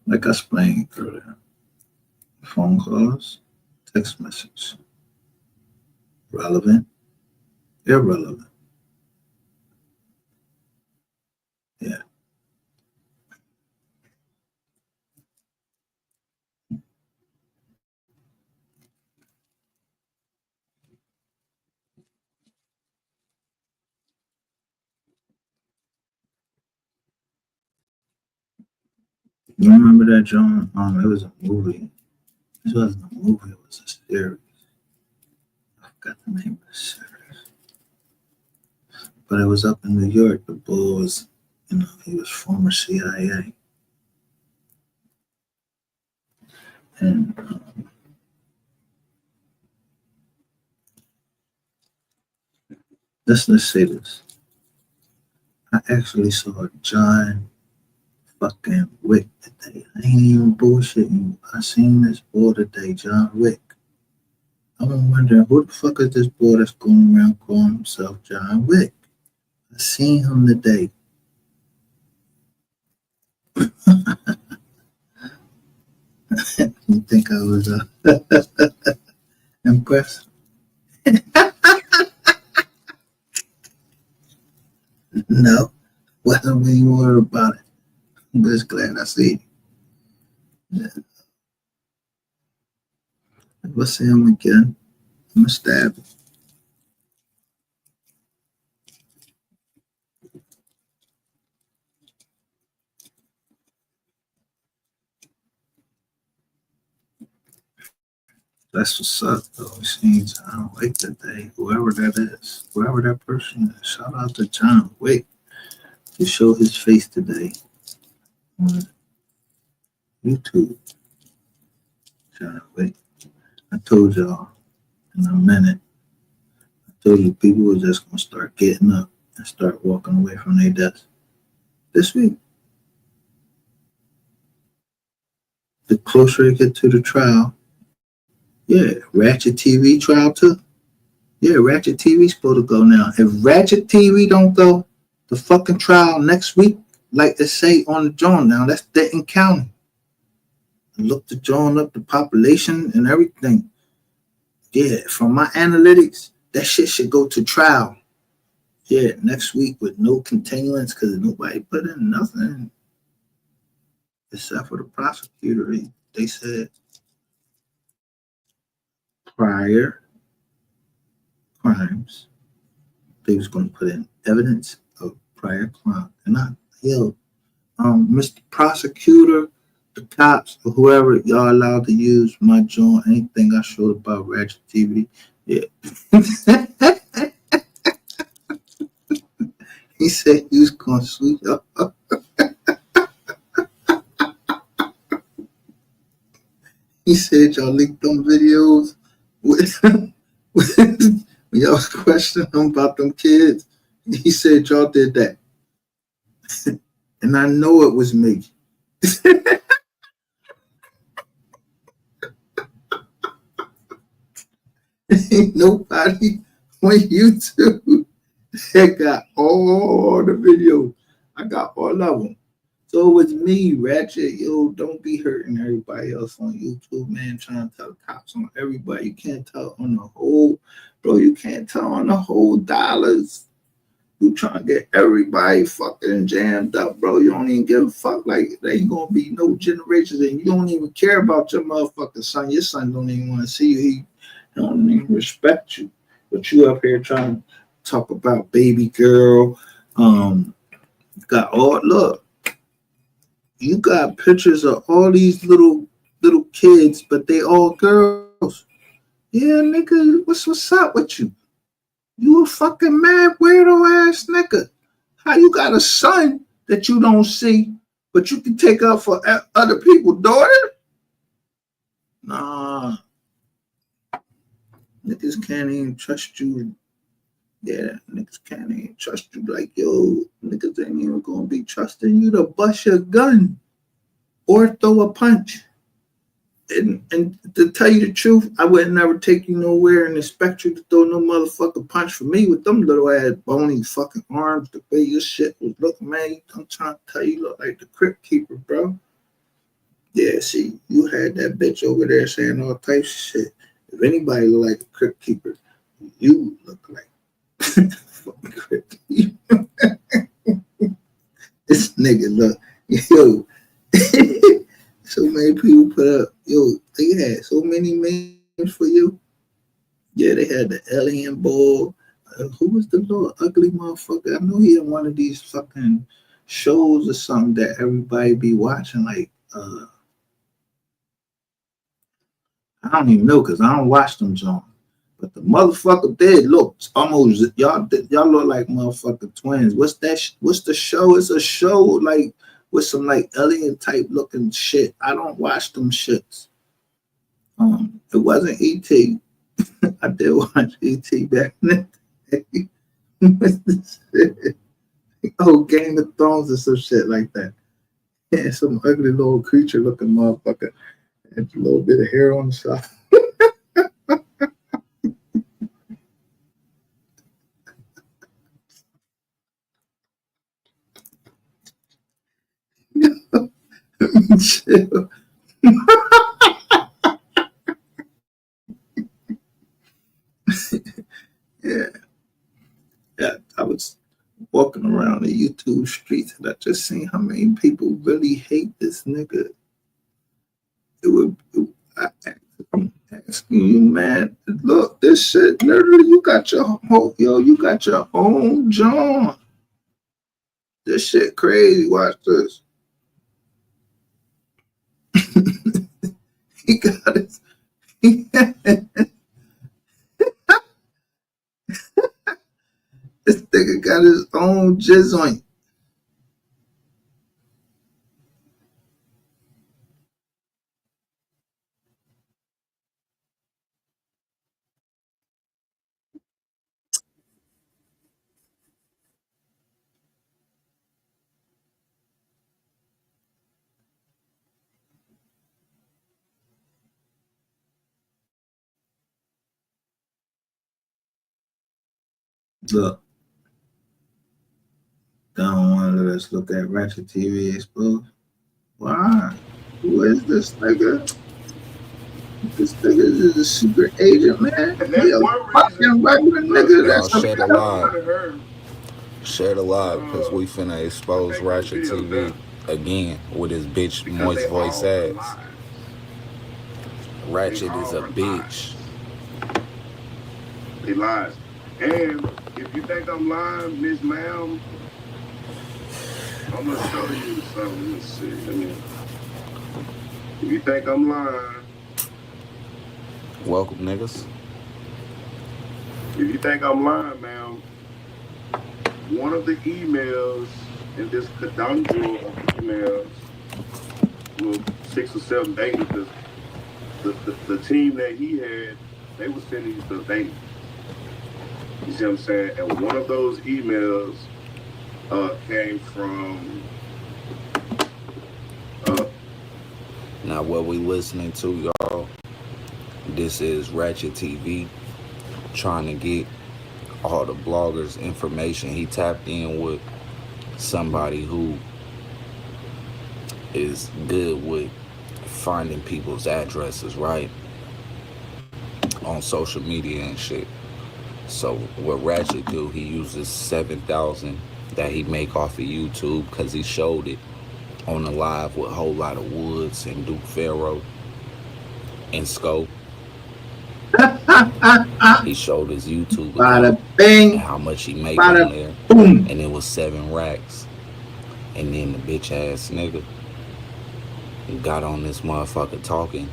Speaker 1: like I explained earlier, phone calls, text message, relevant, irrelevant. Yeah. You remember that, John? It was a movie. This wasn't a movie, it was a series. I forgot the name of the series. But it was up in New York. The bull was, he was former CIA. And let's say this. I actually saw John fucking Wick today. I ain't even bullshitting. I seen this boy today, John Wick. I'm wondering who the fuck is this boy that's going around calling himself John Wick? I seen him today. You think I was impressed? No, wasn't even worried about it. I'm just glad I see it. Yeah. If I see him again, I'm gonna stab him. That's what's up, though. It seems John Wick today. Whoever that is, whoever that person is, shout out to John Wick to show his face today on YouTube. John Wick. I told y'all in a minute. I told you people were just gonna start getting up and start walking away from their desk this week. The closer it get to the trial, yeah, Ratchet TV trial too. Yeah, Ratchet TV's supposed to go now. If Ratchet TV don't go, the fucking trial next week, like they say on the joint now, that's Denton County. Look the joint up, the population and everything. Yeah, from my analytics, that shit should go to trial. Yeah, next week with no continuance because nobody put in nothing except for the prosecutor. They said prior crimes, they was going to put in evidence of prior crime. And Mr. Prosecutor, the cops, or whoever, y'all allowed to use my joint, anything I showed about Ratchet TV. Yeah. He said he was going to sweep y'all up. He said y'all linked them videos when y'all was questioning him about them kids. He said y'all did that. And I know it was me. Ain't nobody on YouTube that got all the videos. I got all of them. So it was me, Ratchet. Yo, don't be hurting everybody else on YouTube, man. Trying to tell the cops on everybody. You can't tell on the whole, bro. You can't tell on the whole dollars. You trying to get everybody fucking jammed up, bro. You don't even give a fuck. Like, there ain't gonna be no generations, and you don't even care about your motherfucking son. Your son don't even want to see you. He don't even respect you. But you up here trying to talk about baby girl. Got all look. You got pictures of all these little kids, but they all girls. Yeah, nigga, what's up with you? You a fucking mad weirdo ass nigga. How you got a son that you don't see, but you can take up for other people's daughter? Nah. Niggas can't even trust you. Yeah, niggas can't even trust you. Like, yo, niggas ain't even gonna be trusting you to bust your gun or throw a punch. And to tell you the truth, I would never take you nowhere and expect you to throw no motherfucking punch for me with them little ass bony fucking arms. The way your shit was looking, man, I'm trying to tell you, look like the Crypt Keeper, bro. Yeah, see, you had that bitch over there saying all types of shit. If anybody look like a Crypt Keeper, you look like fucking Crypt Keeper. This nigga look, yo. So many people put up, yo, they had so many memes for you. Yeah, they had the alien ball. Who was the little ugly motherfucker? I know he had one of these fucking shows or something that everybody be watching. Like, I don't even know because I don't watch them, John. But the motherfucker did look almost y'all look like motherfucking twins. What's that? What's the show? It's a show like with some like alien type looking shit. I don't watch them shits. It wasn't ET. I did watch ET back in the day. What's this shit? Oh, Game of Thrones or some shit like that. Yeah, some ugly little creature looking motherfucker. And a little bit of hair on the side. Chill. Yeah, I was walking around the YouTube streets and I just seen how many people really hate this nigga. I'm asking you, man. Look, this shit, literally, you got your own John. This shit crazy. Watch this. He got his. This nigga got his own jizz on. Look, don't want to let us look at Ratchet TV exposed. Why? Who is this nigga? This nigga is a secret agent, man.
Speaker 9: And that's one
Speaker 1: fucking regular nigga. That's
Speaker 10: Y'all share the live.
Speaker 9: live.
Speaker 10: Share the live because we finna expose Ratchet TV again with his bitch moist voice ass. Ratchet is a bitch.
Speaker 9: They lies. And if you think I'm lying, Miss Ma'am, I'm gonna show you something. Let's see. If you think I'm lying,
Speaker 10: welcome, niggas.
Speaker 9: if you think I'm lying, ma'am, one of the emails in this conundrum of emails, well, 6 or 7 days, because the team that he had, they were sending you the data. You see what I'm saying? And one of those emails came from
Speaker 10: now what we listening to, y'all, this is Ratchet TV trying to get all the bloggers' information. He tapped in with somebody who is good with finding people's addresses, right, on social media and shit. So what Ratchet do, he uses 7,000 that he make off of YouTube because he showed it on the live with a whole lot of Woods and Duke Pharaoh and Scope. He showed his YouTube account and how much he made on there, and it was 7 racks. And then the bitch ass nigga got on this motherfucker talking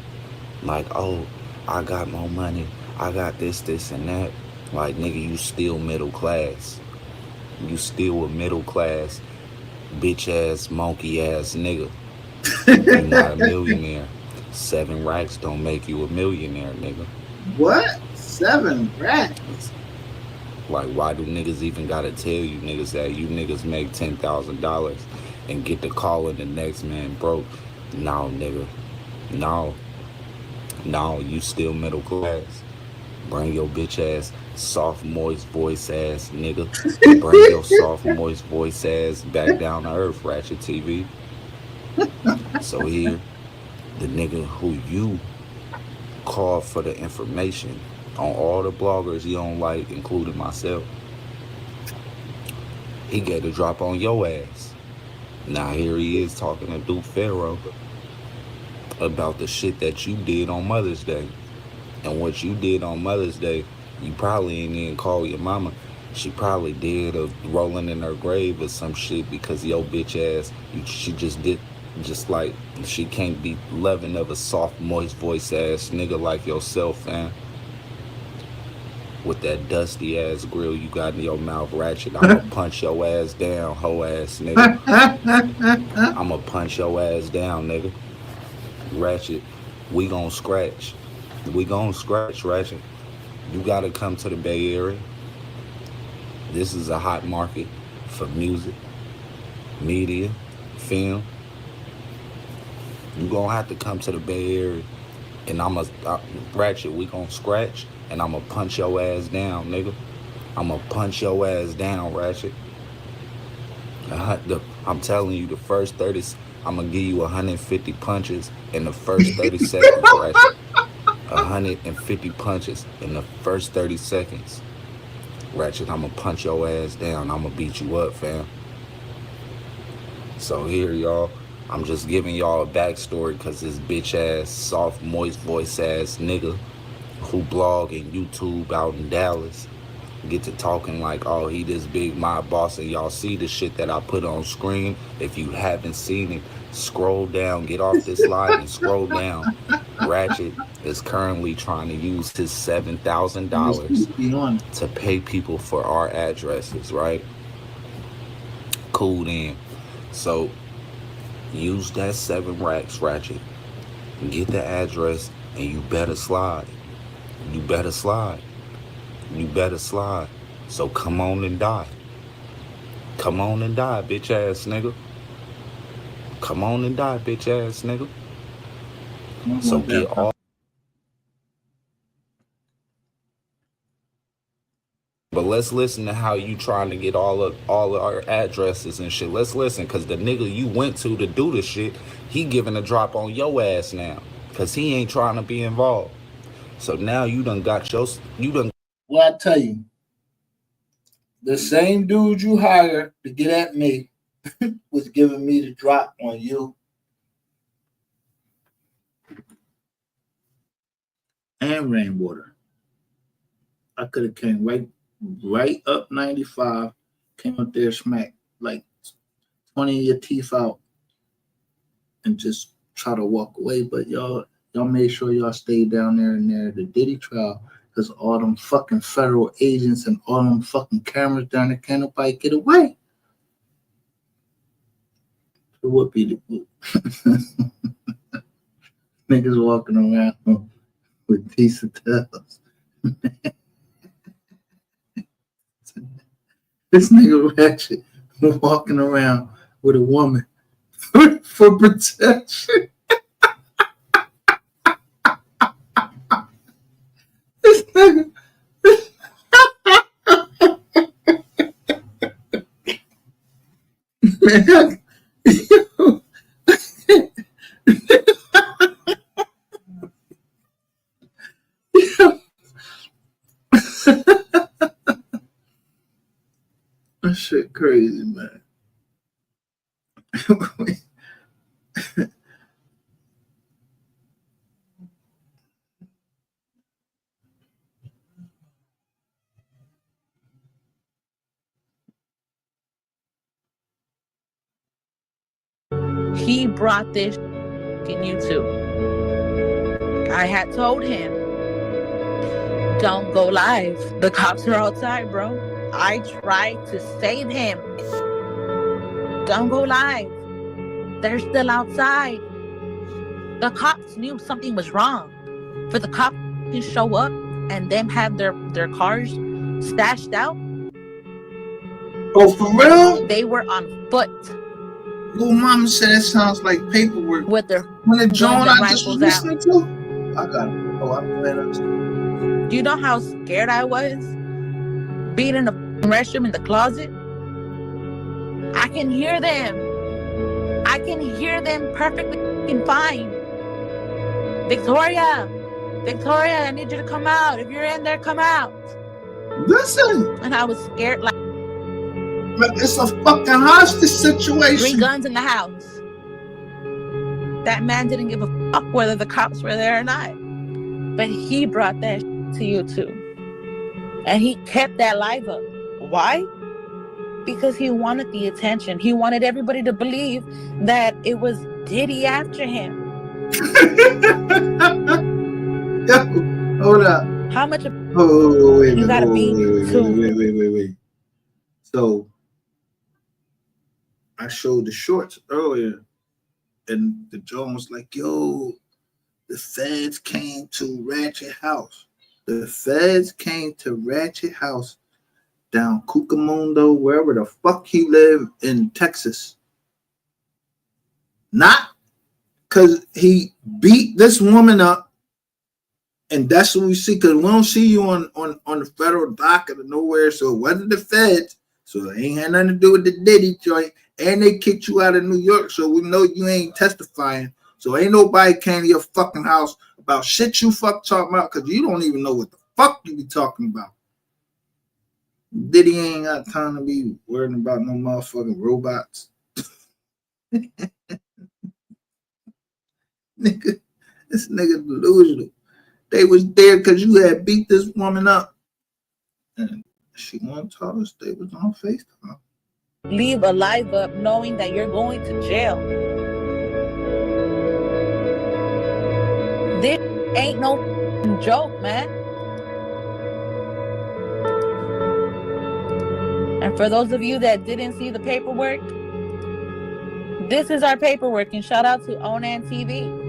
Speaker 10: like, oh, I got more money, I got this, and that. Like, nigga, you still middle class. You still a middle class, bitch ass, monkey ass nigga. You're not a millionaire. 7 racks don't make you a millionaire, nigga.
Speaker 1: What? 7 racks?
Speaker 10: Like, why do niggas even gotta tell you niggas that you niggas make $10,000 and get to calling the next man broke? No, nigga. No, you still middle class. Bring your bitch ass, soft, moist voice ass nigga. Bring your soft, moist voice ass back down to earth, Ratchet TV. So here, the nigga who you call for the information on all the bloggers you don't like, including myself, he got to drop on your ass. Now here he is talking to Duke Pharaoh about the shit that you did on Mother's Day. And what you did on Mother's Day, you probably ain't even call your mama. She probably dead or rolling in her grave or some shit because your bitch ass, she just did, just like she can't be loving of a soft, moist voice ass nigga like yourself, man. with that dusty ass grill you got in your mouth, Ratchet. I'ma punch your ass down, hoe ass nigga. I'ma punch your ass down, nigga. Ratchet, we gon' scratch. We gon' scratch, Ratchet. You gotta come to the Bay Area. This is a hot market for music, media, film. You gonna have to come to the Bay Area, and Ratchet, we gonna scratch, and I'ma punch your ass down, nigga. I'ma punch your ass down, Ratchet. I'm telling you, the first 30, I'm gonna give you 150 punches in the first 30 seconds, Ratchet. 150 punches in the first 30 seconds. Ratchet, I'm gonna punch your ass down. I'm gonna beat you up, fam. So here, y'all, I'm just giving y'all a backstory because this bitch ass, soft, moist voice ass nigga who blog and YouTube out in Dallas get to talking like, oh, he this big mob boss, and y'all see the shit that I put on screen. If you haven't seen it, scroll down, get off this live and scroll down. Ratchet is currently trying to use his $7,000 to pay people for our addresses, right? Cool then. So use that 7 racks, Ratchet. Get the address, and you better slide. You better slide. You better slide. So come on and die. Come on and die, bitch ass nigga. Come on and die, bitch ass nigga. So get all. But let's listen to how you trying to get all of our addresses and shit. Let's listen, cause the nigga you went to do the shit, he giving a drop on your ass now, cause he ain't trying to be involved. So now you done got your, you done.
Speaker 1: Well, I tell you, the same dude you hired to get at me was giving me the drop on you and Rainwater. I could have came right up 95, came up there, smack like 20 of your teeth out, and just try to walk away. But y'all made sure y'all stayed down there in there, the Diddy trial, because all them fucking federal agents and all them fucking cameras down there, can't nobody get away. So what be the whoop? Niggas walking around with decent tails. This nigga Ratchet walking around with a woman for protection. This nigga. Man, that shit crazy, man.
Speaker 11: He brought this in YouTube. I had told him, don't go live. The cops are outside, bro. I tried to save him. Don't go live. They're still outside. The cops knew something was wrong. For the cops to show up and them have their cars stashed out.
Speaker 1: Oh, for real?
Speaker 11: They were on foot.
Speaker 1: Little mama said it sounds like paperwork.
Speaker 11: With their
Speaker 1: when the
Speaker 11: John
Speaker 1: I just was listening to? I got it. Oh, I'm glad I was.
Speaker 11: Do you know how scared I was? Being in the restroom in the closet? I can hear them. I can hear them perfectly fine. Victoria, I need you to come out. If you're in there, come out.
Speaker 1: Listen.
Speaker 11: And I was scared like
Speaker 1: it's a fucking hostage situation.
Speaker 11: 3 guns in the house. That man didn't give a fuck whether the cops were there or not. But he brought that to YouTube. And he kept that live up. Why? Because he wanted the attention. He wanted everybody to believe that it was Diddy after him.
Speaker 1: Yo, hold up.
Speaker 11: How much
Speaker 1: Oh, wait a
Speaker 11: you
Speaker 1: minute.
Speaker 11: gotta
Speaker 1: Oh,
Speaker 11: be to
Speaker 1: wait. So I showed the shorts earlier, and the John was like, "Yo, the feds came to Ratchet House. The feds came to Ratchet House down Cucamonga, wherever the fuck he lived in Texas. Not because he beat this woman up, and that's what we see. Because we don't see you on the federal docket or nowhere. So it wasn't the feds. So it ain't had nothing to do with the Diddy joint. And they kicked you out of New York, so we know you ain't testifying. So ain't nobody came to your fucking house about shit you fuck talking about, because you don't even know what the fuck you be talking about. Diddy ain't got time to be worrying about no motherfucking robots. Nigga, this nigga delusional. They was there because you had beat this woman up. And she won't tell us they was on FaceTime.
Speaker 11: leave a live up knowing that you're going to jail. This ain't no joke, man. And for those of you that didn't see the paperwork, this is our paperwork, and shout out to Onan TV.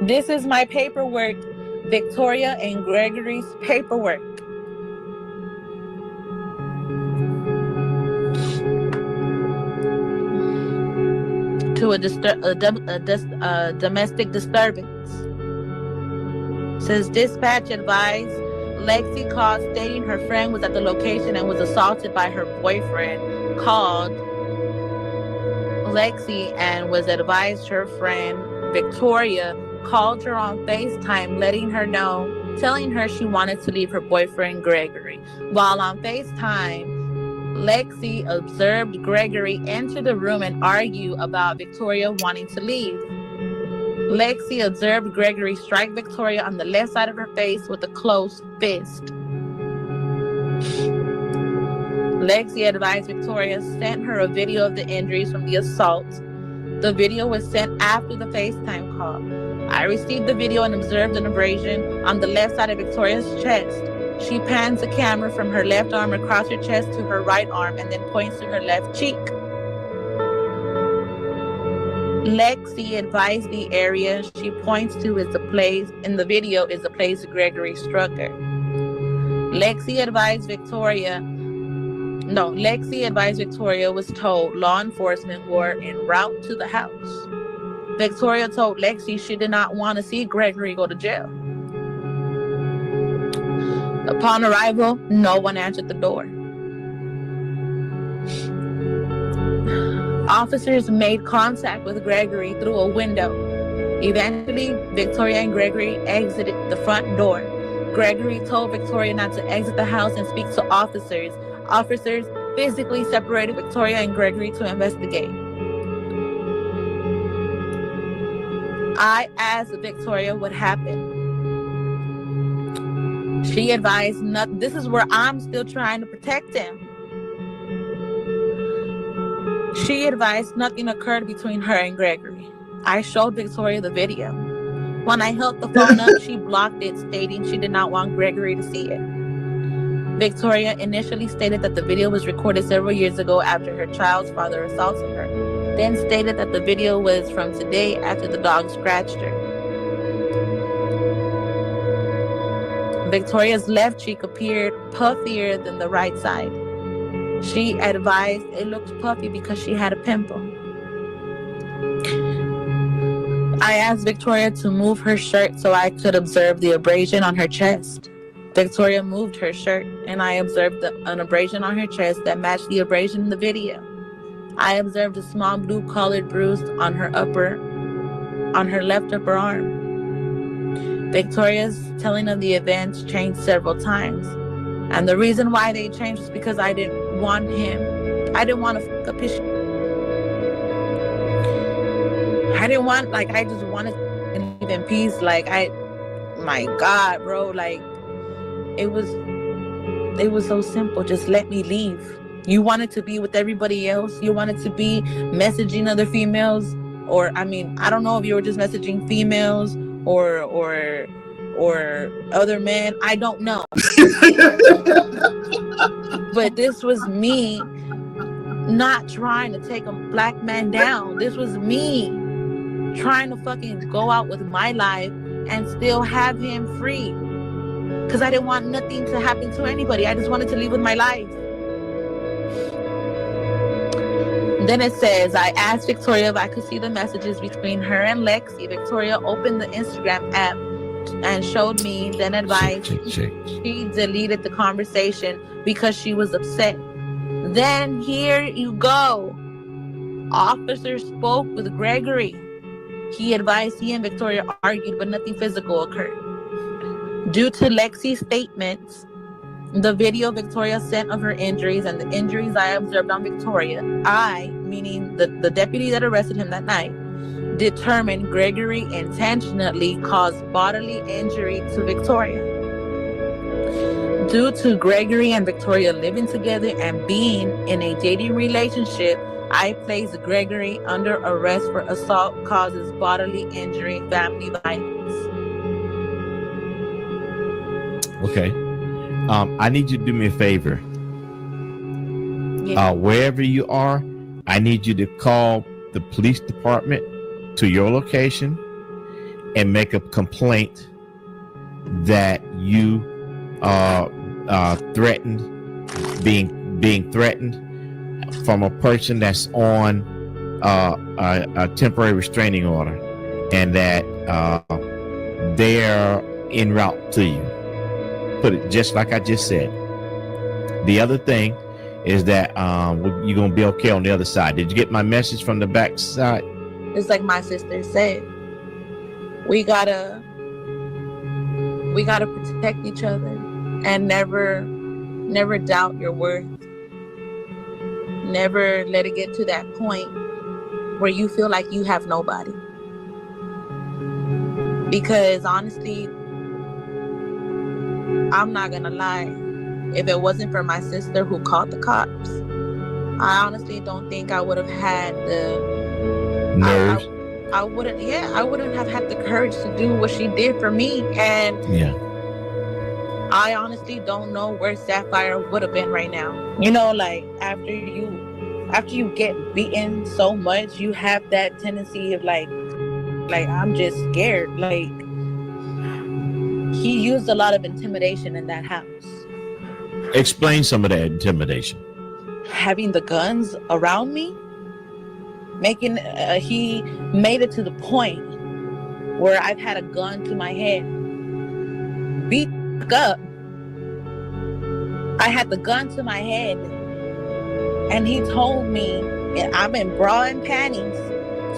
Speaker 11: This is my paperwork, Victoria and Gregory's paperwork. To a domestic disturbance. Says dispatch advised Lexi called stating her friend was at the location and was assaulted by her boyfriend. Called Lexi and was advised her friend Victoria called her on FaceTime, telling her she wanted to leave her boyfriend Gregory. While on FaceTime, Lexi observed Gregory enter the room and argue about Victoria wanting to leave. Lexi observed Gregory strike Victoria on the left side of her face with a closed fist. Lexi advised Victoria sent her a video of the injuries from the assault. The video was sent after the FaceTime call. I received the video and observed an abrasion on the left side of Victoria's chest. She pans the camera from her left arm across her chest to her right arm and then points to her left cheek. Lexi advised the area she points to is the place in the video is the place Gregory struck her. Lexi advised Victoria was told law enforcement were en route to the house. Victoria told Lexi she did not want to see Gregory go to jail. Upon arrival, no one answered the door. Officers made contact with Gregory through a window. Eventually, Victoria and Gregory exited the front door. Gregory told Victoria not to exit the house and speak to officers. Officers physically separated Victoria and Gregory to investigate. I asked Victoria what happened. She advised nothing. This is where I'm still trying to protect him. She advised nothing occurred between her and Gregory. I showed Victoria the video. When I held the phone up, she blocked it, stating she did not want Gregory to see it. Victoria initially stated that the video was recorded several years ago after her child's father assaulted her, then stated that the video was from today after the dog scratched her. Victoria's left cheek appeared puffier than the right side. She advised it looked puffy because she had a pimple. I asked Victoria to move her shirt so I could observe the abrasion on her chest. Victoria moved her shirt, and I observed an abrasion on her chest that matched the abrasion in the video. I observed a small blue colored bruise on her left upper arm. Victoria's telling of the events changed several times. And the reason why they changed was because I didn't want to fuck up his shit. I just wanted to live in peace. My God, bro, it was so simple. Just let me leave. You wanted to be with everybody else. You wanted to be messaging other females. or I mean, I don't know if you were just messaging females or other men. I don't know. But this was me not trying to take a black man down. This was me trying to fucking go out with my life and still have him free. Because I didn't want nothing to happen to anybody. I just wanted to live with my life. Then it says, I asked Victoria if I could see the messages between her and Lexi. Victoria opened the Instagram app and showed me, then advised she deleted the conversation because she was upset. Then here you go. Officer spoke with Gregory. He advised he and Victoria argued, but nothing physical occurred. Due to Lexi's statements, the video Victoria sent of her injuries and the injuries I observed on Victoria, I, meaning the deputy that arrested him that night, determined Gregory intentionally caused bodily injury to Victoria. Due to Gregory and Victoria living together and being in a dating relationship, I placed Gregory under arrest for assault causes bodily injury, family violence.
Speaker 3: Okay. I need you to do me a favor.
Speaker 11: Yeah.
Speaker 3: Wherever you are, I need you to call the police department to your location and make a complaint that you threatened, being threatened from a person that's on a temporary restraining order, and that they're en route to you. Put it just like I just said. The other thing is that you're gonna be okay on the other side. Did you get my message from the back side?
Speaker 11: It's like my sister said, we gotta protect each other and never doubt your worth. Never let it get to that point where you feel like you have nobody. Because honestly, I'm not gonna lie, if it wasn't for my sister who called the cops, I honestly don't think I would have had the
Speaker 3: nerves.
Speaker 11: I wouldn't have had the courage to do what she did for me. And
Speaker 3: yeah,
Speaker 11: I honestly don't know where Sapphire would have been right now. You know, like after you get beaten so much, you have that tendency of like I'm just scared. Like, he used a lot of intimidation in that house.
Speaker 3: explain some of that intimidation.
Speaker 11: Having the guns around me, he made it to the point where I've had a gun to my head, beat up. I had the gun to my head, and he told me I'm in bra and panties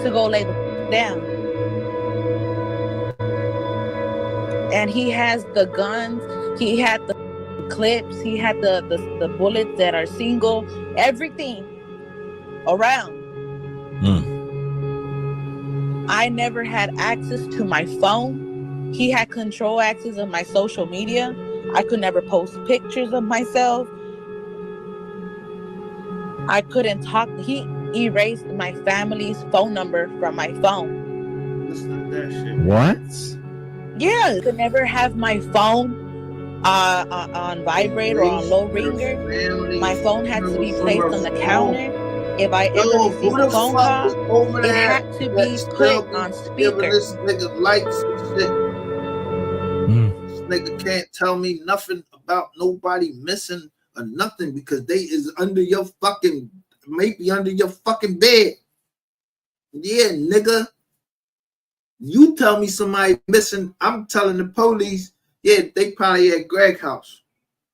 Speaker 11: to go lay the down. And he has the guns, he had the clips, he had the bullets that are single, everything around. I never had access to my phone. He had control access of my social media. I could never post pictures of myself. I couldn't talk. He erased my family's phone number from my phone.
Speaker 1: Listen to that shit.
Speaker 3: What?
Speaker 11: Yeah, I could never have my phone on vibrate or on low ringer. My phone had to be placed on the counter. If I ever received a phone call, it had to be put on speaker.
Speaker 1: This nigga likes and shit. This nigga can't tell me nothing about nobody missing or nothing because they is under your fucking, maybe under your fucking bed. Yeah, nigga. You tell me somebody missing, I'm telling the police, yeah, they probably at Greg's house.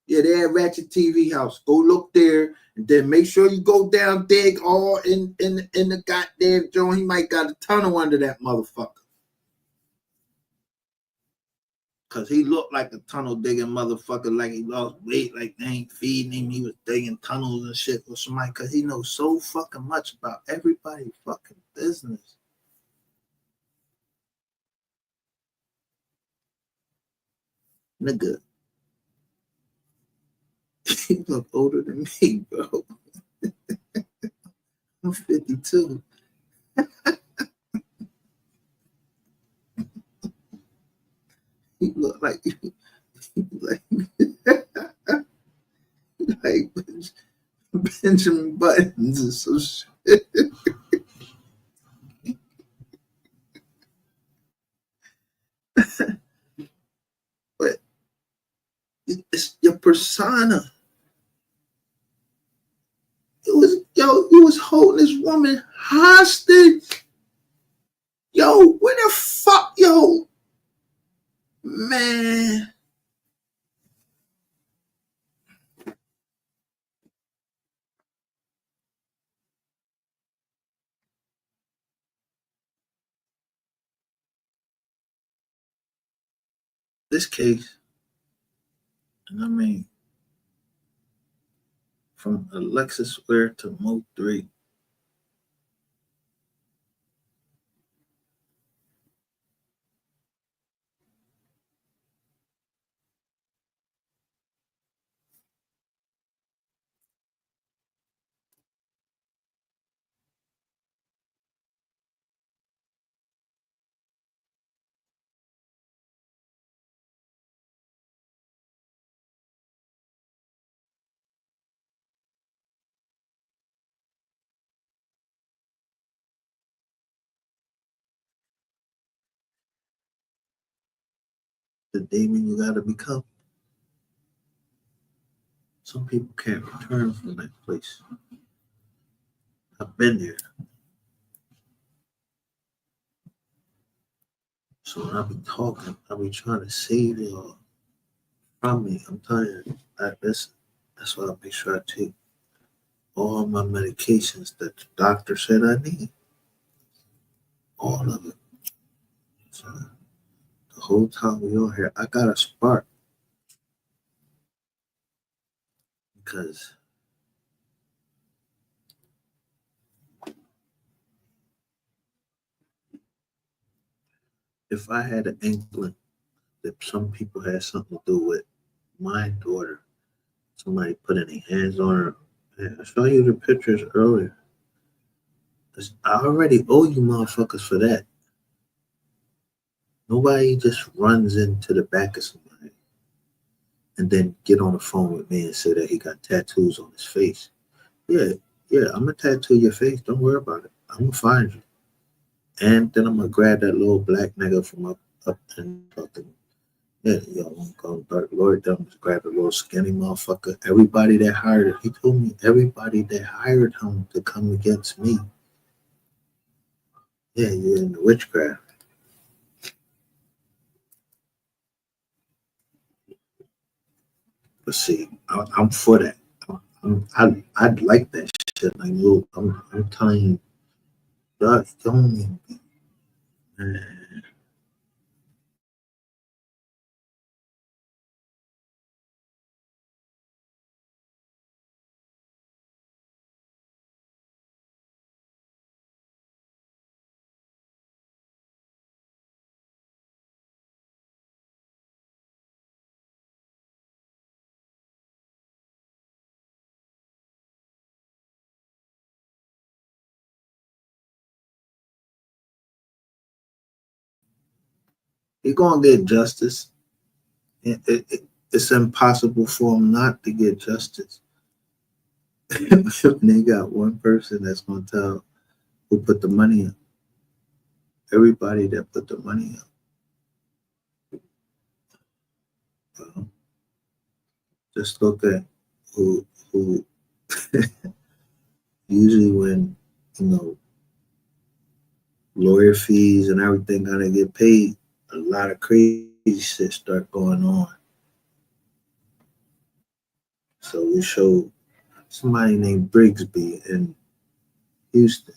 Speaker 1: Yeah, they at Ratchet TV house. Go look there, and then make sure you go down, dig all in the goddamn joint. He might got a tunnel under that motherfucker. Cause he looked like a tunnel digging motherfucker, like he lost weight, like they ain't feeding him. He was digging tunnels and shit with somebody, cause he knows so fucking much about everybody's fucking business. Nigga. You look older than me, bro. I'm 52. He look like like like Benjamin Buttons or some shit. But it's your persona. You was holding this woman hostage. Yo, where the fuck, yo, man. This case, and I mean, from Alexis Square to Mo 3, the demon you gotta become. Some people can't return from that place. I've been there. So when I be talking, I be trying to save y'all from me. I'm telling you, that's why I make sure I take all my medications that the doctor said I need. All of it. So the whole time we on here, I got a spark because if I had an inkling that some people had something to do with my daughter, somebody put any hands on her. Man, I showed you the pictures earlier. I already owe you motherfuckers for that. Nobody just runs into the back of somebody and then get on the phone with me and say that he got tattoos on his face. Yeah, I'm gonna tattoo your face. Don't worry about it. I'm gonna find you. And then I'm gonna grab that little black nigga from up and fucking I'm going Dark Lord. Them just grab a little skinny motherfucker. Everybody that hired him, he told me everybody that hired him to come against me. Yeah, you're in the witchcraft. But see, I'm for that. I'd like that shit. Like, look, I'm telling you, don't even be, man. He gonna get justice. It's impossible for him not to get justice. They got one person that's gonna tell who put the money in. Everybody that put the money in. Just look at who usually when lawyer fees and everything gotta get paid, a lot of crazy shit start going on. So we showed somebody named Brigsby in Houston.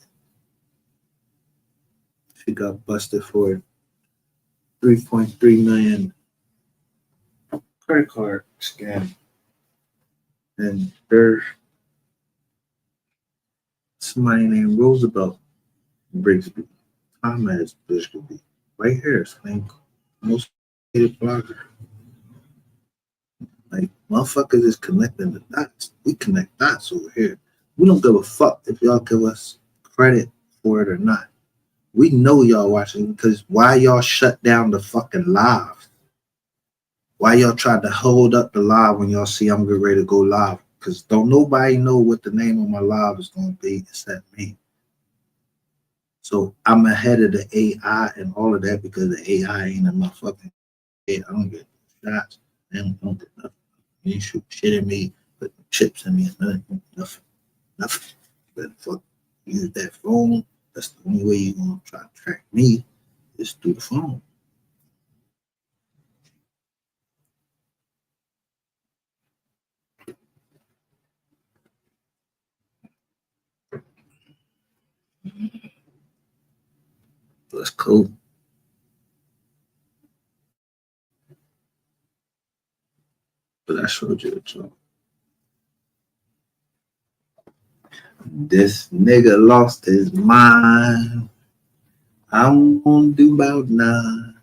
Speaker 1: She got busted for 3.3 million credit card scam. And there's somebody named Roosevelt Brigsby, Thomas Brigsby, right here. It's like most hated blogger. Like motherfuckers is connecting the dots. We connect dots over here. We don't give a fuck if y'all give us credit for it or not. We know y'all watching because why y'all shut down the fucking live? Why y'all tried to hold up the live when y'all see I'm getting ready to go live? Because don't nobody know what the name of my live is going to be except me. So I'm ahead of the AI and all of that because the AI ain't in my fucking head. I don't get shots. I don't get nothing. You ain't shoot shit at me, put chips in me, nothing. Nothing. But fuck, use that phone. That's the only way you're going to try to track me is through the phone. That's cool. But I showed you the joke. This nigga lost his mind. I'm gonna do about 9.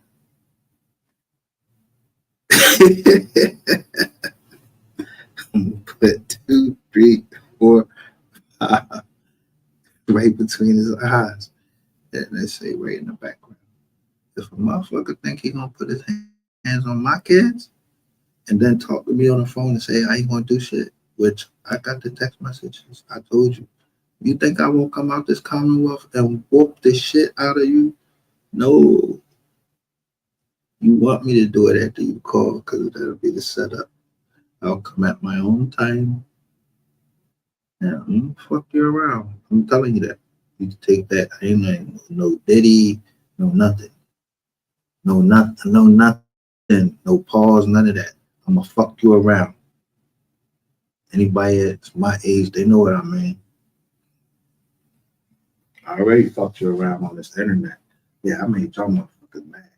Speaker 1: Put 2, 3, 4, 5 right between his eyes. And they say right in the background. If a motherfucker think he gonna put his hands on my kids and then talk to me on the phone and say how you gonna do shit, which I got the text messages. I told you. You think I won't come out this Commonwealth and whoop the shit out of you? No. You want me to do it after you call because that'll be the setup. I'll come at my own time. Yeah, fuck you around. I'm telling you that. You can take that. I ain't no Diddy, no nothing. No nothing. No pause, none of that. I'm gonna fuck you around. Anybody that's my age, they know what I mean. I already fucked you around on this internet. Yeah, I made y'all motherfuckers mad.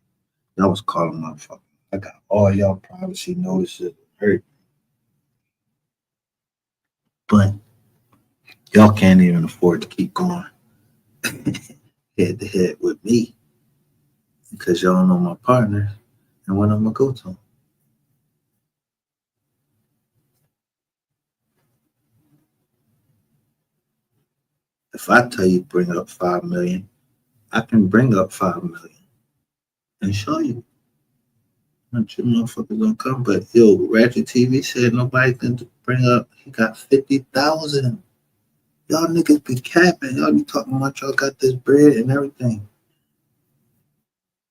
Speaker 1: Y'all was calling motherfuckers. I got all y'all privacy notices. Hurt. But y'all can't even afford to keep going head to head with me because y'all know my partners and what I'm gonna go to. If I tell you bring up 5 million, I can bring up 5 million and show you. Not you motherfuckers don't come, but yo, Ratchet TV said nobody can bring up. He got 50,000. Y'all niggas be capping. Y'all be talking about y'all got this bread and everything.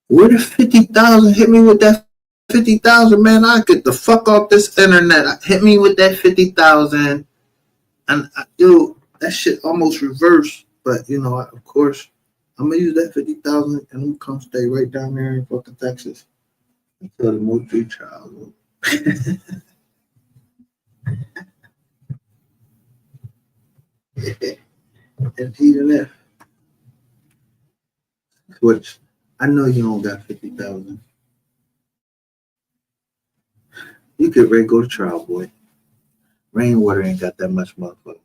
Speaker 1: Where the 50,000? Hit me with that 50,000, man. I get the fuck off this internet. Hit me with that 50,000, and yo, that shit almost reversed. But you know, of course, I'm gonna use that 50,000 and I'm gonna come stay right down there in fucking Texas until the Mochi child. And even if, which I know you don't got 50,000, you could ready go to trial, boy. Rainwater ain't got that much motherfucker.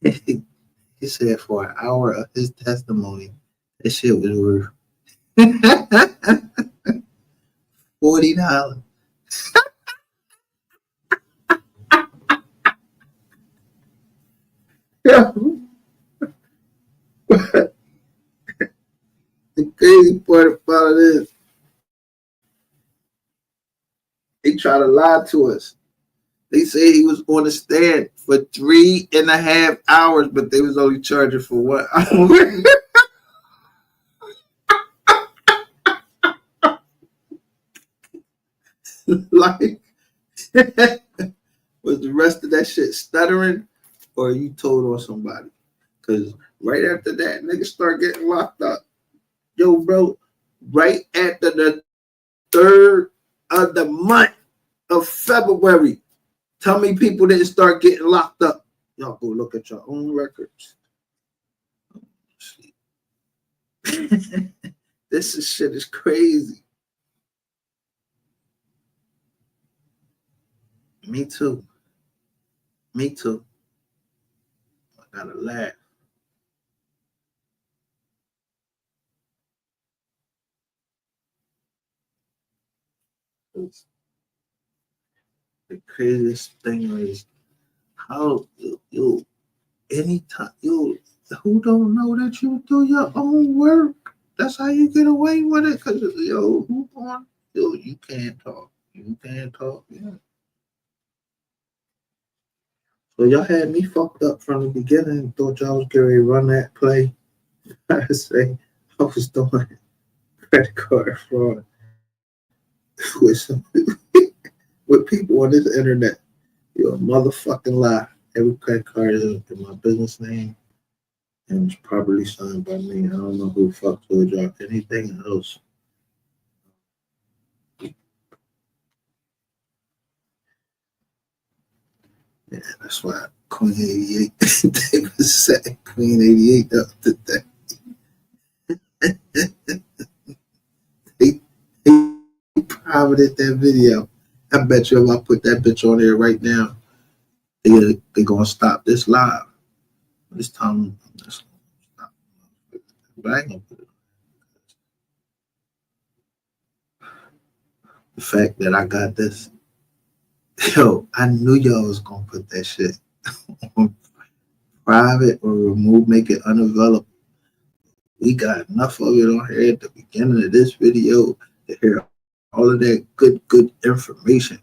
Speaker 1: He said for an hour of his testimony, that shit was worth $40. Yeah. The crazy part about it is they try to lie to us. They say he was on the stand for 3.5 hours, but they was only charging for 1 hour. Like, was the rest of that shit stuttering or you told on somebody? Because right after that, niggas start getting locked up. Yo, bro, right after the 3rd of the month of February, tell me people didn't start getting locked up. Y'all go look at your own records. This shit is crazy. Me too. Me too. I gotta laugh. The craziest thing is how you anytime you who don't know that you do your own work. That's how you get away with it. Cause yo, who on Yo, you can't talk. You can't talk. Yeah. So y'all had me fucked up from the beginning. Thought y'all was going to run that play. I say I was doing credit card fraud with some with people on this internet. You're a motherfucking lie. Every credit card is in my business name and it's properly signed by me. I don't know who fuck told y'all anything else. Yeah, that's why Queen 88 they was saying Queen 88 up today. He profited that video. I bet you if I put that bitch on there right now, they gonna stop this live. This time, but I ain't gonna put it. The fact that I got this, yo, I knew y'all was gonna put that shit on private or remove, make it unavailable. We got enough of it on here at the beginning of this video to hear all of that good information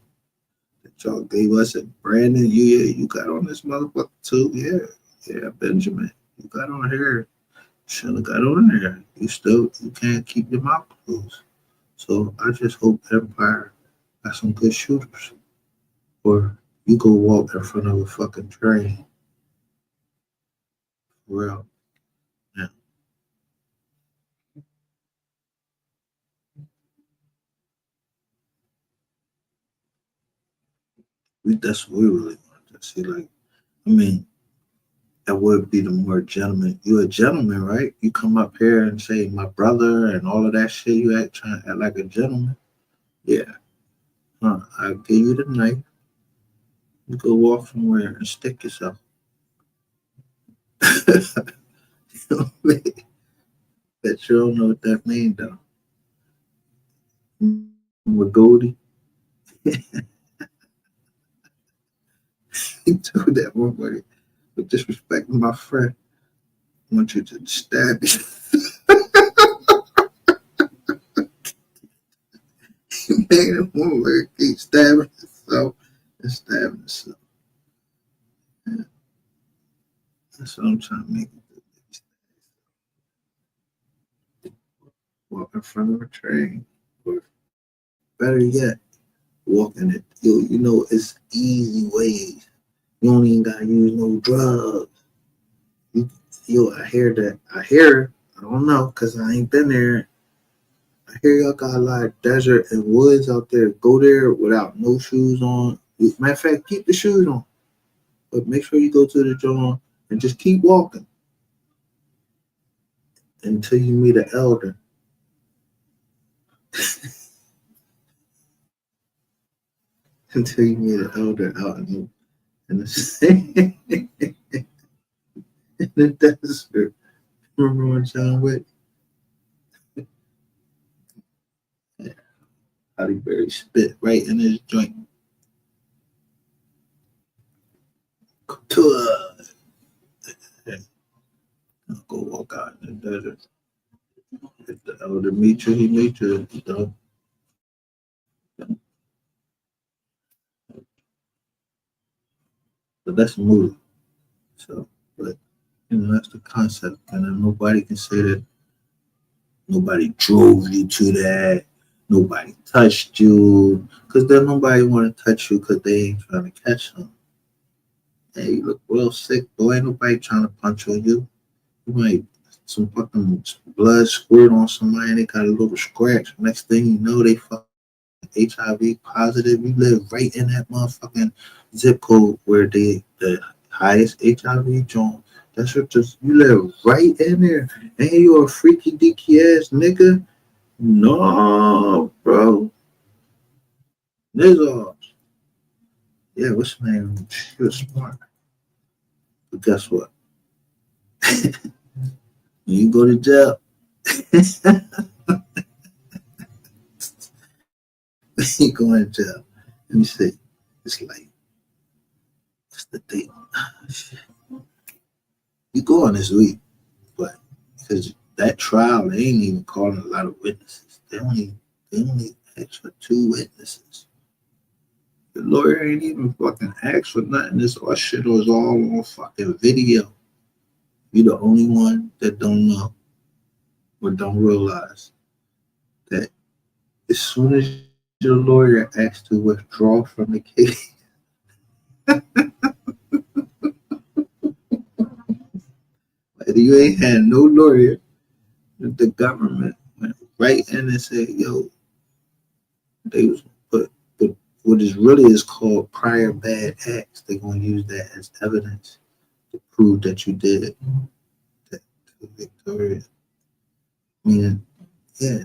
Speaker 1: that y'all gave us. And Brandon, you got on this motherfucker too. Yeah, Benjamin, you got on here. Should have got on there. You can't keep your mouth closed. So I just hope Empire got some good shooters. Or you go walk in front of a fucking train. For real. Yeah. That's what we really want to see. Like, I mean, that would be the more gentleman. You're a gentleman, right? You come up here and say my brother and all of that shit. You trying to act like a gentleman. Yeah. I'll give you the knife. You go walk somewhere and stick yourself. Bet you don't know what that means though. With Goldie, he told that one buddy, with disrespecting my friend, I want you to stab me. He made him one where he keep stabbing himself and stabbing himself. Yeah, that's what I'm trying to make it do. Walk in front of a train. Or better yet, walk in it. You know, it's easy ways. You don't even gotta use no drugs. I hear that. I don't know, because I ain't been there. I hear y'all got a lot of desert and woods out there. Go there without no shoes on. Matter of fact, keep the shoes on. But make sure you go to the joint and just keep walking until you meet an elder. Until you meet an elder out in the in the desert. Remember when John Wick? Yeah, Halle Berry spit right in his joint. Go walk out in the desert. If the elder meet you, he meet you. If you don't, but that's a movie. So, but that's the concept, and then nobody can say that nobody drove you to that, nobody touched you, because then nobody want to touch you because they ain't trying to catch them. Hey, you look real sick, boy. Ain't nobody trying to punch on you. You might some fucking blood squirt on somebody and they got a little scratch. Next thing you know, they fucking HIV positive. You live right in that motherfucking zip code where the highest HIV joint. That's what just you live right in there. And you a freaky deaky ass nigga. No, bro. Nizar. Yeah, what's her name? She was smart. But guess what? When you go to jail, you go in jail. Let me see. It's like, what's the date? You go on this week, but because that trial, they ain't even calling a lot of witnesses. They only asked for 2 witnesses. The lawyer ain't even fucking asked for nothing. This all shit was all on fucking video. You the only one that don't know or don't realize that as soon as your lawyer asks to withdraw from the case, you ain't had no lawyer, the government went right in and said, yo, they was put what is really is called prior bad acts. They're gonna use that as evidence to prove that you did that to Victoria. Meaning, yeah,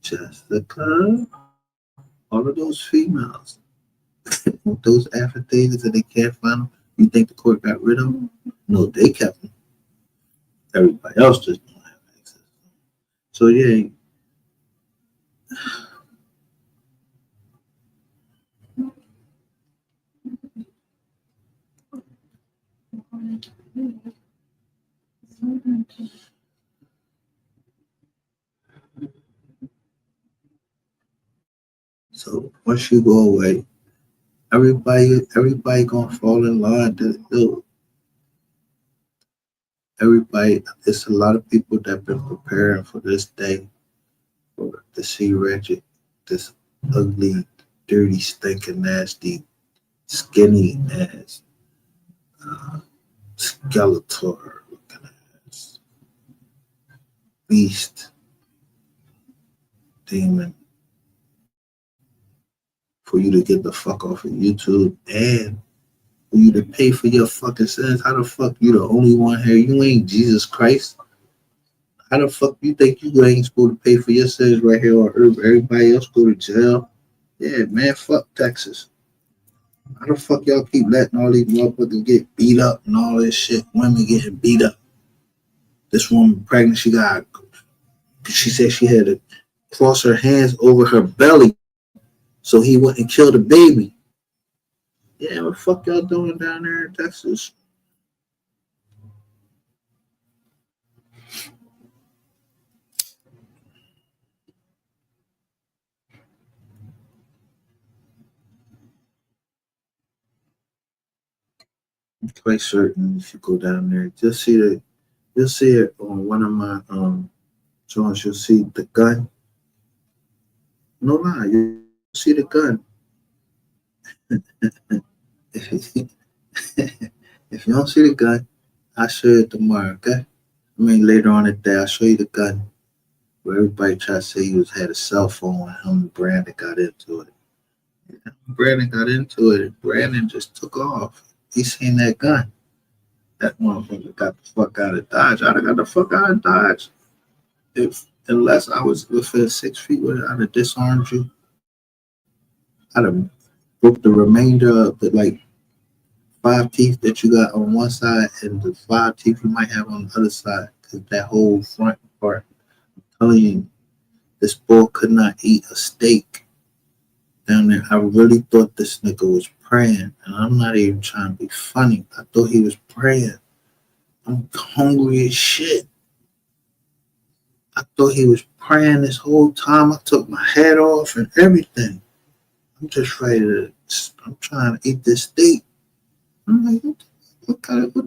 Speaker 1: Jessica, all of those females, with those affidavits that they can't find them, you think the court got rid of them? No, they kept them. Everybody else just don't have access. So yeah. So once you go away, everybody gonna fall in line. Everybody, there's a lot of people that have been preparing for this day, for to see Reggie, this ugly, dirty, stinking, nasty, skinny ass, Skeletor looking ass, beast, demon, for you to get the fuck off of YouTube and for you to pay for your fucking sins. How the fuck you the only one here? You ain't Jesus Christ. How the fuck you think you ain't supposed to pay for your sins right here on earth? Everybody else go to jail. Yeah, man, fuck Texas. How the fuck y'all keep letting all these motherfuckers get beat up and all this shit? Women getting beat up. This woman pregnant, she said she had to cross her hands over her belly so he wouldn't kill the baby. Yeah, what the fuck y'all doing down there in Texas? I'm quite certain if you go down there, you'll see it on one of my joints. You'll see the gun. No lie, you see the gun. If you don't see the gun, I'll show you it tomorrow, okay? I mean, later on in the day, I'll show you the gun where everybody tried to say he had a cell phone when him and Brandon got into it. Yeah, Brandon got into it, and Brandon just took off. He seen that gun. That motherfucker got the fuck out of Dodge. I'd have got the fuck out of Dodge. Unless I was within 6 feet with it, I'd have disarmed you. I'd have broke the remainder of the 5 teeth that you got on one side and the 5 teeth you might have on the other side. Because that whole front part, I'm telling you, this boy could not eat a steak down there. I really thought this nigga was praying. And I'm not even trying to be funny. I thought he was praying. I'm hungry as shit. I thought he was praying this whole time. I took my hat off and everything. I'm just ready to, I'm trying to eat this steak. I'm like, what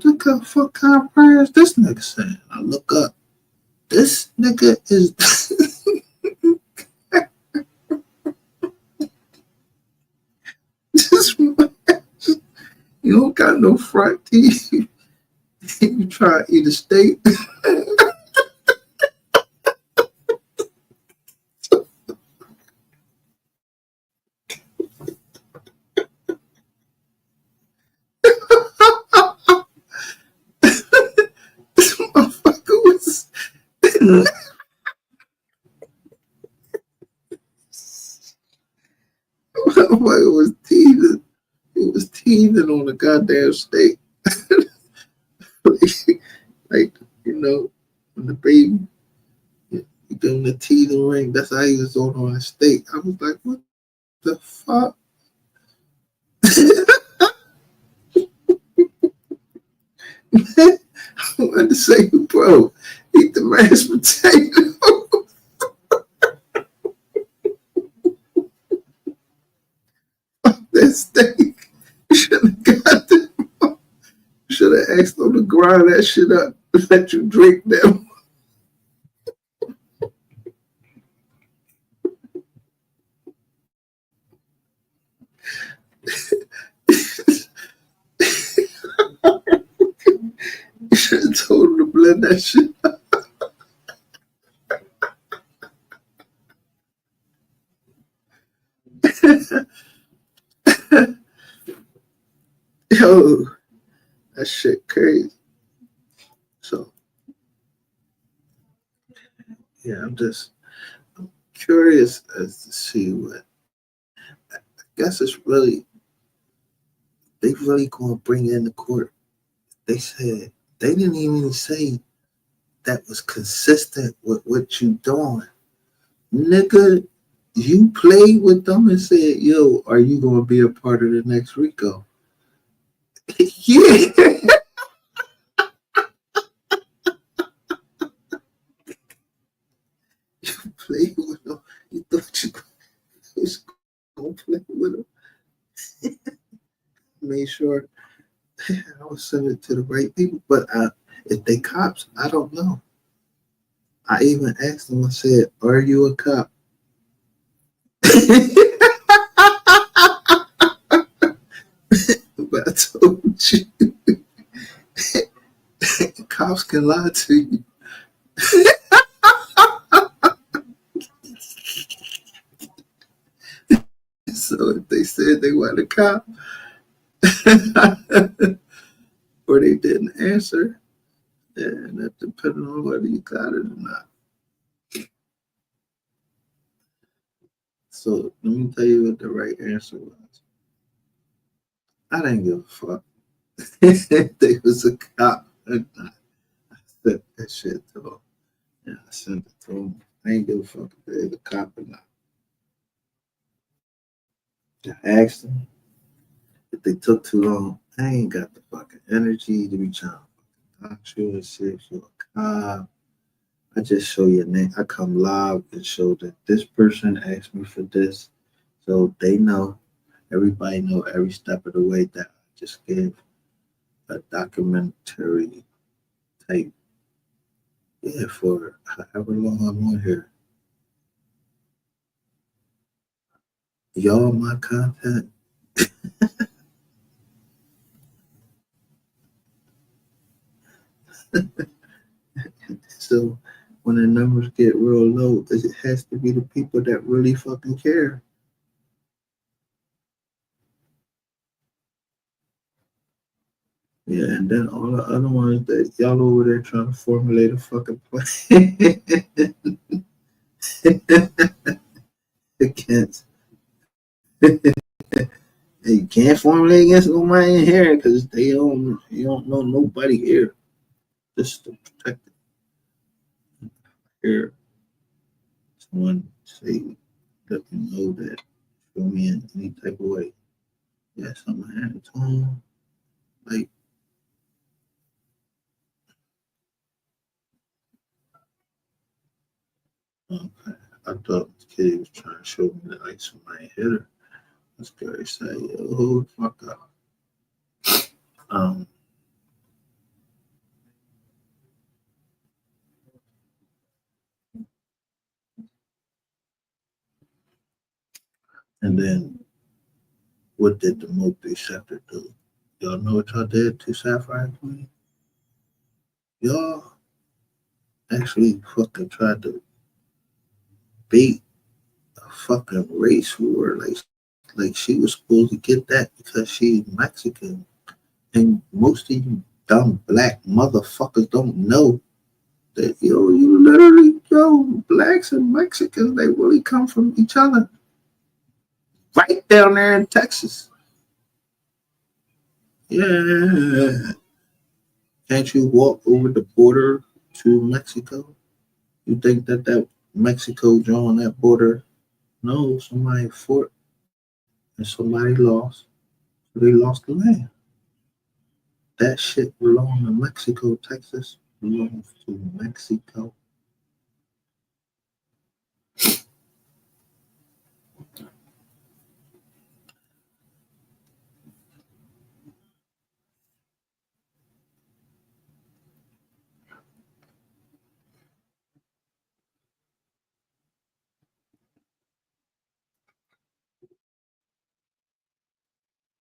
Speaker 1: the fuck kind of prayer is this nigga saying? I look up. This nigga is this man, you don't got no front teeth. You try to eat a steak. This motherfucker was motherfucker was teething. He was teething on the goddamn steak. Like, when the baby, you give him the teething ring. That's how he was on the steak. I was like, what the fuck? I wanted to say, bro, eat the mashed potato. mistake. You should have got them. You should have asked them to grind that shit up and let you drink them. You should have told them to blend that shit up. Yo, that shit crazy. So, yeah, I'm just curious as to see what. I guess it's really, they really gonna bring in the court. They said, they didn't even say that was consistent with what you doing. Nigga, you played with them and said, yo, are you gonna be a part of the next Rico? Yeah. You played with them. You thought you was gonna play with them. Made sure I was sending it to the right people. But if they cops, I don't know. I even asked them, I said, are you a cop? But I told you, cops can lie to you. So if they said they weren't a cop, or they didn't answer, and that depending on whether you got it or not. So let me tell you what the right answer was. I didn't give a fuck if they was a cop or not. I sent that shit to them. Yeah, I sent it to them. I ain't give a fuck if they was a cop or not. I asked them if they took too long. I ain't got the fucking energy to be trying to talk to you and see if you're a cop. I just show your name. I come live and show that this person asked me for this. So they know, everybody know every step of the way that I just gave a documentary type. Yeah, for however long I'm on here. Y'all my content. So when the numbers get real low, it has to be the people that really fucking care. Yeah, and then all the other ones that y'all over there trying to formulate a fucking plan against. You can't formulate against nobody in here because you don't know nobody here. Just to protect it. Here, someone say, let me know that show me in any type of way. Yeah, something happened to him. Like, okay, I thought the kid was trying to show me that like somebody hit her. That's scary. Say, yo, hold the fuck up. Um, and then what did the multi-sector do? Y'all know what y'all did to Sapphire Queen? Y'all actually fucking tried to bait a fucking race war. Like she was supposed to get that because she's Mexican. And most of you dumb black motherfuckers don't know that, yo, you literally, yo, blacks and Mexicans, they really come from each other. Right down there in Texas. Yeah. Can't you walk over the border to Mexico? You think that Mexico drawn that border? No, somebody fought and somebody lost. So they lost the land. That shit belonged to Mexico. Texas belongs to Mexico.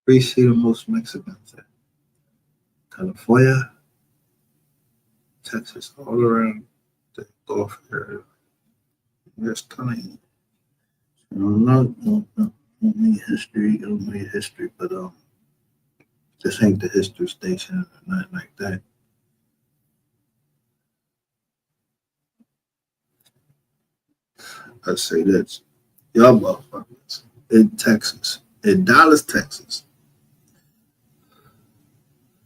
Speaker 1: We see the most Mexicans in California, Texas, all around the Gulf area. There's ton of no history, but this ain't the history station or nothing like that. I say this, y'all motherfuckers in Texas, in Dallas, Texas,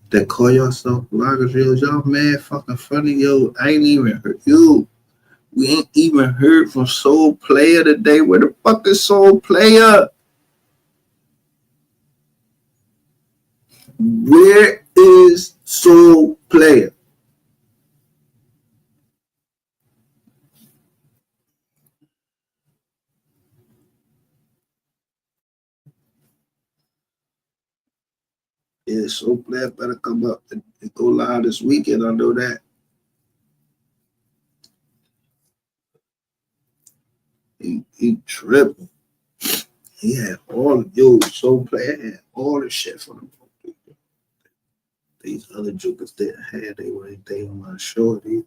Speaker 1: that call yourself bloggers, yo, y'all mad fucking funny, yo. I ain't even heard you. We ain't even heard from Soul Player today. Where the fuck is Soul Player? Where is Soul Player? Yeah, Soul Player better come up and go live this weekend. I know that. He tripping. He had Soul Player had all the shit for them. These other jokers didn't have. They want to show it.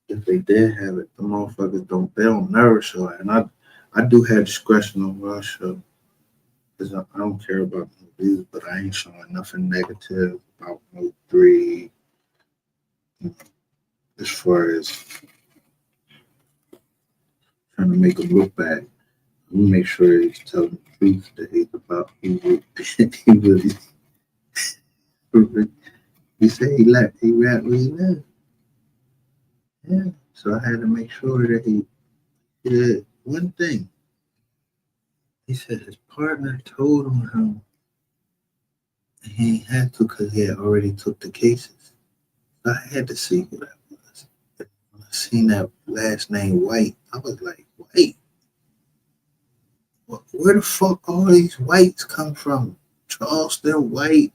Speaker 1: If they did have it, the motherfuckers don't never show it. And I do have discretion on what I show. Because I don't care about no views, but I ain't showing nothing negative about no 3. As far as trying to make them look bad. I'm gonna make sure he's telling the truth that he's about. He said he rap where he live. Yeah. So I had to make sure that he did one thing. He said his partner told him he ain't had to because he had already took the cases. So I had to see who that was. When I seen that last name White, I was like, White? Where the fuck all these whites come from? Charleston White,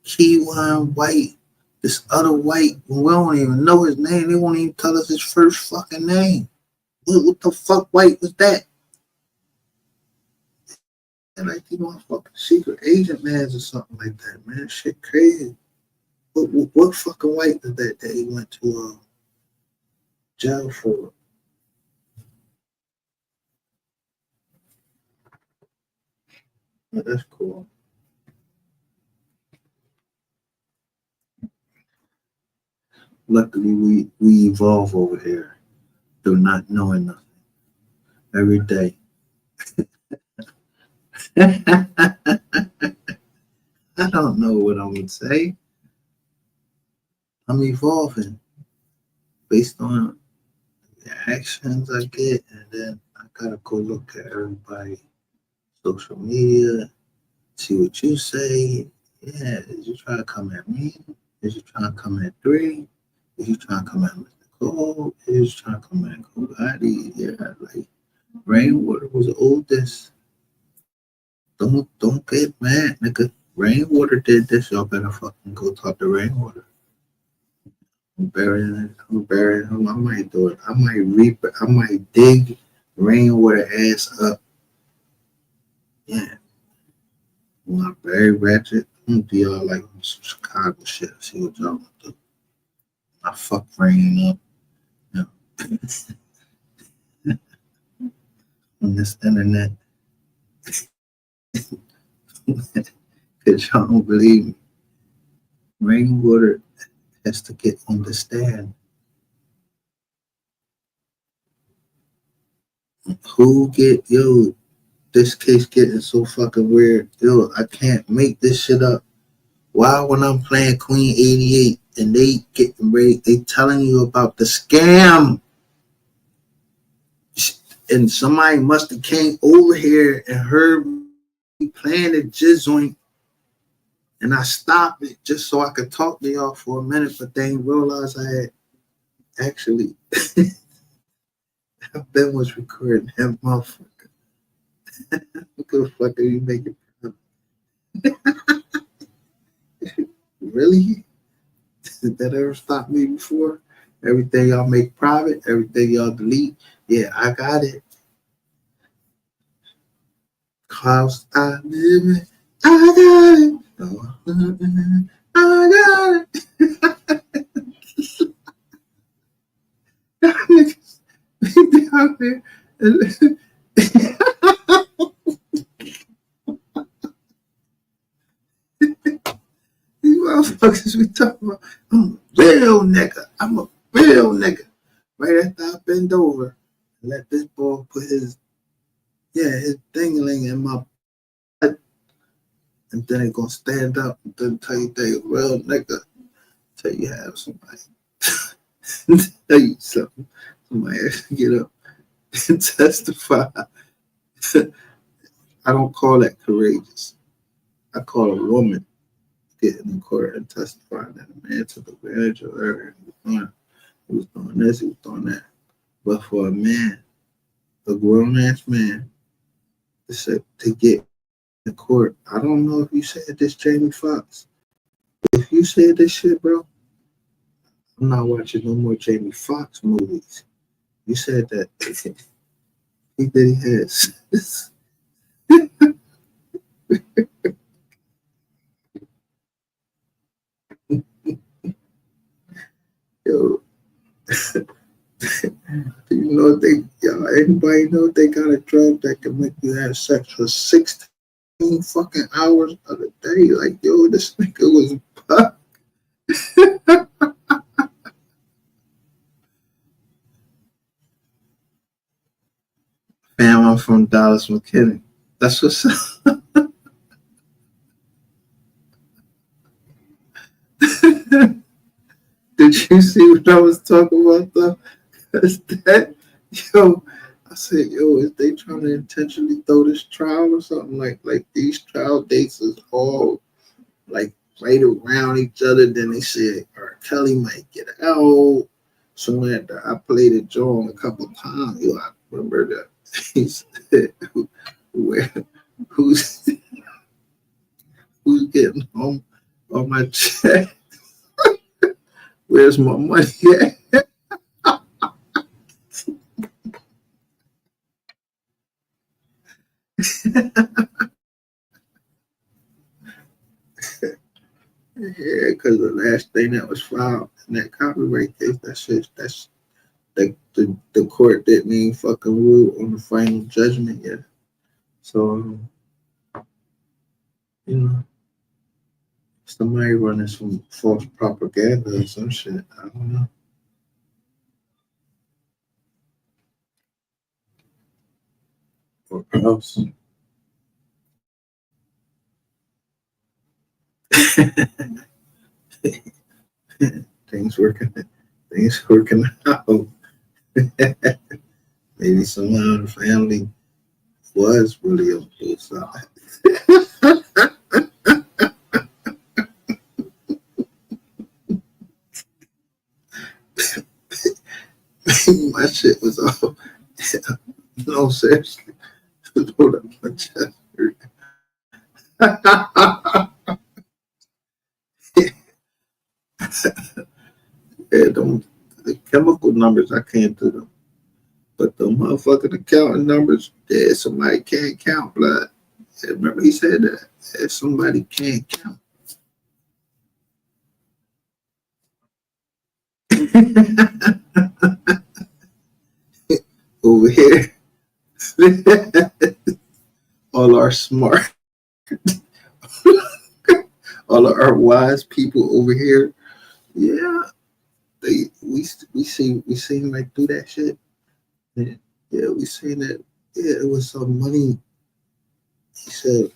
Speaker 1: Keywan White, this other white, we don't even know his name. They won't even tell us his first fucking name. What the fuck white was that? And like, fucking secret agent mans or something like that, man. Shit crazy. What fucking white is that he went to jail for? But that's cool. Luckily, we evolve over here through not knowing nothing every day. I don't know what I'm gonna say. I'm evolving based on the actions I get, and then I gotta go look at everybody's social media, see what you say. Yeah, is you trying to come at me? Is you trying to come at 3? Is you trying to come at Mr. Cole? Is you trying to come at Kobati? Yeah, like Rainwater was the oldest. Don't get mad, nigga. Rainwater did this. Y'all better fucking go talk to Rainwater. I'm burying him. I might do it. I might dig Rainwater ass up. Yeah. I'm not very ratchet. I'm gonna do y'all like some Chicago shit. See what y'all gonna do. I fuck Rain up. On this internet. Cause y'all don't believe me. Rainwater has to understand this case getting so fucking weird. Yo, I can't make this shit up. Why when I'm playing Queen 88 and they getting ready, they telling you about the scam. And somebody must have came over here and heard me playing the jizz and I stopped it just so I could talk to y'all for a minute, but they didn't realize I had actually Ben was recording that motherfucker. What the fuck are you making? Really? Did that ever stop me before? Everything y'all make private, everything y'all delete. Yeah, I got it. Cause I live I got it. I got it. Niggas be out there and these motherfuckers we talking about. I'm a real nigga. I'm a real nigga. Right after I bend over and let this boy put his dingling in my butt, and then he gonna stand up and then tell you they a real nigga till you have somebody tell you something. Somebody has to get up and testify. I don't call that courageous. I call a woman getting in court and testifying that a man took advantage of her and he was doing this, he was doing that. But for a man, a grown ass man, to get in court, I don't know if you said this, Jamie Foxx. If you said this shit, bro, I'm not watching no more Jamie Foxx movies. You said that he did his. Yo, do you know anybody know they got a drug that can make you have sex for 16 fucking hours of the day? Like, yo, this nigga was pop. Fam, I'm from Dallas, McKinney. That's what's up. Did you see what I was talking about though? Cause that, yo, I said, yo, is they trying to intentionally throw this trial or something? Like these trial dates is all like right around each other. Then they said, R. Kelly might get out. Soon after I played it John a couple times, yo, I remember that he said, where, who's who's getting home on my check? Where's my money at? Yeah, because the last thing that was filed in that copyright case, that's the court didn't even fucking rule on the final judgment yet. So, you know, somebody running some false propaganda or some shit. I don't know. Or else. things working out. Maybe somehow the family was really on both sides. My shit was all no seriously. Hold up my chest. Yeah, the chemical numbers I can't do them. But the motherfucking accounting numbers, yeah, somebody can't count blood. Yeah, remember he said that. Yeah, somebody can't count. Over here. All our smart, all of our wise people over here. Yeah, we seen like do that shit. Yeah, we seen that. Yeah, it was some money. He said,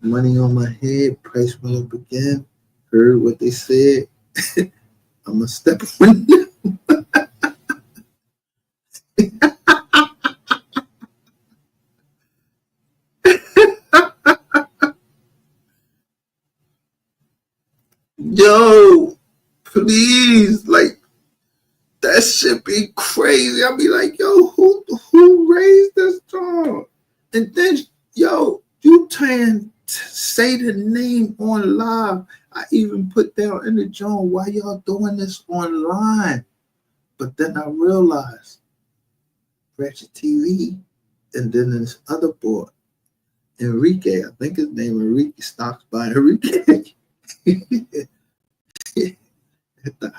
Speaker 1: money on my head, price went up again. Heard what they said. I'm gonna step on it. Yo, please, like that shit be crazy. I'll be like, yo, who raised this dog? And then, yo, you can say the name on live. I even put down in the joint, why y'all doing this online? But then I realized Ratchet TV and then this other board, Enrique, I think his name Enrique, stocks by Enrique.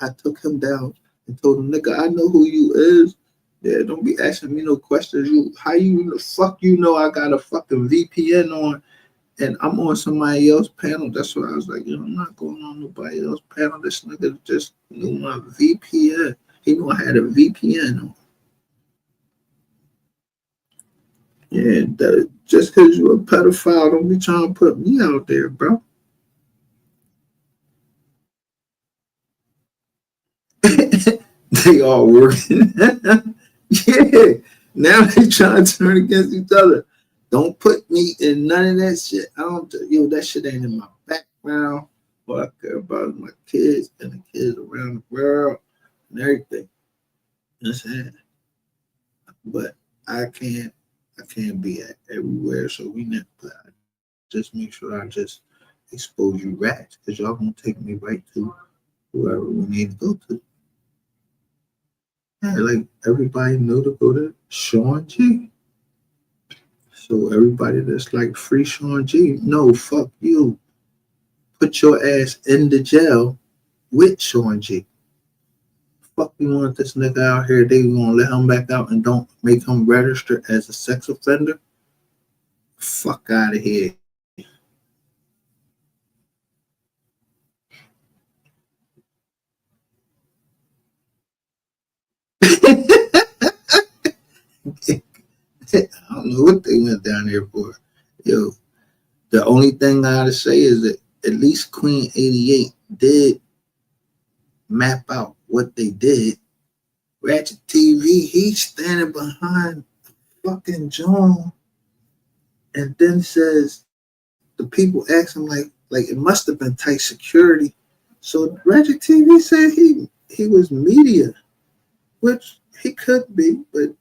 Speaker 1: I took him down and told him, nigga, I know who you is. Yeah, don't be asking me no questions. How you the fuck you know I got a fucking VPN on and I'm on somebody else's panel? That's why I was like, I'm not going on nobody else's panel. This nigga just knew my VPN. He knew I had a VPN on. Yeah, just because you're a pedophile, don't be trying to put me out there, bro. They all working. Yeah. Now they trying to turn against each other. Don't put me in none of that shit. I don't, that shit ain't in my background. What I care about is my kids and the kids around the world and everything. You know what I'm saying? But I can't be at everywhere. So we never, just make sure I just expose you rats because y'all gonna take me right to whoever we need to go to. Yeah, like everybody know to go to Sean G. So everybody that's like free Sean G, no, fuck you. Put your ass in the jail with Sean G. Fuck you want this nigga out here, they gonna let him back out and don't make him register as a sex offender? Fuck out of here. I don't know what they went down there for. Yo, the only thing I gotta say is that at least Queen 88 did map out what they did. Ratchet TV, he's standing behind fucking John and then says the people ask him like it must have been tight security. So Ratchet TV said he was media, which he could be, but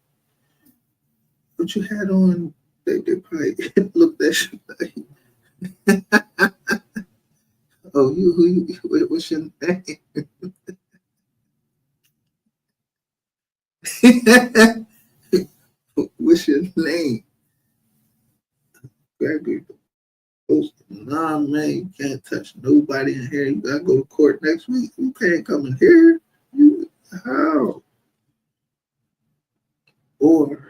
Speaker 1: what you had on, they probably looked that shit like, oh, what's your name? What's your name? Gregory. Nah, man, you can't touch nobody in here. You gotta go to court next week. You can't come in here. You how? Or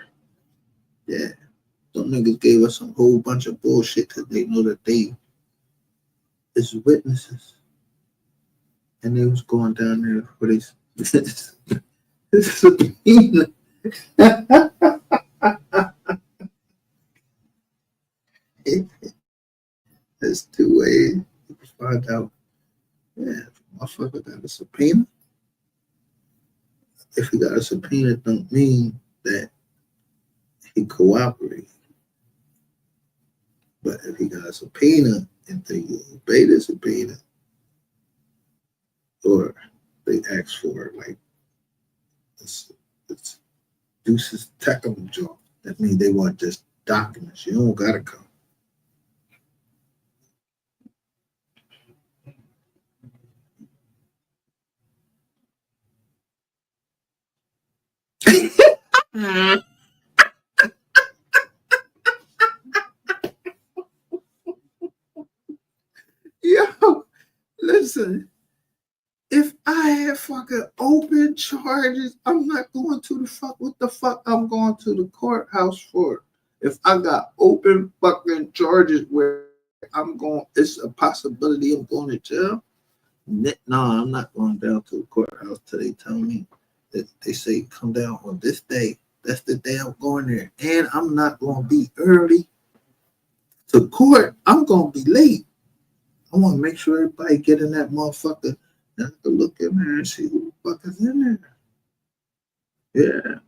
Speaker 1: yeah, some niggas gave us a whole bunch of bullshit because they know that they is witnesses, and they was going down there for this. This subpoena. There's two ways you can find out. Yeah, if a motherfucker got a subpoena. If he got a subpoena, it don't mean that he cooperated. But if he got a subpoena and then you obey the subpoena, or they ask for it, like it's Deuces Technical job. That means they want just documents. You don't gotta come. Yo, listen. If I had fucking open charges, I'm not going to the fuck. What the fuck I'm going to the courthouse for? If I got open fucking charges where I'm going, it's a possibility I'm going to jail. No, I'm not going down to the courthouse till they tell me that they say come down on this day. That's the day I'm going there, and I'm not going to be early to court. I'm going to be late. I want to make sure everybody get in that motherfucker. And I can look in there and see who the fuck is in there. Yeah.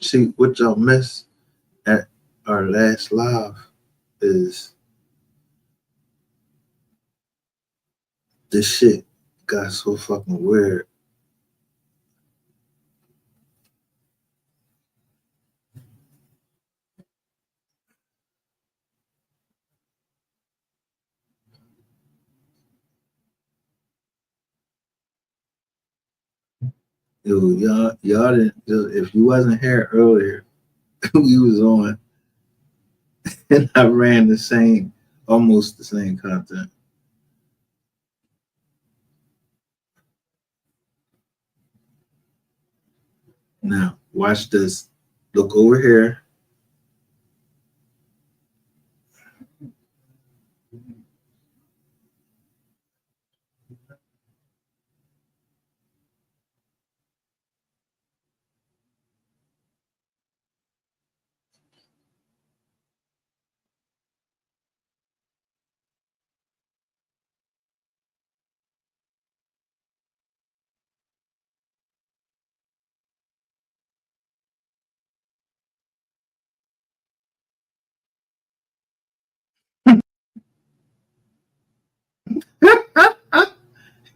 Speaker 1: See, what y'all miss at our last live is this shit got so fucking weird. Yo, y'all didn't. If you wasn't here earlier, we was on, and I ran almost the same content. Now, watch this. Look over here.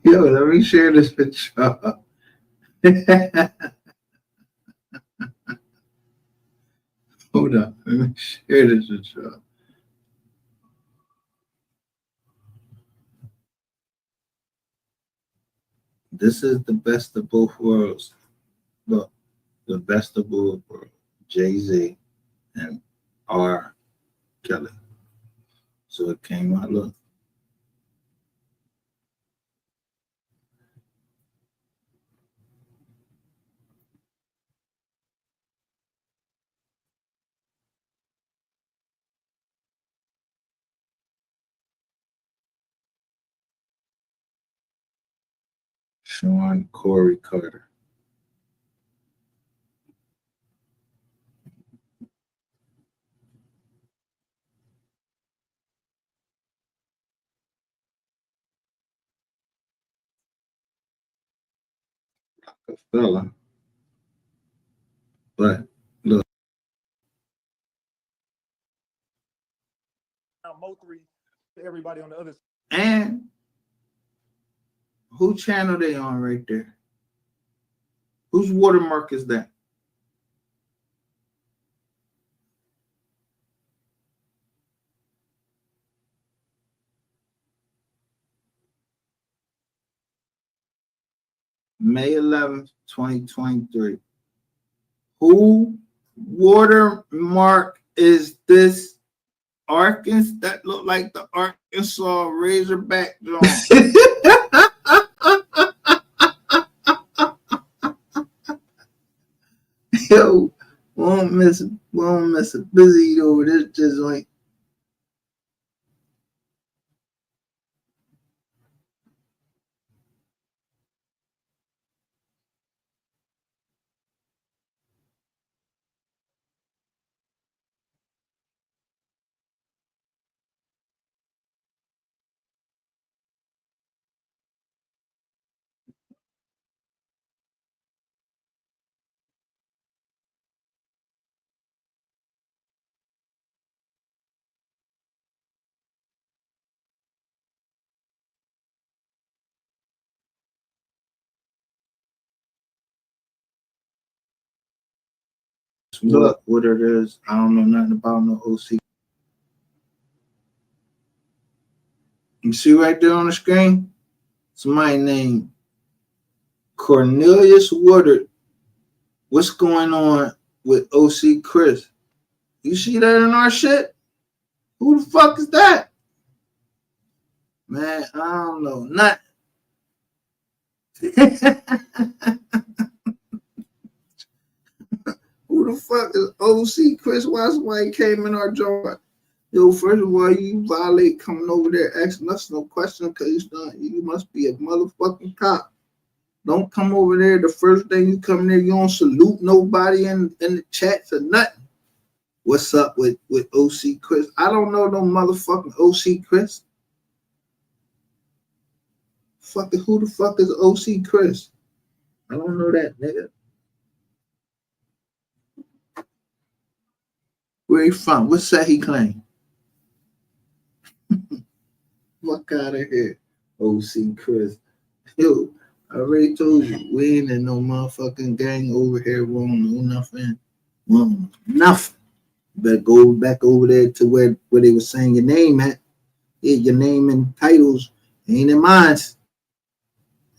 Speaker 1: Yo, let me share this with y'all. Hold on. Let me share this with y'all. This is the best of both worlds. Look, the best of both worlds. Jay-Z and R. Kelly. So it came out, look. Sean Corey Carter. A fella. But look. Everybody on the other side. And who channel they on right there? Whose watermark is that? May 11th, 2023. Who watermark is this? Arkansas, that look like the Arkansas Razorback drum. Yo, won't miss a busy over this just like. Look what it is. I don't know nothing about no OC. You see right there on the screen? Somebody named Cornelius Woodard. What's going on with OC Chris? You see that in our shit? Who the fuck is that? Man, I don't know. Nothing. Who the fuck is OC Chris? Why somebody came in our joint? Yo, first of all, you violate coming over there asking us no question because you must be a motherfucking cop. Don't come over there. The first day you come there, you don't salute nobody in the chats or nothing. What's up with OC Chris? I don't know no motherfucking OC Chris. Who the fuck is OC Chris? I don't know that nigga. Where he from? What set he claim? Fuck out of here. OC Chris. Yo, I already told you, we ain't in no motherfucking gang over here. We don't know nothing. We don't know nothing. You better go back over there to where they were saying your name at. Yeah, your name and titles ain't in mine.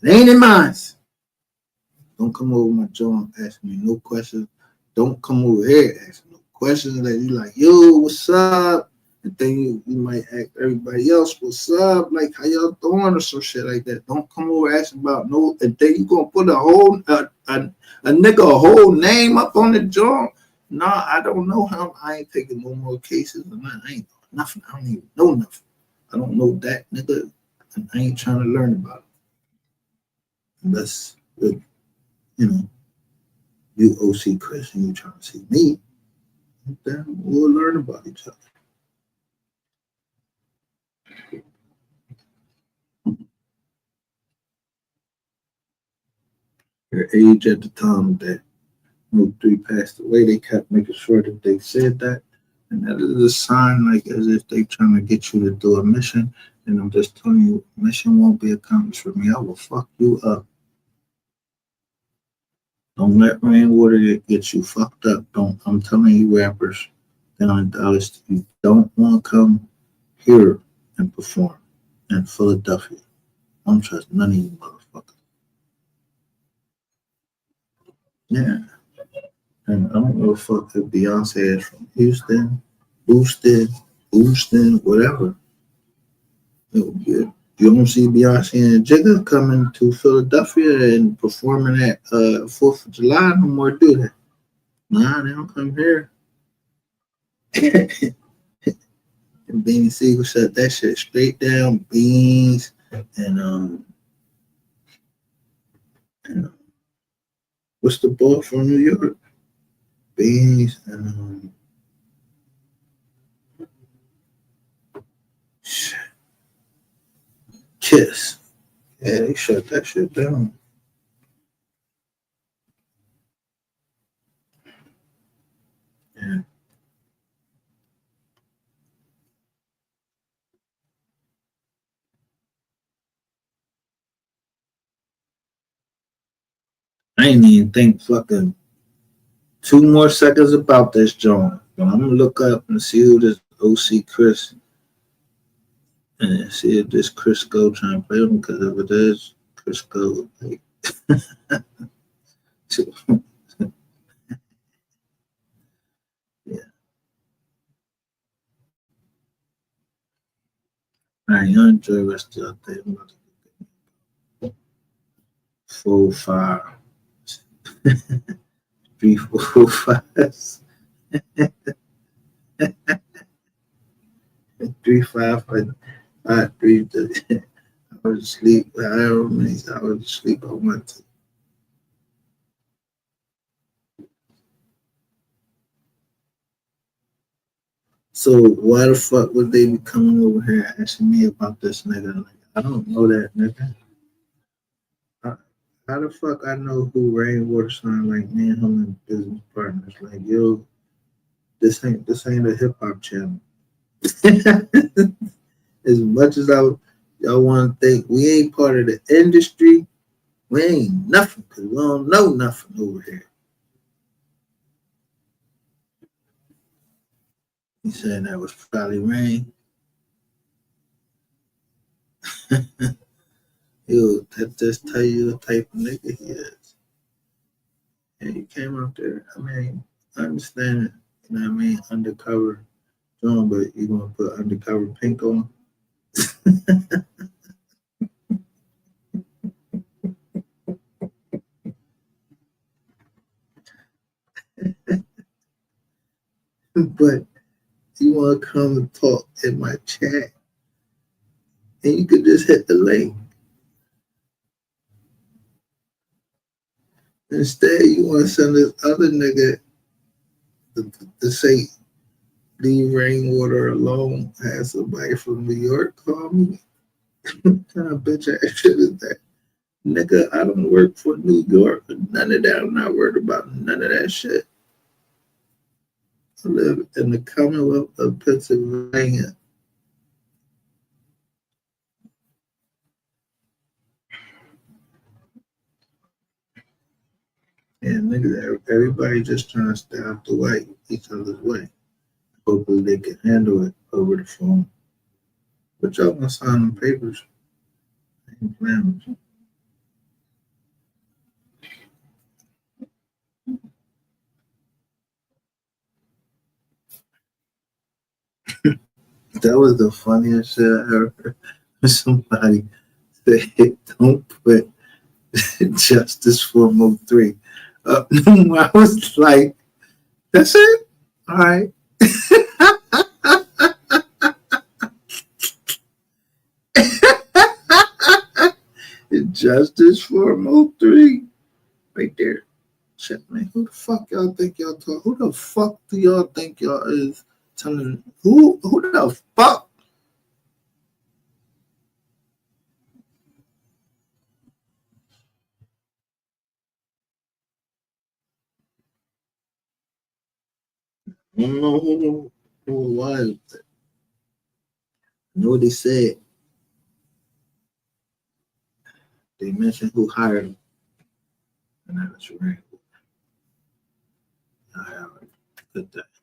Speaker 1: It ain't in mine. Don't come over my joint asking me no questions. Don't come over here asking no questions that you like, yo, what's up? And then you might ask everybody else, what's up? Like, how y'all doing or some shit like that. Don't come over asking about no, and then you gonna put a whole, a nigga, a whole name up on the joint. Nah, I don't know him. I ain't taking no more cases. I ain't nothing. I don't even know nothing. I don't know that nigga. And I ain't trying to learn about it. Unless, you know, you OC Chris and you trying to see me, then we'll learn about each other. Her age at the time that No3 passed away, they kept making sure that they said that. And that is a sign, like, as if they trying to get you to do a mission. And I'm just telling you, mission won't be accomplished for me. I will fuck you up. Don't let rainwater get you fucked up. Don't. I'm telling you, rappers down in Dallas, you don't want to come here and perform in Philadelphia. I don't trust none of you motherfuckers. Yeah. And I don't know if Beyonce is from Houston, Houston, whatever. You don't see Beyonce and Jigga coming to Philadelphia and performing at 4th of July no more, do they? Nah, they don't come here. And Beanie Siegel shut that shit straight down. Beans and what's the ball from New York? Beans and Kiss. Yeah, they shut that shit down. Yeah. I ain't even think fucking 2 more seconds about this joint. But I'm gonna look up and see who this OC Chris and see if this Chris Go trying to play with him, because if it is Chris Go, like, yeah. All right, y'all enjoy the rest of the day. 4, 5, 3, 4, 5, 3, 5, 5, 3. I was asleep. However many hours of sleep I went to. So why the fuck would they be coming over here asking me about this nigga? Like, I don't know that nigga. How the fuck I know who Rainwater signed? Like, me and him and business partners. Like, yo, this ain't a hip hop channel. As much as y'all want to think we ain't part of the industry, we ain't nothing, because we don't know nothing over here. He said that was probably Rain. Yo, that just tell you the type of nigga he is. And he came out there. I mean, I understand it. You know what I mean? Undercover John, but you gonna put undercover pink on? But you want to come and talk in my chat, and you could just hit the link. Instead, you want to send this other nigga to say, leave Rainwater alone. Have somebody from New York call me. What kind of bitch ass shit is that? Nigga, I don't work for New York. None of that. I'm not worried about none of that shit. I live in the Commonwealth of Pennsylvania. And nigga, everybody just trying to stay out the way, each other's way. Hopefully they can handle it over the phone. But y'all gonna sign them papers. I ain't playing with you. That was the funniest shit I ever heard. Somebody said, don't put justice for Mo 3. I was like, that's it? All right. Justice for Mo 3. Right there. Shit, man. Who the fuck y'all think y'all talk? Who the fuck do y'all think y'all is telling? Who the fuck? I don't know who it was. I know what they said. They mentioned who hired him. And that was right. I have it. Put that.